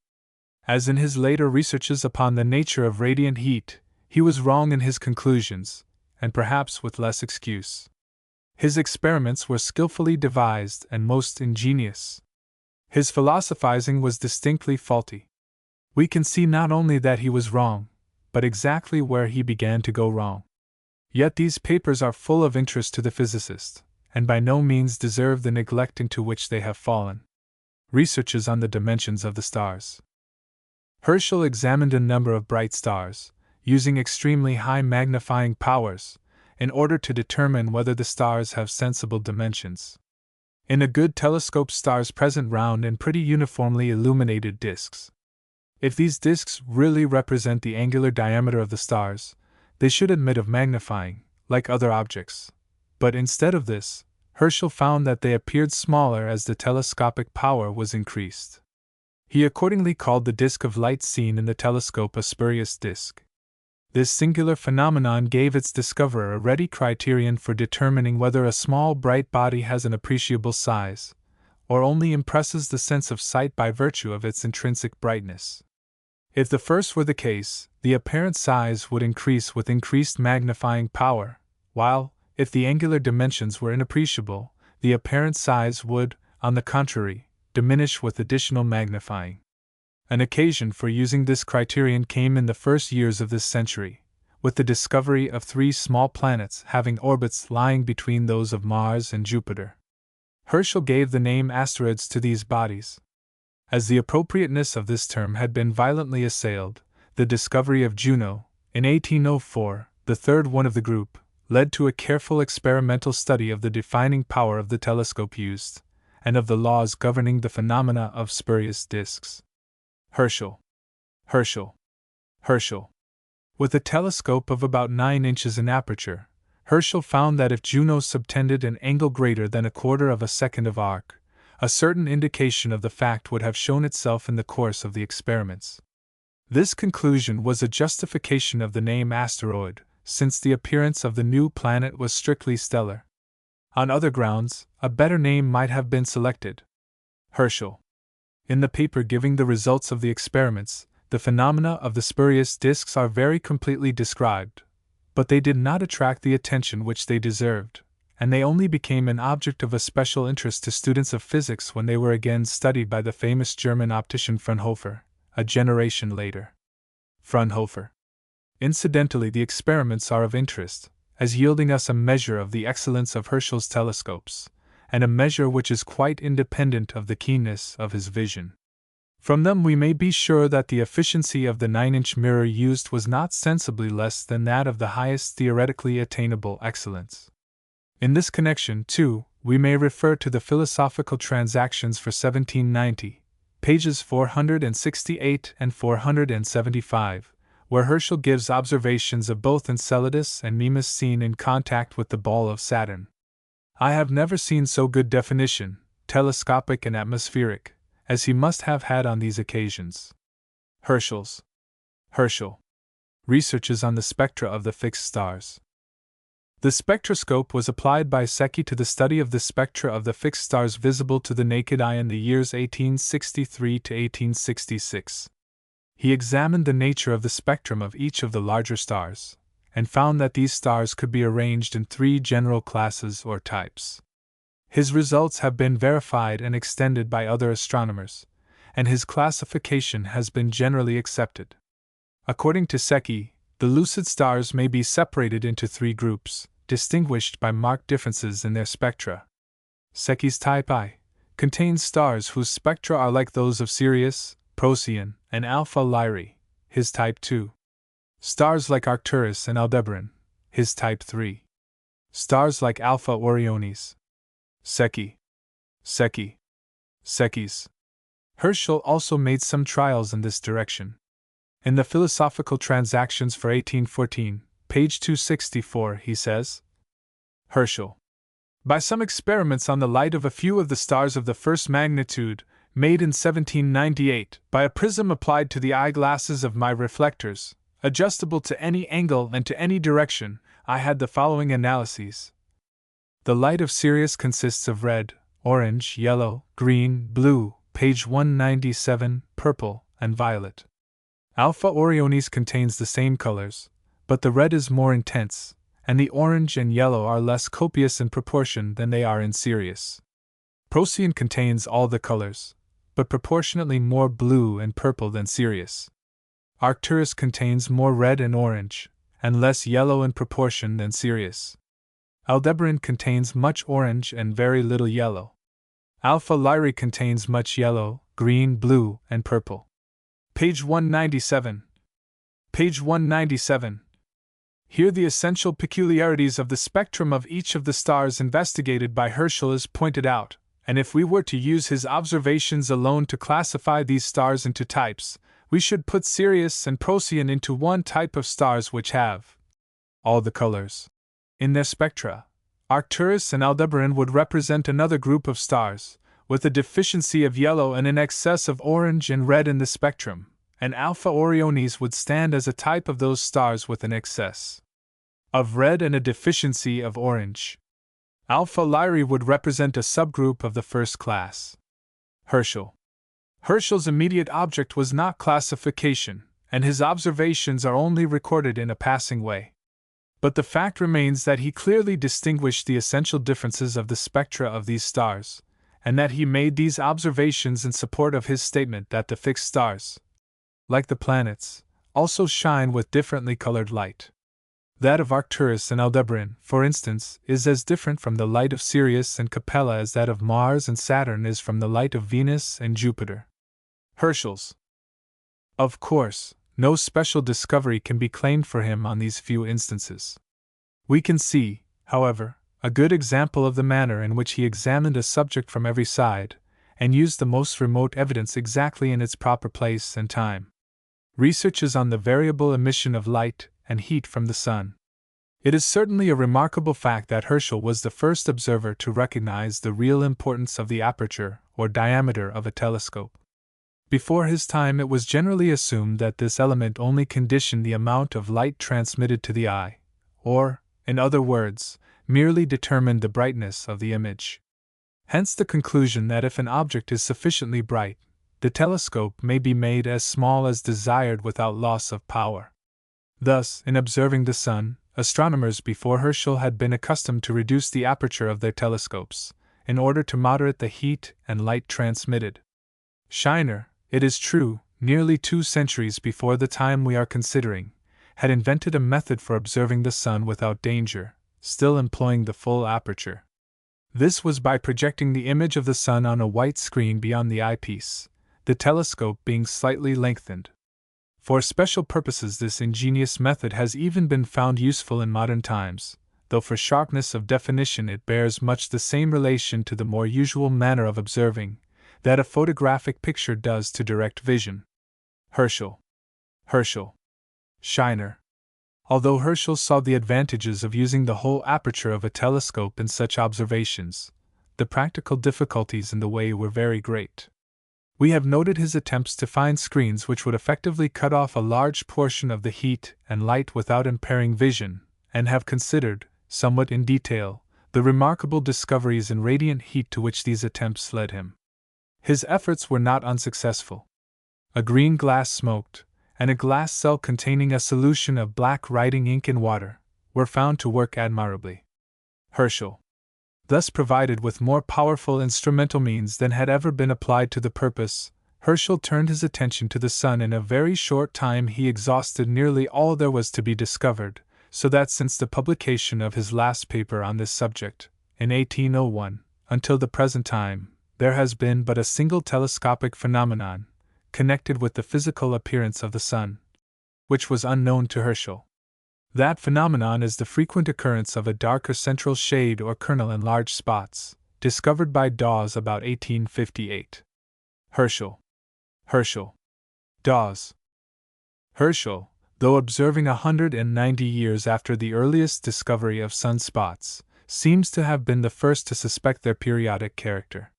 As in his later researches upon the nature of radiant heat, he was wrong in his conclusions, and perhaps with less excuse. His experiments were skillfully devised and most ingenious. His philosophizing was distinctly faulty. We can see not only that he was wrong, but exactly where he began to go wrong. Yet these papers are full of interest to the physicist, and by no means deserve the neglect into which they have fallen. Researches on the dimensions of the stars. Herschel examined a number of bright stars, using extremely high magnifying powers, in order to determine whether the stars have sensible dimensions. In a good telescope, stars present round and pretty uniformly illuminated disks. If these disks really represent the angular diameter of the stars, they should admit of magnifying, like other objects. But instead of this, Herschel found that they appeared smaller as the telescopic power was increased. He accordingly called the disk of light seen in the telescope a spurious disk. This singular phenomenon gave its discoverer a ready criterion for determining whether a small bright body has an appreciable size, or only impresses the sense of sight by virtue of its intrinsic brightness. If the first were the case, the apparent size would increase with increased magnifying power, while, if the angular dimensions were inappreciable, The apparent size would, on the contrary, diminish with additional magnifying. An occasion for using this criterion came in the first years of this century, with the discovery of 3 small planets having orbits lying between those of Mars and Jupiter. Herschel gave the name asteroids to these bodies. As the appropriateness of this term had been violently assailed, the discovery of Juno, in 1804, the third one of the group, led to a careful experimental study of the defining power of the telescope used, and of the laws governing the phenomena of spurious disks. Herschel. With a telescope of about 9 inches in aperture, Herschel found that if Juno subtended an angle greater than 1/4 of a second of arc, a certain indication of the fact would have shown itself in the course of the experiments. This conclusion was a justification of the name asteroid, since the appearance of the new planet was strictly stellar. On other grounds, a better name might have been selected. Herschel. In the paper giving the results of the experiments, the phenomena of the spurious disks are very completely described, but they did not attract the attention which they deserved, and they only became an object of a special interest to students of physics when they were again studied by the famous German optician Fraunhofer, a generation later. Fraunhofer. Incidentally, the experiments are of interest, as yielding us a measure of the excellence of Herschel's telescopes, and a measure which is quite independent of the keenness of his vision. From them we may be sure that the efficiency of the 9-inch mirror used was not sensibly less than that of the highest theoretically attainable excellence. In this connection, too, we may refer to the Philosophical Transactions for 1790, pages 468 and 475, where Herschel gives observations of both Enceladus and Mimas seen in contact with the ball of Saturn. I have never seen so good definition, telescopic and atmospheric, as he must have had on these occasions. Herschel. Researches on the spectra of the fixed stars. The spectroscope was applied by Secchi to the study of the spectra of the fixed stars visible to the naked eye in the years 1863 to 1866. He examined the nature of the spectrum of each of the larger stars, and found that these stars could be arranged in 3 general classes or types. His results have been verified and extended by other astronomers, and his classification has been generally accepted. According to Secchi, the lucid stars may be separated into 3 groups, distinguished by marked differences in their spectra. Secchi's type I contains stars whose spectra are like those of Sirius, Procyon, and Alpha Lyrae, his type II. Stars like Arcturus and Aldebaran, his type III. Stars like Alpha Orionis. Secchi's. Herschel also made some trials in this direction. In the Philosophical Transactions for 1814, page 264, he says, Herschel. By some experiments on the light of a few of the stars of the first magnitude, made in 1798, by a prism applied to the eyeglasses of my reflectors, adjustable to any angle and to any direction, I had the following analyses. The light of Sirius consists of red, orange, yellow, green, blue, page 197, purple, and violet. Alpha Orionis contains the same colors, but the red is more intense, and the orange and yellow are less copious in proportion than they are in Sirius. Procyon contains all the colors, but proportionately more blue and purple than Sirius. Arcturus contains more red and orange, and less yellow in proportion than Sirius. Aldebaran contains much orange and very little yellow. Alpha Lyrae contains much yellow, green, blue, and purple. Page 197. Here the essential peculiarities of the spectrum of each of the stars investigated by Herschel is pointed out, and if we were to use his observations alone to classify these stars into types, we should put Sirius and Procyon into one type of stars which have all the colors in their spectra. Arcturus and Aldebaran would represent another group of stars, with a deficiency of yellow and an excess of orange and red in the spectrum, and Alpha Orionis would stand as a type of those stars with an excess of red and a deficiency of orange. Alpha Lyrae would represent a subgroup of the first class. Herschel's immediate object was not classification, and his observations are only recorded in a passing way. But the fact remains that he clearly distinguished the essential differences of the spectra of these stars, and that he made these observations in support of his statement that the fixed stars, like the planets, also shine with differently colored light. That of Arcturus and Aldebaran, for instance, is as different from the light of Sirius and Capella as that of Mars and Saturn is from the light of Venus and Jupiter. Herschel's. Of course, no special discovery can be claimed for him on these few instances. We can see, however, a good example of the manner in which he examined a subject from every side, and used the most remote evidence exactly in its proper place and time. Researches on the variable emission of light and heat from the sun. It is certainly a remarkable fact that Herschel was the first observer to recognize the real importance of the aperture or diameter of a telescope. Before his time, it was generally assumed that this element only conditioned the amount of light transmitted to the eye, or, in other words, merely determined the brightness of the image. Hence the conclusion that if an object is sufficiently bright, the telescope may be made as small as desired without loss of power. Thus, in observing the sun, astronomers before Herschel had been accustomed to reduce the aperture of their telescopes, in order to moderate the heat and light transmitted. Scheiner, it is true, nearly 2 centuries before the time we are considering, had invented a method for observing the sun without danger, still employing the full aperture. This was by projecting the image of the sun on a white screen beyond the eyepiece, the telescope being slightly lengthened. For special purposes, this ingenious method has even been found useful in modern times, though for sharpness of definition it bears much the same relation to the more usual manner of observing that a photographic picture does to direct vision. Herschel. Scheiner. Although Herschel saw the advantages of using the whole aperture of a telescope in such observations, the practical difficulties in the way were very great. We have noted his attempts to find screens which would effectively cut off a large portion of the heat and light without impairing vision, and have considered, somewhat in detail, the remarkable discoveries in radiant heat to which these attempts led him. His efforts were not unsuccessful. A green glass smoked, and a glass cell containing a solution of black writing ink in water, were found to work admirably. Herschel, thus provided with more powerful instrumental means than had ever been applied to the purpose, Herschel turned his attention to the sun. In a very short time he exhausted nearly all there was to be discovered, so that since the publication of his last paper on this subject, in 1801, until the present time, there has been but a single telescopic phenomenon, connected with the physical appearance of the sun, which was unknown to Herschel. That phenomenon is the frequent occurrence of a darker central shade or kernel in large spots, discovered by Dawes about 1858. Herschel. Dawes. Herschel, though observing 190 years after the earliest discovery of sunspots, seems to have been the first to suspect their periodic character.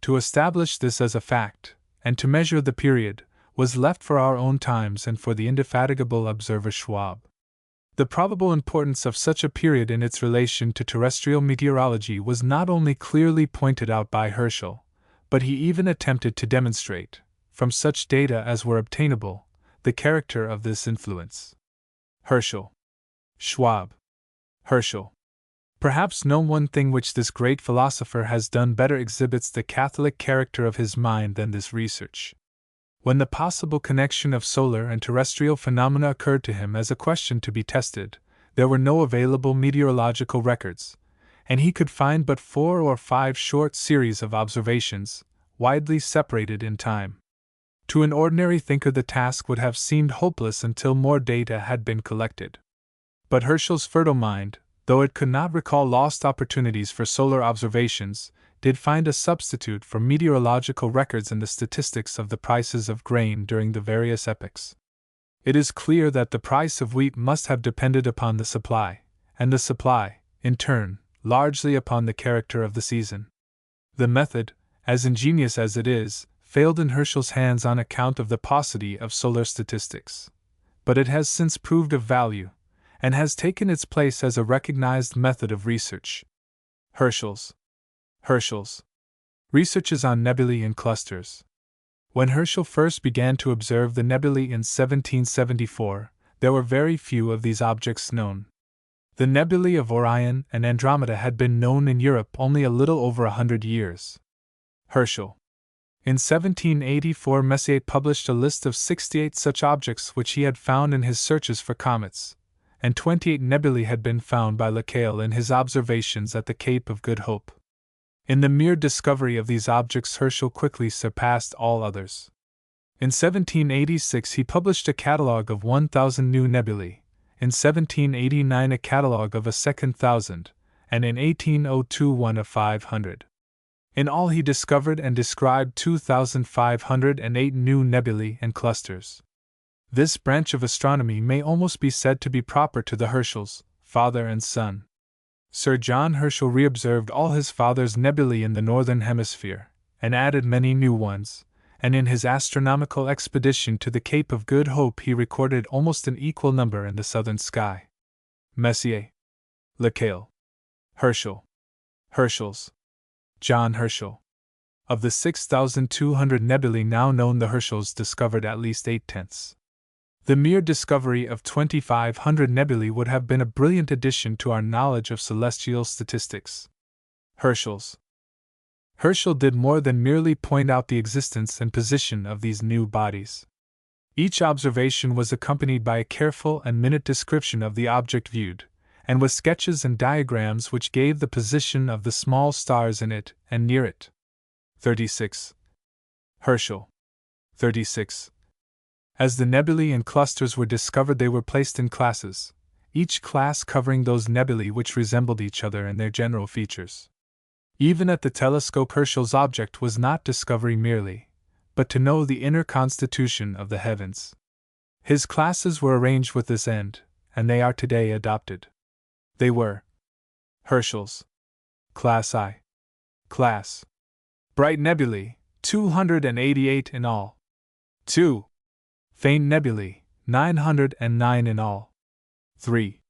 To establish this as a fact, and to measure the period, was left for our own times and for the indefatigable observer Schwab. The probable importance of such a period in its relation to terrestrial meteorology was not only clearly pointed out by Herschel, but he even attempted to demonstrate, from such data as were obtainable, the character of this influence. Schwab. Herschel. Perhaps no one thing which this great philosopher has done better exhibits the catholic character of his mind than this research. When the possible connection of solar and terrestrial phenomena occurred to him as a question to be tested, there were no available meteorological records, and he could find but 4 or 5 short series of observations, widely separated in time. To an ordinary thinker the task would have seemed hopeless until more data had been collected. But Herschel's fertile mind, though it could not recall lost opportunities for solar observations, did find a substitute for meteorological records in the statistics of the prices of grain during the various epochs. It is clear that the price of wheat must have depended upon the supply, and the supply, in turn, largely upon the character of the season. The method, as ingenious as it is, failed in Herschel's hands on account of the paucity of solar statistics. But it has since proved of value, and has taken its place as a recognized method of research. Herschel's researches on nebulae and clusters. When Herschel first began to observe the nebulae in 1774, there were very few of these objects known. The nebulae of Orion and Andromeda had been known in Europe only a little over 100 years. Herschel. In 1784, Messier published a list of 68 such objects which he had found in his searches for comets, and 28 nebulae had been found by Lacaille in his observations at the Cape of Good Hope. In the mere discovery of these objects, Herschel quickly surpassed all others. In 1786, he published a catalogue of 1,000 new nebulae, in 1789 a catalogue of a second thousand, and in 1802 one of 500. In all, he discovered and described 2,508 new nebulae and clusters. This branch of astronomy may almost be said to be proper to the Herschels, father and son. Sir John Herschel reobserved all his father's nebulae in the northern hemisphere, and added many new ones, and in his astronomical expedition to the Cape of Good Hope he recorded almost an equal number in the southern sky. Messier, Lacaille, Herschel, Herschels, John Herschel. Of the 6,200 nebulae now known, the Herschels discovered at least 8/10. The mere discovery of 2,500 nebulae would have been a brilliant addition to our knowledge of celestial statistics. Herschel did more than merely point out the existence and position of these new bodies. Each observation was accompanied by a careful and minute description of the object viewed, and with sketches and diagrams which gave the position of the small stars in it and near it. 36. Herschel. 36. As the nebulae and clusters were discovered, they were placed in classes, each class covering those nebulae which resembled each other in their general features. Even at the telescope, Herschel's object was not discovery merely, but to know the inner constitution of the heavens. His classes were arranged with this end, and they are today adopted. They were: Herschel's Class I. Class Bright nebulae, 288 in all. 2. Faint nebulae, 909 in all. 3.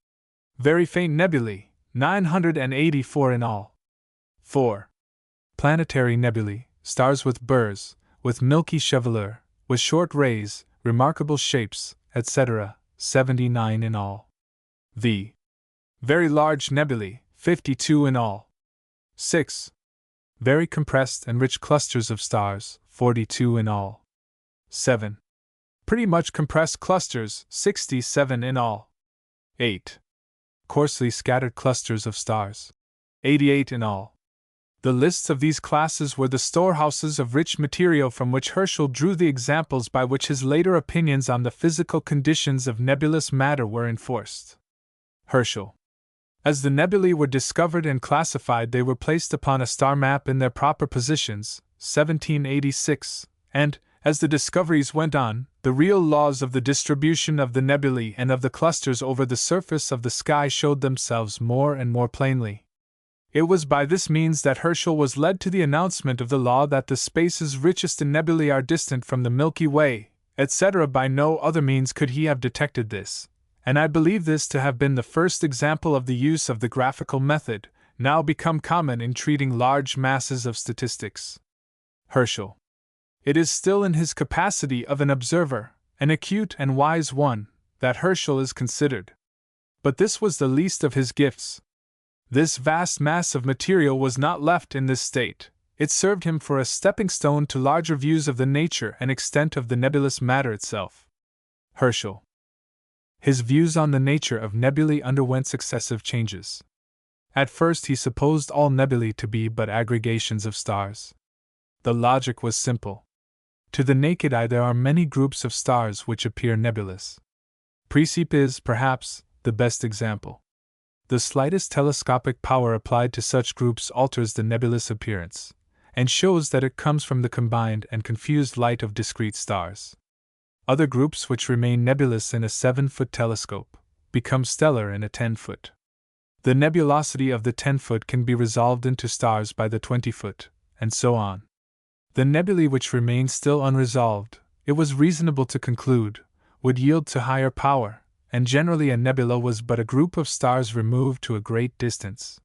Very faint nebulae, 984 in all. 4. Planetary nebulae, stars with burrs, with milky chevelure, with short rays, remarkable shapes, etc., 79 in all. V. Very large nebulae, 52 in all. 6. Very compressed and rich clusters of stars, 42 in all. 7. Pretty much compressed clusters, 67 in all. 8. Coarsely scattered clusters of stars, 88 in all. The lists of these classes were the storehouses of rich material from which Herschel drew the examples by which his later opinions on the physical conditions of nebulous matter were enforced. Herschel. As the nebulae were discovered and classified, they were placed upon a star map in their proper positions, 1786, and, as the discoveries went on, the real laws of the distribution of the nebulae and of the clusters over the surface of the sky showed themselves more and more plainly. It was by this means that Herschel was led to the announcement of the law that the spaces richest in nebulae are distant from the Milky Way, etc. By no other means could he have detected this, and I believe this to have been the first example of the use of the graphical method, now become common in treating large masses of statistics. Herschel. It is still in his capacity of an observer, an acute and wise one, that Herschel is considered. But this was the least of his gifts. This vast mass of material was not left in this state. It served him for a stepping stone to larger views of the nature and extent of the nebulous matter itself. Herschel. His views on the nature of nebulae underwent successive changes. At first he supposed all nebulae to be but aggregations of stars. The logic was simple. To the naked eye there are many groups of stars which appear nebulous. Praecipe is, perhaps, the best example. The slightest telescopic power applied to such groups alters the nebulous appearance, and shows that it comes from the combined and confused light of discrete stars. Other groups which remain nebulous in a 7-foot telescope become stellar in a 10-foot. The nebulosity of the 10-foot can be resolved into stars by the 20-foot, and so on. The nebulae which remained still unresolved, it was reasonable to conclude, would yield to higher power, and generally a nebula was but a group of stars removed to a great distance.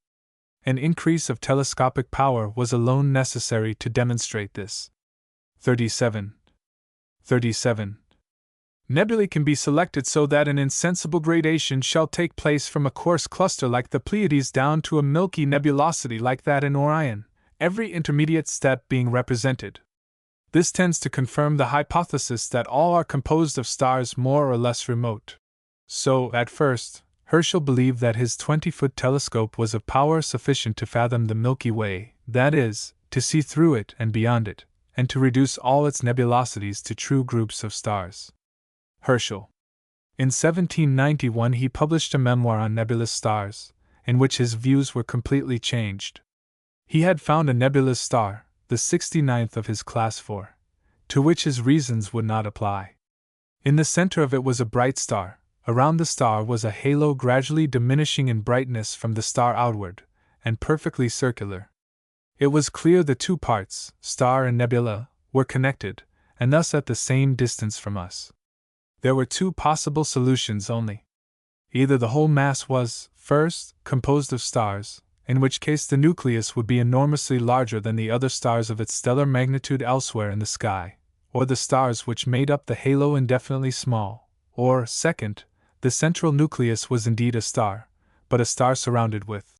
An increase of telescopic power was alone necessary to demonstrate this. 37. Nebulae can be selected so that an insensible gradation shall take place from a coarse cluster like the Pleiades down to a milky nebulosity like that in Orion, every intermediate step being represented. This tends to confirm the hypothesis that all are composed of stars more or less remote. So, at first, Herschel believed that his 20-foot telescope was of power sufficient to fathom the Milky Way, that is, to see through it and beyond it, and to reduce all its nebulosities to true groups of stars. Herschel. In 1791 he published a memoir on nebulous stars, in which his views were completely changed. He had found a nebulous star, the 69th of his class 4, to which his reasons would not apply. In the center of it was a bright star. Around the star was a halo gradually diminishing in brightness from the star outward, and perfectly circular. It was clear the two parts, star and nebula, were connected, and thus at the same distance from us. There were two possible solutions only. Either the whole mass was, first, composed of stars, in which case the nucleus would be enormously larger than the other stars of its stellar magnitude elsewhere in the sky, or the stars which made up the halo indefinitely small, or, second, the central nucleus was indeed a star, but a star surrounded with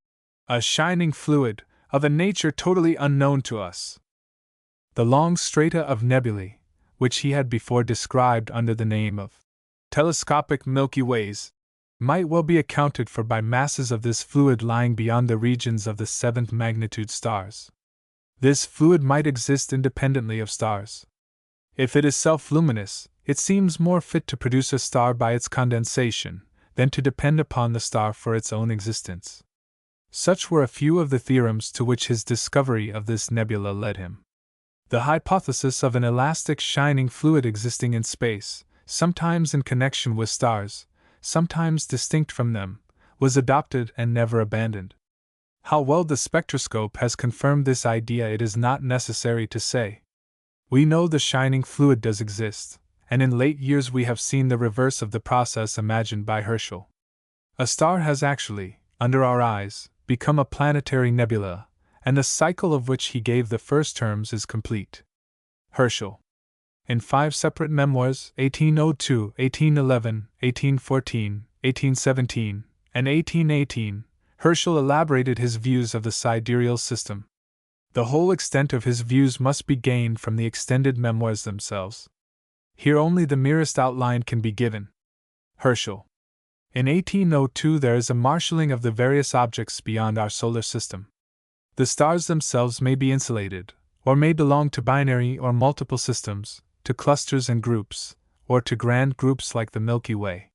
a shining fluid, of a nature totally unknown to us. The long strata of nebulae, which he had before described under the name of telescopic Milky Ways, might well be accounted for by masses of this fluid lying beyond the regions of the seventh magnitude stars. This fluid might exist independently of stars. If it is self-luminous, it seems more fit to produce a star by its condensation than to depend upon the star for its own existence. Such were a few of the theorems to which his discovery of this nebula led him. The hypothesis of an elastic shining fluid existing in space, sometimes in connection with stars, sometimes distinct from them, was adopted and never abandoned. How well the spectroscope has confirmed this idea it is not necessary to say. We know the shining fluid does exist, and in late years we have seen the reverse of the process imagined by Herschel. A star has actually, under our eyes, become a planetary nebula, and the cycle of which he gave the first terms is complete. Herschel. In 5 separate memoirs, 1802, 1811, 1814, 1817, and 1818, Herschel elaborated his views of the sidereal system. The whole extent of his views must be gained from the extended memoirs themselves. Here only the merest outline can be given. Herschel. In 1802 there is a marshalling of the various objects beyond our solar system. The stars themselves may be insulated, or may belong to binary or multiple systems, to clusters and groups, or to grand groups like the Milky Way.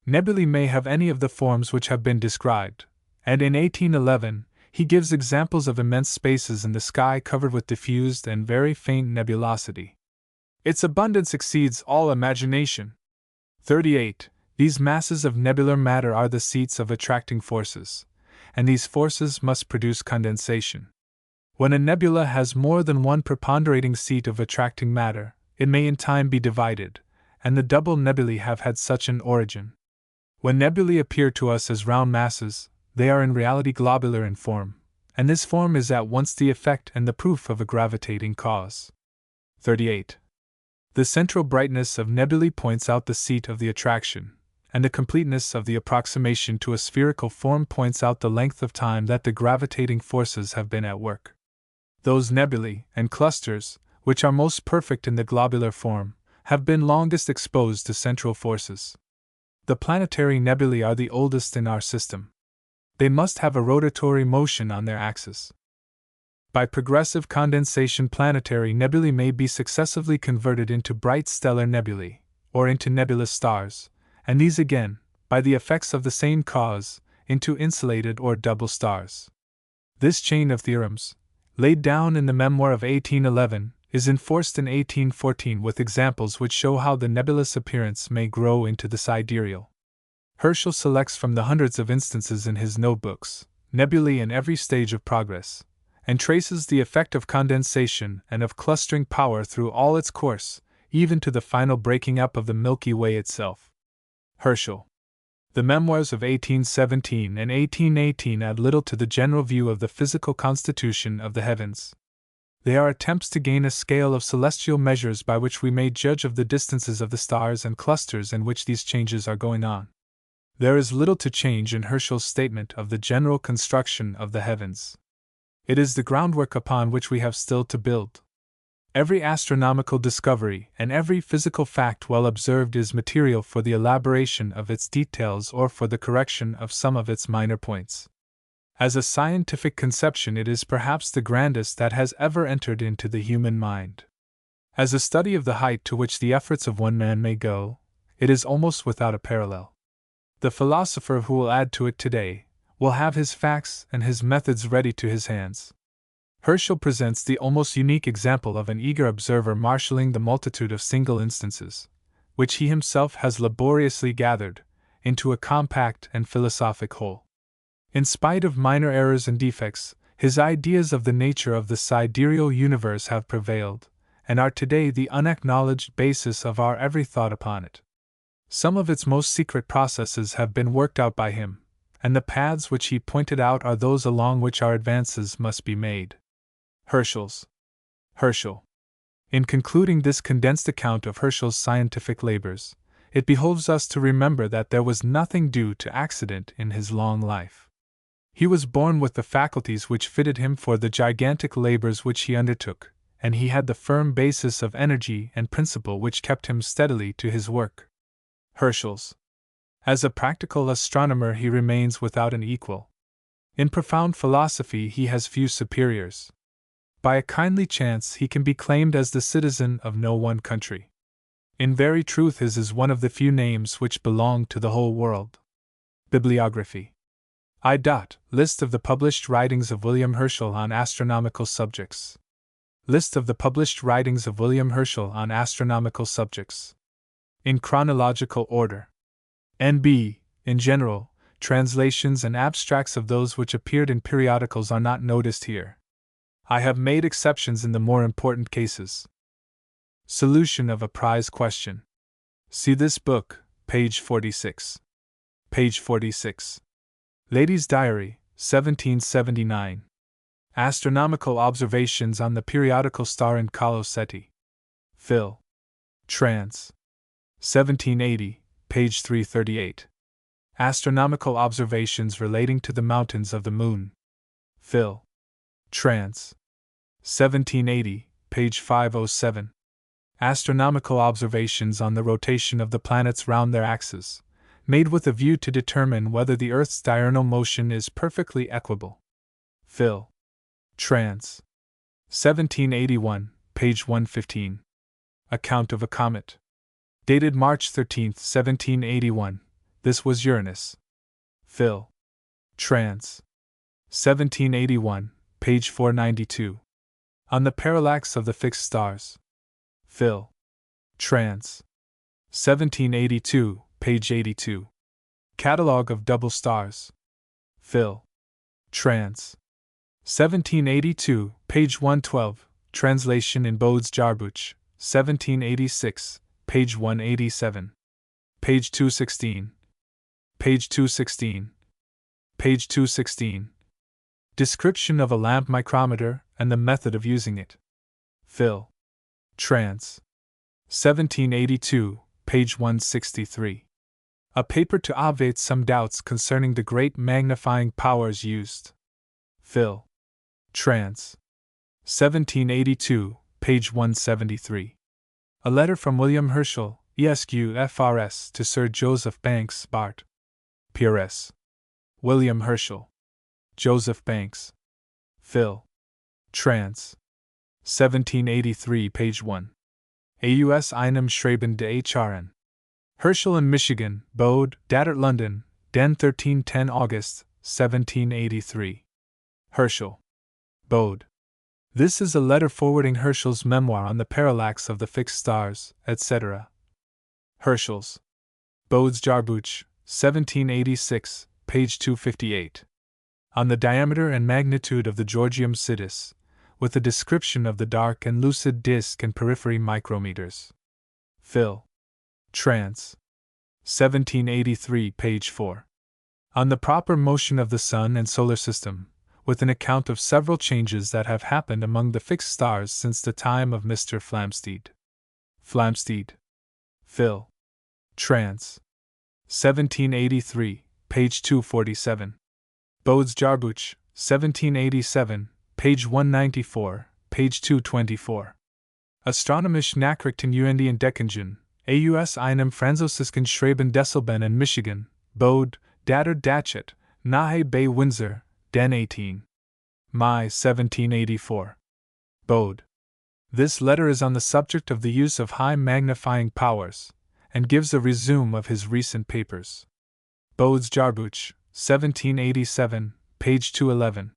Nebulae may have any of the forms which have been described, and in 1811 he gives examples of immense spaces in the sky covered with diffused and very faint nebulosity. Its abundance exceeds all imagination. 38. These masses of nebular matter are the seats of attracting forces, and these forces must produce condensation. When a nebula has more than one preponderating seat of attracting matter, it may in time be divided, and the double nebulae have had such an origin. When nebulae appear to us as round masses, they are in reality globular in form, and this form is at once the effect and the proof of a gravitating cause. 38. The central brightness of nebulae points out the seat of the attraction, and the completeness of the approximation to a spherical form points out the length of time that the gravitating forces have been at work. Those nebulae and clusters, which are most perfect in the globular form, have been longest exposed to central forces. The planetary nebulae are the oldest in our system. They must have a rotatory motion on their axis. By progressive condensation, planetary nebulae may be successively converted into bright stellar nebulae, or into nebulous stars, and these again, by the effects of the same cause, into insulated or double stars. This chain of theorems, laid down in the memoir of 1811, is enforced in 1814 with examples which show how the nebulous appearance may grow into the sidereal. Herschel selects from the hundreds of instances in his notebooks, nebulae in every stage of progress, and traces the effect of condensation and of clustering power through all its course, even to the final breaking up of the Milky Way itself. Herschel. The memoirs of 1817 and 1818 add little to the general view of the physical constitution of the heavens. They are attempts to gain a scale of celestial measures by which we may judge of the distances of the stars and clusters in which these changes are going on. There is little to change in Herschel's statement of the general construction of the heavens. It is the groundwork upon which we have still to build. Every astronomical discovery and every physical fact well observed is material for the elaboration of its details or for the correction of some of its minor points. As a scientific conception, it is perhaps the grandest that has ever entered into the human mind. As a study of the height to which the efforts of one man may go, it is almost without a parallel. The philosopher who will add to it today will have his facts and his methods ready to his hands. Herschel presents the almost unique example of an eager observer marshalling the multitude of single instances, which he himself has laboriously gathered, into a compact and philosophic whole. In spite of minor errors and defects, his ideas of the nature of the sidereal universe have prevailed, and are today the unacknowledged basis of our every thought upon it. Some of its most secret processes have been worked out by him, and the paths which he pointed out are those along which our advances must be made. Herschel. In concluding this condensed account of Herschel's scientific labors, it behoves us to remember that there was nothing due to accident in his long life. He was born with the faculties which fitted him for the gigantic labors which he undertook, and he had the firm basis of energy and principle which kept him steadily to his work. Herschel. As a practical astronomer, he remains without an equal. In profound philosophy, he has few superiors. By a kindly chance, he can be claimed as the citizen of no one country. In very truth, his is one of the few names which belong to the whole world. Bibliography. List of the published writings of William Herschel on astronomical subjects. List of the published writings of William Herschel on astronomical subjects. In chronological order. N.B. In general, translations and abstracts of those which appeared in periodicals are not noticed here. I have made exceptions in the more important cases. Solution of a prize question. See this book, page 46. Page 46. Lady's Diary, 1779. Astronomical Observations on the Periodical Star in Calo Ceti. Phil. Trans. 1780, page 338. Astronomical Observations Relating to the Mountains of the Moon. Phil. Trans. 1780, page 507. Astronomical Observations on the Rotation of the Planets round their axes, made with a view to determine whether the Earth's diurnal motion is perfectly equable. Phil. Trans. 1781, page 115. Account of a Comet. Dated March 13, 1781. This was Uranus. Phil. Trans. 1781, page 492. On the parallax of the fixed stars. Phil. Trans. 1782, page 82. Catalogue of double stars. Phil. Trans. 1782, page 112. Translation in Bode's Jarbuch, 1786, page 187. Page 216. Page 216. Page 216. Description of a lamp micrometer and the method of using it. Phil. Trans. 1782, page 163. A paper to obviate some doubts concerning the great magnifying powers used. Phil. Trans. 1782, page 173. A letter from William Herschel, Esq. FRS, to Sir Joseph Banks, Bart. PRS. William Herschel. Joseph Banks. Phil. Trans. 1783, page 1. AUS einem Schreiben de HRN. Herschel in Michigan, Bode, Dattert London, Den 1310 August, 1783. Herschel. Bode. This is a letter forwarding Herschel's memoir on the parallax of the fixed stars, etc. Herschel's. Bode's Jarbuch, 1786, page 258. On the diameter and magnitude of the Georgium Sidus, with a description of the dark and lucid disk and periphery micrometers. Phil. Trans. 1783, page 4. On the proper motion of the Sun and Solar System, with an account of several changes that have happened among the fixed stars since the time of Mr. Flamsteed. Flamsteed. Phil. Trans. 1783, page 247. Bode's Jarbuch, 1787, page 194, page 224. Astronomisch Nachrichten und Entdeckungen, aus einem französischen Schreiben Desselben in Michigan, Bode, dater Datchet, nahe bei Windsor, den 18. Mai 1784. Bode. This letter is on the subject of the use of high magnifying powers, and gives a resume of his recent papers. Bode's Jarbuch, 1787, page 211.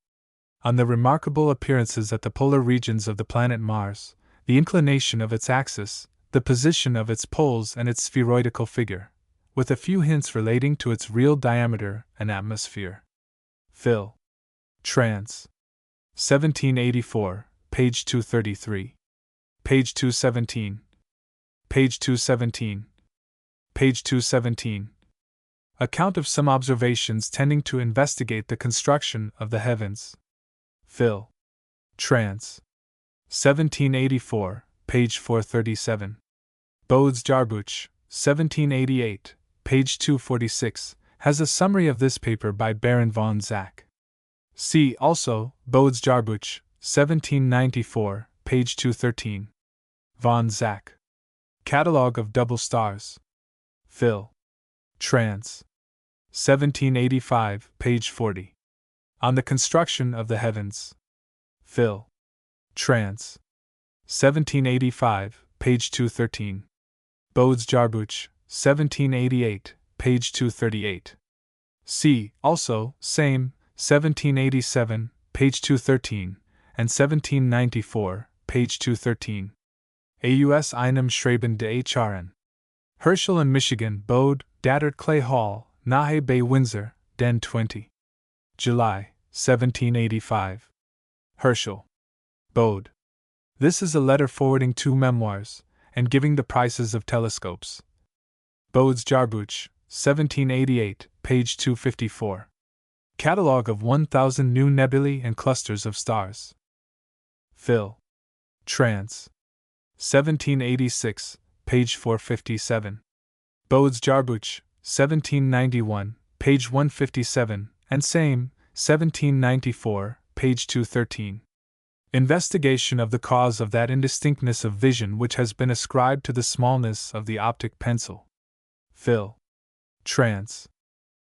On the remarkable appearances at the polar regions of the planet Mars, the inclination of its axis, the position of its poles and its spheroidal figure, with a few hints relating to its real diameter and atmosphere. Phil. Trans. 1784, page 233. Page 217. Page 217. Page 217. Account of some observations tending to investigate the construction of the heavens. Phil. Trans. 1784, page 437. Bode's Jarbuch, 1788, page 246, has a summary of this paper by Baron von Zach. See also Bode's Jarbuch, 1794, page 213. Von Zach. Catalogue of Double Stars. Phil. Trans. 1785, page 40. On the Construction of the Heavens. Phil. Trans. 1785, page 213. Bode's Jarbuch, 1788, page 238. See, also, same, 1787, page 213, and 1794, page 213. Aus einem Schreiben de Hrn. Herschel in Michigan, Bode, Datter Clay Hall, nahe bei Windsor, den 20. July, 1785. Herschel. Bode. This is a letter forwarding 2 memoirs, and giving the prices of telescopes. Bode's Jarbuch, 1788, page 254. Catalogue of 1,000 new nebulae and clusters of stars. Phil. Trans. 1786, page 457. Bode's Jarbuch, 1791, page 157, and same, 1794, page 213. Investigation of the cause of that indistinctness of vision which has been ascribed to the smallness of the optic pencil. Phil. Trans.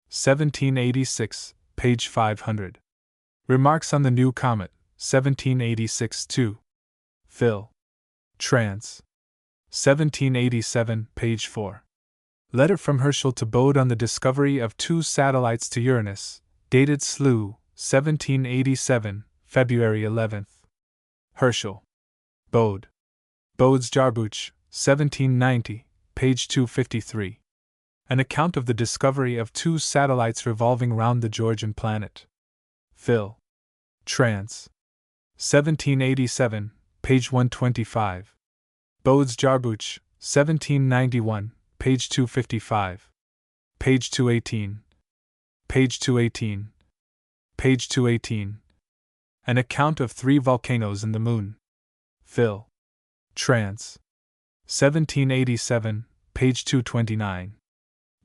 1786, page 500. Remarks on the New Comet, 1786 2. Phil. Trans. 1787, page 4. Letter from Herschel to Bode on the discovery of 2 satellites to Uranus, dated Slough, 1787, February 11th. Herschel. Bode. Bode's Jarbuch, 1790, page 253. An account of the discovery of 2 satellites revolving round the Georgian planet. Phil. Trans. 1787, page 125. Bode's Jarbuch, 1791, page 255. Page 218. Page 218. Page 218. An account of 3 volcanoes in the moon. Phil. Trans. 1787, page 229.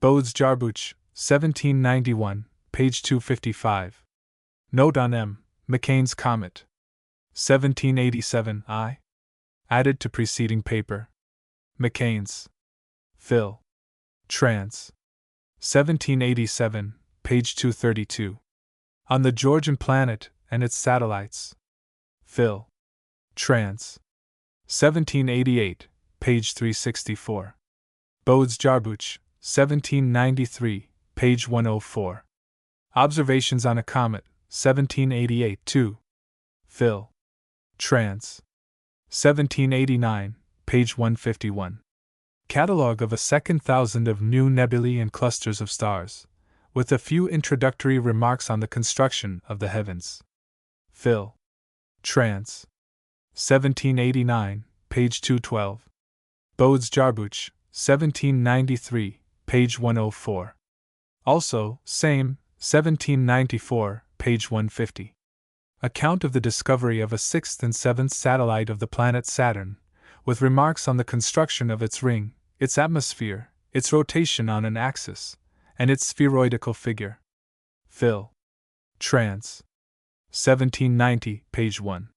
Bode's Jarbuch, 1791, page 255. Note on M. McCain's Comet. 1787 I. Added to preceding paper. McCain's. Phil. Trans. 1787, page 232. On the Georgian planet and its satellites. Phil. Trans. 1788, page 364. Bode's Jarbuch, 1793, page 104. Observations on a Comet, 1788 2. Phil. Trans. 1789, page 151. Catalogue of a second thousand of new nebulae and clusters of stars, with a few introductory remarks on the construction of the heavens. Phil. Trans. 1789, page 212. Bode's Jarbuch, 1793, page 104. Also, same, 1794, page 150. Account of the discovery of a sixth and seventh satellite of the planet Saturn, with remarks on the construction of its ring, its atmosphere, its rotation on an axis, and its spheroidal figure. Phil. Trans. 1790, page 1.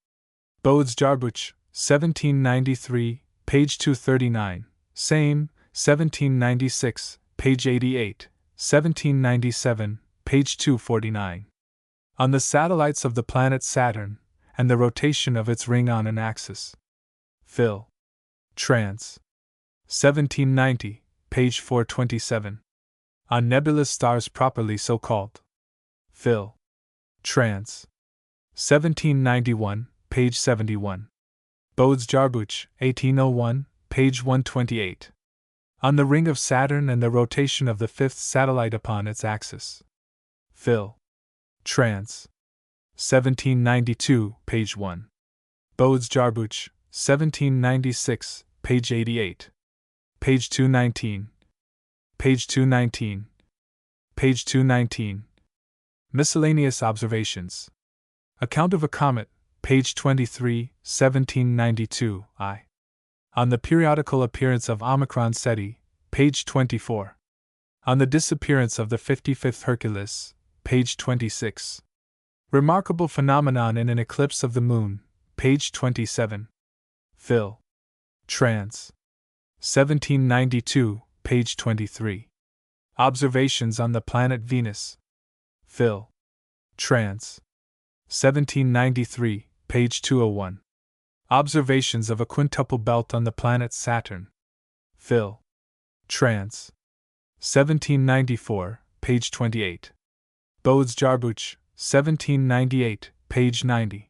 Bode's Jarbuch, 1793, page 239. Same, 1796, page 88, 1797, page 249. On the satellites of the planet Saturn, and the rotation of its ring on an axis. Phil. Trans. 1790, page 427. On nebulous stars properly so called. Phil. Trans. 1791, page 71. Bode's Jarbuch, 1801, page 128. On the ring of Saturn and the rotation of the fifth satellite upon its axis. Phil. Trans. 1792, page 1. Bode's Jarbuch, 1796, page 88. Page 219. Page 219. Page 219. Miscellaneous observations. Account of a comet, page 23, 1792, I. On the periodical appearance of Omicron Ceti, page 24. On the disappearance of the 55th Hercules, page 26. Remarkable phenomenon in an eclipse of the moon, page 27. Phil. Trans. 1792, page 23. Observations on the planet Venus. Phil. Trans. 1793, page 201. Observations of a quintuple belt on the planet Saturn. Phil. Trans. 1794, page 28. Bode's Jarbuch, 1798, page 90.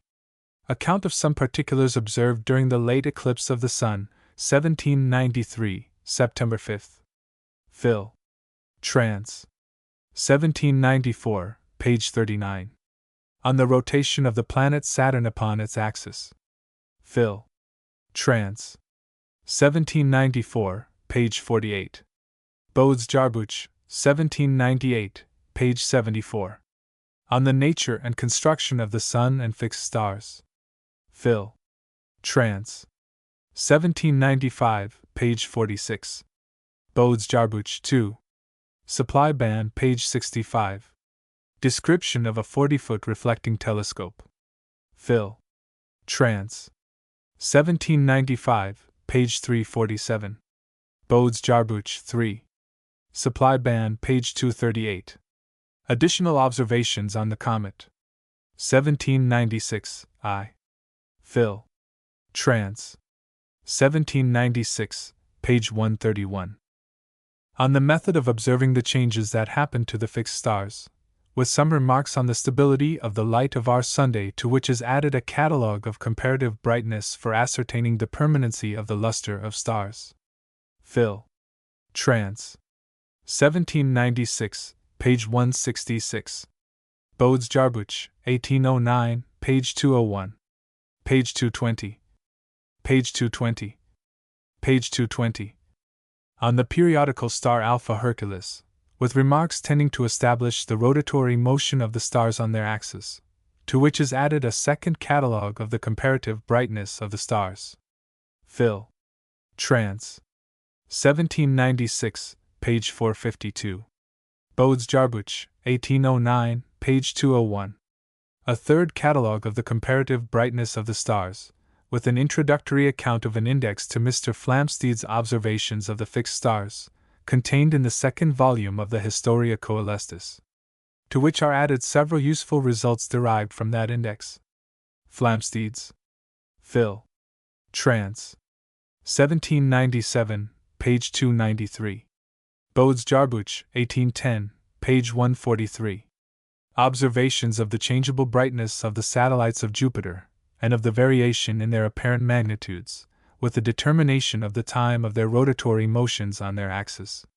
Account of some particulars observed during the late eclipse of the Sun, 1793, September 5th. Phil. Trans. 1794, page 39. On the rotation of the planet Saturn upon its axis. Phil. Trans. 1794, page 48. Bode's Jarbuch, 1798, page 74. On the nature and construction of the Sun and fixed stars. Phil. Trans. 1795, page 46. Bode's Jarbuch 2. Supply band, page 65. Description of a 40-foot reflecting telescope. Phil. Trans. 1795, page 347. Bode's Jarbuch 3. Supply band, page 238. Additional observations on the comet. 1796, I. Phil. Trans. 1796, page 131. On the method of observing the changes that happen to the fixed stars, with some remarks on the stability of the light of our Sunday, to which is added a catalogue of comparative brightness for ascertaining the permanency of the luster of stars. Phil. Trans. 1796, page 166. Bode's Jarbuch, 1809, page 201. Page 220. Page 220. Page 220. On the periodical star Alpha Hercules, with remarks tending to establish the rotatory motion of the stars on their axis, to which is added a second catalogue of the comparative brightness of the stars. Phil. Trans. 1796, page 452. Bode's Jarbuch, 1809, page 201. A third catalogue of the comparative brightness of the stars, with an introductory account of an index to Mr. Flamsteed's observations of the fixed stars, contained in the second volume of the Historia Coelestis, to which are added several useful results derived from that index. Flamsteed's. Phil. Trans. 1797, page 293. Bode's Jarbuch, 1810, page 143. Observations of the changeable brightness of the satellites of Jupiter, and of the variation in their apparent magnitudes, with the determination of the time of their rotatory motions on their axis.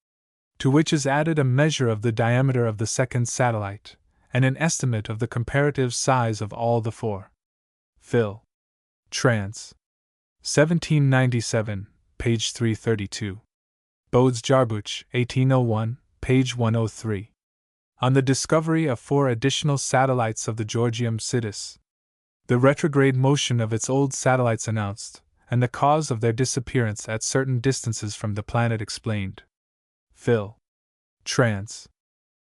To which is added a measure of the diameter of the second satellite, and an estimate of the comparative size of all the four. Phil. Trans. 1797, page 332. Bode's Jarbuch, 1801, page 103. On the discovery of 4 additional satellites of the Georgium Sidus. The retrograde motion of its old satellites announced, and the cause of their disappearance at certain distances from the planet explained. Phil. Trans.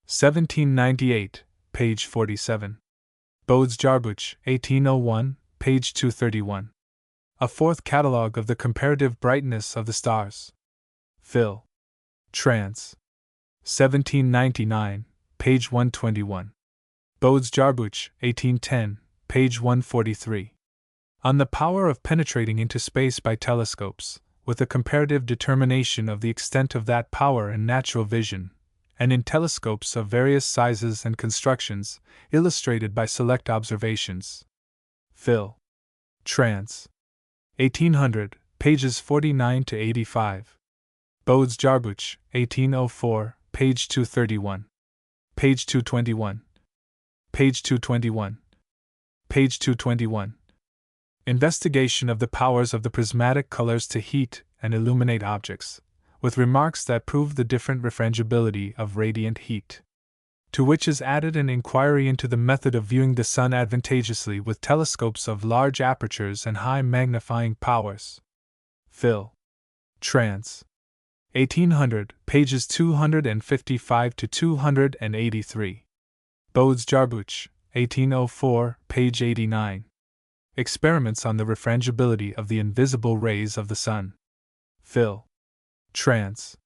1798, page 47. Bode's Jarbuch, 1801, page 231. A fourth catalogue of the comparative brightness of the stars. Phil. Trans. 1799, page 121. Bode's Jarbuch, 1810, page 143. On the power of penetrating into space by telescopes, with a comparative determination of the extent of that power in natural vision, and in telescopes of various sizes and constructions, illustrated by select observations. Phil. Trans. 1800, pages 49 to 85. Bode's Jarbuch, 1804, page 231. Page 221. Page 221. Page 221. Investigation of the powers of the prismatic colors to heat and illuminate objects, with remarks that prove the different refrangibility of radiant heat. To which is added an inquiry into the method of viewing the sun advantageously with telescopes of large apertures and high magnifying powers. Phil. Trans. 1800, pages 255 to 283. Bode's Jarbuch, 1804, page 89. Experiments on the refrangibility of the invisible rays of the sun. Phil. Trans.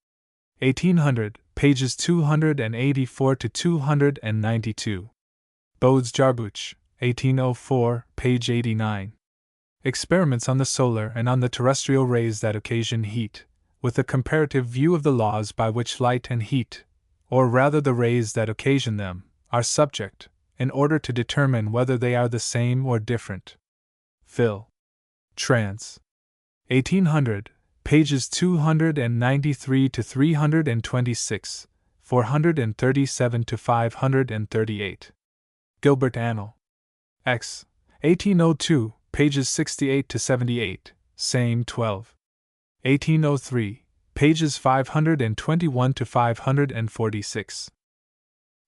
1800, pages 284 to 292. Bode's Jarbuch, 1804, page 89. Experiments on the solar and on the terrestrial rays that occasion heat, with a comparative view of the laws by which light and heat, or rather the rays that occasion them, are subject, in order to determine whether they are the same or different. Phil. Trans. 1800, pages 293 to 326, 437 to 538. Gilbert Annal. X. 1802, pages 68 to 78, same 12. 1803, pages 521 to 546.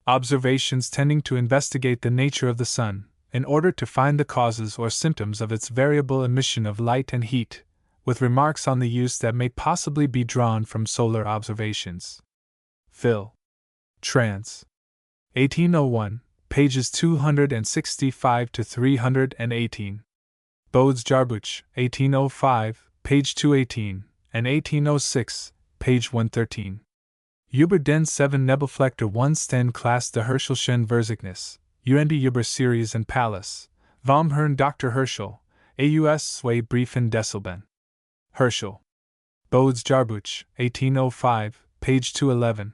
Observations tending to investigate the nature of the sun, in order to find the causes or symptoms of its variable emission of light and heat, with remarks on the use that may possibly be drawn from solar observations. Phil. Trans. 1801, pages 265 to 318. Bode's Jarbuch, 1805, page 218, and 1806, page 113. Über den 7 Nebelfleckter 1 Sten Class der Herschelschen Verzeichnisse, und über Series and Palace, vom Herrn Dr. Herschel, AUS 2 Briefen Desselben. Herschel. Bode's Jarbuch, 1805, page 211.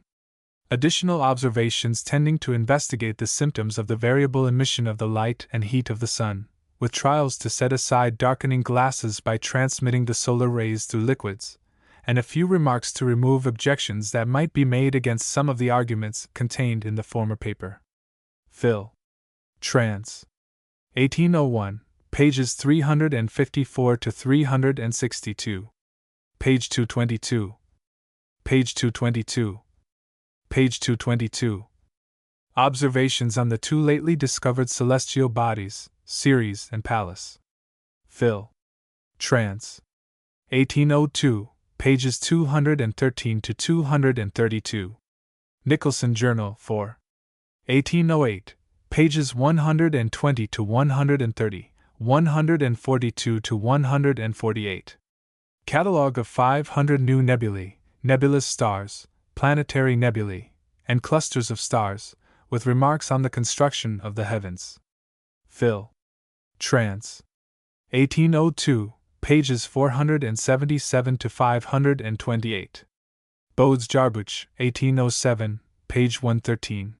Additional observations tending to investigate the symptoms of the variable emission of the light and heat of the sun, with trials to set aside darkening glasses by transmitting the solar rays through liquids, and a few remarks to remove objections that might be made against some of the arguments contained in the former paper. Phil. Trans. 1801, pages 354 to 362. Page 222. Page 222. Page 222. Observations on the 2 lately discovered celestial bodies, Ceres and Pallas. Phil. Trans. 1802, pages 213 to 232. Nicholson Journal for 1808, pages 120 to 130, 142 to 148. Catalogue of 500 new nebulae, nebulous stars, planetary nebulae, and clusters of stars, with remarks on the construction of the heavens. Phil. Trans. 1802, pages 477 to 528. Bode's Jarbuch, 1807, page 113.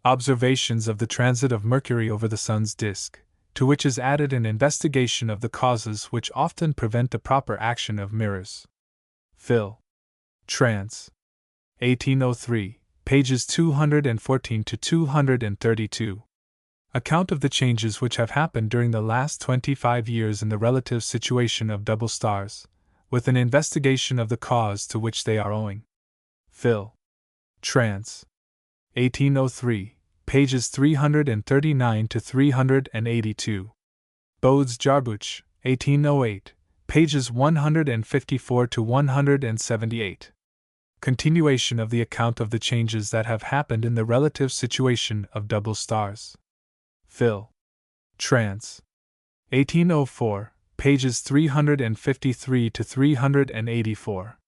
Observations of the transit of Mercury over the Sun's disk, to which is added an investigation of the causes which often prevent the proper action of mirrors. Phil. Trans. 1803, pages 214 to 232. Account of the changes which have happened during the last 25 years in the relative situation of double stars, with an investigation of the cause to which they are owing. Phil. Trans. 1803, pages 339 to 382. Bodes-Jarbuch, 1808, pages 154 to 178. Continuation of the account of the changes that have happened in the relative situation of double stars. Phil. Trans. 1804, pages 353 to 384.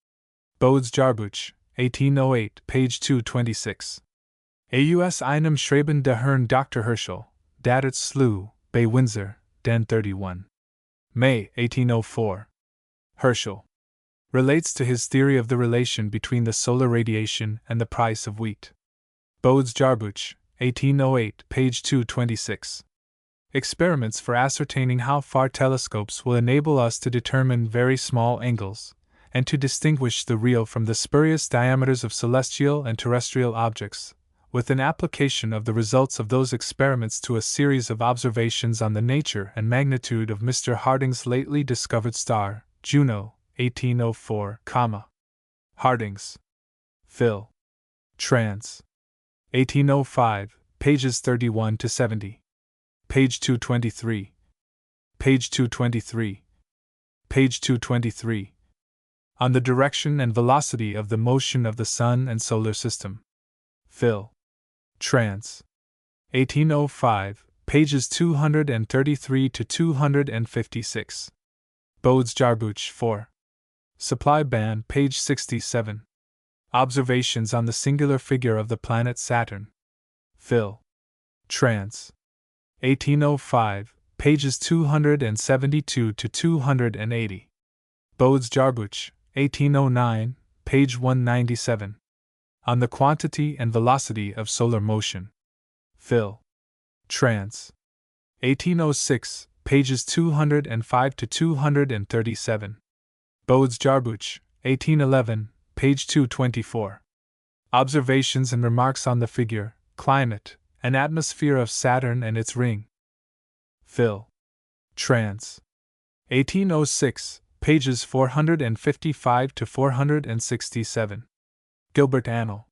Bodes-Jarbuch, 1808, page 226. Aus einem Schreiben der Herrn Dr. Herschel, Datet Slough, bei Windsor, den 31. May, 1804. Herschel relates to his theory of the relation between the solar radiation and the price of wheat. Bodes-Jarbuch, 1808, page 226. Experiments for ascertaining how far telescopes will enable us to determine very small angles, and to distinguish the real from the spurious diameters of celestial and terrestrial objects, with an application of the results of those experiments to a series of observations on the nature and magnitude of Mr. Harding's lately discovered star, Juno, 1804, Harding's. Phil. Trans. 1805, pages 31 to 70. Page 223. Page 223. Page 223. On the direction and velocity of the motion of the Sun and Solar System. Phil. Trans. 1805, pages 233 to 256. Bodes-Jarbuch 4. Supply Band, page 67. Observations on the singular figure of the planet Saturn. Phil. Trans. 1805, pages 272 to 280. Bodes-Jarbuch, 1809, page 197. On the quantity and velocity of solar motion. Phil. Trans. 1806, pages 205 to 237. Bodes-Jarbuch, 1811, page 224. Observations and remarks on the figure, climate, and atmosphere of Saturn and its ring. Phil. Trans. 1806, pages 455 to 467. Gilbert Annal.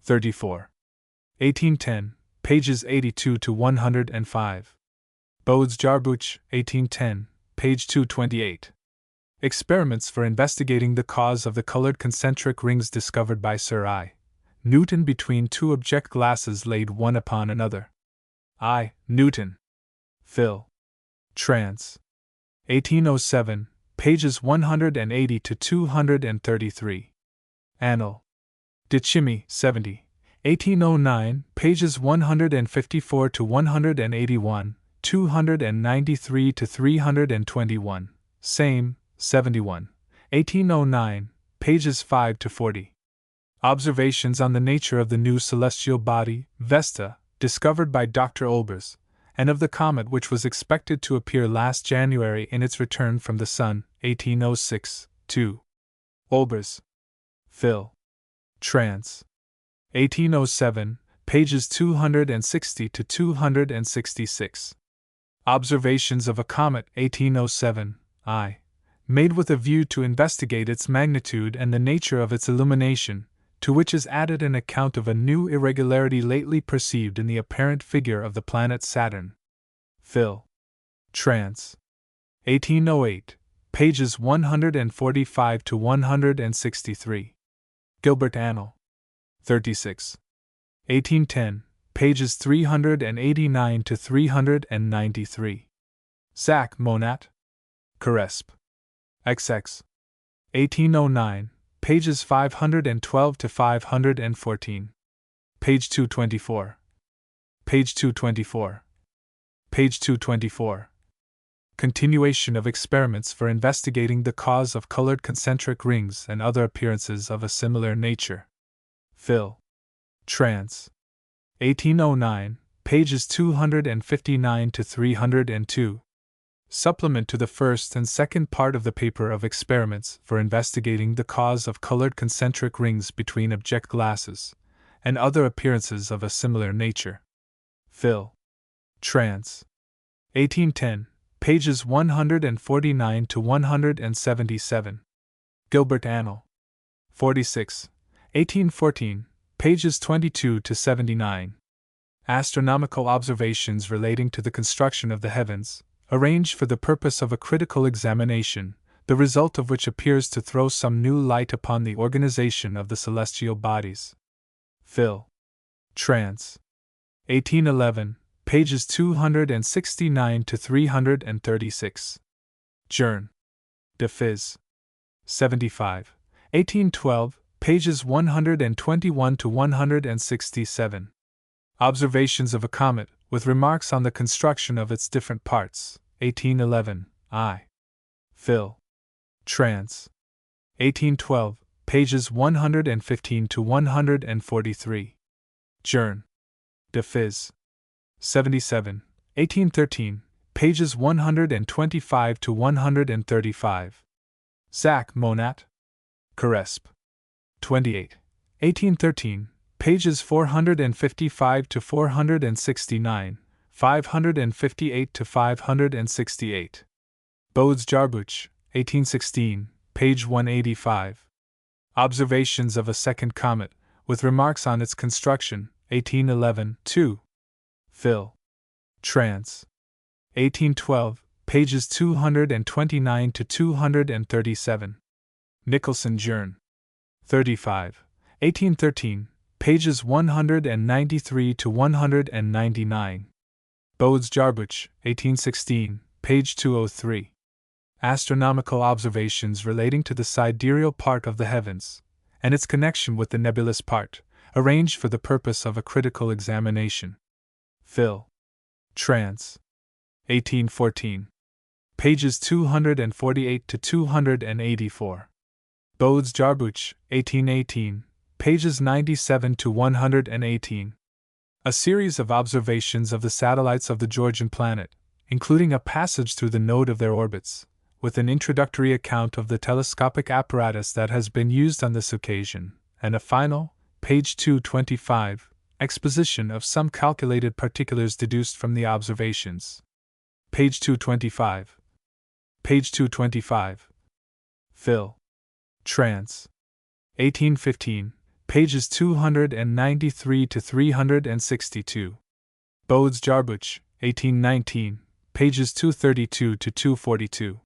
34. 1810, pages 82 to 105. Bodes-Jarbuch, 1810, page 228. Experiments for investigating the cause of the colored concentric rings discovered by Sir I. Newton between two object glasses laid one upon another. I. Newton. Phil. Trans. 1807, pages 180 to 233. Annal. De Chimie, 70. 1809, pages 154 to 181, 293 to 321. Same, 71. 1809, pages 5 to 40. Observations on the nature of the new celestial body, Vesta, discovered by Dr. Olbers, and of the comet which was expected to appear last January in its return from the Sun, 1806, 2. Olbers. Phil. Trans. 1807, pages 260 to 266. Observations of a comet, 1807, I. Made with a view to investigate its magnitude and the nature of its illumination, to which is added an account of a new irregularity lately perceived in the apparent figure of the planet Saturn. Phil. Trans. 1808, pages 145 to 163. Gilbert Annal. 36. 1810, pages 389 to 393. Zach Monat. Caresp. XX. 1809, pages 512 to 514. Page 224. Page 224. Page 224. Continuation of experiments for investigating the cause of colored concentric rings and other appearances of a similar nature. Phil. Trans. 1809, pages 259 to 302. Supplement to the first and second part of the paper of experiments for investigating the cause of colored concentric rings between object glasses, and other appearances of a similar nature. Phil. Trans. 1810, pages 149 to 177. Gilbert Annal. 46. 1814, pages 22 to 79. Astronomical observations relating to the construction of the heavens, arranged for the purpose of a critical examination, the result of which appears to throw some new light upon the organization of the celestial bodies. Phil. Trans. 1811, pages 269 to 336. Journ. De Phys. 75, 1812, pages 121 to 167. Observations of a Comet, with remarks on the construction of its different parts, 1811, I. Phil. Trans. 1812, pages 115 to 143. Journ. De Phys. 77, 1813, pages 125 to 135. Zach Monat. Caresp. 28, 1813, pages 455 to 469, 558 to 568. Bodes Jarbuch, 1816, page 185. Observations of a Second Comet, with remarks on its construction, 1811, 2. Phil. Trans. 1812, pages 229 to 237. Nicholson Journ. 35, 1813, pages 193 to 199. Bodes Jarbuch, 1816, page 203. Astronomical observations relating to the sidereal part of the heavens, and its connection with the nebulous part, arranged for the purpose of a critical examination. Phil. Trans. 1814. Pages 248 to 284. Bodes Jarbuch, 1818, pages 97 to 118. A series of observations of the satellites of the Georgian planet, including a passage through the node of their orbits, with an introductory account of the telescopic apparatus that has been used on this occasion, and a final, page 225, exposition of some calculated particulars deduced from the observations. Page 225. Page 225. Phil. Trans. 1815, pages 293 to 362. Bodes Jarbuch, 1819, pages 232 to 242.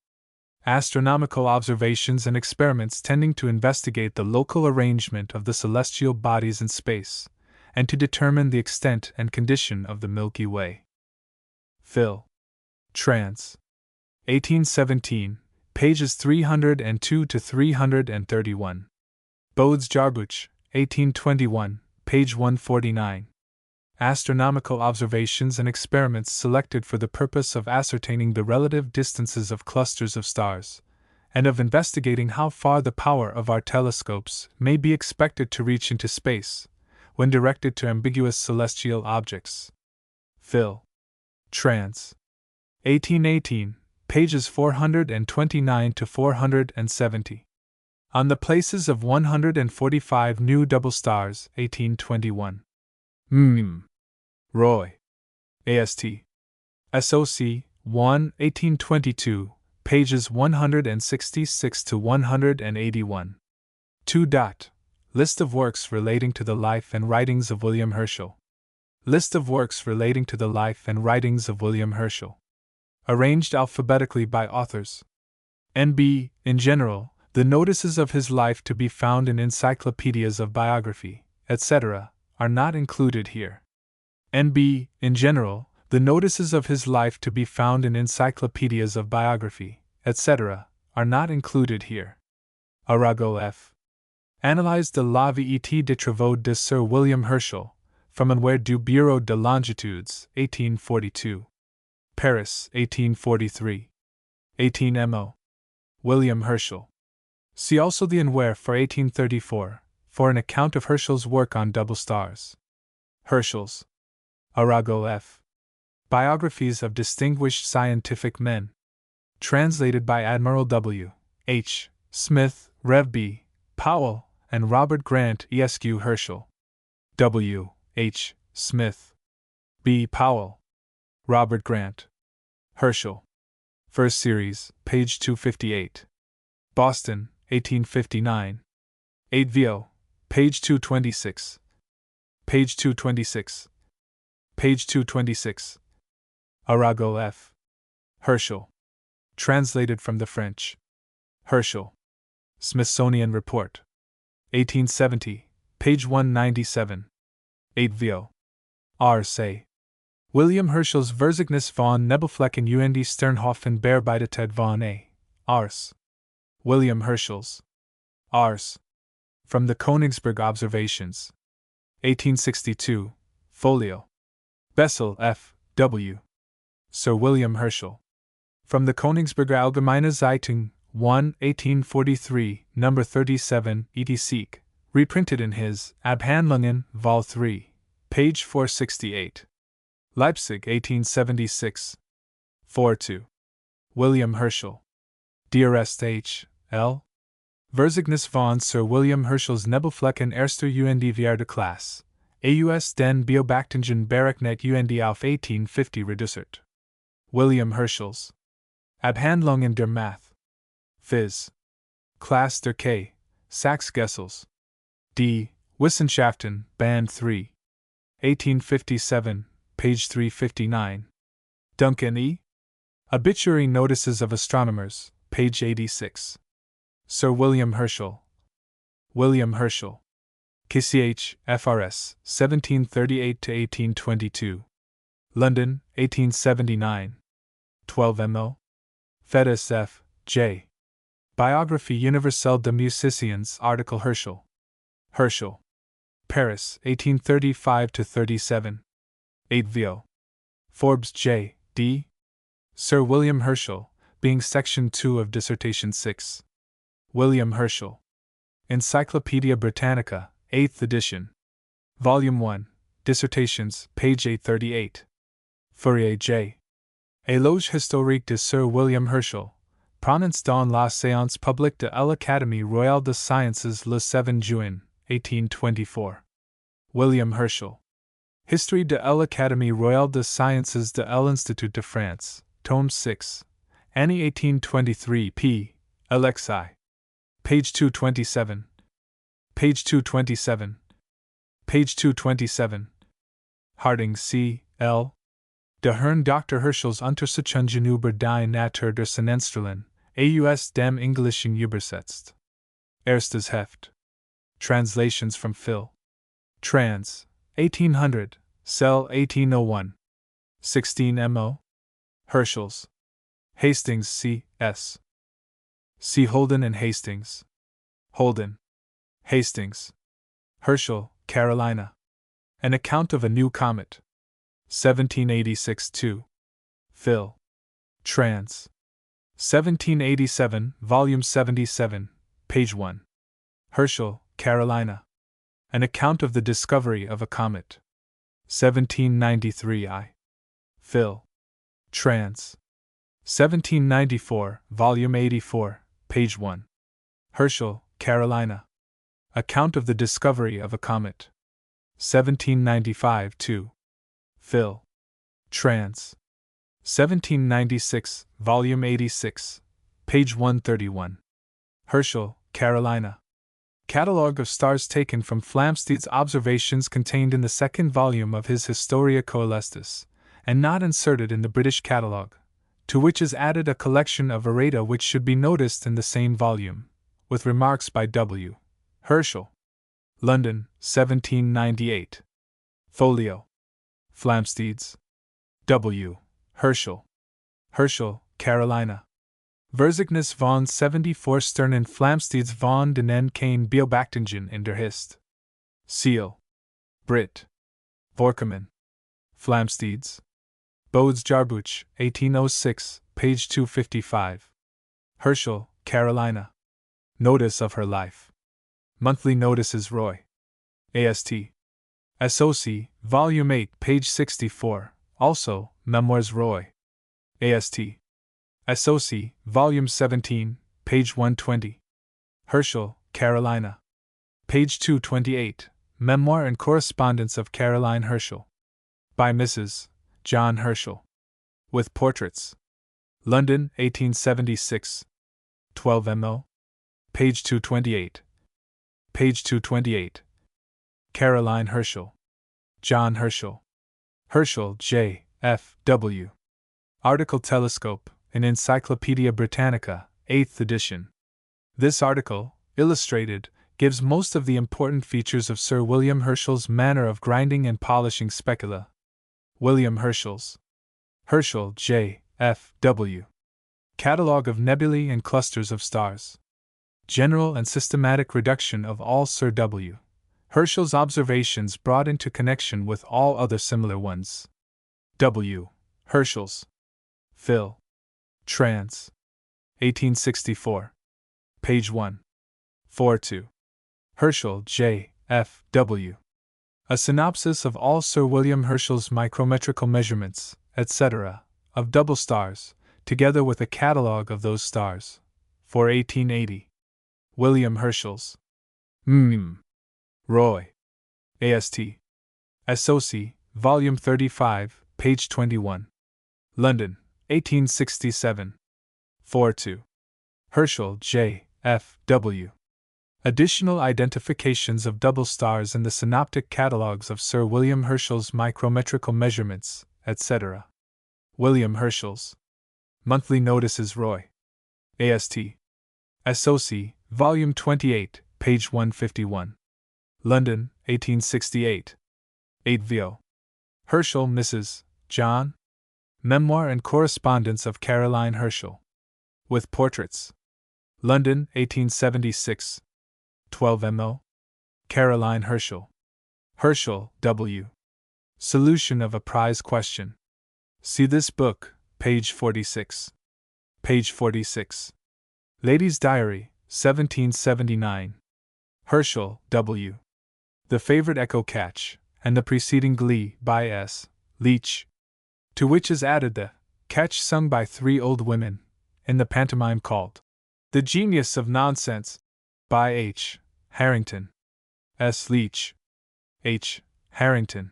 Astronomical observations and experiments tending to investigate the local arrangement of the celestial bodies in space, and to determine the extent and condition of the Milky Way. Phil. Trans. 1817, pages 302 to 331. Bodes Jarbuch, 1821, page 149. Astronomical observations and experiments selected for the purpose of ascertaining the relative distances of clusters of stars, and of investigating how far the power of our telescopes may be expected to reach into space, when directed to ambiguous celestial objects. Phil. Trans. 1818, pages 429 to 470. On the places of 145 new double stars, 1821. Roy. AST. SOC 1, 1822, pages 166 to 181. 2. List of works relating to the life and writings of William Herschel. List of works relating to the life and writings of William Herschel. Arranged alphabetically by authors. N.B. In general, the notices of his life to be found in encyclopedias of biography, etc., are not included here. N.B. In general, the notices of his life to be found in encyclopedias of biography, etc., are not included here. Arago F. Analyse de la vie et des travaux de Sir William Herschel, from Annuaire du Bureau de Longitudes, 1842. Paris, 1843. 18 Mo. William Herschel. See also the Annuaire for 1834, for an account of Herschel's work on double stars. Herschel's. Arago F. Biographies of Distinguished Scientific Men. Translated by Admiral W. H. Smith, Rev. B. Powell, and Robert Grant Esq. Herschel. W. H. Smith. B. Powell. Robert Grant. Herschel. First Series, page 258. Boston, 1859. 8 Vo. Page 226. Page 226. Page 226. Arago F. Herschel. Translated from the French. Herschel. Smithsonian Report. 1870, page 197. 8 vo. R. William Herschel's Verzeichnis von Nebelflecken und Sternhofen bearbeitet von A. Ars. William Herschel's. Ars. From the Königsberg Observations. 1862, folio. Bessel, F. W. Sir William Herschel. From the Königsberger Allgemeine Zeitung, 1, 1843, number 37, etc., reprinted in his Abhandlungen, vol. 3, page 468. Leipzig, 1876. 4-2. William Herschel. Dearest H. L. Verzeichnis von Sir William Herschel's Nebelflecken erster und vierde Klasse, aus den Beobachtungen berechnet und auf 1850 reduziert. William Herschel's Abhandlungen der Math. Phys. Klasse der K. Sachs-Gesell's. D. Wissenschaften, Band 3. 1857, page 359. Duncan E. Obituary Notices of Astronomers, page 86. Sir William Herschel. William Herschel. KCH, FRS, 1738 to 1822. London, 1879. 12 MO. Fedus F. J. Biographie Universelle des Musiciens, article Herschel. Herschel. Paris, 1835 to 37. 8 vo. Forbes J. D. Sir William Herschel, being section 2 of dissertation 6. William Herschel. Encyclopaedia Britannica, 8th edition. Volume 1, Dissertations, page 838. Fourier J. Éloge historique de Sir William Herschel, prononcé dans la séance publique de l'Académie royale des sciences le 7 juin, 1824. William Herschel. History de l'Académie royale des sciences de l'Institut de France, tome 6, Annie 1823 p. Alexi. Page 227. Page 227. Page 227. Harding C. L. De Herrn Dr. Herschel's Untersuchungen über die Natur der Sonnenstrahlen, aus dem Englischen übersetzt. Erstes Heft. Translations from Phil. Trans. 1800, Cell 1801. 16 MO. Herschel's. Hastings C. S. C. Holden and Hastings. Holden. Hastings. Herschel, Carolina. An Account of a New Comet. 1786 2. Phil. Trans. 1787, Volume 77, page 1. Herschel, Carolina. An Account of the Discovery of a Comet. 1793 I. Phil. Trans. 1794, Volume 84, page 1. Herschel, Carolina. Account of the Discovery of a Comet. 1795 2. Phil. Trans. 1796, Volume 86, page 131. Herschel, Carolina. Catalogue of stars taken from Flamsteed's observations contained in the second volume of his Historia Coelestis, and not inserted in the British Catalogue, to which is added a collection of errata which should be noticed in the same volume, with remarks by W. Herschel. London, 1798. Folio. Flamsteed's. W. Herschel. Herschel, Carolina. Verzeichnis von 74 Sternen Flamsteeds von den kein Beobachtungen in der Hist. Seal. Brit. Vorkommen. Flamsteeds. Bodes Jarbuch, 1806, page 255. Herschel, Carolina. Notice of her life. Monthly Notices Roy. AST. SOC, Volume 8, page 64, also, Memoirs Roy. AST. SOC, Volume 17, page 120. Herschel, Carolina. Page 228, Memoir and Correspondence of Caroline Herschel. By Mrs. John Herschel. With portraits. London, 1876. 12 MO. Page 228. Page 228. Caroline Herschel. John Herschel. Herschel, J. F. W. Article Telescope, in Encyclopaedia Britannica, 8th edition. This article, illustrated, gives most of the important features of Sir William Herschel's manner of grinding and polishing specula. William Herschel's. Herschel, J. F. W. Catalogue of Nebulae and Clusters of Stars. General and systematic reduction of all Sir W. Herschel's observations brought into connection with all other similar ones. W. Herschel's. Phil. Trans. 1864. Page 1. 4-2. Herschel, J. F. W. A synopsis of all Sir William Herschel's micrometrical measurements, etc., of double stars, together with a catalogue of those stars. For 1880. William Herschel's. Roy. AST. SOC, Volume 35, page 21. London, 1867. 4-2. Herschel, J. F. W. Additional identifications of double stars in the synoptic catalogues of Sir William Herschel's micrometrical measurements, etc. William Herschel's. Monthly Notices Roy. AST. SOC, Volume 28, page 151. London, 1868. 8vo. Herschel, Mrs. John. Memoir and Correspondence of Caroline Herschel. With Portraits. London, 1876. 12mo. Caroline Herschel. Herschel, W. Solution of a Prize Question. See this book, page 46. Page 46. Lady's Diary, 1779. Herschel, W. The Favorite Echo Catch, and the Preceding Glee, by S. Leach. To which is added the catch sung by 3 old women, in the pantomime called The Genius of Nonsense, by H. Harrington. S. Leach. H. Harrington.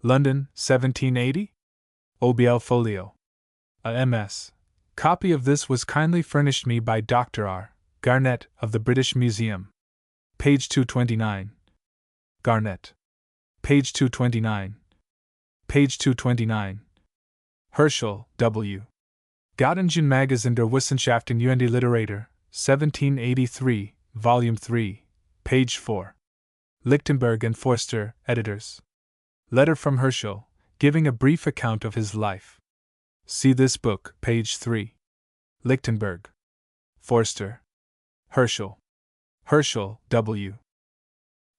London, 1780? OBL Folio. A MS. Copy of this was kindly furnished me by Dr. R. Garnett of the British Museum. Page 229. Garnett. Page 229. Page 229. Herschel, W. Göttingen Magazin der Wissenschaften und die Literatur, 1783, Volume 3, page 4. Lichtenberg and Forster, editors. Letter from Herschel, giving a brief account of his life. See this book, page 3. Lichtenberg. Forster. Herschel. Herschel, W.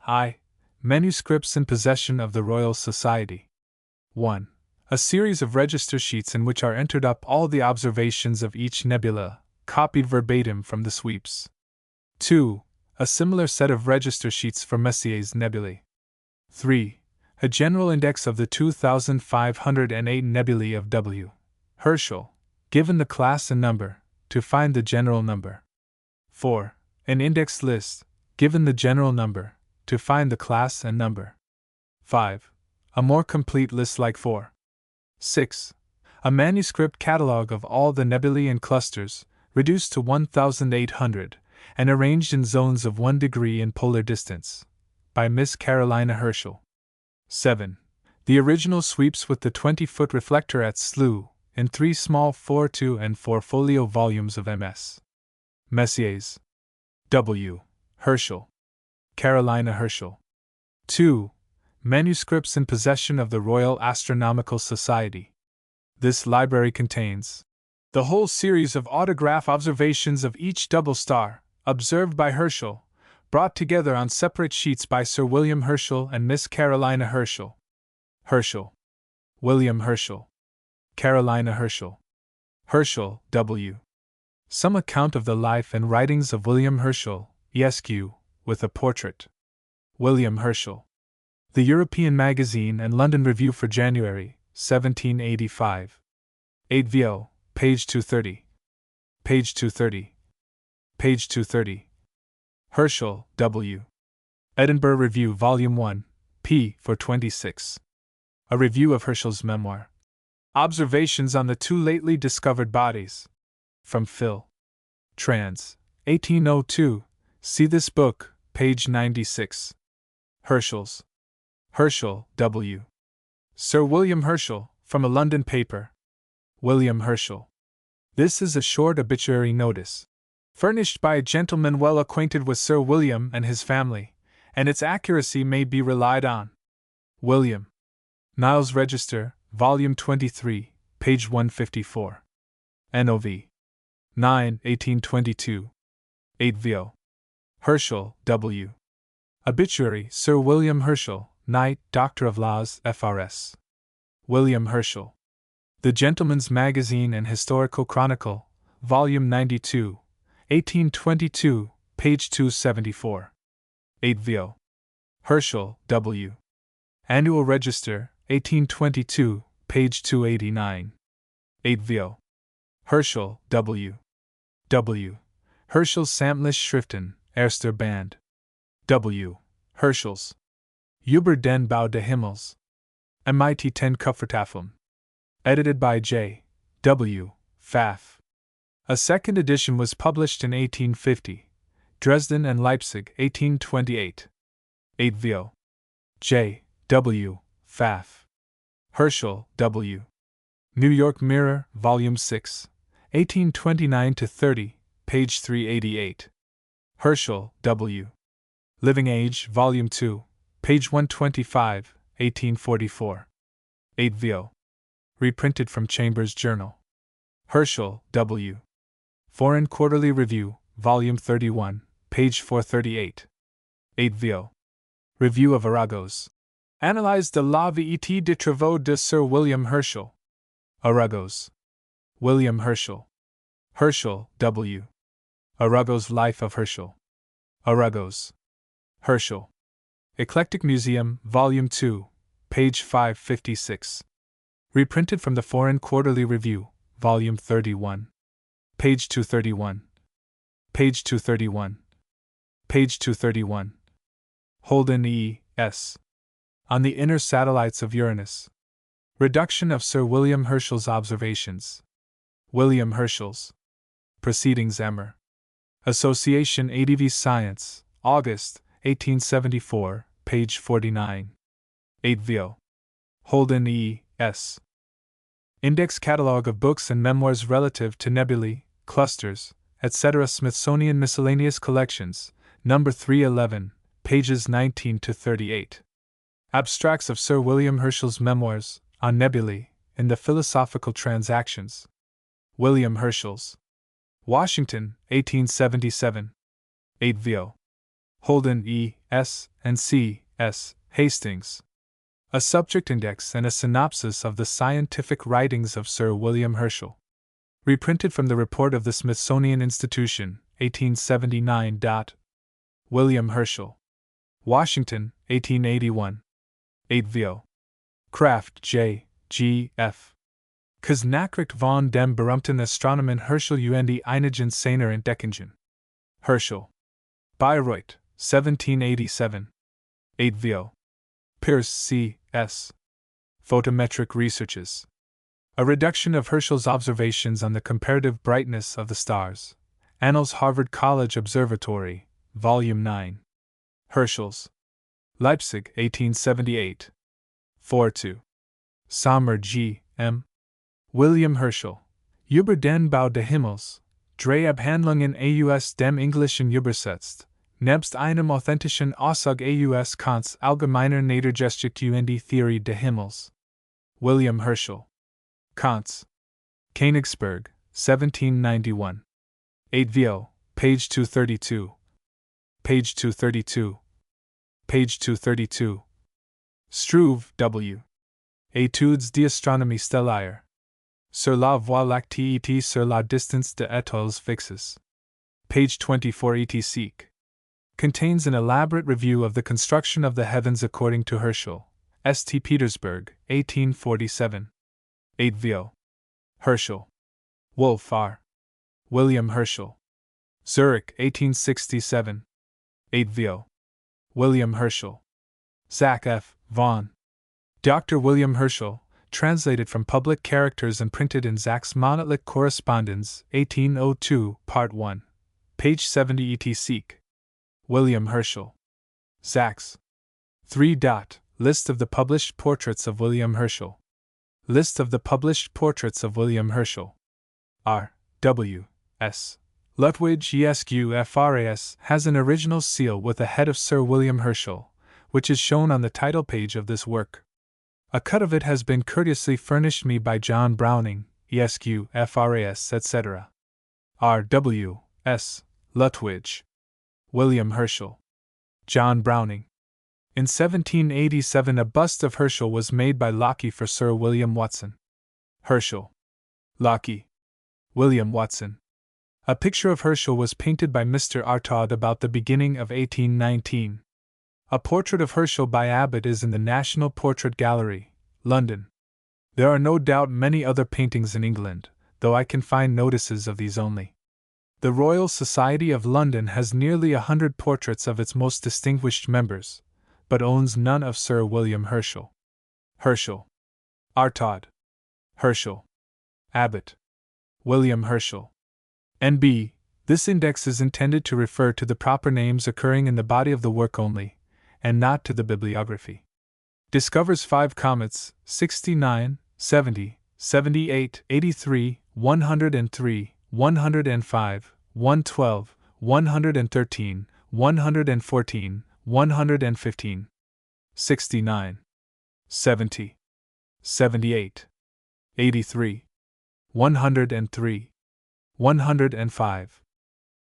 I. Manuscripts in possession of the Royal Society. 1. A series of register sheets in which are entered up all the observations of each nebula, copied verbatim from the sweeps. 2. A similar set of register sheets for Messier's nebulae. 3. A general index of the 2508 nebulae of W. Herschel, given the class and number, to find the general number. 4. An index list, given the general number, to find the class and number. 5. A more complete list like 4. 6. A manuscript catalogue of all the nebulae and clusters, reduced to 1,800, and arranged in zones of 1 degree in polar distance, by Miss Carolina Herschel. 7. The original sweeps with the 20-foot reflector at Slough, in 3 small 4-2 and 4-folio volumes of M.S. Messier's. W. Herschel. Carolina Herschel. 2. Manuscripts in possession of the Royal Astronomical Society. This library contains the whole series of autograph observations of each double star, observed by Herschel, brought together on separate sheets by Sir William Herschel and Miss Carolina Herschel. Herschel. William Herschel. Carolina Herschel. Herschel, W. Some account of the life and writings of William Herschel, ESQ, with a portrait. William Herschel. The European Magazine and London Review for January, 1785. 8vo, page 230. Page 230. Page 230. Herschel, W. Edinburgh Review, Volume 1, p. 426. A review of Herschel's memoir. Observations on the 2 lately discovered bodies. From Phil. Trans. 1802. See this book, page 96. Herschel's. Herschel, W. Sir William Herschel, from a London paper. William Herschel. This is a short obituary notice, furnished by a gentleman well acquainted with Sir William and his family, and its accuracy may be relied on. William. Niles Register, Volume 23, page 154. NOV. 9, 1822. 8 Vo. Herschel, W. Obituary, Sir William Herschel, Knight, Doctor of Laws, F.R.S. William Herschel. The Gentleman's Magazine and Historical Chronicle, Volume 92, 1822, page 274. 8 Vo. Herschel, W. Annual Register, 1822, page 289. 8 Vo. Herschel, W. W. Herschel's Samtliche Schriften, Erster Band. W. Herschel's Über den Bau des Himmels. MIT 10 Kupfertafeln. Edited by J. W. Pfaff. A second edition was published in 1850, Dresden and Leipzig, 1828. 8 Vo. J. W. Pfaff. Herschel, W. New York Mirror, Volume 6, 1829-30, page 388. Herschel, W. Living Age, Volume 2, page 125, 1844. 8 Vo. Reprinted from Chambers' Journal. Herschel, W. Foreign Quarterly Review, Volume 31, page 438. 8 Vo. Review of Aragos. Analyse de la vie et des travaux de Sir William Herschel. Aragos. William Herschel. Herschel, W. Arago's Life of Herschel. Aragos. Herschel. Eclectic Museum, Volume 2, page 556. Reprinted from the Foreign Quarterly Review, Volume 31. Page 231. Page 231. Page 231. Holden E. S. On the Inner Satellites of Uranus. Reduction of Sir William Herschel's Observations. William Herschel's Proceedings Emmer. Association ADV Science, August, 1874, page 49. 8 Vo. Holden E. S. Index Catalogue of Books and Memoirs Relative to Nebulae, Clusters, etc. Smithsonian Miscellaneous Collections, No. 311, pages 19-38. Abstracts of Sir William Herschel's Memoirs, on Nebulae, in the Philosophical Transactions. William Herschel's Washington, 1877. 8 Vo. Holden E. S. and C. S. Hastings. A Subject Index and a Synopsis of the Scientific Writings of Sir William Herschel. Reprinted from the Report of the Smithsonian Institution, 1879. William Herschel. Washington, 1881. 8 Vo. Kraft, J. G. F. Kosnachricht von dem berühmten Astronomen Herschel und die einigen seiner Entdeckungen. Herschel. Bayreuth, 1787. 8 Vo. Pierce, C. S. Photometric Researches. A reduction of Herschel's observations on the comparative brightness of the stars. Annals Harvard College Observatory, Volume 9. Herschel's Leipzig, 1878. 4-2. Sommer, G. M. William Herschel. Über den Bau des Himmels. Drei Abhandlungen aus dem Englischen übersetzt. Nebst einem authentischen Aussage aus Kants allgemeiner Niedergeschichte und die Theorie des Himmels. William Herschel. Kants. Königsberg, 1791. 8 Vo, page 232. Page 232. Page 232. Struve, W. Études d'astronomie stellaire. Sur la voie lactée et sur la distance des étoiles fixes. Page 24 etc. Contains an elaborate review of the construction of the heavens according to Herschel. St. Petersburg, 1847. 8 Vo. Herschel. Wolf R. William Herschel. Zurich, 1867. 8 Vo. William Herschel. Zach F. Vaughan. Dr. William Herschel, translated from public characters and printed in Zach's Monatlich Correspondence, 1802, Part 1. Page 70 etc. William Herschel. Zach's 3. List of the published portraits of William Herschel. List of the published portraits of William Herschel. R. W. S. Lutwidge ESQ-FRAS has an original seal with the head of Sir William Herschel, which is shown on the title page of this work. A cut of it has been courteously furnished me by John Browning, ESQ-FRAS, etc. R. W. S. Lutwidge. William Herschel. John Browning. In 1787 a bust of Herschel was made by Locke for Sir William Watson. Herschel. Locke. William Watson. A picture of Herschel was painted by Mr. Artaud about the beginning of 1819. A portrait of Herschel by Abbott is in the National Portrait Gallery, London. There are no doubt many other paintings in England, though I can find notices of these only. The Royal Society of London has nearly 100 portraits of its most distinguished members, but owns none of Sir William Herschel. Herschel. Artaud. Herschel. Abbott. William Herschel. N.B. This index is intended to refer to the proper names occurring in the body of the work only, and not to the bibliography. Discovers 5 comets, 69, 70, 78, 83, 103, 105, 112, 113, 114, 115, 69, 70, 78, 83, 103, 105,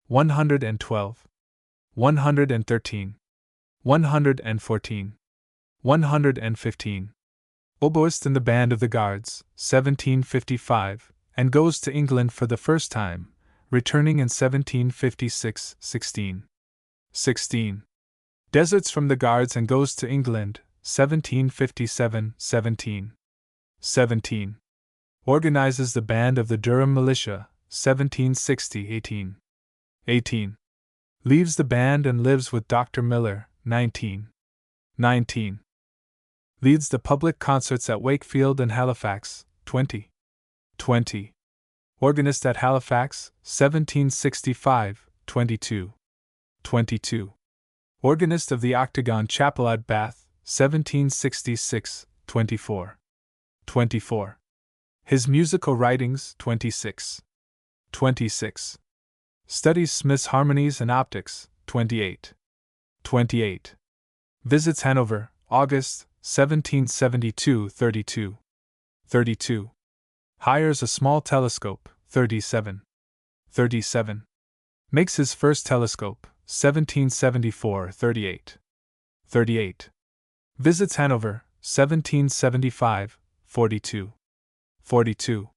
112, 113, 114, 115. Oboist in the Band of the Guards, 1755, and goes to England for the first time, returning in 1756, 16. 16. Deserts from the Guards and goes to England, 1757, 17. 17. Organizes the Band of the Durham Militia, 1760, 18. 18. Leaves the band and lives with Dr. Miller, 19. 19. Leads the public concerts at Wakefield and Halifax, 20. 20. Organist at Halifax, 1765, 22. 22. Organist of the Octagon Chapel at Bath, 1766, 24. 24. His musical writings, 26. 26. Studies Smith's harmonies and optics, 28. 28. Visits Hanover, August, 1772, 32. 32. Hires a small telescope, 37. 37. Makes his first telescope, 1774, 38. 38. Visits Hanover, 1775, 42. 42.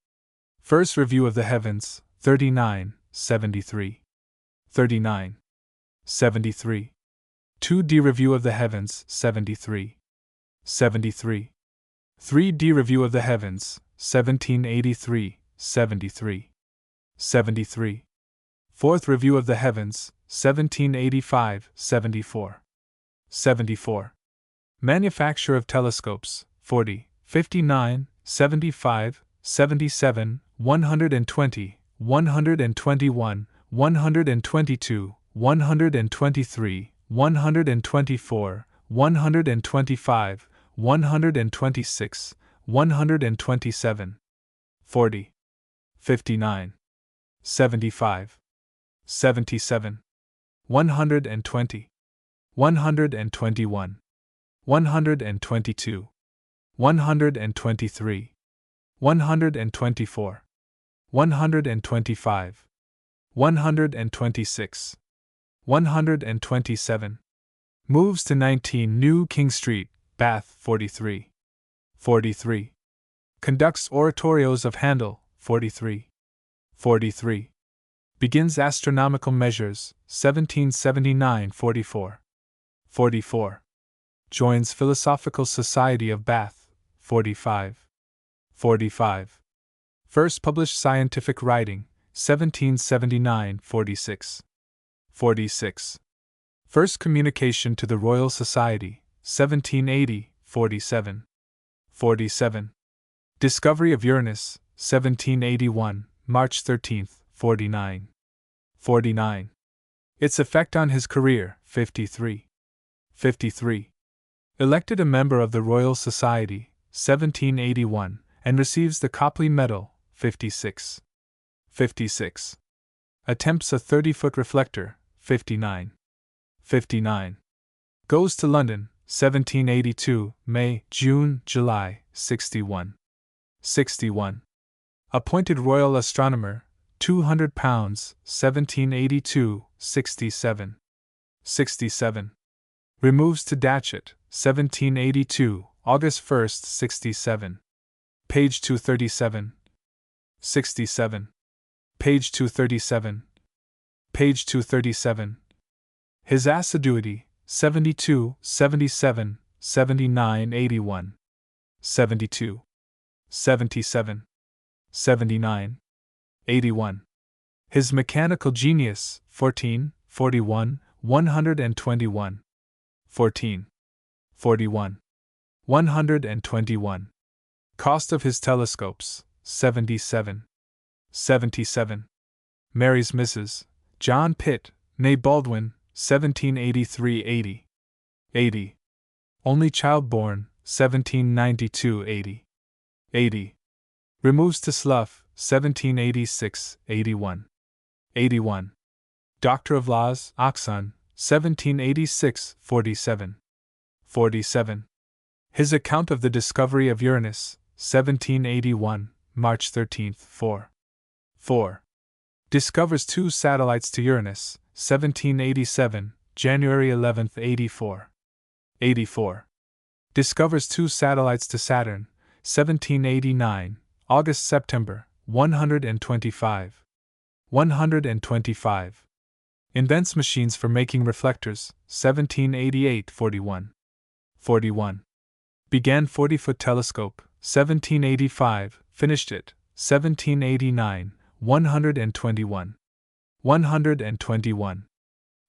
First Review of the Heavens, 39, 73. 39. 73. 2D Review of the Heavens, 73. 73. 3D Review of the Heavens, 1783, 73. 73. Fourth Review of the Heavens, 1785, 74. 74. Manufacture of Telescopes, 40, 59, 75, 77, 120, 121, 122, 123, 124, 125, 126, 127, 40, 59, 75, 77, 120, 121, 122, 123, 124, 125, 126, 127. Moves to 19 New King Street, Bath, 43. 43. Conducts oratorios of Handel, 43. 43. Begins astronomical measures, 1779, 44. 44. Joins Philosophical Society of Bath, 45. 45. First published scientific writing, 1779, 46. 46. First communication to the Royal Society, 1780, 47. 47. Discovery of Uranus, 1781, March 13, 49. 49. Its effect on his career, 53. 53. Elected a member of the Royal Society, 1781, and receives the Copley Medal, 56. 56. Attempts a 30-foot reflector, 59. 59. Goes to London, 1782, May, June, July, 61. 61. Appointed Royal Astronomer, £200, 1782, 67. 67. Removes to Datchet, 1782, August 1st, 67. Page 237. 67. Page 237. Page 237. His assiduity, 72, 77, 79, 81. 72. 77. 79. 81. His mechanical genius, 14, 41, 121. 14. 41. 121. Cost of his telescopes, 77. 77. Marries Mrs. John Pitt, née Baldwin, 1783 80. 80. Only child born, 1792 80. 80. Removes to Slough, 1786 81. 81. Doctor of Laws, Oxon, 1786 47. 47. His account of the discovery of Uranus, 1781, March 13, 4. 4. Discovers 2 satellites to Uranus, 1787, January 11, 84. 84. Discovers 2 satellites to Saturn, 1789, August-September, 125. 125. Invents machines for making reflectors, 1788 41. 41. Began 40-foot telescope, 1785, finished it, 1789, 121. 121.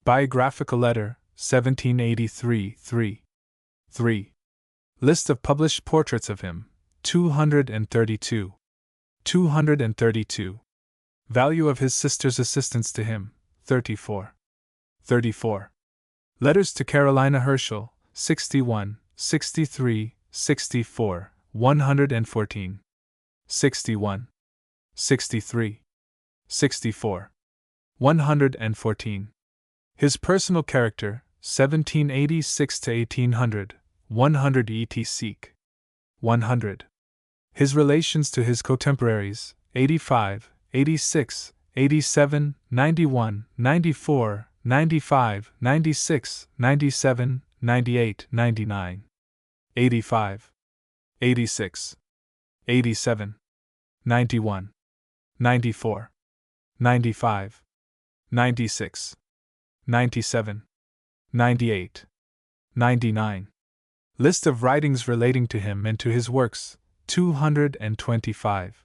Biographical letter, 1783 3. 3. List of published portraits of him, 232. 232. Value of his sister's assistance to him, 34. 34. Letters to Carolina Herschel, 61, 63, 64, 114. 61. 63. 64. 114. His personal character, 1786 to 1800, 100 etc. 100. His relations to his contemporaries, 85, 86, 87, 91, 94, 95, 96, 97, 98, 99. 85. 86. 87. 91. 94. 95. 96. 97. 98. 99. List of writings relating to him and to his works, 225.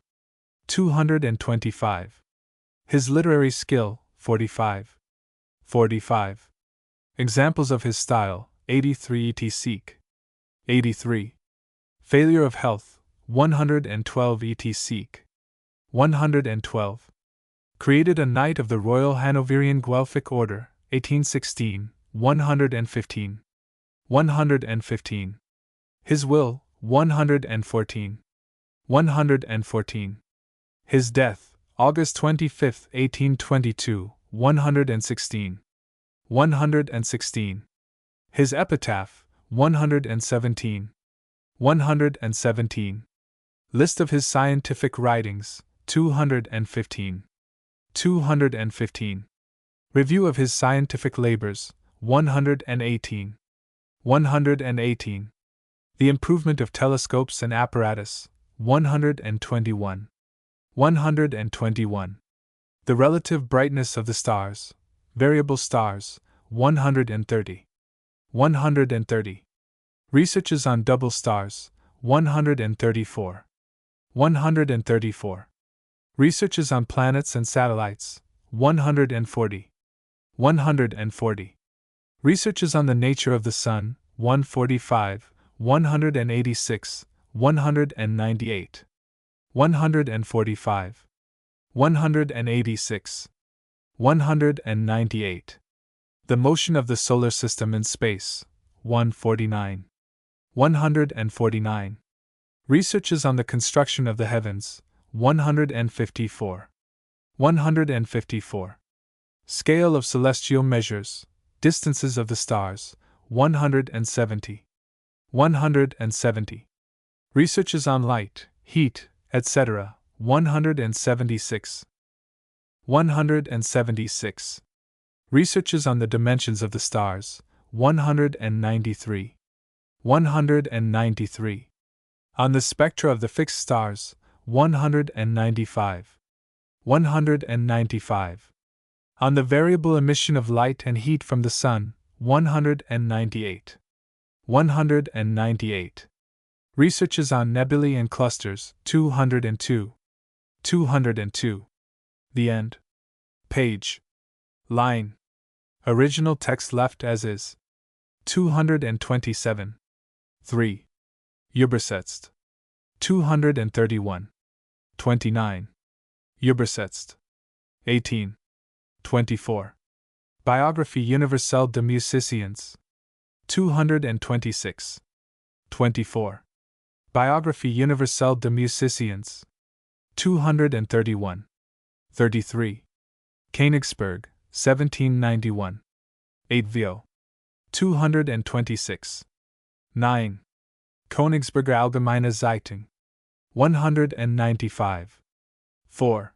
225. His literary skill, 45. 45. Examples of his style, 83 etc. 83. Failure of health, 112 etc. 112. Created a Knight of the Royal Hanoverian Guelphic Order, 1816, 115. 115. His will, 114. 114. His death, August 25, 1822, 116. 116. His epitaph, 117. 117. List of his scientific writings, 215. 215. Review of his scientific labors, 118. 118. The improvement of telescopes and apparatus, 121. 121. The relative brightness of the stars, variable stars, 130. 130. Researches on double stars, 134. 134. Researches on planets and satellites, 140. 140. Researches on the nature of the Sun, 145, 186, 198. 145. 186. 198. The motion of the solar system in space, 149. 149. Researches on the construction of the heavens, 154. 154. Scale of celestial measures, distances of the stars, 170. 170. Researches on light, heat, etc., 176. 176. Researches on the dimensions of the stars, 193. 193. On the spectra of the fixed stars, 195. 195. On the variable emission of light and heat from the sun, 198. 198. Researches on nebulae and clusters, 202. 202. The end. Page. Line. Original text left as is. 227. 3. Übersetzt. 231. 29. Übersetzt. 18. 24. Biographie universelle des musiciens. 226. 24. Biographie universelle des musiciens. 231. 33. Königsberg, 1791. 8 Vio. 226. 9. Königsberger Allgemeine Zeitung. 195. 4.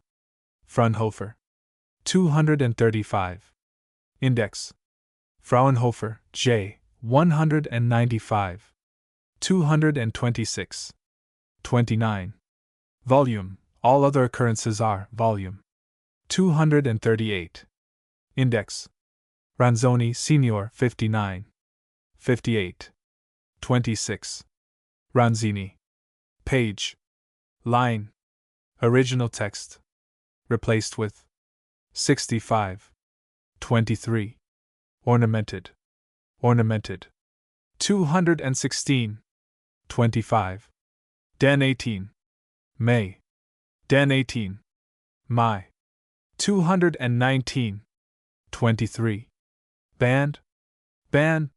Fraunhofer. 235. Index. Fraunhofer, J. 195. 226. 29. Volume. All other occurrences are volume. 238. Index. Ranzoni, Signor, 59. 58. 26. Ranzini. Page. Line. Original text. Replaced with 65. 23. Ornamented. Ornamented. 216. 25. Den 18. May. Den 18. Mai. 219. 23. Band. Ban.